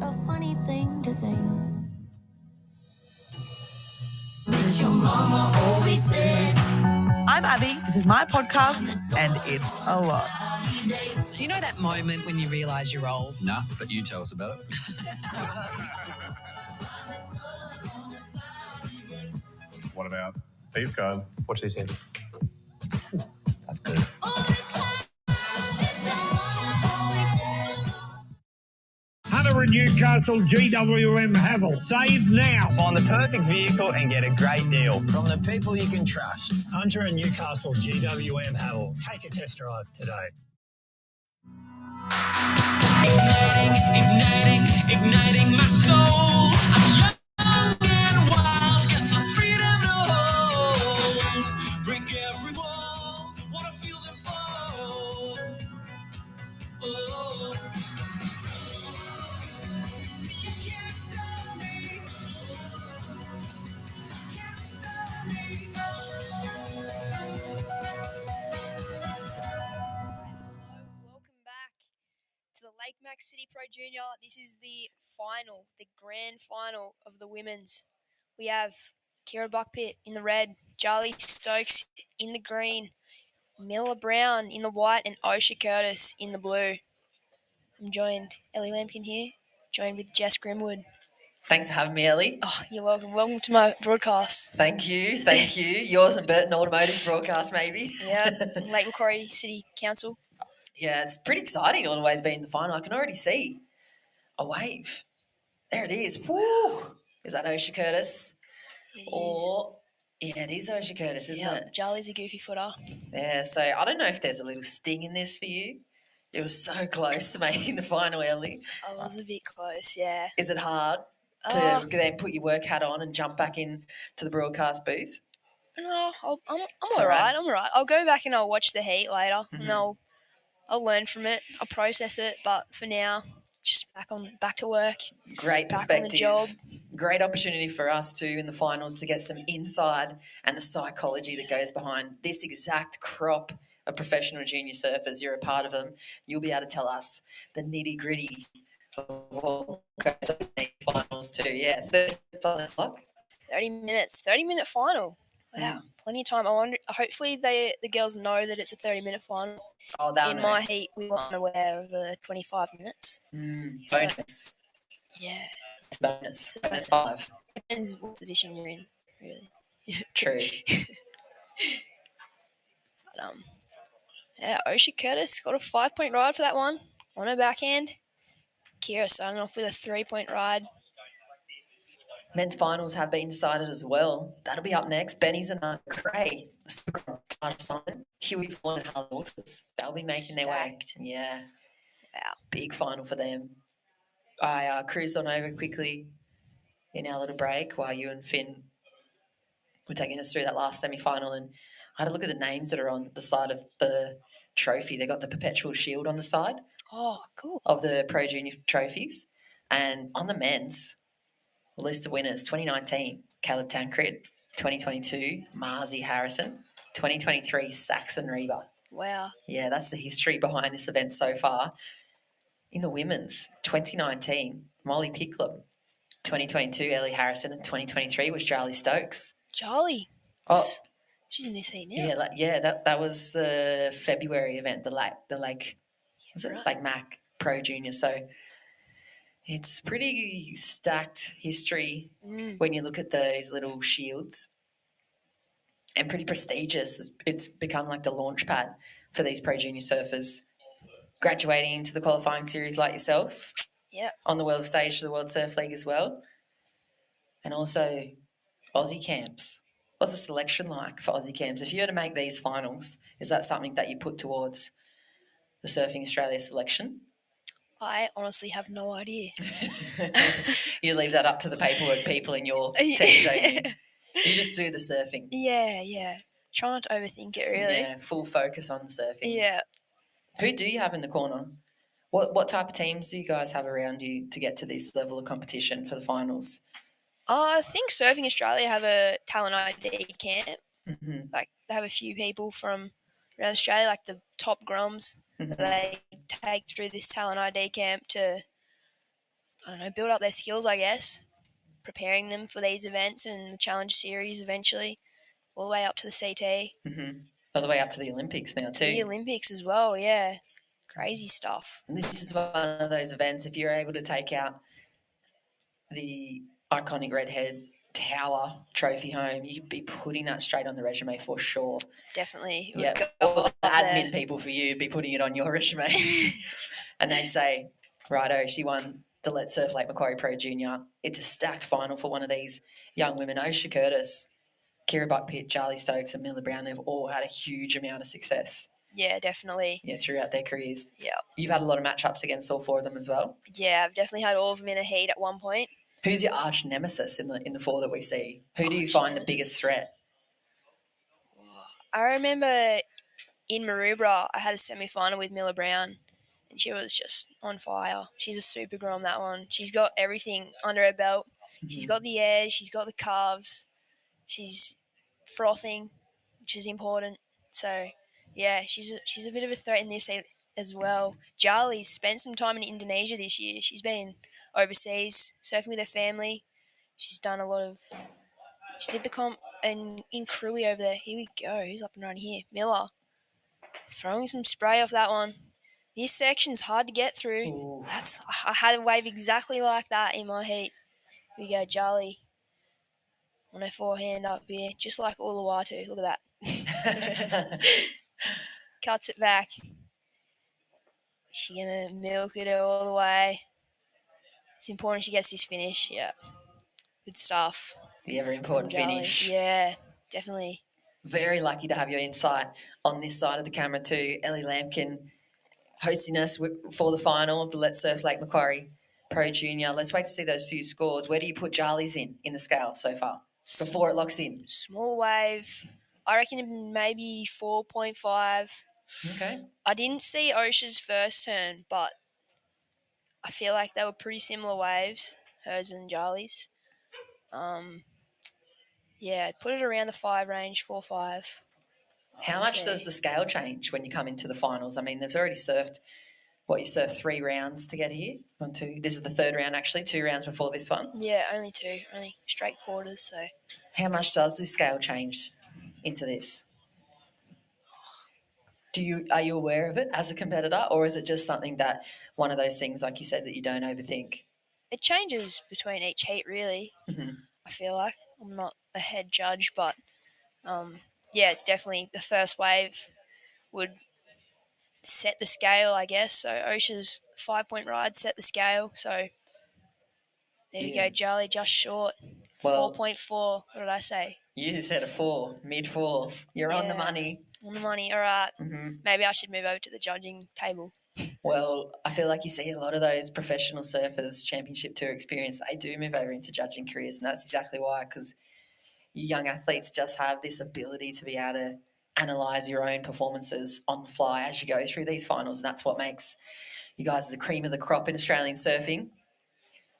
a funny thing to say. But your mama always said. I'm Abby. This is my podcast, and it's a lot. You know that moment when you realise you're old? Nah, but you tell us about it. What about these guys? Watch this head. That's good. Hunter and Newcastle GWM Havel. Save now. Find the perfect vehicle and get a great deal. From the people you can trust. Hunter and Newcastle GWM Havel. Take a test drive today. Igniting my soul. I'm young and wild, got my freedom to hold. Break every wall, wanna feel them fall. Oh. You can't stop me. Can't stop me. Welcome back to the Lake Max City Pro Junior. This is the final, the grand final of the women's. We have Kira Buckpitt in the red, Charlie Stokes in the green, Miller Brown in the white, and Osha Curtis in the blue. I'm joined, Ellie Lampkin here, joined with Jess Grimwood. Thanks for having me, Ellie. Oh, you're welcome. Welcome to my broadcast. Thank you. Yours and Burton Automotive broadcast, maybe. Yeah, Lake Macquarie City Council. Yeah, it's pretty exciting all the way to be in the final. I can already see a wave. There it is. Woo! Is that Osha Curtis? Yeah, it is Osha Curtis, isn't it? Charlie's a goofy footer. Yeah, so I don't know if there's a little sting in this for you. It was so close to making the final, Ellie. I was a bit close, yeah. Is it hard to then put your work hat on and jump back in to the broadcast booth? No, I'm all right. I'm all right. I'll go back and I'll watch the heat later, and I'll learn from it. I'll process it. But for now, just back to work. Great back on the perspective. job. Great opportunity for us too in the finals to get some insight and the psychology that goes behind this exact crop of professional junior surfers. You're a part of them. You'll be able to tell us the nitty gritty of what goes on in the finals too. Yeah, 30 o'clock. 30 minutes. 30-minute final. Wow, plenty of time. I wonder. Hopefully, the girls know that it's a 30-minute final. Oh, they'll in know. my heat, we weren't aware of 25 minutes. Bonus. Yeah. It's bonus. Bonus 5. Depends what position you're in, really. True. But, yeah, Osha Curtis got a 5-point ride for that one on her backhand. Kira starting off with a 3-point ride. Men's finals have been decided as well. That'll be up next. Benny's and Cray, Simon, Huey Vaughan and Harley Walters. They'll be making their way. Yeah. Wow. Big final for them. I cruised on over quickly in our little break while you and Finn were taking us through that last semi-final, and I had a look at the names that are on the side of the trophy. They got the perpetual shield on the side. Oh, cool. Of the Pro Junior trophies. And on the men's, the list of winners, 2019, Caleb Tancred. 2022, Marzi Harrison. 2023, Saxon Reba. Wow. Yeah, that's the history behind this event so far. In the women's, 2019, Molly Picklum. 2022, Ellie Harrison. And 2023 was Charlie Stokes. Charlie. Oh, she's in this heat now. Yeah, that was the February event, the Lake Mac Pro Junior. So it's pretty stacked history when you look at those little shields, and pretty prestigious. It's become like the launch pad for these Pro Junior surfers graduating into the qualifying series like yourself. Yeah. On the world stage to the World Surf League as well. And also Aussie camps. What's the selection like for Aussie camps? If you were to make these finals, is that something that you put towards the Surfing Australia selection? I honestly have no idea. You leave that up to the paperwork people in your team, don't you? You just do the surfing. Yeah. Try not to overthink it, really. Yeah, full focus on the surfing. Yeah. Who do you have in the corner? What type of teams do you guys have around you to get to this level of competition for the finals? I think Surfing Australia have a talent ID camp. Mm-hmm. Like, they have a few people from around Australia, like the top grums, that they take through this talent ID camp to I don't know, build up their skills, I guess, preparing them for these events and the Challenge Series eventually, all the way up to the CT. Mm-hmm. All the way up to the Olympics now, too. To the Olympics as well, yeah. Crazy stuff. And this is one of those events, if you're able to take out the iconic redhead tower trophy home, you'd be putting that straight on the resume for sure. Definitely. Yeah, all the admin people for you would be putting it on your resume. And they'd say, righto, she won the Let's Surf Lake Macquarie Pro Junior. It's a stacked final for one of these young women. Osha Curtis, Kira Buck-Pitt, Charlie Stokes and Miller Brown, they've all had a huge amount of success. Yeah, definitely. Yeah, throughout their careers. Yeah. You've had a lot of matchups against all four of them as well. Yeah, I've definitely had all of them in a heat at one point. Who's your arch nemesis in the four that we see? Who do you find the biggest threat? I remember in Maroubra, I had a semi-final with Miller Brown, and she was just on fire. She's a super girl on that one. She's got everything under her belt. Mm-hmm. She's got the edge. She's got the calves. She's frothing, which is important. So, yeah, she's a bit of a threat in this as well. Jarley's spent some time in Indonesia this year. She's been overseas surfing with her family. She's done a lot of... She did the comp in Cruy over there. Here we go. Who's up and running here? Miller. Throwing some spray off that one. This section's hard to get through. Ooh. I had a wave exactly like that in my heat. Here we go, Jarley. On her forehand up here. Just like Uluwatu. Look at that. Cuts it back. Is she going to milk it all the way? It's important she gets this finish. Yeah. Good stuff. The ever important finish. Yeah, definitely. Very lucky to have your insight on this side of the camera too. Ellie Lampkin hosting us for the final of the Let's Surf Lake Macquarie Pro Junior. Let's wait to see those two scores. Where do you put Jarley's in the scale so far before it locks in? Small wave. I reckon maybe 4.5. Okay. I didn't see Osha's first turn, but I feel like they were pretty similar waves, hers and Jarley's. Yeah, put it around the 5 range, 4-5. How much does the scale change when you come into the finals? I mean, they've already surfed, you've surfed 3 rounds to get here? 1, 2. This is the third round, actually, 2 rounds before this one. Yeah, only 2, only straight quarters. So, how much does this scale change into this? Are you aware of it as a competitor, or is it just something that one of those things, like you said, that you don't overthink? It changes between each heat, really. Mm-hmm. I feel like I'm not a head judge, but yeah, it's definitely the first wave would set the scale, I guess. So Osha's 5-point ride set the scale. So there we go, Jarley just short. 4.4. What did I say? You just said a 4, mid-4. You're on the money. On the money, all right. Mm-hmm. Maybe I should move over to the judging table. Well, I feel like you see a lot of those professional surfers, championship tour experience, they do move over into judging careers, and that's exactly why, because you young athletes just have this ability to be able to analyse your own performances on the fly as you go through these finals, and that's what makes you guys the cream of the crop in Australian surfing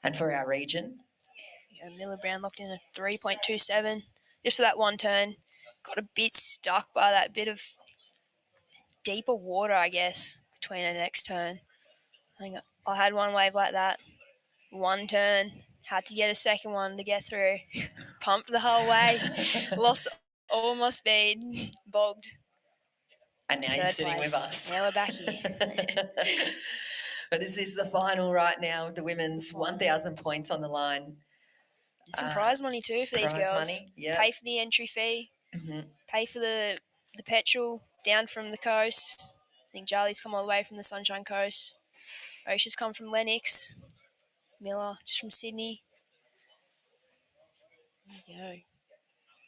and for our region. Yeah, Miller Brown locked in a 3.27 just for that one turn. Got a bit stuck by that bit of deeper water, I guess, between her next turn. I think I had one wave like that. One turn. Had to get a second one to get through. Pumped the whole way. Lost all my speed. Bogged. And now you're sitting with us. Now we're back here. But is this the final right now? The women's 1,000 points on the line. And some prize money too for these girls. Money, yeah. Pay for the entry fee. Mm-hmm. Pay for the petrol down from the coast. I think Jarley's come all the way from the Sunshine Coast. Osha's come from Lennox. Miller just from Sydney. There you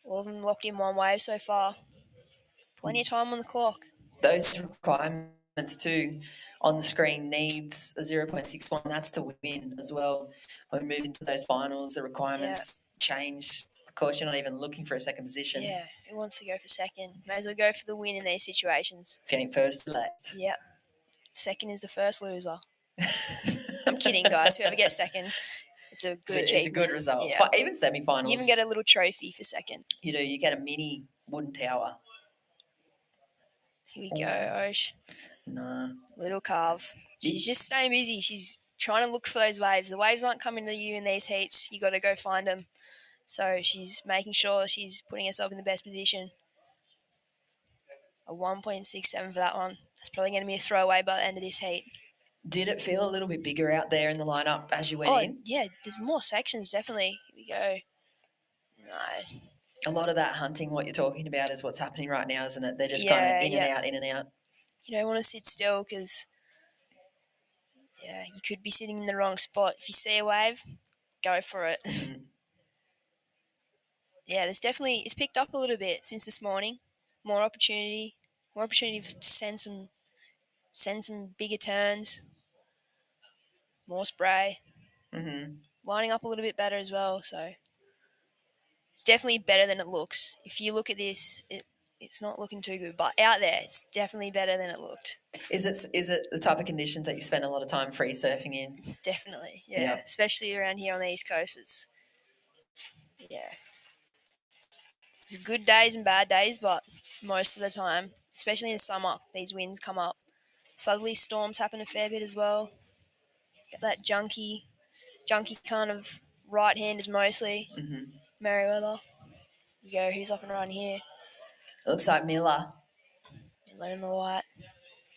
go. All of them locked in one wave so far. Plenty of time on the clock. Those requirements too on the screen needs a 0.61. That's to win as well. When we move into those finals, the requirements change. Of course, you're not even looking for a second position. Yeah, who wants to go for second? May as well go for the win in these situations. If you ain't first, left. Yep. Second is the first loser. I'm kidding, guys. Whoever gets second, it's a good achievement. It's a good result. Yeah. Even semi-finals. You even get a little trophy for second. You do. You get a mini wooden tower. Here we go, Osh. No. Little calf. She's just staying busy. She's trying to look for those waves. The waves aren't coming to you in these heats. You got to go find them. So she's making sure she's putting herself in the best position. A 1.67 for that one. That's probably going to be a throwaway by the end of this heat. Did it feel a little bit bigger out there in the lineup as you went in? Yeah, there's more sections, definitely. Here we go. No. A lot of that hunting, what you're talking about, is what's happening right now, isn't it? They're just kind of in and out, in and out. You don't want to sit still because, you could be sitting in the wrong spot. If you see a wave, go for it. Mm-hmm. It's picked up a little bit since this morning. More opportunity to send some bigger turns, more spray, lining up a little bit better as well. So it's definitely better than it looks. If you look at this, it's not looking too good, but out there, it's definitely better than it looked. Is it the type of conditions that you spend a lot of time free surfing in? Definitely, yeah. Especially around here on the East Coast, it's good days and bad days, but most of the time, especially in summer, these winds come up. Southerly storms happen a fair bit as well. Get that junky kind of right handers mostly. Merriweather. You go, who's up and running here? It looks like Miller. Miller in the white.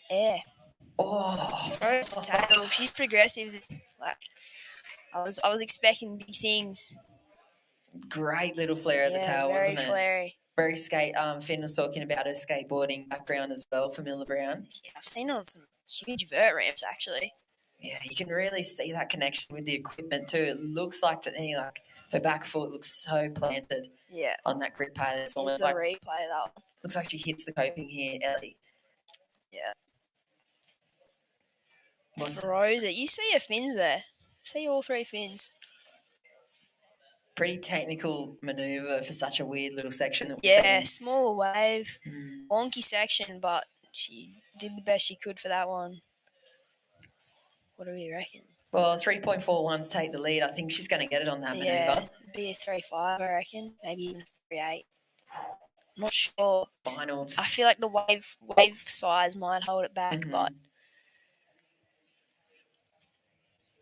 Yeah. Oh, throws the tackle. She's progressive. Like I was expecting big things. Great little flare at the tail, very wasn't it? flary. Very skate. Finn was talking about her skateboarding background as well for Miller Brown. Yeah, I've seen her on some huge vert ramps actually. Yeah, you can really see that connection with the equipment too. It looks like to me like her back foot looks so planted. Yeah. On that grip pad, it's almost like like replay of that one. Looks like she hits the coping here, Ellie. Yeah. Throws it. You see her fins there. See all three fins. Pretty technical manoeuvre for such a weird little section that we've Yeah, seen. smaller wave, wonky section, but she did the best she could for that one. What do we reckon? Well, 3.41 to take the lead. I think she's going to get it on that manoeuvre. Be a 3.5, I reckon. Maybe even 3.8. Not sure. Finals. I feel like the wave size might hold it back, but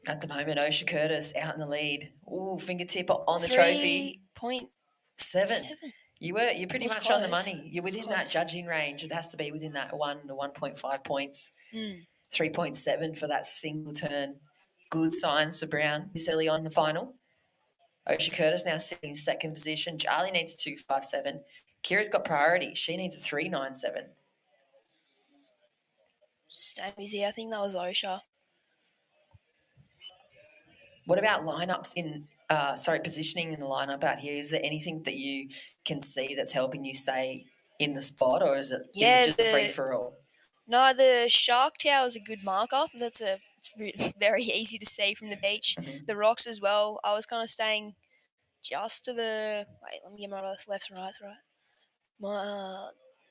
at the moment, Osha Curtis out in the lead. Ooh, fingertip on the trophy. 3.7. You're pretty much on the money. You're within that judging range. It has to be within that 1 to 1.5 points. 3.7 for that single turn. Good signs for Brown this early on in the final. Osha Curtis now sitting in second position. Charlie needs a 2.57. Kira's got priority. She needs a 3.97. Stay busy. I think that was Osha. What about lineups positioning in the lineup out here? Is there anything that you can see that's helping you stay in the spot, or is it just a free for all? No, the shark tower is a good marker. It's very easy to see from the beach. The rocks as well. I was kind of staying just to the let me get my left and right.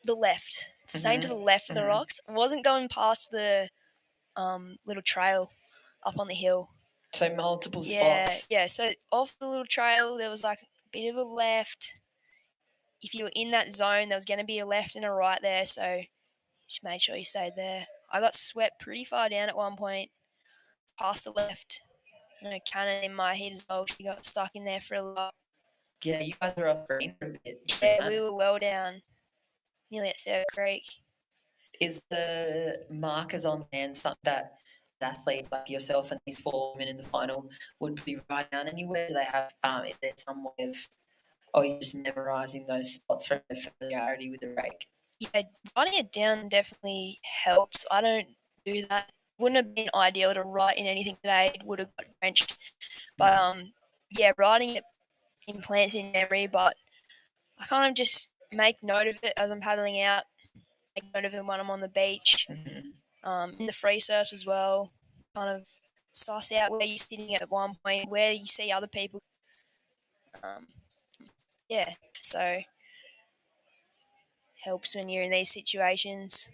The left. Staying to the left of the rocks. I wasn't going past the little trail up on the hill. So multiple spots. Yeah. So off the little trail, there was like a bit of a left. If you were in that zone, there was going to be a left and a right there. So just made sure you stayed there. I got swept pretty far down at one point, past the left. Cannon in my heat as well. She got stuck in there for a lot. Yeah, you guys were off green for a bit. Yeah, we were well down, nearly at Third Creek. Is the markers on there and something that athletes like yourself and these 4 women in the final would be right down anywhere? Do they have is there some way of, or are you just memorising those spots from familiarity with the rake? Yeah, writing it down definitely helps. I don't do that. Wouldn't have been ideal to write in anything today. It would have got drenched. But writing it implants in memory, but I kind of just make note of it as I'm paddling out. Make note of it when I'm on the beach. In the free surfs as well. Kind of suss out where you're sitting at one point, where you see other people. So helps when you're in these situations,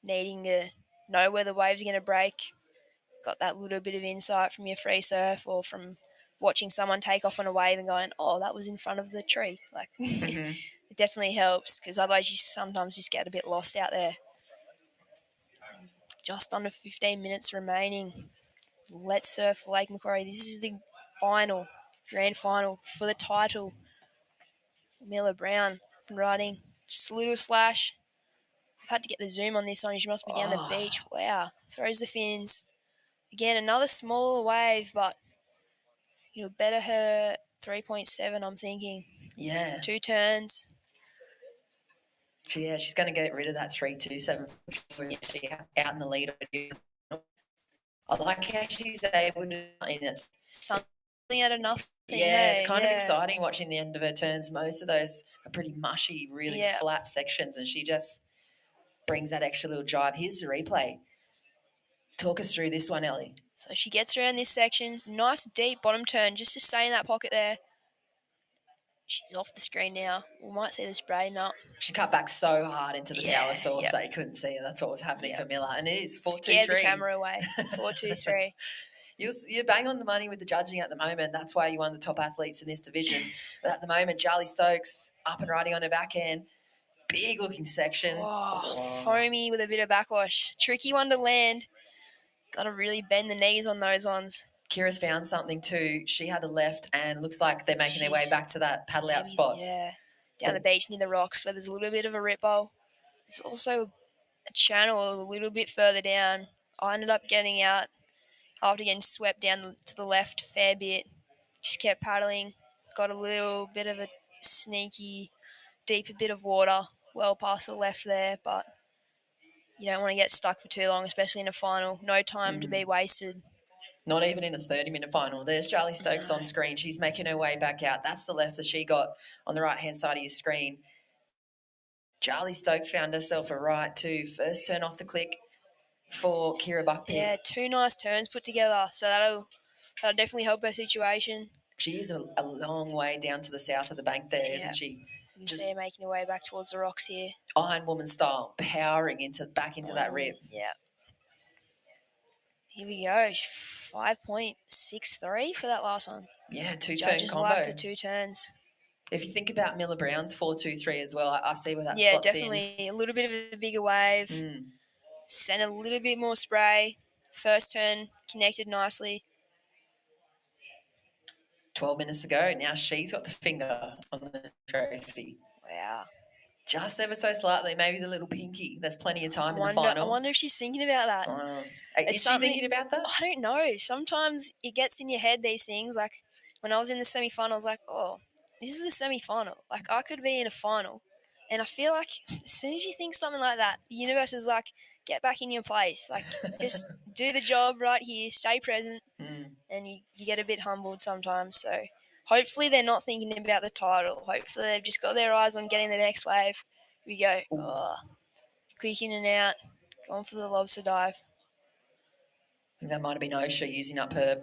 needing to know where the waves are going to break. Got that little bit of insight from your free surf or from watching someone take off on a wave and going, oh, that was in front of the tree. Like, it definitely helps because otherwise you sometimes just get a bit lost out there. Just under 15 minutes remaining. Let's Surf Lake Macquarie. This is the grand final for the title. Miller Brown riding. Just a little slash. I've had to get the zoom on this one. She must be down the beach. Wow. Throws the fins. Again, another smaller wave, but better her 3.7, I'm thinking. Yeah. 2 turns. She's going to get rid of that 3.27 out in the lead. I like how she's able to. It's something out of nothing. Yeah, it's kind of exciting watching the end of her turns. Most of those are pretty mushy, really flat sections, and she just brings that extra little drive. Here's the replay. Talk us through this one, Ellie. So she gets around this section. Nice deep bottom turn just to stay in that pocket there. She's off the screen now. We might see the spray now. She cut back so hard into the power source that you couldn't see her. That's what was happening for Miller. And it is 4-2-3. Scared the camera away. 4-2-3. You're bang on the money with the judging at the moment. That's why you're one of the top athletes in this division. But at the moment, Charlie Stokes up and riding on her backhand. Big looking section. Foamy with a bit of backwash. Tricky one to land. Got to really bend the knees on those ones. Kira's found something too. She had a left and looks like they're making their way back to that paddle out spot. Yeah. Down the beach near the rocks where there's a little bit of a rip bowl. There's also a channel a little bit further down. I ended up getting out after getting swept down to the left a fair bit. Just kept paddling. Got a little bit of a sneaky, deeper bit of water well past the left there, but you don't want to get stuck for too long, especially in a final. No time to be wasted. Not even in a 30-minute final. There's Charlie Stokes on screen. She's making her way back out. That's the left that she got on the right-hand side of your screen. Charlie Stokes found herself a right too. First turn off the click for Kira Buckpitt. Yeah, 2 nice turns put together, so that'll definitely help her situation. She is a long way down to the south of the bank there, isn't she? You can see her making her way back towards the rocks here. Iron Woman style, powering back into that rip. Yeah. Here we go. 5.63 for that last one. Yeah, 2-turn Judges combo. like the 2 turns. If you think about Miller Brown's 4-2-3 as well, I see where that Yeah, slots definitely. A little bit of a bigger wave. in. Sent a little bit more spray. First turn connected nicely. 12 minutes to go. Now she's got the finger on the trophy. Wow. Just ever so slightly, maybe the little pinky. There's plenty of time in the final. I wonder if she's thinking about that. Is she thinking about that? I don't know. Sometimes it gets in your head, these things. Like when I was in the semi-final, I was like, oh, this is the semi-final. Like I could be in a final. And I feel like as soon as you think something like that, the universe is like, get back in your place. Like just do the job right here, stay present. And you get a bit humbled sometimes. So hopefully they're not thinking about the title. Hopefully they've just got their eyes on getting the next wave. Here we go. Oh, quick in and out. Going for the lobster dive. I think that might have been Osha using up her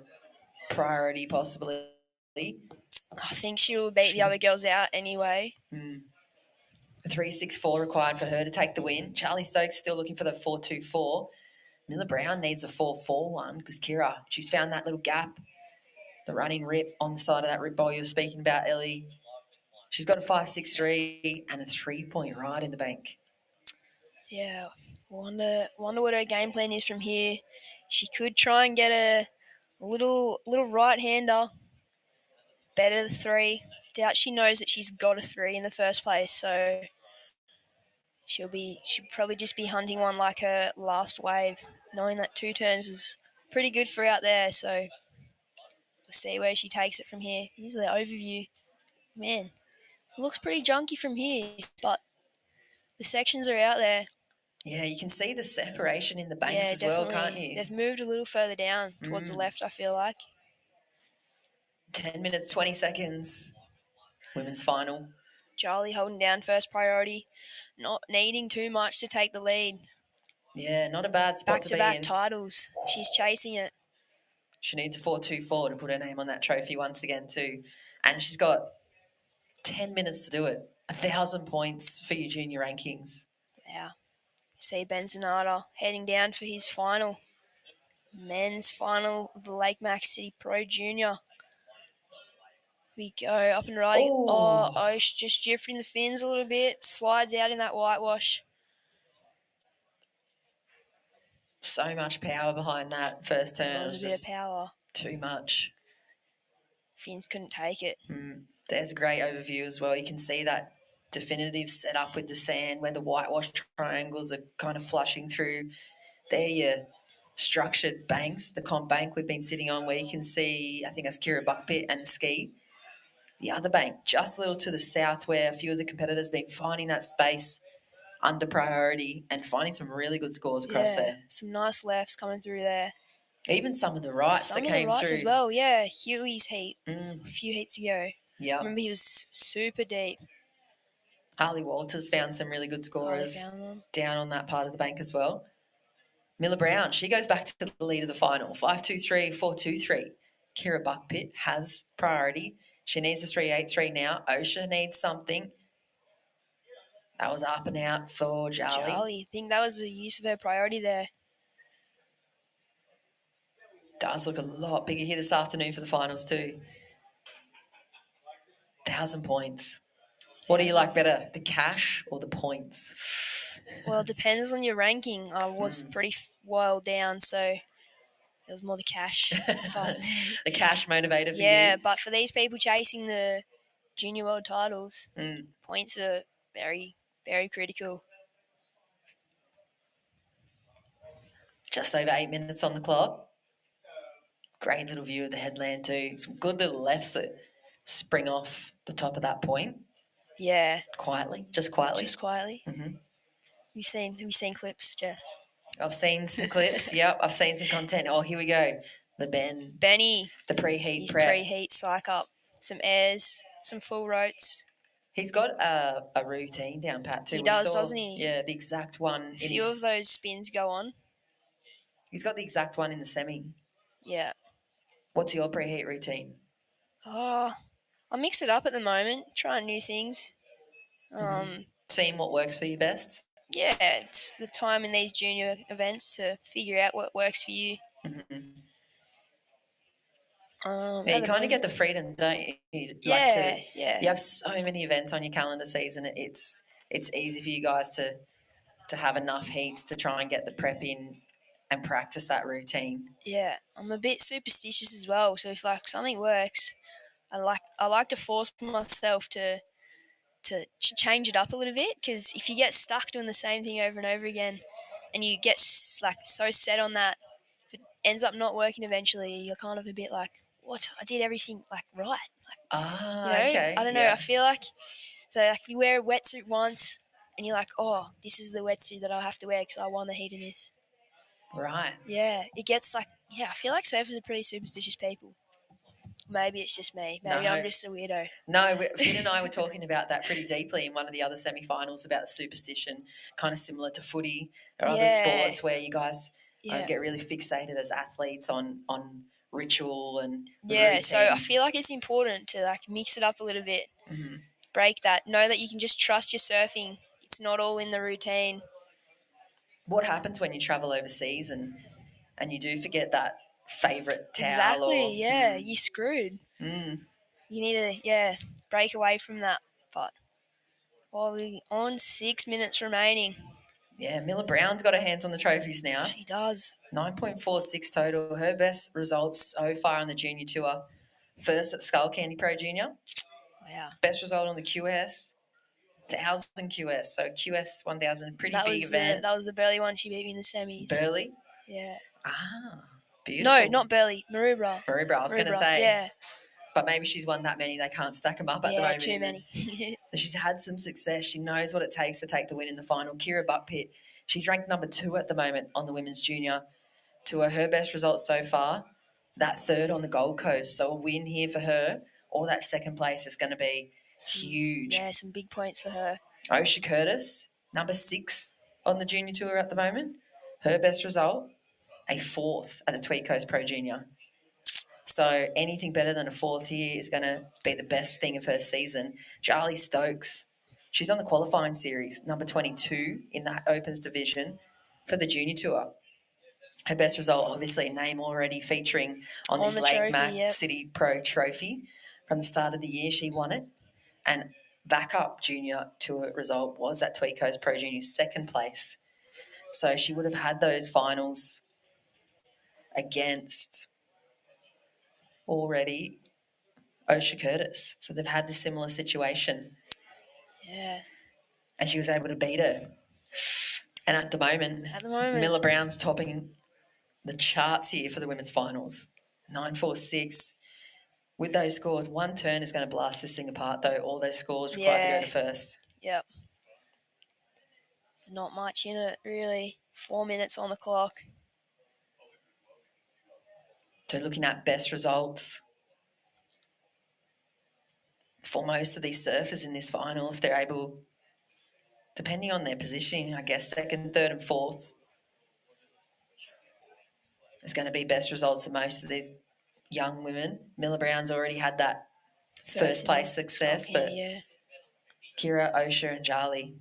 priority possibly. I think she will beat the other girls out anyway. 3.64 required for her to take the win. Charlie Stokes still looking for the 4.24. Miller Brown needs a 4.41 because Kira, she's found that little gap, the running rip on the side of that rip bowl you were speaking about, Ellie. She's got a 5.63 and a 3-point ride in the bank. Yeah, wonder what her game plan is from here. She could try and get a little right-hander. Better the 3. Doubt she knows that she's got a 3 in the first place, so she'll probably just be hunting one like her last wave, knowing that 2 turns is pretty good for out there. So we'll see where she takes it from here. Here's the overview. Man, it looks pretty junky from here, but the sections are out there. Yeah, you can see the separation in the banks as well, can't you? They've moved a little further down towards the left, I feel like. 10 minutes, 20 seconds. Women's final. Charlie holding down first priority, not needing too much to take the lead. Yeah, not a bad spot to be in. Back-to-back titles. She's chasing it. She needs a 4.24 to put her name on that trophy once again too. And she's got 10 minutes to do it. 1,000 points for your junior rankings. Yeah. See Benzonata heading down for his final. Men's final of the Lake Max City Pro Junior. We go up and riding. Osh just drifting the fins a little bit. Slides out in that whitewash. So much power behind that first turn. There It was was a bit of just power. too much. Finns couldn't take it. There's a great overview as well. You can see that definitive setup with the sand where the whitewash triangles are kind of flushing through. There your structured banks, the comp bank we've been sitting on, where you can see, I think that's Kira Buckpit and the ski. The other bank, just a little to the south, where a few of the competitors have been finding that space under priority and finding some really good scores across there. Some nice lefts coming through there. Even some of the rights that came through. As well, yeah. Huey's heat, a few heats ago. Yeah. I remember he was super deep. Harley Walters found some really good scorers down on that part of the bank as well. Miller Brown, she goes back to the lead of the final. 5-2-3, 4-2-3. Kira Buckpit has priority. She needs a 3-8-3 now. Osha needs something. That was up and out for Charlie. I think that was a use of her priority there. Does look a lot bigger here this afternoon for the finals too. 1,000 points. What do you like better, the cash or the points? Well, it depends on your ranking. I was pretty well down, so it was more the cash. But the cash motivator for you? Yeah, but for these people chasing the junior world titles, points are very, very critical. Just over 8 minutes on the clock. Great little view of the headland too. Some good little lefts that spring off the top of that point. Yeah. Quietly, just quietly. Just quietly. Mm-hmm. Have you seen clips, Jess? I've seen some clips. Yep, I've seen some content. Oh, here we go. Benny. The preheat His prep. Preheat psych up. Some airs, some full rotes. He's got a routine down pat too. He does, doesn't he? Yeah, the exact one. A few of those spins go on. He's got the exact one in the semi. Yeah. What's your preheat routine? Oh, I mix it up at the moment, trying new things. Seeing what works for you best? Yeah, it's the time in these junior events to figure out what works for you. You kind of get the freedom, don't you? Yeah. You have so many events on your calendar season. It's easy for you guys to have enough heats to try and get the prep in and practice that routine. Yeah, I'm a bit superstitious as well. So if something works, I like to force myself to change it up a little bit, because if you get stuck doing the same thing over and over again, and you get so set on that, if it ends up not working eventually, you're kind of a bit like, what? I did everything right. Okay. I don't know. I feel like if you wear a wetsuit once and you're like, oh, this is the wetsuit that I'll have to wear because I won the heat in this. Right. Yeah, it gets I feel like surfers are pretty superstitious people. Maybe it's just me. Maybe I'm just a weirdo. No, Finn and I were talking about that pretty deeply in one of the other semi-finals about the superstition, kind of similar to footy or other sports where you guys get really fixated as athletes on ritual and routine. So I feel like it's important to mix it up a little bit, break that. Know that you can just trust your surfing. It's not all in the routine. What happens when you travel overseas and you do forget that favourite towel? Exactly, you're screwed. You need to, break away from that. But we're on 6 minutes remaining. Yeah, Miller Brown's got her hands on the trophies now. She does. 9.46 total. Her best results so far on the junior tour. First at the Escalating Pro Junior. Wow. Best result on the QS. 1,000 QS. So QS 1,000, pretty big event. That was the Burley one. She beat me in the semis. Burley? Yeah. Beautiful. No, not Burley. Maroubra. I was going to say. Yeah. But maybe she's won that many, they can't stack them up at the moment. Yeah, too many. She's had some success. She knows what it takes to take the win in the final. Kira Buckpit, she's ranked number 2 at the moment on the women's junior tour. Her best results so far, that third on the Gold Coast. So a win here for her, or that second place is going to be huge. Yeah, some big points for her. Osha Curtis, number 6 on the junior tour at the moment. Her best result, a 4th at the Tweed Coast Pro Junior. So anything better than a 4th here is going to be the best thing of her season. Charlie Stokes, she's on the qualifying series, number 22 in that Opens division for the junior tour. Her best result, obviously, name already featuring on this Lake Mac City Pro Trophy. From the start of the year, she won it. And backup junior tour result was that Tweed Coast Pro Junior 2nd place. So she would have had those finals against already Osha Curtis. So they've had this similar situation. Yeah. And she was able to beat her. And at the moment, Miller Brown's topping the charts here for the women's finals. 9.46. With those scores, one turn is going to blast this thing apart, though. All those scores required to go to first. Yep. There's not much in it, really. 4 minutes on the clock. So looking at best results for most of these surfers in this final, if they're able, depending on their positioning, I guess, second, third and fourth, is going to be best results for most of these young women. Miller Brown's already had that first place success, but Kira, Osha and Charlie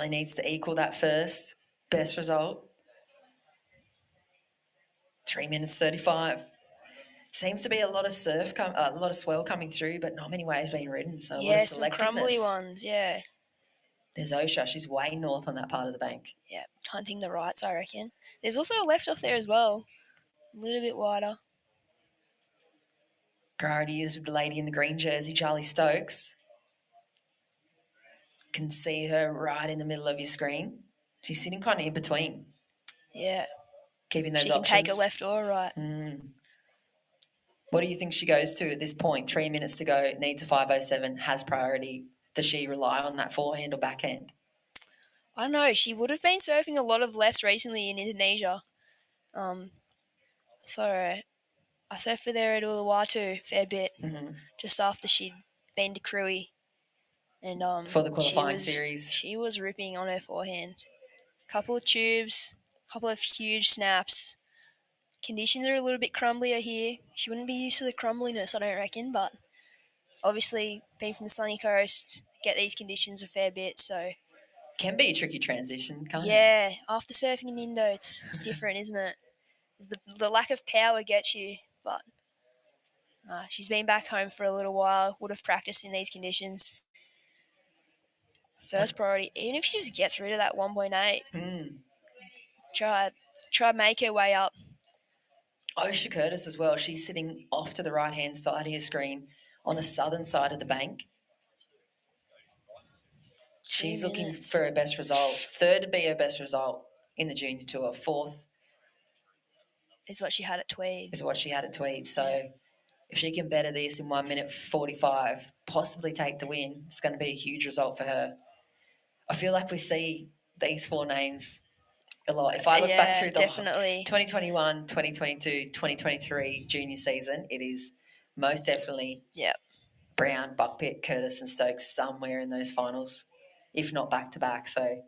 needs to equal that first best result. 3 minutes 35. Seems to be a lot of a lot of swell coming through, but not many waves being ridden. So a lot of some crumbly ones, yeah. There's Osha. She's way north on that part of the bank. Yeah, hunting the rights, I reckon. There's also a left off there as well. A little bit wider. Priority is with the lady in the green jersey, Charlie Stokes. Can see her right in the middle of your screen. She's sitting kind of in between. Yeah. Keeping those options. She can take a left or a right. What do you think she goes to at this point? 3 minutes to go, needs a 5.07, has priority. Does she rely on that forehand or backhand? I don't know. She would have been surfing a lot of lefts recently in Indonesia. So I surfed with her at Uluwatu a fair bit, just after she'd been to Cruy. And for the qualifying series. She was ripping on her forehand. Couple of tubes, couple of huge snaps. Conditions are a little bit crumblier here. She wouldn't be used to the crumbliness, I don't reckon, but obviously being from the sunny coast, get these conditions a fair bit, so... Can be a tricky transition, can't it? Yeah, after surfing in Indo, it's different, isn't it? The lack of power gets you, but she's been back home for a little while, would have practiced in these conditions. First priority, even if she just gets rid of that 1.8, try make her way up. Osha Curtis as well. She's sitting off to the right-hand side of your screen on the southern side of the bank. She's looking for her best result. Third to be her best result in the junior tour. Fourth is what she had at Tweed. So if she can better this in 1 minute 45, possibly take the win, it's going to be a huge result for her. I feel like we see these four names a lot. If I look back through the 2021, 2022, 2023 junior season, it is most definitely Brown, Buckpitt, Curtis and Stokes somewhere in those finals, if not back-to-back. So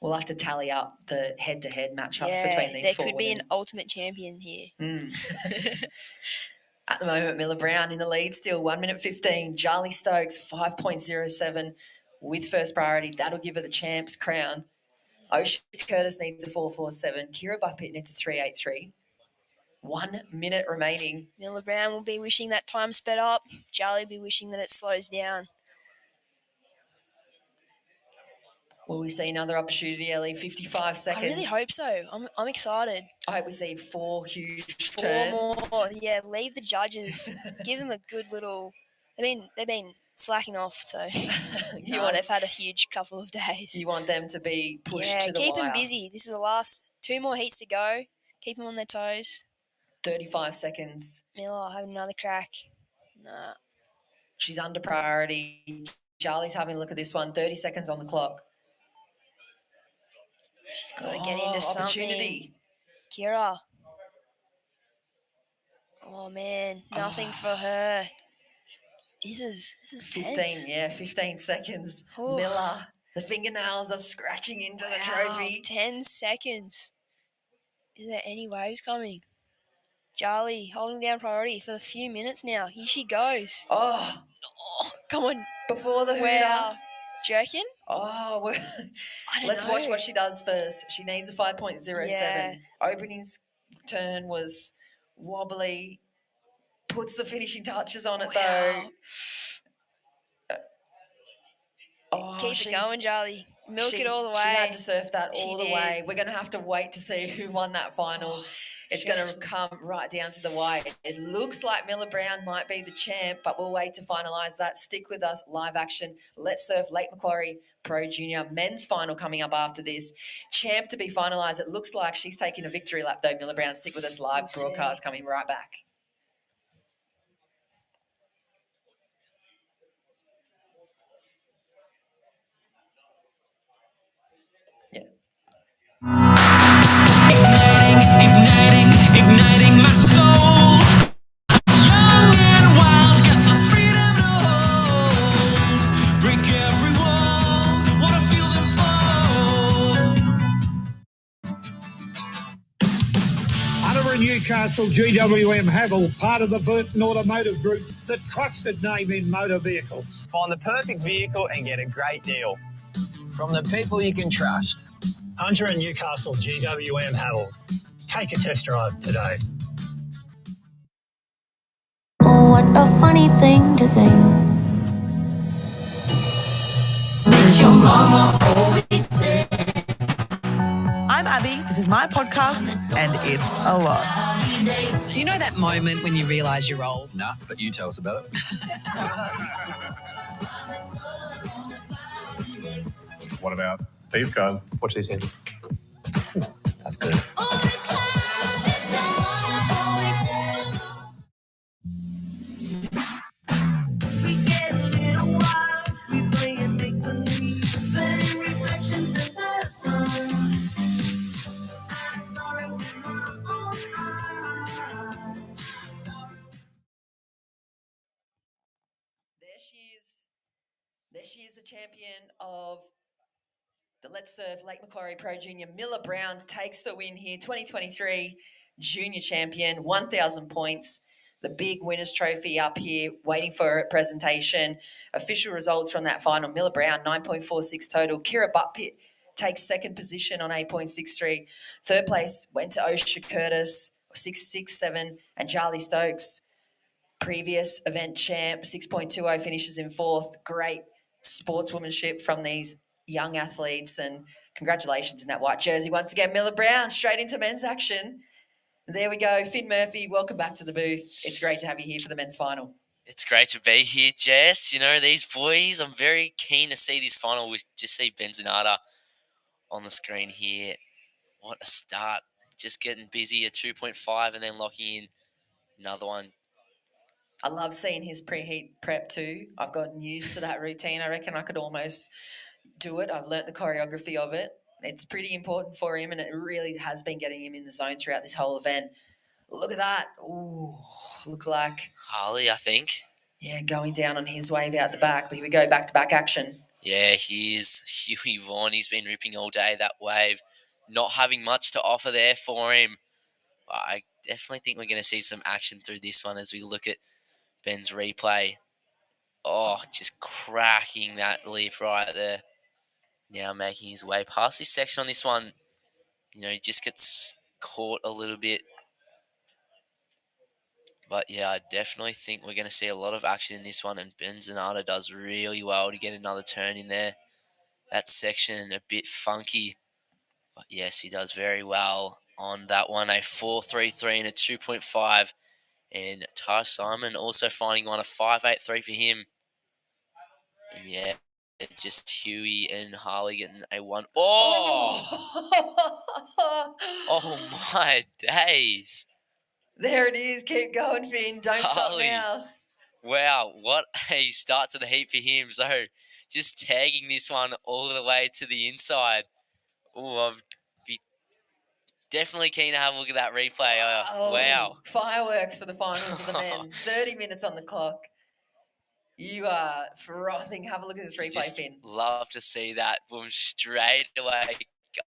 we'll have to tally up the head-to-head matchups between these four. There could be an ultimate champion here. At the moment, Miller Brown in the lead still, 1 minute 15. Charlie Stokes, 5.07 with first priority. That'll give her the champ's crown. Osha Curtis needs a 4.47. Kira Buckpitt needs a 3.83. 1 minute remaining. Miller Brown will be wishing that time sped up. Charlie will be wishing that it slows down. Will we see another opportunity, Ellie? 55 seconds. I really hope so. I'm excited. I hope we see 4 huge turns. 4 more. Yeah, leave the judges. Give them a good little... They've been slacking off, so they've had a huge couple of days. You want them to be pushed to the wire. Keep them busy. This is the last 2 more heats to go. Keep them on their toes. 35 seconds. Miller having another crack. Nah. She's under priority. Charlie's having a look at this one. 30 seconds on the clock. She's got to get into something. Opportunity. Kira. Oh, man. Nothing for her. This is 15, tense. 15 seconds. Ooh. Miller, the fingernails are scratching into the trophy. 10 seconds. Is there any waves coming? Charlie holding down priority for a few minutes now. Here she goes. Oh come on. Before the hooter. Wow. Do you reckon? Let's watch what she does first. She needs a 5.07. Yeah. Opening turn was wobbly. Puts the finishing touches on it, though. Keep it going, Charlie. Milk it all the way. She had to surf that She all the did. way. We're going to have to wait to see who won that final. It's going to come right down to the wire. It looks like Miller Brown might be the champ, but we'll wait to finalise that. Stick with us. Live action. Let's Surf Lake Macquarie Pro Junior men's final coming up after this. Champ to be finalised. It looks like she's taking a victory lap though, Miller Brown. Stick with us. Live broadcast coming right back. Igniting my soul. Young and wild, got my freedom to hold. Break every wall, wanna feel them fall. Hunter and Newcastle, GWM Havel, part of the Burton Automotive Group, the trusted name in motor vehicles. Find the perfect vehicle and get a great deal. From the people you can trust. Hunter and Newcastle, GWM Havel. Take a test drive today. Oh, what a funny thing to say. Did your mama always say? I'm Abby. This is my podcast, and it's a lot. You know that moment when you realise you're old? Nah, but you tell us about it. What about these guys? Watch these hands. That's good. There she is, the champion of the Let's Surf Lake Macquarie Pro Junior. Miller Brown takes the win here. 2023 junior champion, 1,000 points. The big winner's trophy up here, waiting for a presentation. Official results from that final. Miller Brown, 9.46 total. Kira Buttpit takes second position on 8.63. Third place went to Osha Curtis, 6.67, and Charlie Stokes, previous event champ, 6.20, finishes in fourth. Great sportswomanship from these young athletes, and congratulations in that white jersey. Once again, Miller Brown, straight into men's action. There we go. Finn Murphy, welcome back to the booth. It's great to have you here for the men's final. It's great to be here, Jess. You know, these boys, I'm very keen to see this final. We just see Benzonata on the screen here. What a start. Just getting busy at 2.5 and then locking in another one. I love seeing his preheat prep too. I've gotten used to that routine. I reckon I could almost do it. I've learnt the choreography of it. It's pretty important for him, and it really has been getting him in the zone throughout this whole event. Look at that. Ooh, look like Harley, I think. Yeah, going down on his wave out the back. But here we go, back-to-back action. Yeah, here's Huey Vaughan. He's been ripping all day, that wave. Not having much to offer there for him. But I definitely think we're going to see some action through this one as we look at Ben's replay. Oh, just cracking that lip right there. Now making his way past this section on this one. You know, he just gets caught a little bit. But yeah, I definitely think we're going to see a lot of action in this one, and Benzonata does really well to get another turn in there. That section a bit funky, but yes, he does very well on that one. A 4.33 and a 2.5, and Ty Simon also finding one, a 5.83 for him. And yeah, it's just Huey and Harley getting a 1. Oh! Oh my days! There it is. Keep going, Finn. Don't Harley. stop now. Wow, what a start to the heat for him. So just tagging this one all the way to the inside. Oh, I'd be definitely keen to have a look at that replay. Wow. Fireworks for the finals of the men. 30 minutes on the clock. You are frothing. Have a look at this replay, Just Finn. love to see that. Boom, straight away.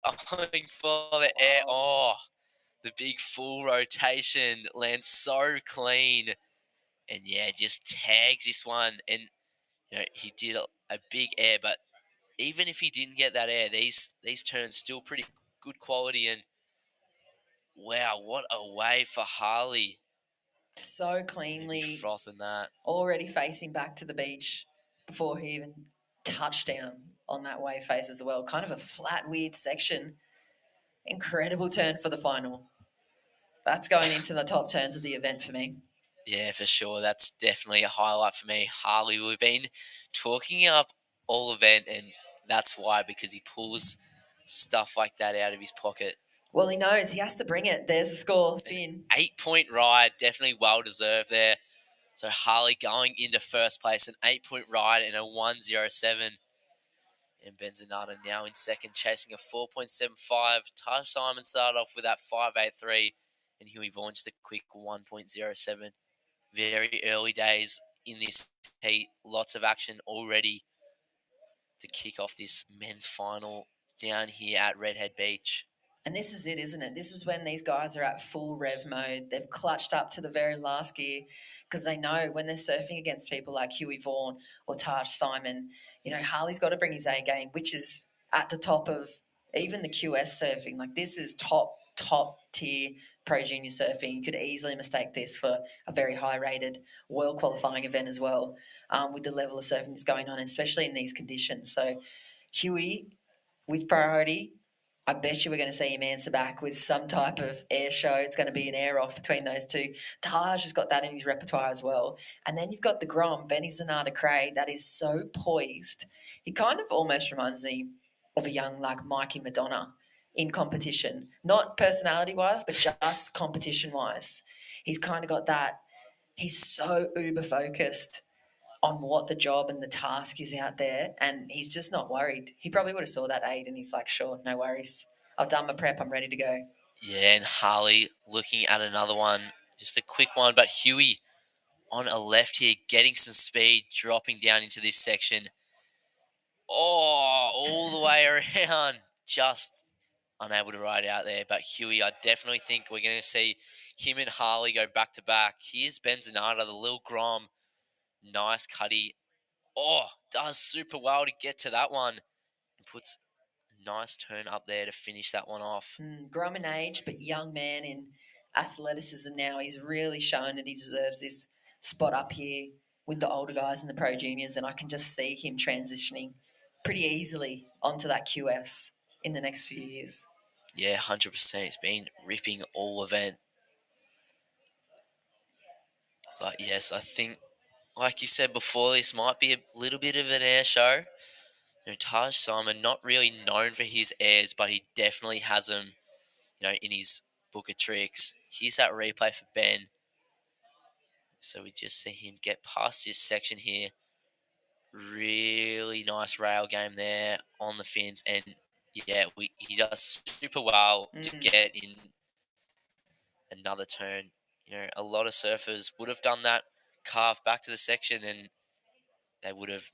Going for the air. Oh, the big full rotation lands so clean. And yeah, just tags this one. And, you know, he did a big air, but even if he didn't get that air, these turns still pretty good quality. And wow, what a wave for Harley. So cleanly. Frothing that. Already facing back to the beach before he even touched down. on that wave face as well. Kind of a flat, weird section. Incredible turn for the final. That's going into the top turns of the event for me. Yeah, for sure. That's definitely a highlight for me. Harley, we've been talking up all event, and that's why, because he pulls stuff like that out of his pocket. Well, he knows he has to bring it. There's the score, Finn. 8-point ride, definitely well deserved there. So Harley going into first place, an 8-point ride and a 1:07. And Benzonata now in second, chasing a 4.75. Taj Simon started off with that 5.83, and Huey Vaughan just a quick 1.07. Very early days in this heat. Lots of action already to kick off this men's final down here at Redhead Beach. And this is it, isn't it? This is when these guys are at full rev mode. They've clutched up to the very last gear because they know when they're surfing against people like Huey Vaughan or Taj Simon, Harley's got to bring his A game, which is at the top of even the QS surfing. Like, this is top tier pro junior surfing. You could easily mistake this for a very high rated world qualifying event as well, with the level of surfing that's going on, especially in these conditions. So Huey with priority. I bet you we're going to see him answer back with some type of air show. It's going to be an air off between those two. Taj has got that in his repertoire as well. And then you've got the Grom, Benny Zanata Cray, that is so poised. He kind of almost reminds me of a young, like, Mikey Madonna in competition. Not personality-wise, but just competition-wise. He's kind of got that. He's so uber-focused on what the job and the task is out there, and he's just not worried. He probably would have saw that 8 and he's like, sure, no worries. I've done my prep, I'm ready to go. Yeah, and Harley looking at another one, just a quick one, but Huey on a left here, getting some speed, dropping down into this section. Oh, all the way around, just unable to ride out there. But Huey, I definitely think we're going to see him and Harley go back to back. Here's Benzonata, the little Grom. Nice cutty. Oh, does super well to get to that one. And puts a nice turn up there to finish that one off. Grom in age, but young man in athleticism now. He's really shown that he deserves this spot up here with the older guys and the pro juniors, and I can just see him transitioning pretty easily onto that QS in the next few years. Yeah, 100%. It's been ripping all event. But yes, I think, like you said before, this might be a little bit of an air show. Taj Simon, not really known for his airs, but he definitely has them, in his book of tricks. Here's that replay for Ben. So we just see him get past this section here. Really nice rail game there on the fins, and yeah, he does super well to get in another turn. A lot of surfers would have done that carve back to the section, and they would have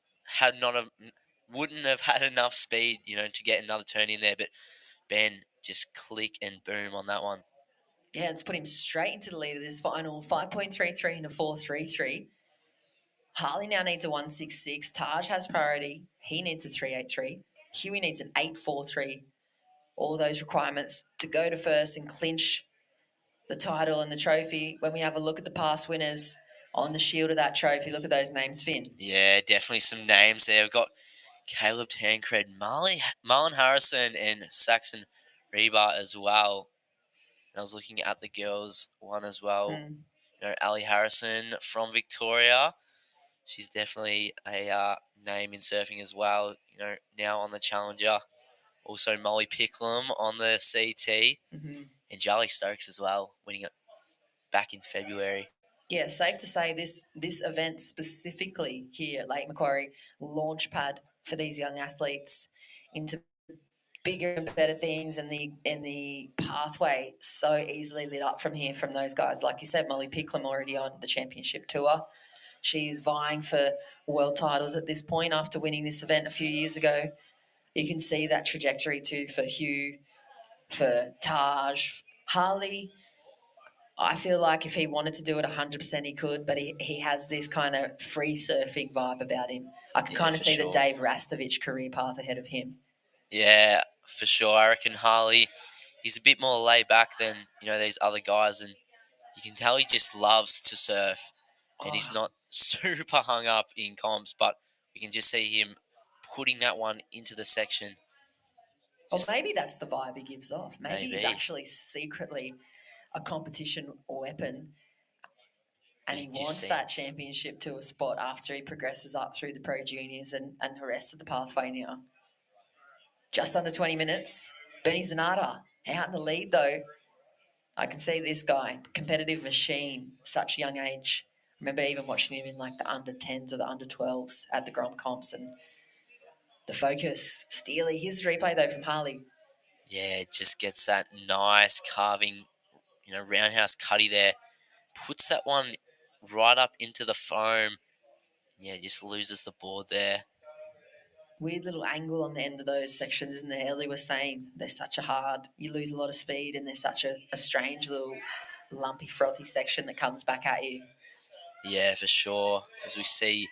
wouldn't have had enough speed, to get another turn in there. But Ben just click and boom on that one. Yeah, it's put him straight into the lead of this final. 5.33 and a 4.33. Harley now needs a 1.66. Taj has priority. He needs a 3.83. Huey needs an 8.43. All those requirements to go to first and clinch the title and the trophy. When we have a look at the past winners on the shield of that trophy, look at those names, Finn. Yeah, definitely some names there. We've got Caleb Tancred, Marlon Harrison, and Saxon Reba as well. And I was looking at the girls one as well. Ali Harrison from Victoria. She's definitely a name in surfing as well. Now on the Challenger. Also Molly Picklum on the CT. And Charlie Stokes as well, winning it back in February. Yeah, safe to say this event specifically here at Lake Macquarie, launch pad for these young athletes into bigger and better things, and the pathway so easily lit up from here from those guys. Like you said, Molly Picklum already on the championship tour. She's vying for world titles at this point after winning this event a few years ago. You can see that trajectory too for Hugh, for Taj, Harley. I feel like if he wanted to do it 100%, he could, but he has this kind of free surfing vibe about him. I can kind of see the Dave Rastovich career path ahead of him. Yeah, for sure. I reckon Harley, he's a bit more laid back than, these other guys, and you can tell he just loves to surf, and he's not super hung up in comps, but we can just see him putting that one into the section. Or maybe that's the vibe he gives off. Maybe he's actually secretly a competition weapon and he wants that championship to a spot after he progresses up through the Pro Juniors and the rest of the pathway now. Just under 20 minutes. Bernie Zanata out in the lead, though. I can see this guy, competitive machine, such a young age. I remember even watching him in like the under 10s or the under 12s at the Grom comps and the focus. Steely. Here's the replay, though, from Harley. Yeah, it just gets that nice carving, roundhouse cutty there. Puts that one right up into the foam. Yeah, just loses the board there. Weird little angle on the end of those sections, isn't there? Ellie was saying they're such a hard, you lose a lot of speed and there's such a strange little lumpy, frothy section that comes back at you. Yeah, for sure. As we see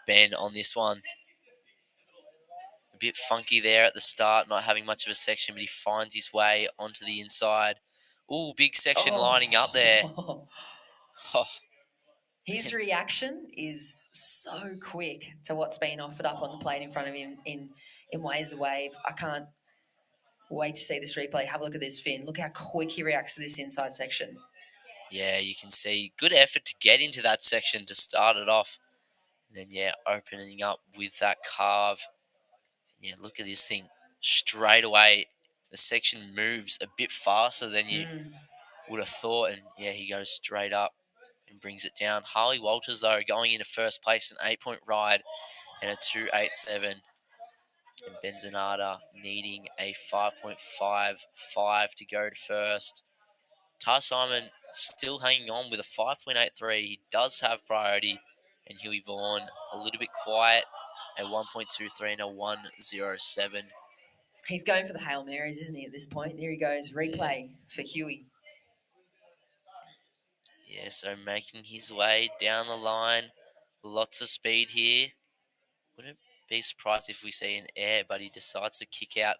Ben on this one. A bit funky there at the start, not having much of a section, but he finds his way onto the inside. Ooh, big section lining up there. Oh. His reaction is so quick to what's being offered up on the plate in front of him in Ways of Wave. I can't wait to see this replay. Have a look at this, Finn. Look how quick he reacts to this inside section. Yeah, you can see good effort to get into that section to start it off. And then, yeah, opening up with that carve. Yeah, look at this thing. Straight away, the section moves a bit faster than you would have thought. And, yeah, he goes straight up and brings it down. Harley Walters, though, going into first place, an 8-point ride and a 2.87. And Benzonata needing a 5.55 to go to first. Tar Simon still hanging on with a 5.83. He does have priority. And Huey Vaughan a little bit quiet at 1.23 and a 1.07. He's going for the Hail Marys, isn't he, at this point? There he goes. Replay for Huey. Yeah, so making his way down the line. Lots of speed here. Wouldn't be surprised if we see an air, but he decides to kick out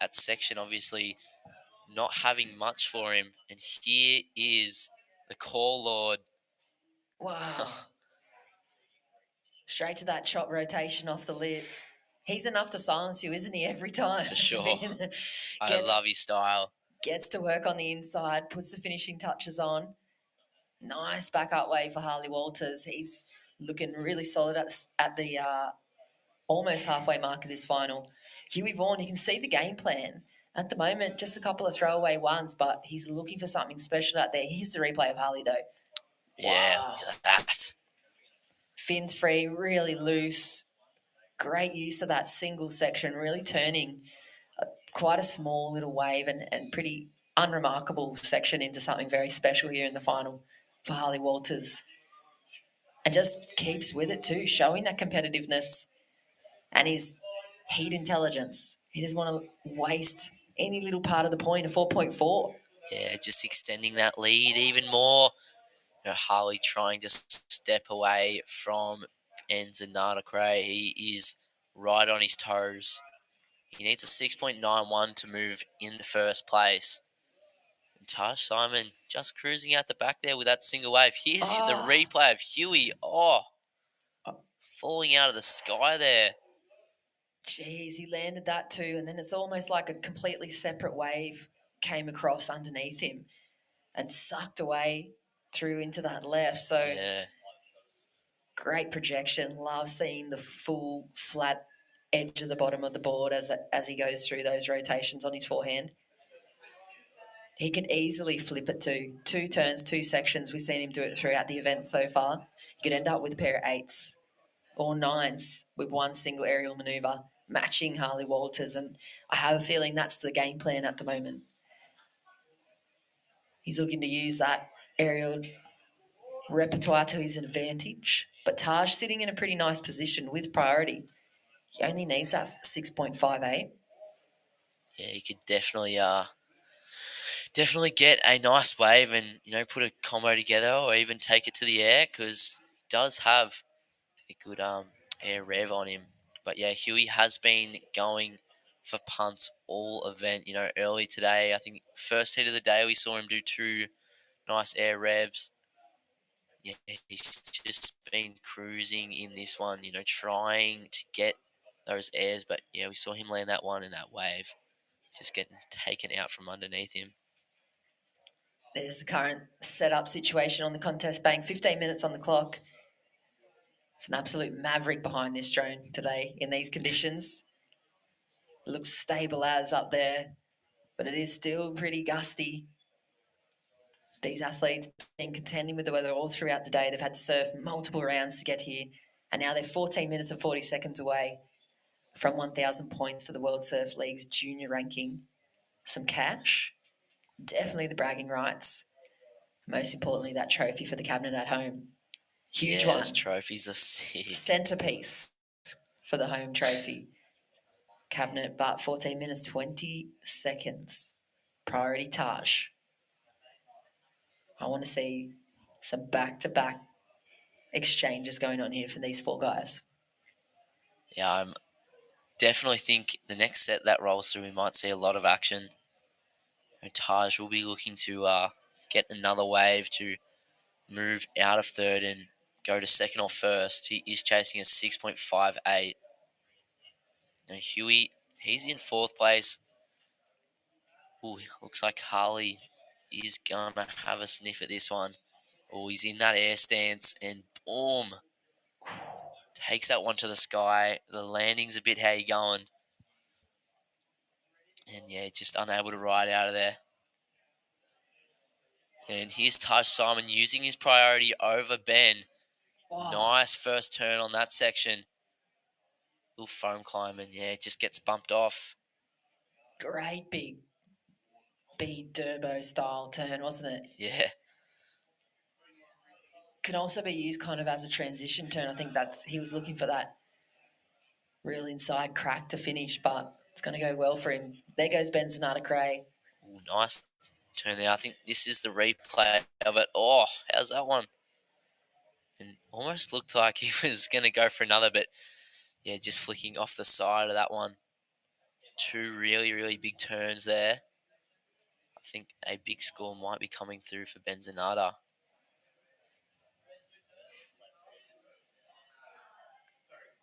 at section, obviously not having much for him. And here is the Call Lord. Wow. Straight to that chop rotation off the lip. He's enough to silence you, isn't he, every time? For sure. I love his style. Gets to work on the inside, puts the finishing touches on. Nice backup wave for Harley Walters. He's looking really solid at the almost halfway mark of this final. Huey Vaughan, you can see the game plan. At the moment, just a couple of throwaway ones, but he's looking for something special out there. Here's the replay of Harley, though. Yeah, Wow. look at that. Fins free, really loose. Great use of that single section, really turning quite a small little wave and pretty unremarkable section into something very special here in the final for Harley Walters. And just keeps with it too, showing that competitiveness and his heat intelligence. He doesn't want to waste any little part of the point, a 4.4. Yeah, just extending that lead even more. Harley trying to step away from Benzonata Cray. He is right on his toes. He needs a 6.91 to move into first place. And Tash Simon just cruising out the back there with that single wave. Here's the replay of Huey. Falling out of the sky there. Jeez, he landed that too, and then it's almost like a completely separate wave came across underneath him and sucked away through into that left. So great projection. Love seeing the full flat edge of the bottom of the board as he goes through those rotations on his forehand. He could easily flip it to 2 turns, 2 sections. We've seen him do it throughout the event so far. You could end up with a pair of 8s or 9s with one single aerial manoeuvre, matching Harley Walters. And I have a feeling that's the game plan at the moment. He's looking to use that aerial repertoire to his advantage. But Taj sitting in a pretty nice position with priority. He only needs that 6.58. Yeah, he could definitely get a nice wave and, put a combo together or even take it to the air because he does have a good air rev on him. But, yeah, Huey has been going for punts all event. Early today, I think first hit of the day we saw him do 2 nice air revs. Yeah, he's just been cruising in this one, trying to get those airs, but yeah, we saw him land that one in that wave, just getting taken out from underneath him. There's the current setup situation on the contest bank. 15 minutes on the clock. It's an absolute maverick behind this drone today in these conditions. It looks stable as up there, but it is still pretty gusty. These athletes been contending with the weather all throughout the day. They've had to surf multiple rounds to get here, and now they're 14 minutes and 40 seconds away from 1,000 points for the World Surf League's junior ranking. Some cash, definitely the bragging rights. Most importantly, that trophy for the cabinet at home. Huge one. Those trophies are sick. Centerpiece for the home trophy. Cabinet, but 14 minutes, 20 seconds. Priority Taj. I want to see some back-to-back exchanges going on here for these four guys. Yeah, I definitely think the next set that rolls through, we might see a lot of action. And Taj will be looking to get another wave to move out of third and go to second or first. He is chasing a 6.58. And Huey, he's in fourth place. Ooh, looks like Harley is going to have a sniff at this one. Oh, he's in that air stance and boom. Takes that one to the sky. The landing's a bit how you going. And yeah, just unable to ride out of there. And here's Taj Simon using his priority over Ben. Wow. Nice first turn on that section. Little foam climb and yeah, it just gets bumped off. Great big bead Durbo style turn, wasn't it? Yeah. Can also be used kind of as a transition turn. I think he was looking for that real inside crack to finish, but it's going to go well for him. There goes Ben Zanata-Cray. Ooh, nice turn there. I think this is the replay of it. Oh, how's that one? And almost looked like he was going to go for another, but yeah, just flicking off the side of that one. Two really, really big turns there. I think a big score might be coming through for Benzanata.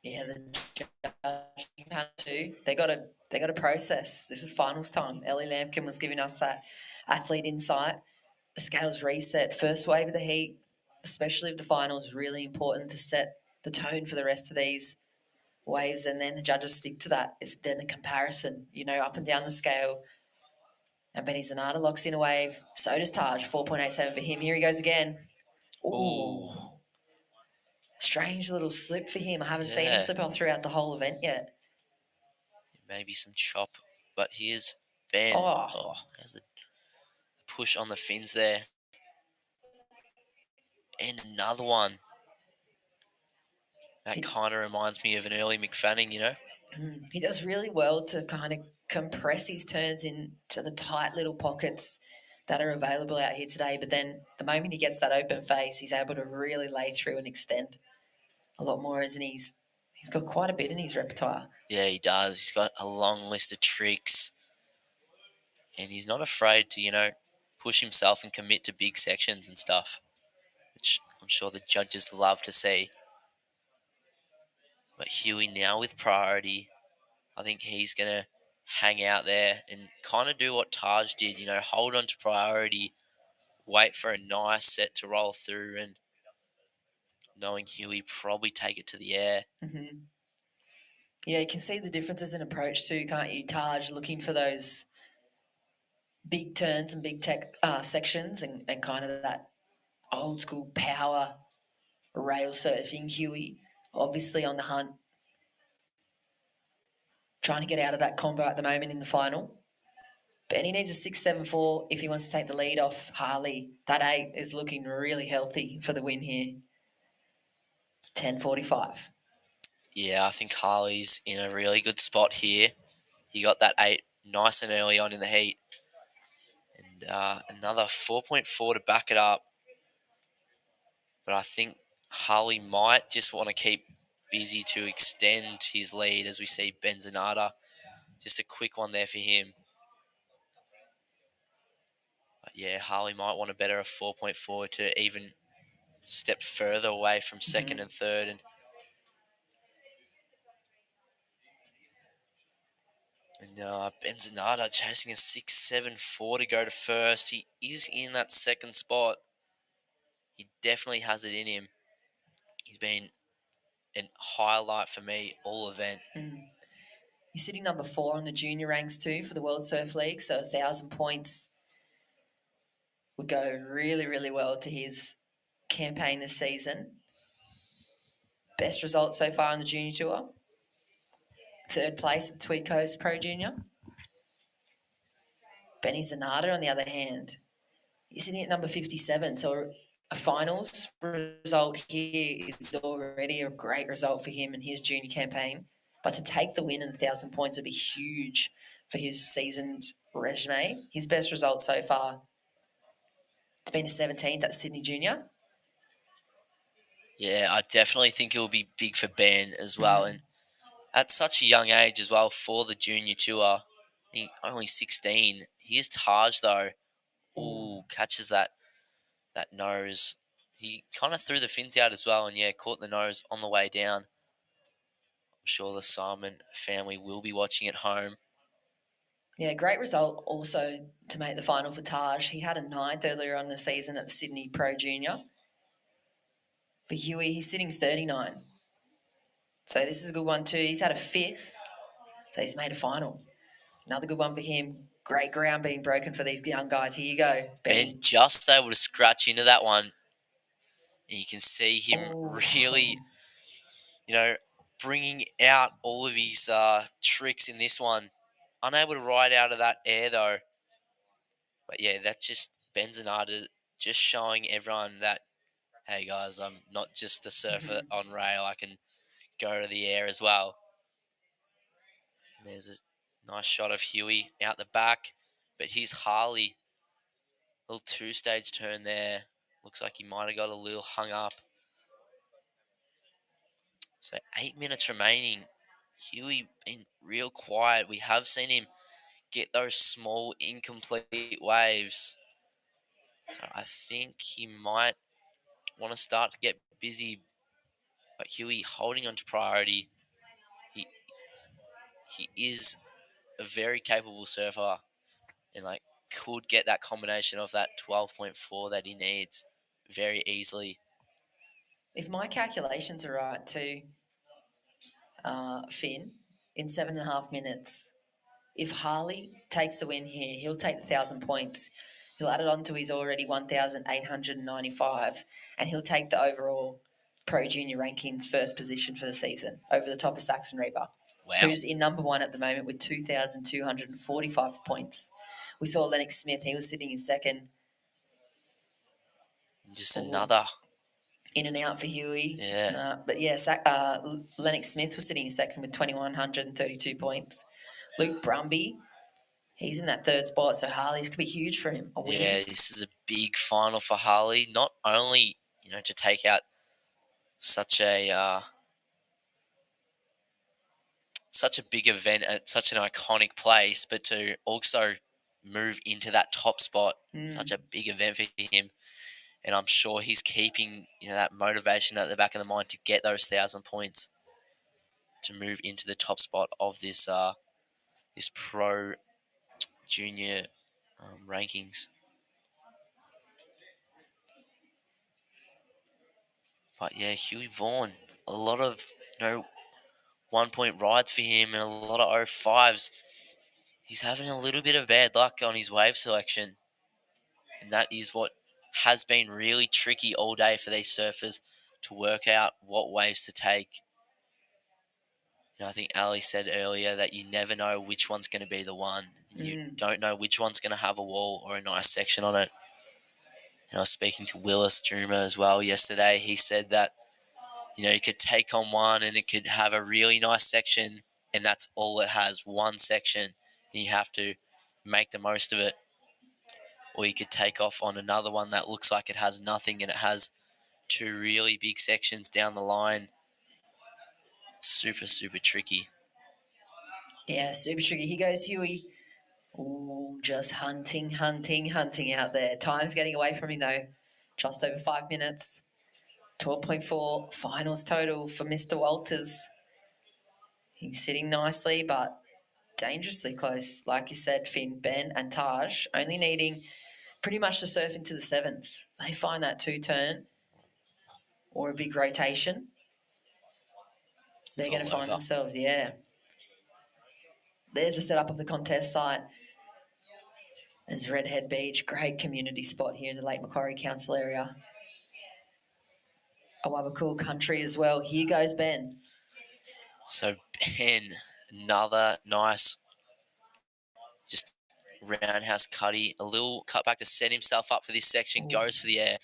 Yeah, the judging panel too. They got to process. This is finals time. Ellie Lampkin was giving us that athlete insight. The scales reset. First wave of the heat, especially of the finals, really important to set the tone for the rest of these waves, and then the judges stick to that. It's then a comparison, up and down the scale. And Benny Zanata locks in a wave. So does Taj, 4.87 for him. Here he goes again. Ooh. Strange little slip for him. I haven't seen him slip off throughout the whole event yet. Maybe some chop. But here's Ben. Oh, there's the push on the fins there. And another one. That kind of reminds me of an early McFadden, He does really well to kind of compress his turns into the tight little pockets that are available out here today. But then the moment he gets that open face, he's able to really lay through and extend a lot more, isn't he? He's got quite a bit in his repertoire. Yeah, he does. He's got a long list of tricks. And he's not afraid to, push himself and commit to big sections and stuff, which I'm sure the judges love to see. But Huey now with priority, I think he's going to hang out there and kind of do what Taj did, hold on to priority, wait for a nice set to roll through, and knowing Huey probably take it to the air. Mm-hmm. Yeah, you can see the differences in approach too, can't you? Taj looking for those big turns and big tech sections and kind of that old school power rail surfing. Huey obviously on the hunt, trying to get out of that combo at the moment in the final. Benny needs a 6.74 if he wants to take the lead off Harley. That 8 is looking really healthy for the win here. 10.45. Yeah, I think Harley's in a really good spot here. He got that 8 nice and early on in the heat. And another 4.4 to back it up. But I think Harley might just want to keep busy to extend his lead as we see Benzanata. Just a quick one there for him. But yeah, Harley might want to better a 4.4 to even step further away from second and third. And No, Benzonata chasing a 6.74 to go to first. He is in that second spot. He definitely has it in him. He's been a highlight for me all event. He's sitting number 4 on the junior ranks too for the World Surf League, so 1,000 points would go really, really well to his campaign this season. Best result so far on the junior tour. 3rd place at Tweed Coast Pro Junior. Benny Zanata, on the other hand, he's sitting at number 57, so a finals result here is already a great result for him in his junior campaign. But to take the win and 1,000 points would be huge for his seasoned resume. His best result so far, it's been a 17th at Sydney Junior. Yeah, I definitely think it will be big for Ben as well. And at such a young age as well for the junior tour, I think only 16. Here's Taj though. Ooh, catches that nose. He kind of threw the fins out as well, and yeah, caught the nose on the way down. I'm sure the Simon family will be watching at home. Yeah, great result also to make the final for Taj. He had a 9th earlier on in the season at the Sydney Pro Junior. For Huey, he's sitting 39. So this is a good one too. He's had a 5th, so he's made a final. Another good one for him. Great ground being broken for these young guys. Here you go, Ben just able to scratch into that one. And you can see him really, bringing out all of his tricks in this one. Unable to ride out of that air though. But yeah, that's just Benzonata just showing everyone that, hey guys, I'm not just a surfer on rail. I can go to the air as well. And there's a nice shot of Huey out the back. But here's Harley. Little 2-stage turn there. Looks like he might have got a little hung up. So 8 minutes remaining. Huey been real quiet. We have seen him get those small, incomplete waves. So I think he might want to start to get busy. But Huey holding on to priority. He is a very capable surfer and could get that combination of that 12.4 that he needs very easily. If my calculations are right too, Finn, in 7.5 minutes, if Harley takes the win here, he'll take the 1,000 points. He'll add it on to his already 1,895, and he'll take the overall Pro Junior rankings first position for the season over the top of Saxon Reaper, who's in number 1 at the moment with 2,245 points. We saw Lennox Smith, he was sitting in second. Just another in and out for Huey. Yeah. But yeah, Lennox Smith was sitting in second with 2,132 points. Luke Brumby, he's in that 3rd spot, so Harley's could be huge for him. A win. Yeah, this is a big final for Harley. Not only, to take out such a big event at such an iconic place, but to also move into that top spot. Such a big event for him. And I'm sure he's keeping, that motivation at the back of the mind to get those 1,000 points to move into the top spot of this this Pro Junior rankings. But yeah, Huey Vaughan, a lot of 1-point rides for him and a lot of 05s. He's having a little bit of bad luck on his wave selection. And that is what has been really tricky all day for these surfers to work out what waves to take. I think Ali said earlier that you never know which one's going to be the one. You don't know which one's going to have a wall or a nice section on it. And I was speaking to Willis Druma as well yesterday. He said that, you could take on one and it could have a really nice section and that's all it has, one section. And you have to make the most of it. Or you could take off on another one that looks like it has nothing and it has 2 really big sections down the line. Super, super tricky. Yeah, super tricky. Here goes Huey. Ooh, just hunting out there. Time's getting away from him though. Just over 5 minutes. 12.4 finals total for Mr. Walters. He's sitting nicely, but dangerously close. Like you said, Finn, Ben and Taj only needing pretty much to surf into the sevens. They find that two-turn or a big rotation, they're going to find themselves, There's a setup of the contest site. There's Redhead Beach, great community spot here in the Lake Macquarie Council area. Awabakul country as well. Here goes Ben. So Ben, another nice, just roundhouse cutty, a little cutback to set himself up for this section, goes for the air.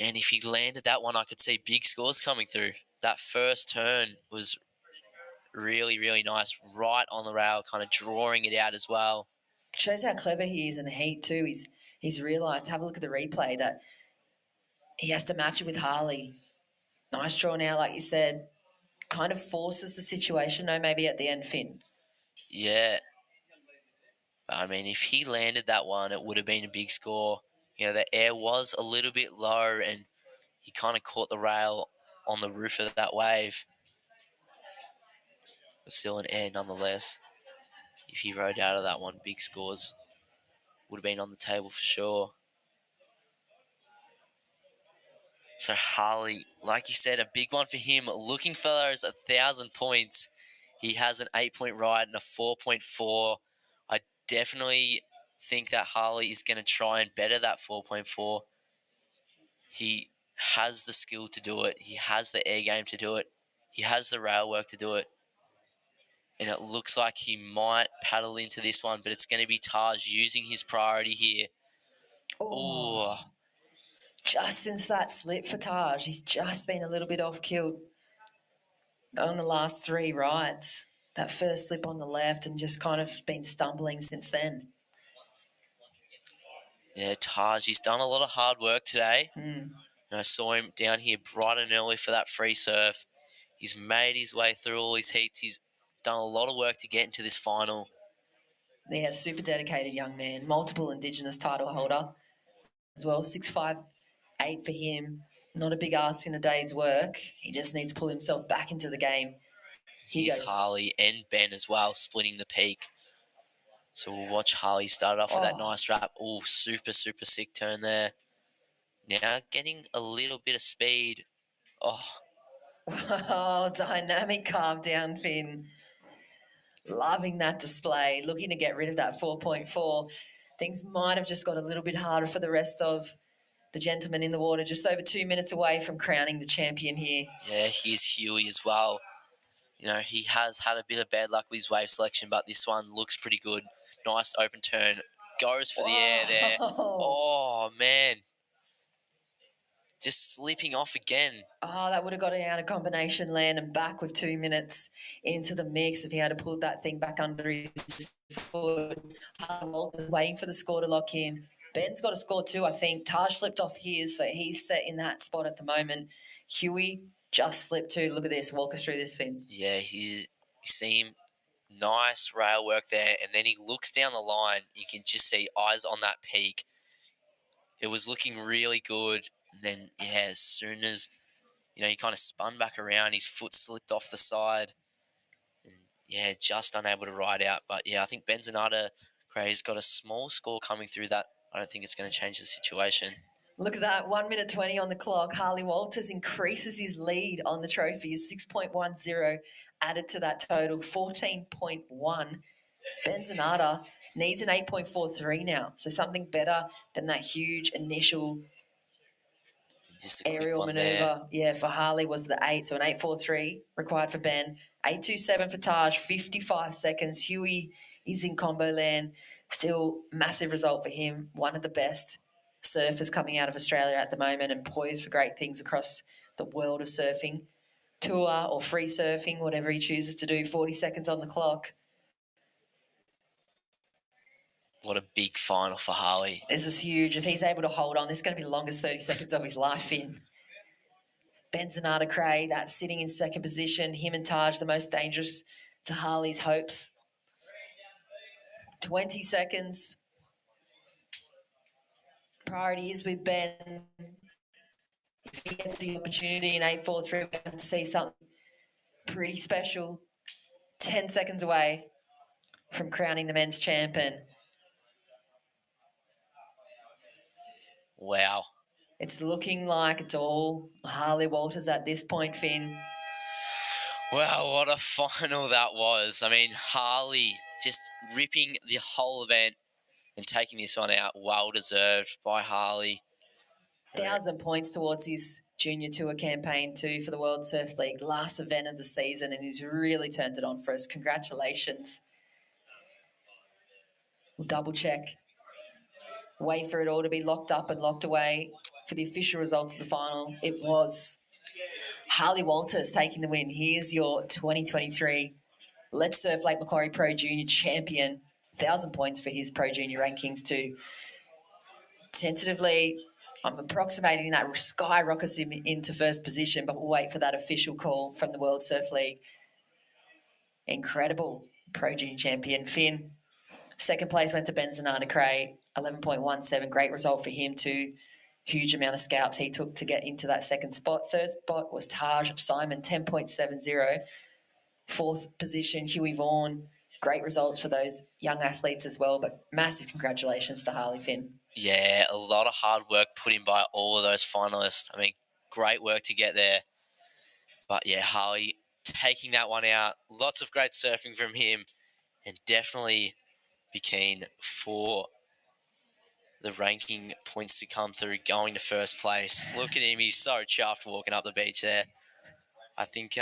And if he landed that one, I could see big scores coming through. That first turn was really, really nice, right on the rail, kind of drawing it out as well. Shows how clever he is in a heat too. He's realised, have a look at the replay, that he has to match it with Harley. Nice draw now, like you said. Kind of forces the situation, though, maybe at the end, Finn. Yeah. I mean, if he landed that one, it would have been a big score. You know, the air was a little bit low and he kind of caught the rail on the roof of that wave. But still an air nonetheless. If he rode out of that one, big scores would have been on the table for sure. So Harley, like you said, a big one for him. Looking for those 1,000 points. He has an 8-point ride and a 4.4. I definitely think that Harley is going to try and better that 4.4. He has the skill to do it. He has the air game to do it. He has the rail work to do it. And it looks like he might paddle into this one, but it's going to be Taj using his priority here. Oh. Just since that slip for Taj, he's just been a little bit off-killed on the last three rides. That first slip on the left and just kind of been stumbling since then. Yeah, Taj, he's done a lot of hard work today. And I saw him down here bright and early for that free surf. He's made his way through all his heats. He's done a lot of work to get into this final. Yeah, super dedicated young man. Multiple Indigenous title holder as well. 6'5", 8 for him. Not a big ask in a day's work. He just needs to pull himself back into the game. Here's Harley and Ben as well, splitting the peak. So we'll watch Harley start off with that nice wrap. Oh, super, super sick turn there. Now getting a little bit of speed. Oh, dynamic carve down, Finn. Loving that display. Looking to get rid of that 4.4. Things might have just got a little bit harder for the rest of the gentlemen in the water. Just over 2 minutes away from crowning the champion here. Yeah, here's Huey as well. You know, he has had a bit of bad luck with his wave selection, but this one looks pretty good. Nice open turn. Goes for the air there. Oh, man. Just slipping off again. Oh, that would have got it out of combination land and back with 2 minutes into the mix if he had to pull that thing back under his foot. Harley Walters waiting for the score to lock in. Ben's got a score too, I think. Taj slipped off his, so he's set in that spot at the moment. Huey just slipped too. Look at this. Walk us through this thing. Yeah, you see him. Nice rail work there. And then he looks down the line. You can just see eyes on that peak. It was looking really good. And then, yeah, as soon as, you know, he kind of spun back around, his foot slipped off the side. And, yeah, just unable to ride out. But, yeah, I think Benzonata Cray's got a small score coming through that. I don't think it's going to change the situation. Look at that, 1 minute 20 on the clock. Harley Walters increases his lead on the trophy. 6.10 added to that total, 14.1. Benzonata needs an 8.43 now, so something better than that huge initial aerial maneuver. Yeah, for Harley was the 8, so an 8.43 required for Ben. 8.27 for Taj, 55 seconds. Huey is in combo land. Still massive result for him. One of the best surfers coming out of Australia at the moment and poised for great things across the world of surfing. Tour or free surfing, whatever he chooses to do. 40 seconds on the clock. What a big final for Harley. This is huge. If he's able to hold on, this is going to be the longest 30 seconds of his life, Finn. Benzonata Cray, that's sitting in second position. Him and Taj, the most dangerous to Harley's hopes. 20 seconds. Priority is with Ben. If he gets the opportunity in 8.43, we have to see something pretty special. 10 seconds away. from crowning the men's champion. Wow. It's looking like it's all Harley Walters at this point, Finn. Wow, what a final that was. I mean, Harley just ripping the whole event and taking this one out. Well deserved by Harley. 1,000 points towards his junior tour campaign too for the World Surf League, last event of the season, and he's really turned it on for us. Congratulations. We'll double check. Wait for it all to be locked up and locked away for the official results of the final. It was Harley Walters taking the win. Here's your 2023 Let's Surf Lake Macquarie Pro Junior champion. 1,000 points for his Pro Junior rankings too. Tentatively, I'm approximating that skyrockets him into first position, but we'll wait for that official call from the World Surf League. Incredible Pro Junior champion. Finn, second place went to Ben Zanata-Cray, 11.17. Great result for him too. Huge amount of scalps he took to get into that second spot. Third spot was Taj Simon, 10.70. Fourth position, Huey Vaughan. Great results for those young athletes as well, but massive congratulations to Harley, Finn. Yeah, a lot of hard work put in by all of those finalists. I mean, great work to get there. But yeah, Harley taking that one out. Lots of great surfing from him, and definitely be keen for the ranking points to come through, going to first place. Look at him, he's so chuffed walking up the beach there. I think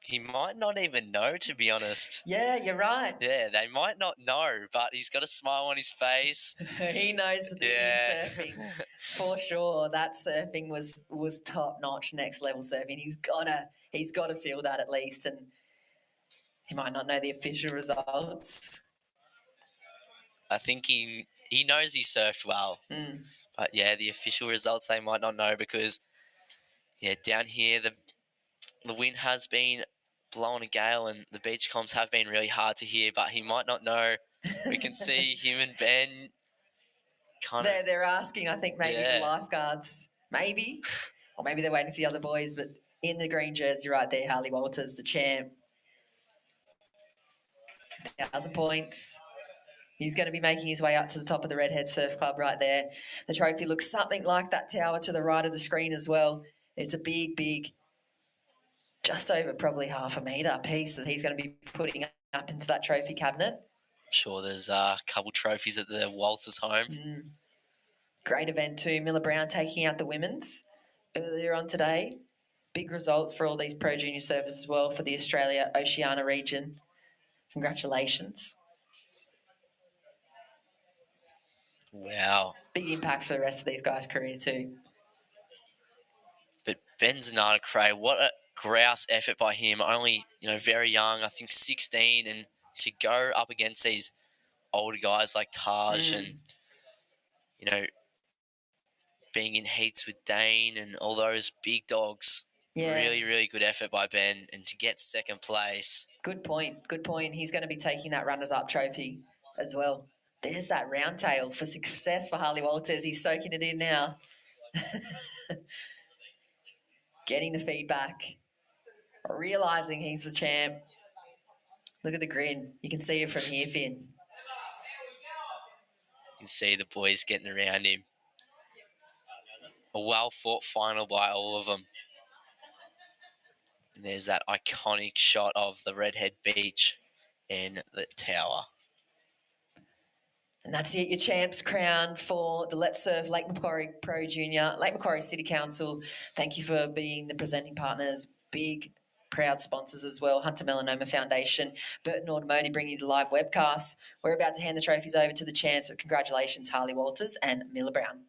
he might not even know, to be honest. Yeah, you're right. Yeah, they might not know, but he's got a smile on his face. He knows that he's surfing for sure. That surfing was top notch, next level surfing. He's gotta feel that at least, and he might not know the official results. I think he knows he surfed well, but yeah, the official results they might not know because down here the wind has been blowing a gale and the beach comms have been really hard to hear, but he might not know. We can see him and Ben They're asking, I think, maybe the lifeguards, maybe, or maybe they're waiting for the other boys, but in the green jersey right there, Harley Walters, the champ. 1,000 points. He's going to be making his way up to the top of the Redhead Surf Club right there. The trophy looks something like that tower to the right of the screen as well. It's a big, just over probably half a metre piece that he's going to be putting up into that trophy cabinet. I'm sure there's a couple trophies at the Walters home. Great event too. Miller Brown taking out the women's earlier on today. Big results for all these Pro Junior surfers as well for the Australia Oceania region. Congratulations. Wow. Big impact for the rest of these guys' career too. But Ben Zanata-Cray, what a grouse effort by him. Only, very young, I think 16, and to go up against these older guys like Taj and, being in heats with Dane and all those big dogs. Yeah. Really, really good effort by Ben, and to get second place. Good point. He's going to be taking that runners-up trophy as well. There's that round tail for success for Harley Walters. He's soaking it in now. Getting the feedback. Realising he's the champ. Look at the grin. You can see it from here, Finn. You can see the boys getting around him. A well-fought final by all of them. And there's that iconic shot of the Redhead Beach and the tower. And that's it, your champs crowned for the Let's Surf Lake Macquarie Pro Junior. Lake Macquarie City Council, thank you for being the presenting partners. Big, proud sponsors as well. Hunter Melanoma Foundation, Burton Automotive bringing you the live webcast. We're about to hand the trophies over to the champs, so congratulations, Harley Walters and Miller Brown.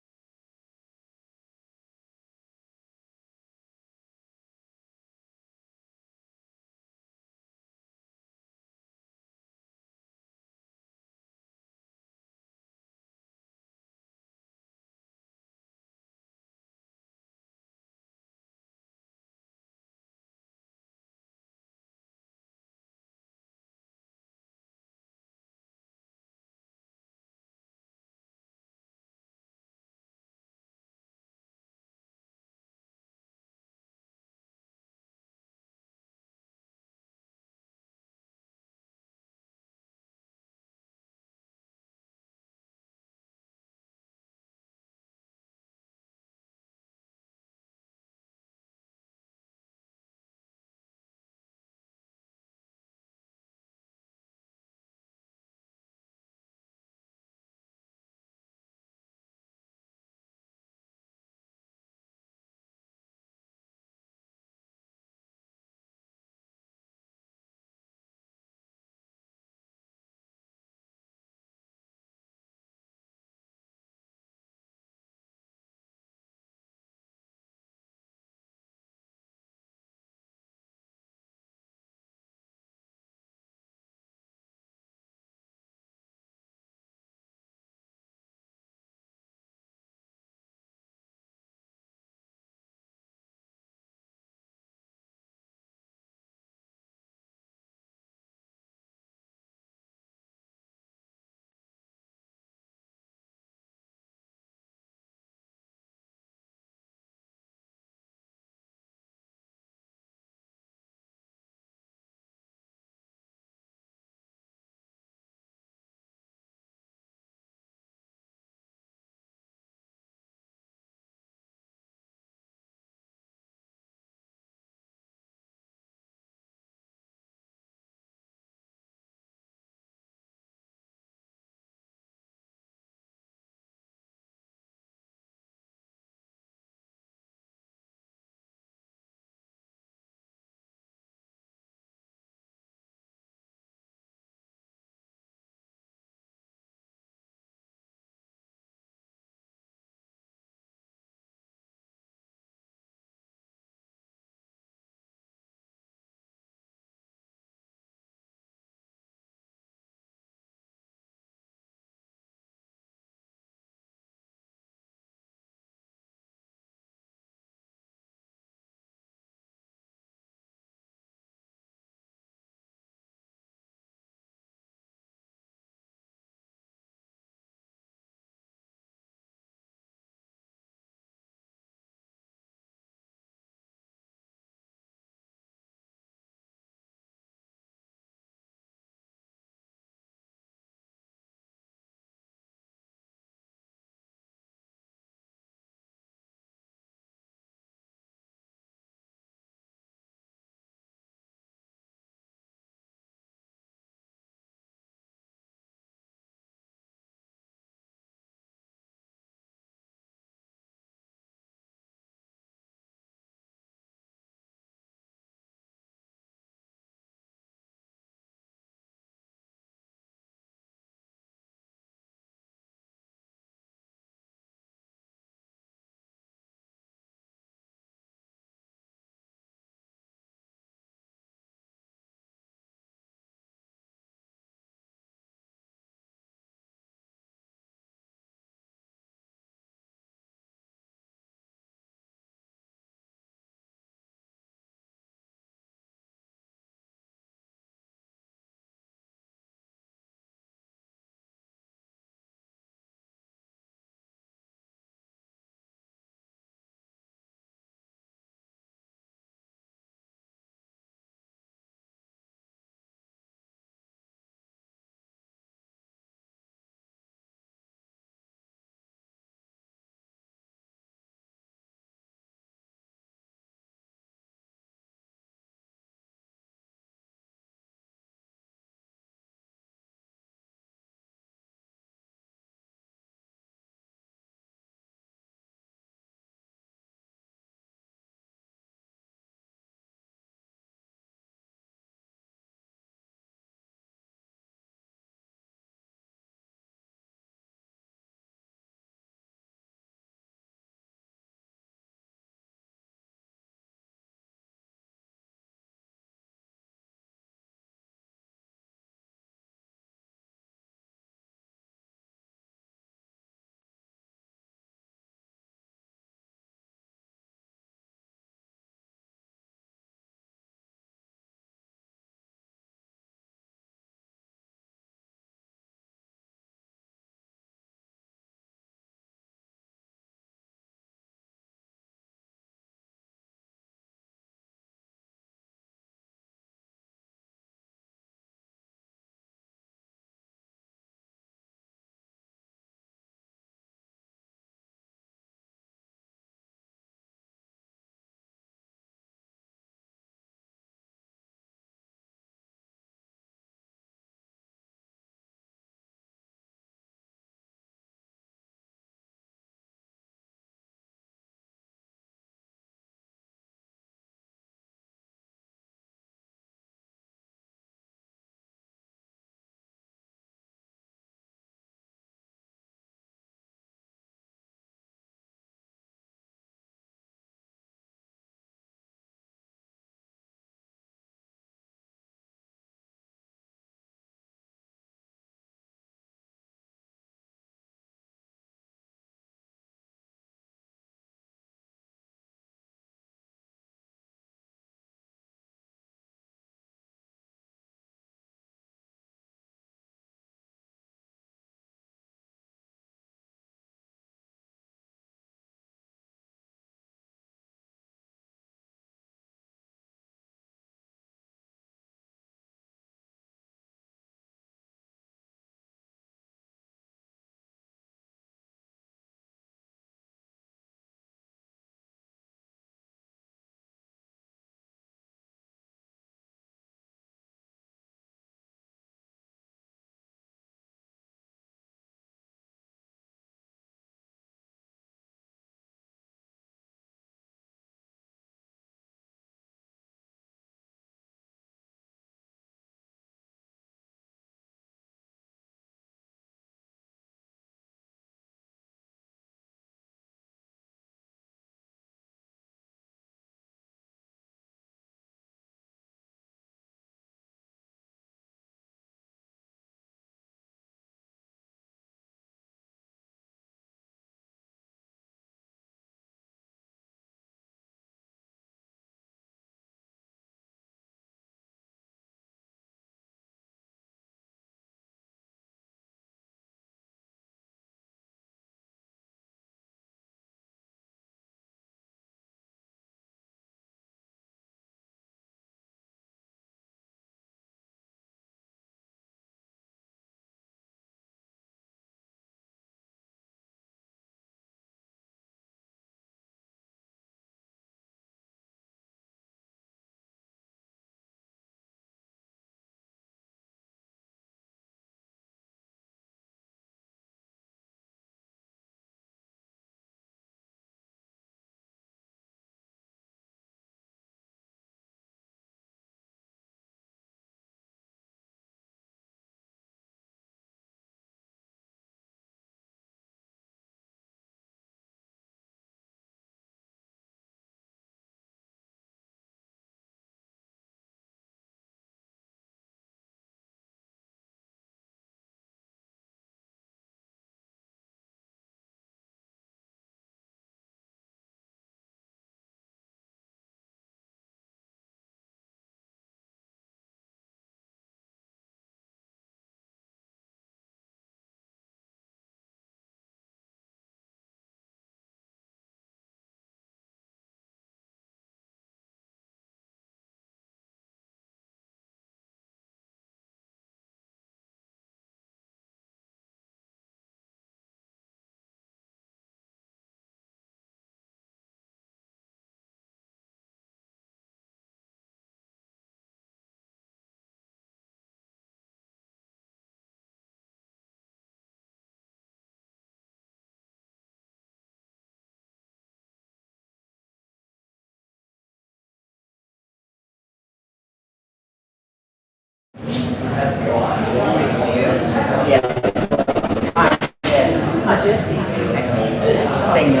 seeing you.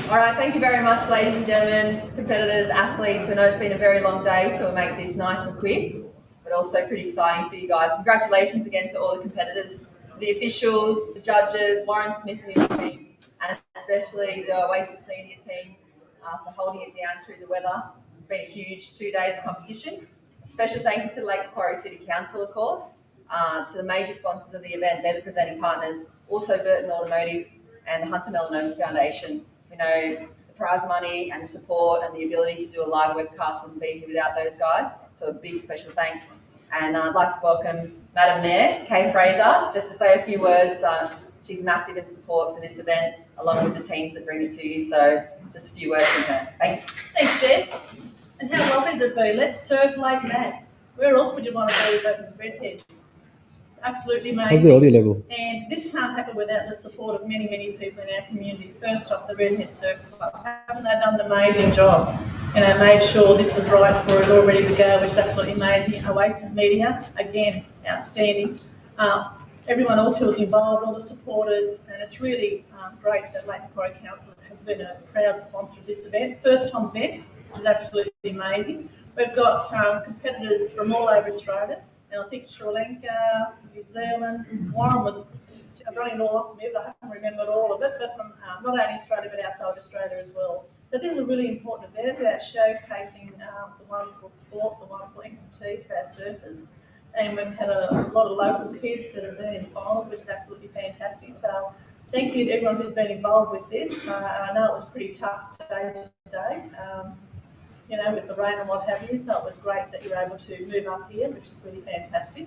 All right, thank you very much, ladies and gentlemen, competitors, athletes. I know it's been a very long day, so we'll make this nice and quick, but also pretty exciting for you guys. Congratulations again to all the competitors, to the officials, the judges, Warren Smith and his team, and especially the Oasis Media team for holding it down through the weather. It's been a huge 2 days of competition. A special thank you to the Lake Macquarie City Council, of course, to the major sponsors of the event. They're the presenting partners, also Burton Automotive and the Hunter Melanoma Foundation. We know the prize money and the support and the ability to do a live webcast wouldn't be here without those guys. So a big special thanks. And I'd like to welcome Madam Mayor, Kay Fraser, just to say a few words. She's massive in support for this event, along with the teams that bring it to you. So just a few words from her. Thanks. Thanks, Jess. And how lovely has it been? Let's surf Lake Mac. Where else would you want to be but Redhead? Absolutely amazing. How's the audio level? And this can't happen without the support of many, many people in our community. First off, the Redhead Surf Club. Haven't they done an amazing job? You know, made sure this was right for us, all ready to go, which is absolutely amazing. Oasis Media, again, outstanding. Everyone else who was involved, all the supporters, and it's really great that Lake Macquarie Council has been a proud sponsor of this event. First time event, which is absolutely amazing. We've got competitors from all over Australia. And I think Sri Lanka, New Zealand, Warren was running all off me, but I haven't remembered all of it, but from not only Australia but outside Australia as well. So this is a really important event. It's about showcasing the wonderful sport, the wonderful expertise of our surfers. And we've had a lot of local kids that have been in the finals, which is absolutely fantastic. So thank you to everyone who's been involved with this. I know it was pretty tough day today. You know, with the rain and what have you, so it was great that you're able to move up here, which is really fantastic.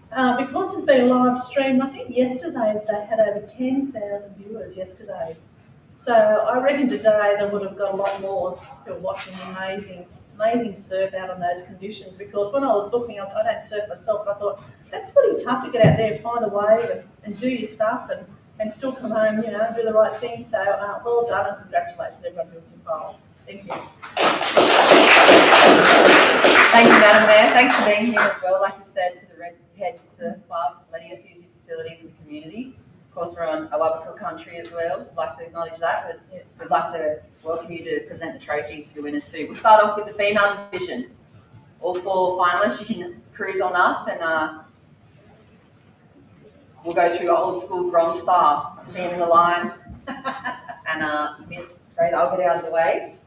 Because it's been live streamed, I think yesterday they had over 10,000 viewers yesterday. So I reckon today they would have got a lot more people watching the amazing surf out on those conditions, because when I was looking, I don't surf myself, but I thought, that's pretty tough to get out there, find a wave and do your stuff and still come home, you know, do the right thing. So well done and congratulations to everyone who was involved. Thank you. Thank you, Madam Mayor. Thanks for being here as well. Like you said, to the Redhead Surf Club, letting us use your facilities in the community. Of course, we're on Awabakal country as well. We'd like to acknowledge that, but we'd like to welcome you to present the trophies to the winners too. We'll start off with the female division. All 4 finalists, you can cruise on up and we'll go through old school Grom style. Stand in the line and Miss Fraser, I'll get out of the way.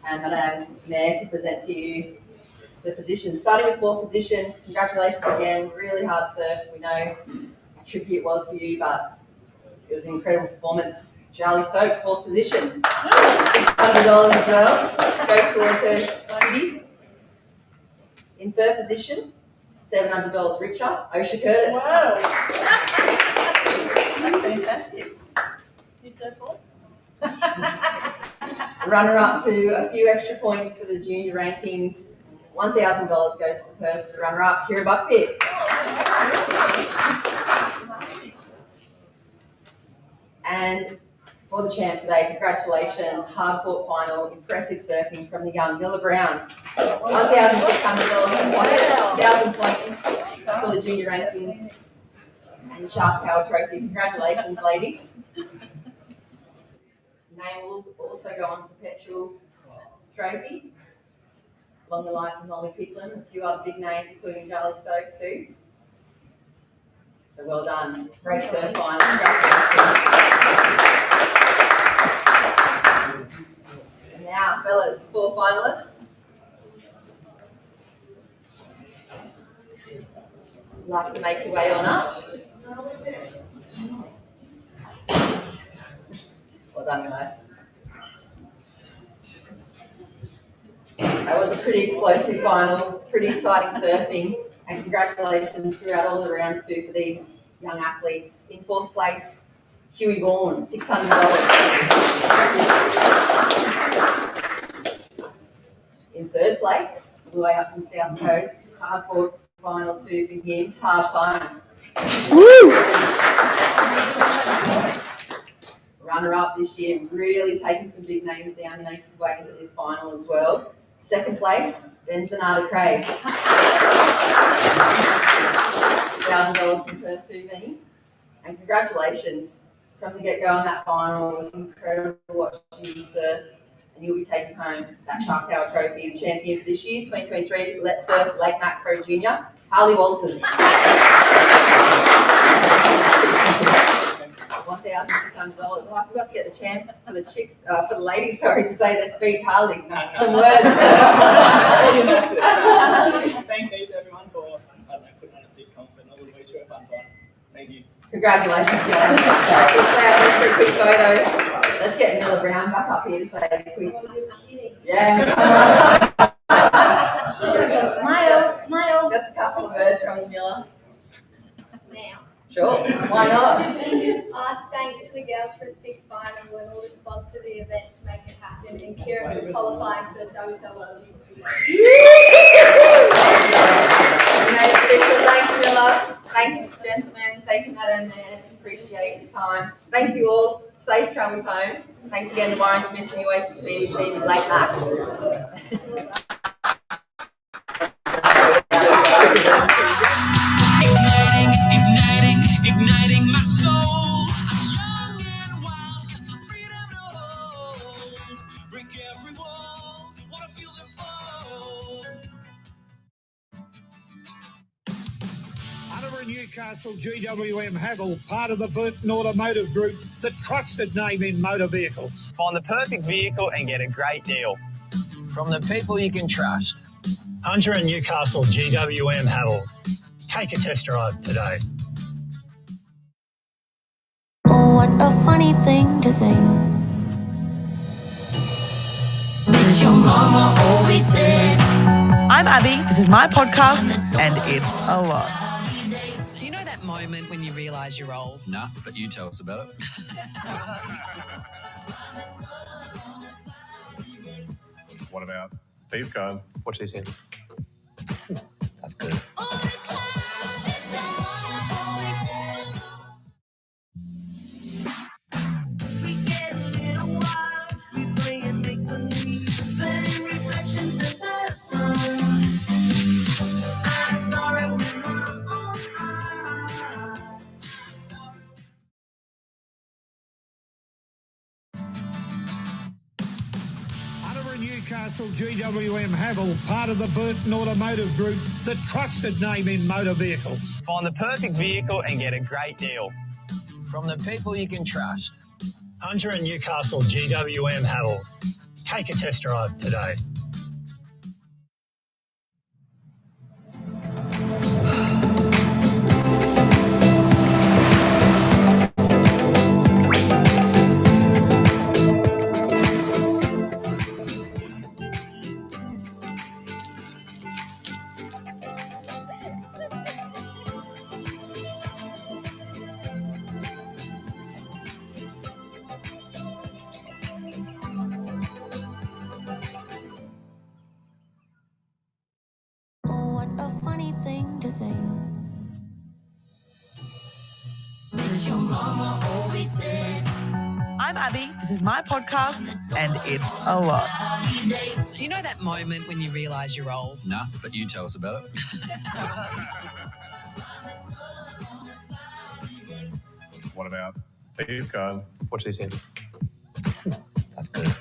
And Madam Mayor can present to you the position. Starting with 4th position, congratulations again, really hard surf. We know how tricky it was for you, but it was an incredible performance. Charlie Stokes, 4th position. $600 as well, goes towards her kitty. In 3rd position, $700 richer, Osha Curtis. Wow. That's fantastic. You surf all? Runner-up to a few extra points for the junior rankings. $1,000 goes to the purse for the runner-up, Kira Buckpitt. And for the champ today, congratulations, hard-fought final, impressive surfing from the young Miller Brown. $1,600 in pocket, 1,000 points for the junior rankings. And the Shark Tower Trophy. Congratulations, ladies. Name will also go on perpetual trophy, along the lines of Molly Picklin, a few other big names, including Charlie Stokes too. So well done. Great surf final. Congratulations. And now, fellas, 4 finalists. Would you like to make your way on up? Well done, guys. That was a pretty explosive final, pretty exciting surfing, and congratulations throughout all the rounds too for these young athletes. In 4th place, Huey Vaughan, $600. In 3rd place, all the way up in the South Coast, hard fought final 2 for him, Taj Simon. Runner-up this year, really taking some big names down to make his way into this final as well. 2nd place, Ben Zanata Craig. $1,000 from first two, Benny. And congratulations from the get-go on that final. It was incredible watching you surf. And you'll be taking home that Shark Tower Trophy, the champion for this year, 2023 Let's Surf Lake Mac Pro Junior, Harley Walters. $1,600. Oh, I forgot to get the champ for the chicks, for the ladies, sorry, to say their speech, Harley. Some words. Thanks heaps everyone for putting on a sick comp, but not a way to a fun time. Thank you. Congratulations, guys. Let's stay up there for a quick photo. Let's get Miller Brown back up here to say a quick. Yeah. Smile. Just a couple of words from you, Miller. Now. Sure. Why not? Thanks to the girls for a sick final and all the sponsors of the event to make it happen, and Kira for qualifying for the WSL World Juniors. Thanks, Miller. Thanks, gentlemen. Thank you, Madam Mayor. Appreciate your time. Thank you all. Safe travels home. Thanks again to Warren Smith and the Oasis Media team and Lake Mac. Igniting my soul. I'm young and wild, got my freedom to hold. Break every wall, wanna feel them fall. Hunter and Newcastle GWM Havel, part of the Burton Automotive Group, the trusted name in motor vehicles. Find the perfect vehicle and get a great deal. From the people you can trust. Hunter and Newcastle GWM Havel. Take a test drive today. Oh, what a funny thing to say. But your mama always said. I'm Abby, this is my podcast, and it's a lot. You know that moment when you realise you're old? Nah, but you tell us about it. What about these guys? Watch this here. That's good. Newcastle GWM Havel, part of the Burton Automotive Group, the trusted name in motor vehicles. Find the perfect vehicle and get a great deal. From the people you can trust. Hunter and Newcastle GWM Havel. Take a test drive today. Oh, what a funny thing to say. But your mama always said. I'm Abby, this is my podcast, and it's a lot. You know that moment when you realise you're old? Nah, but you tell us about it. What about these guys? Watch this here. That's good.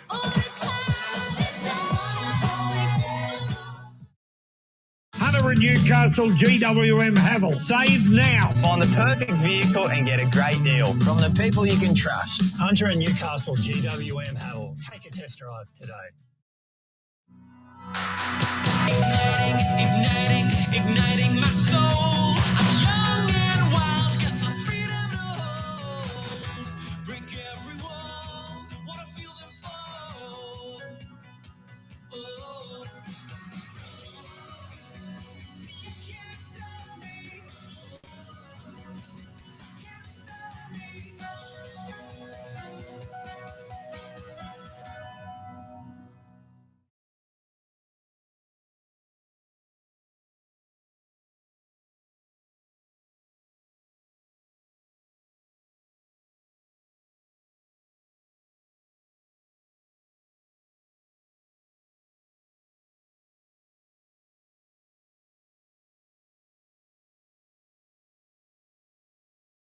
Hunter and Newcastle GWM Havel. Save now. Find the perfect vehicle and get a great deal. From the people you can trust. Hunter and Newcastle GWM Havel. Take a test drive today. Igniting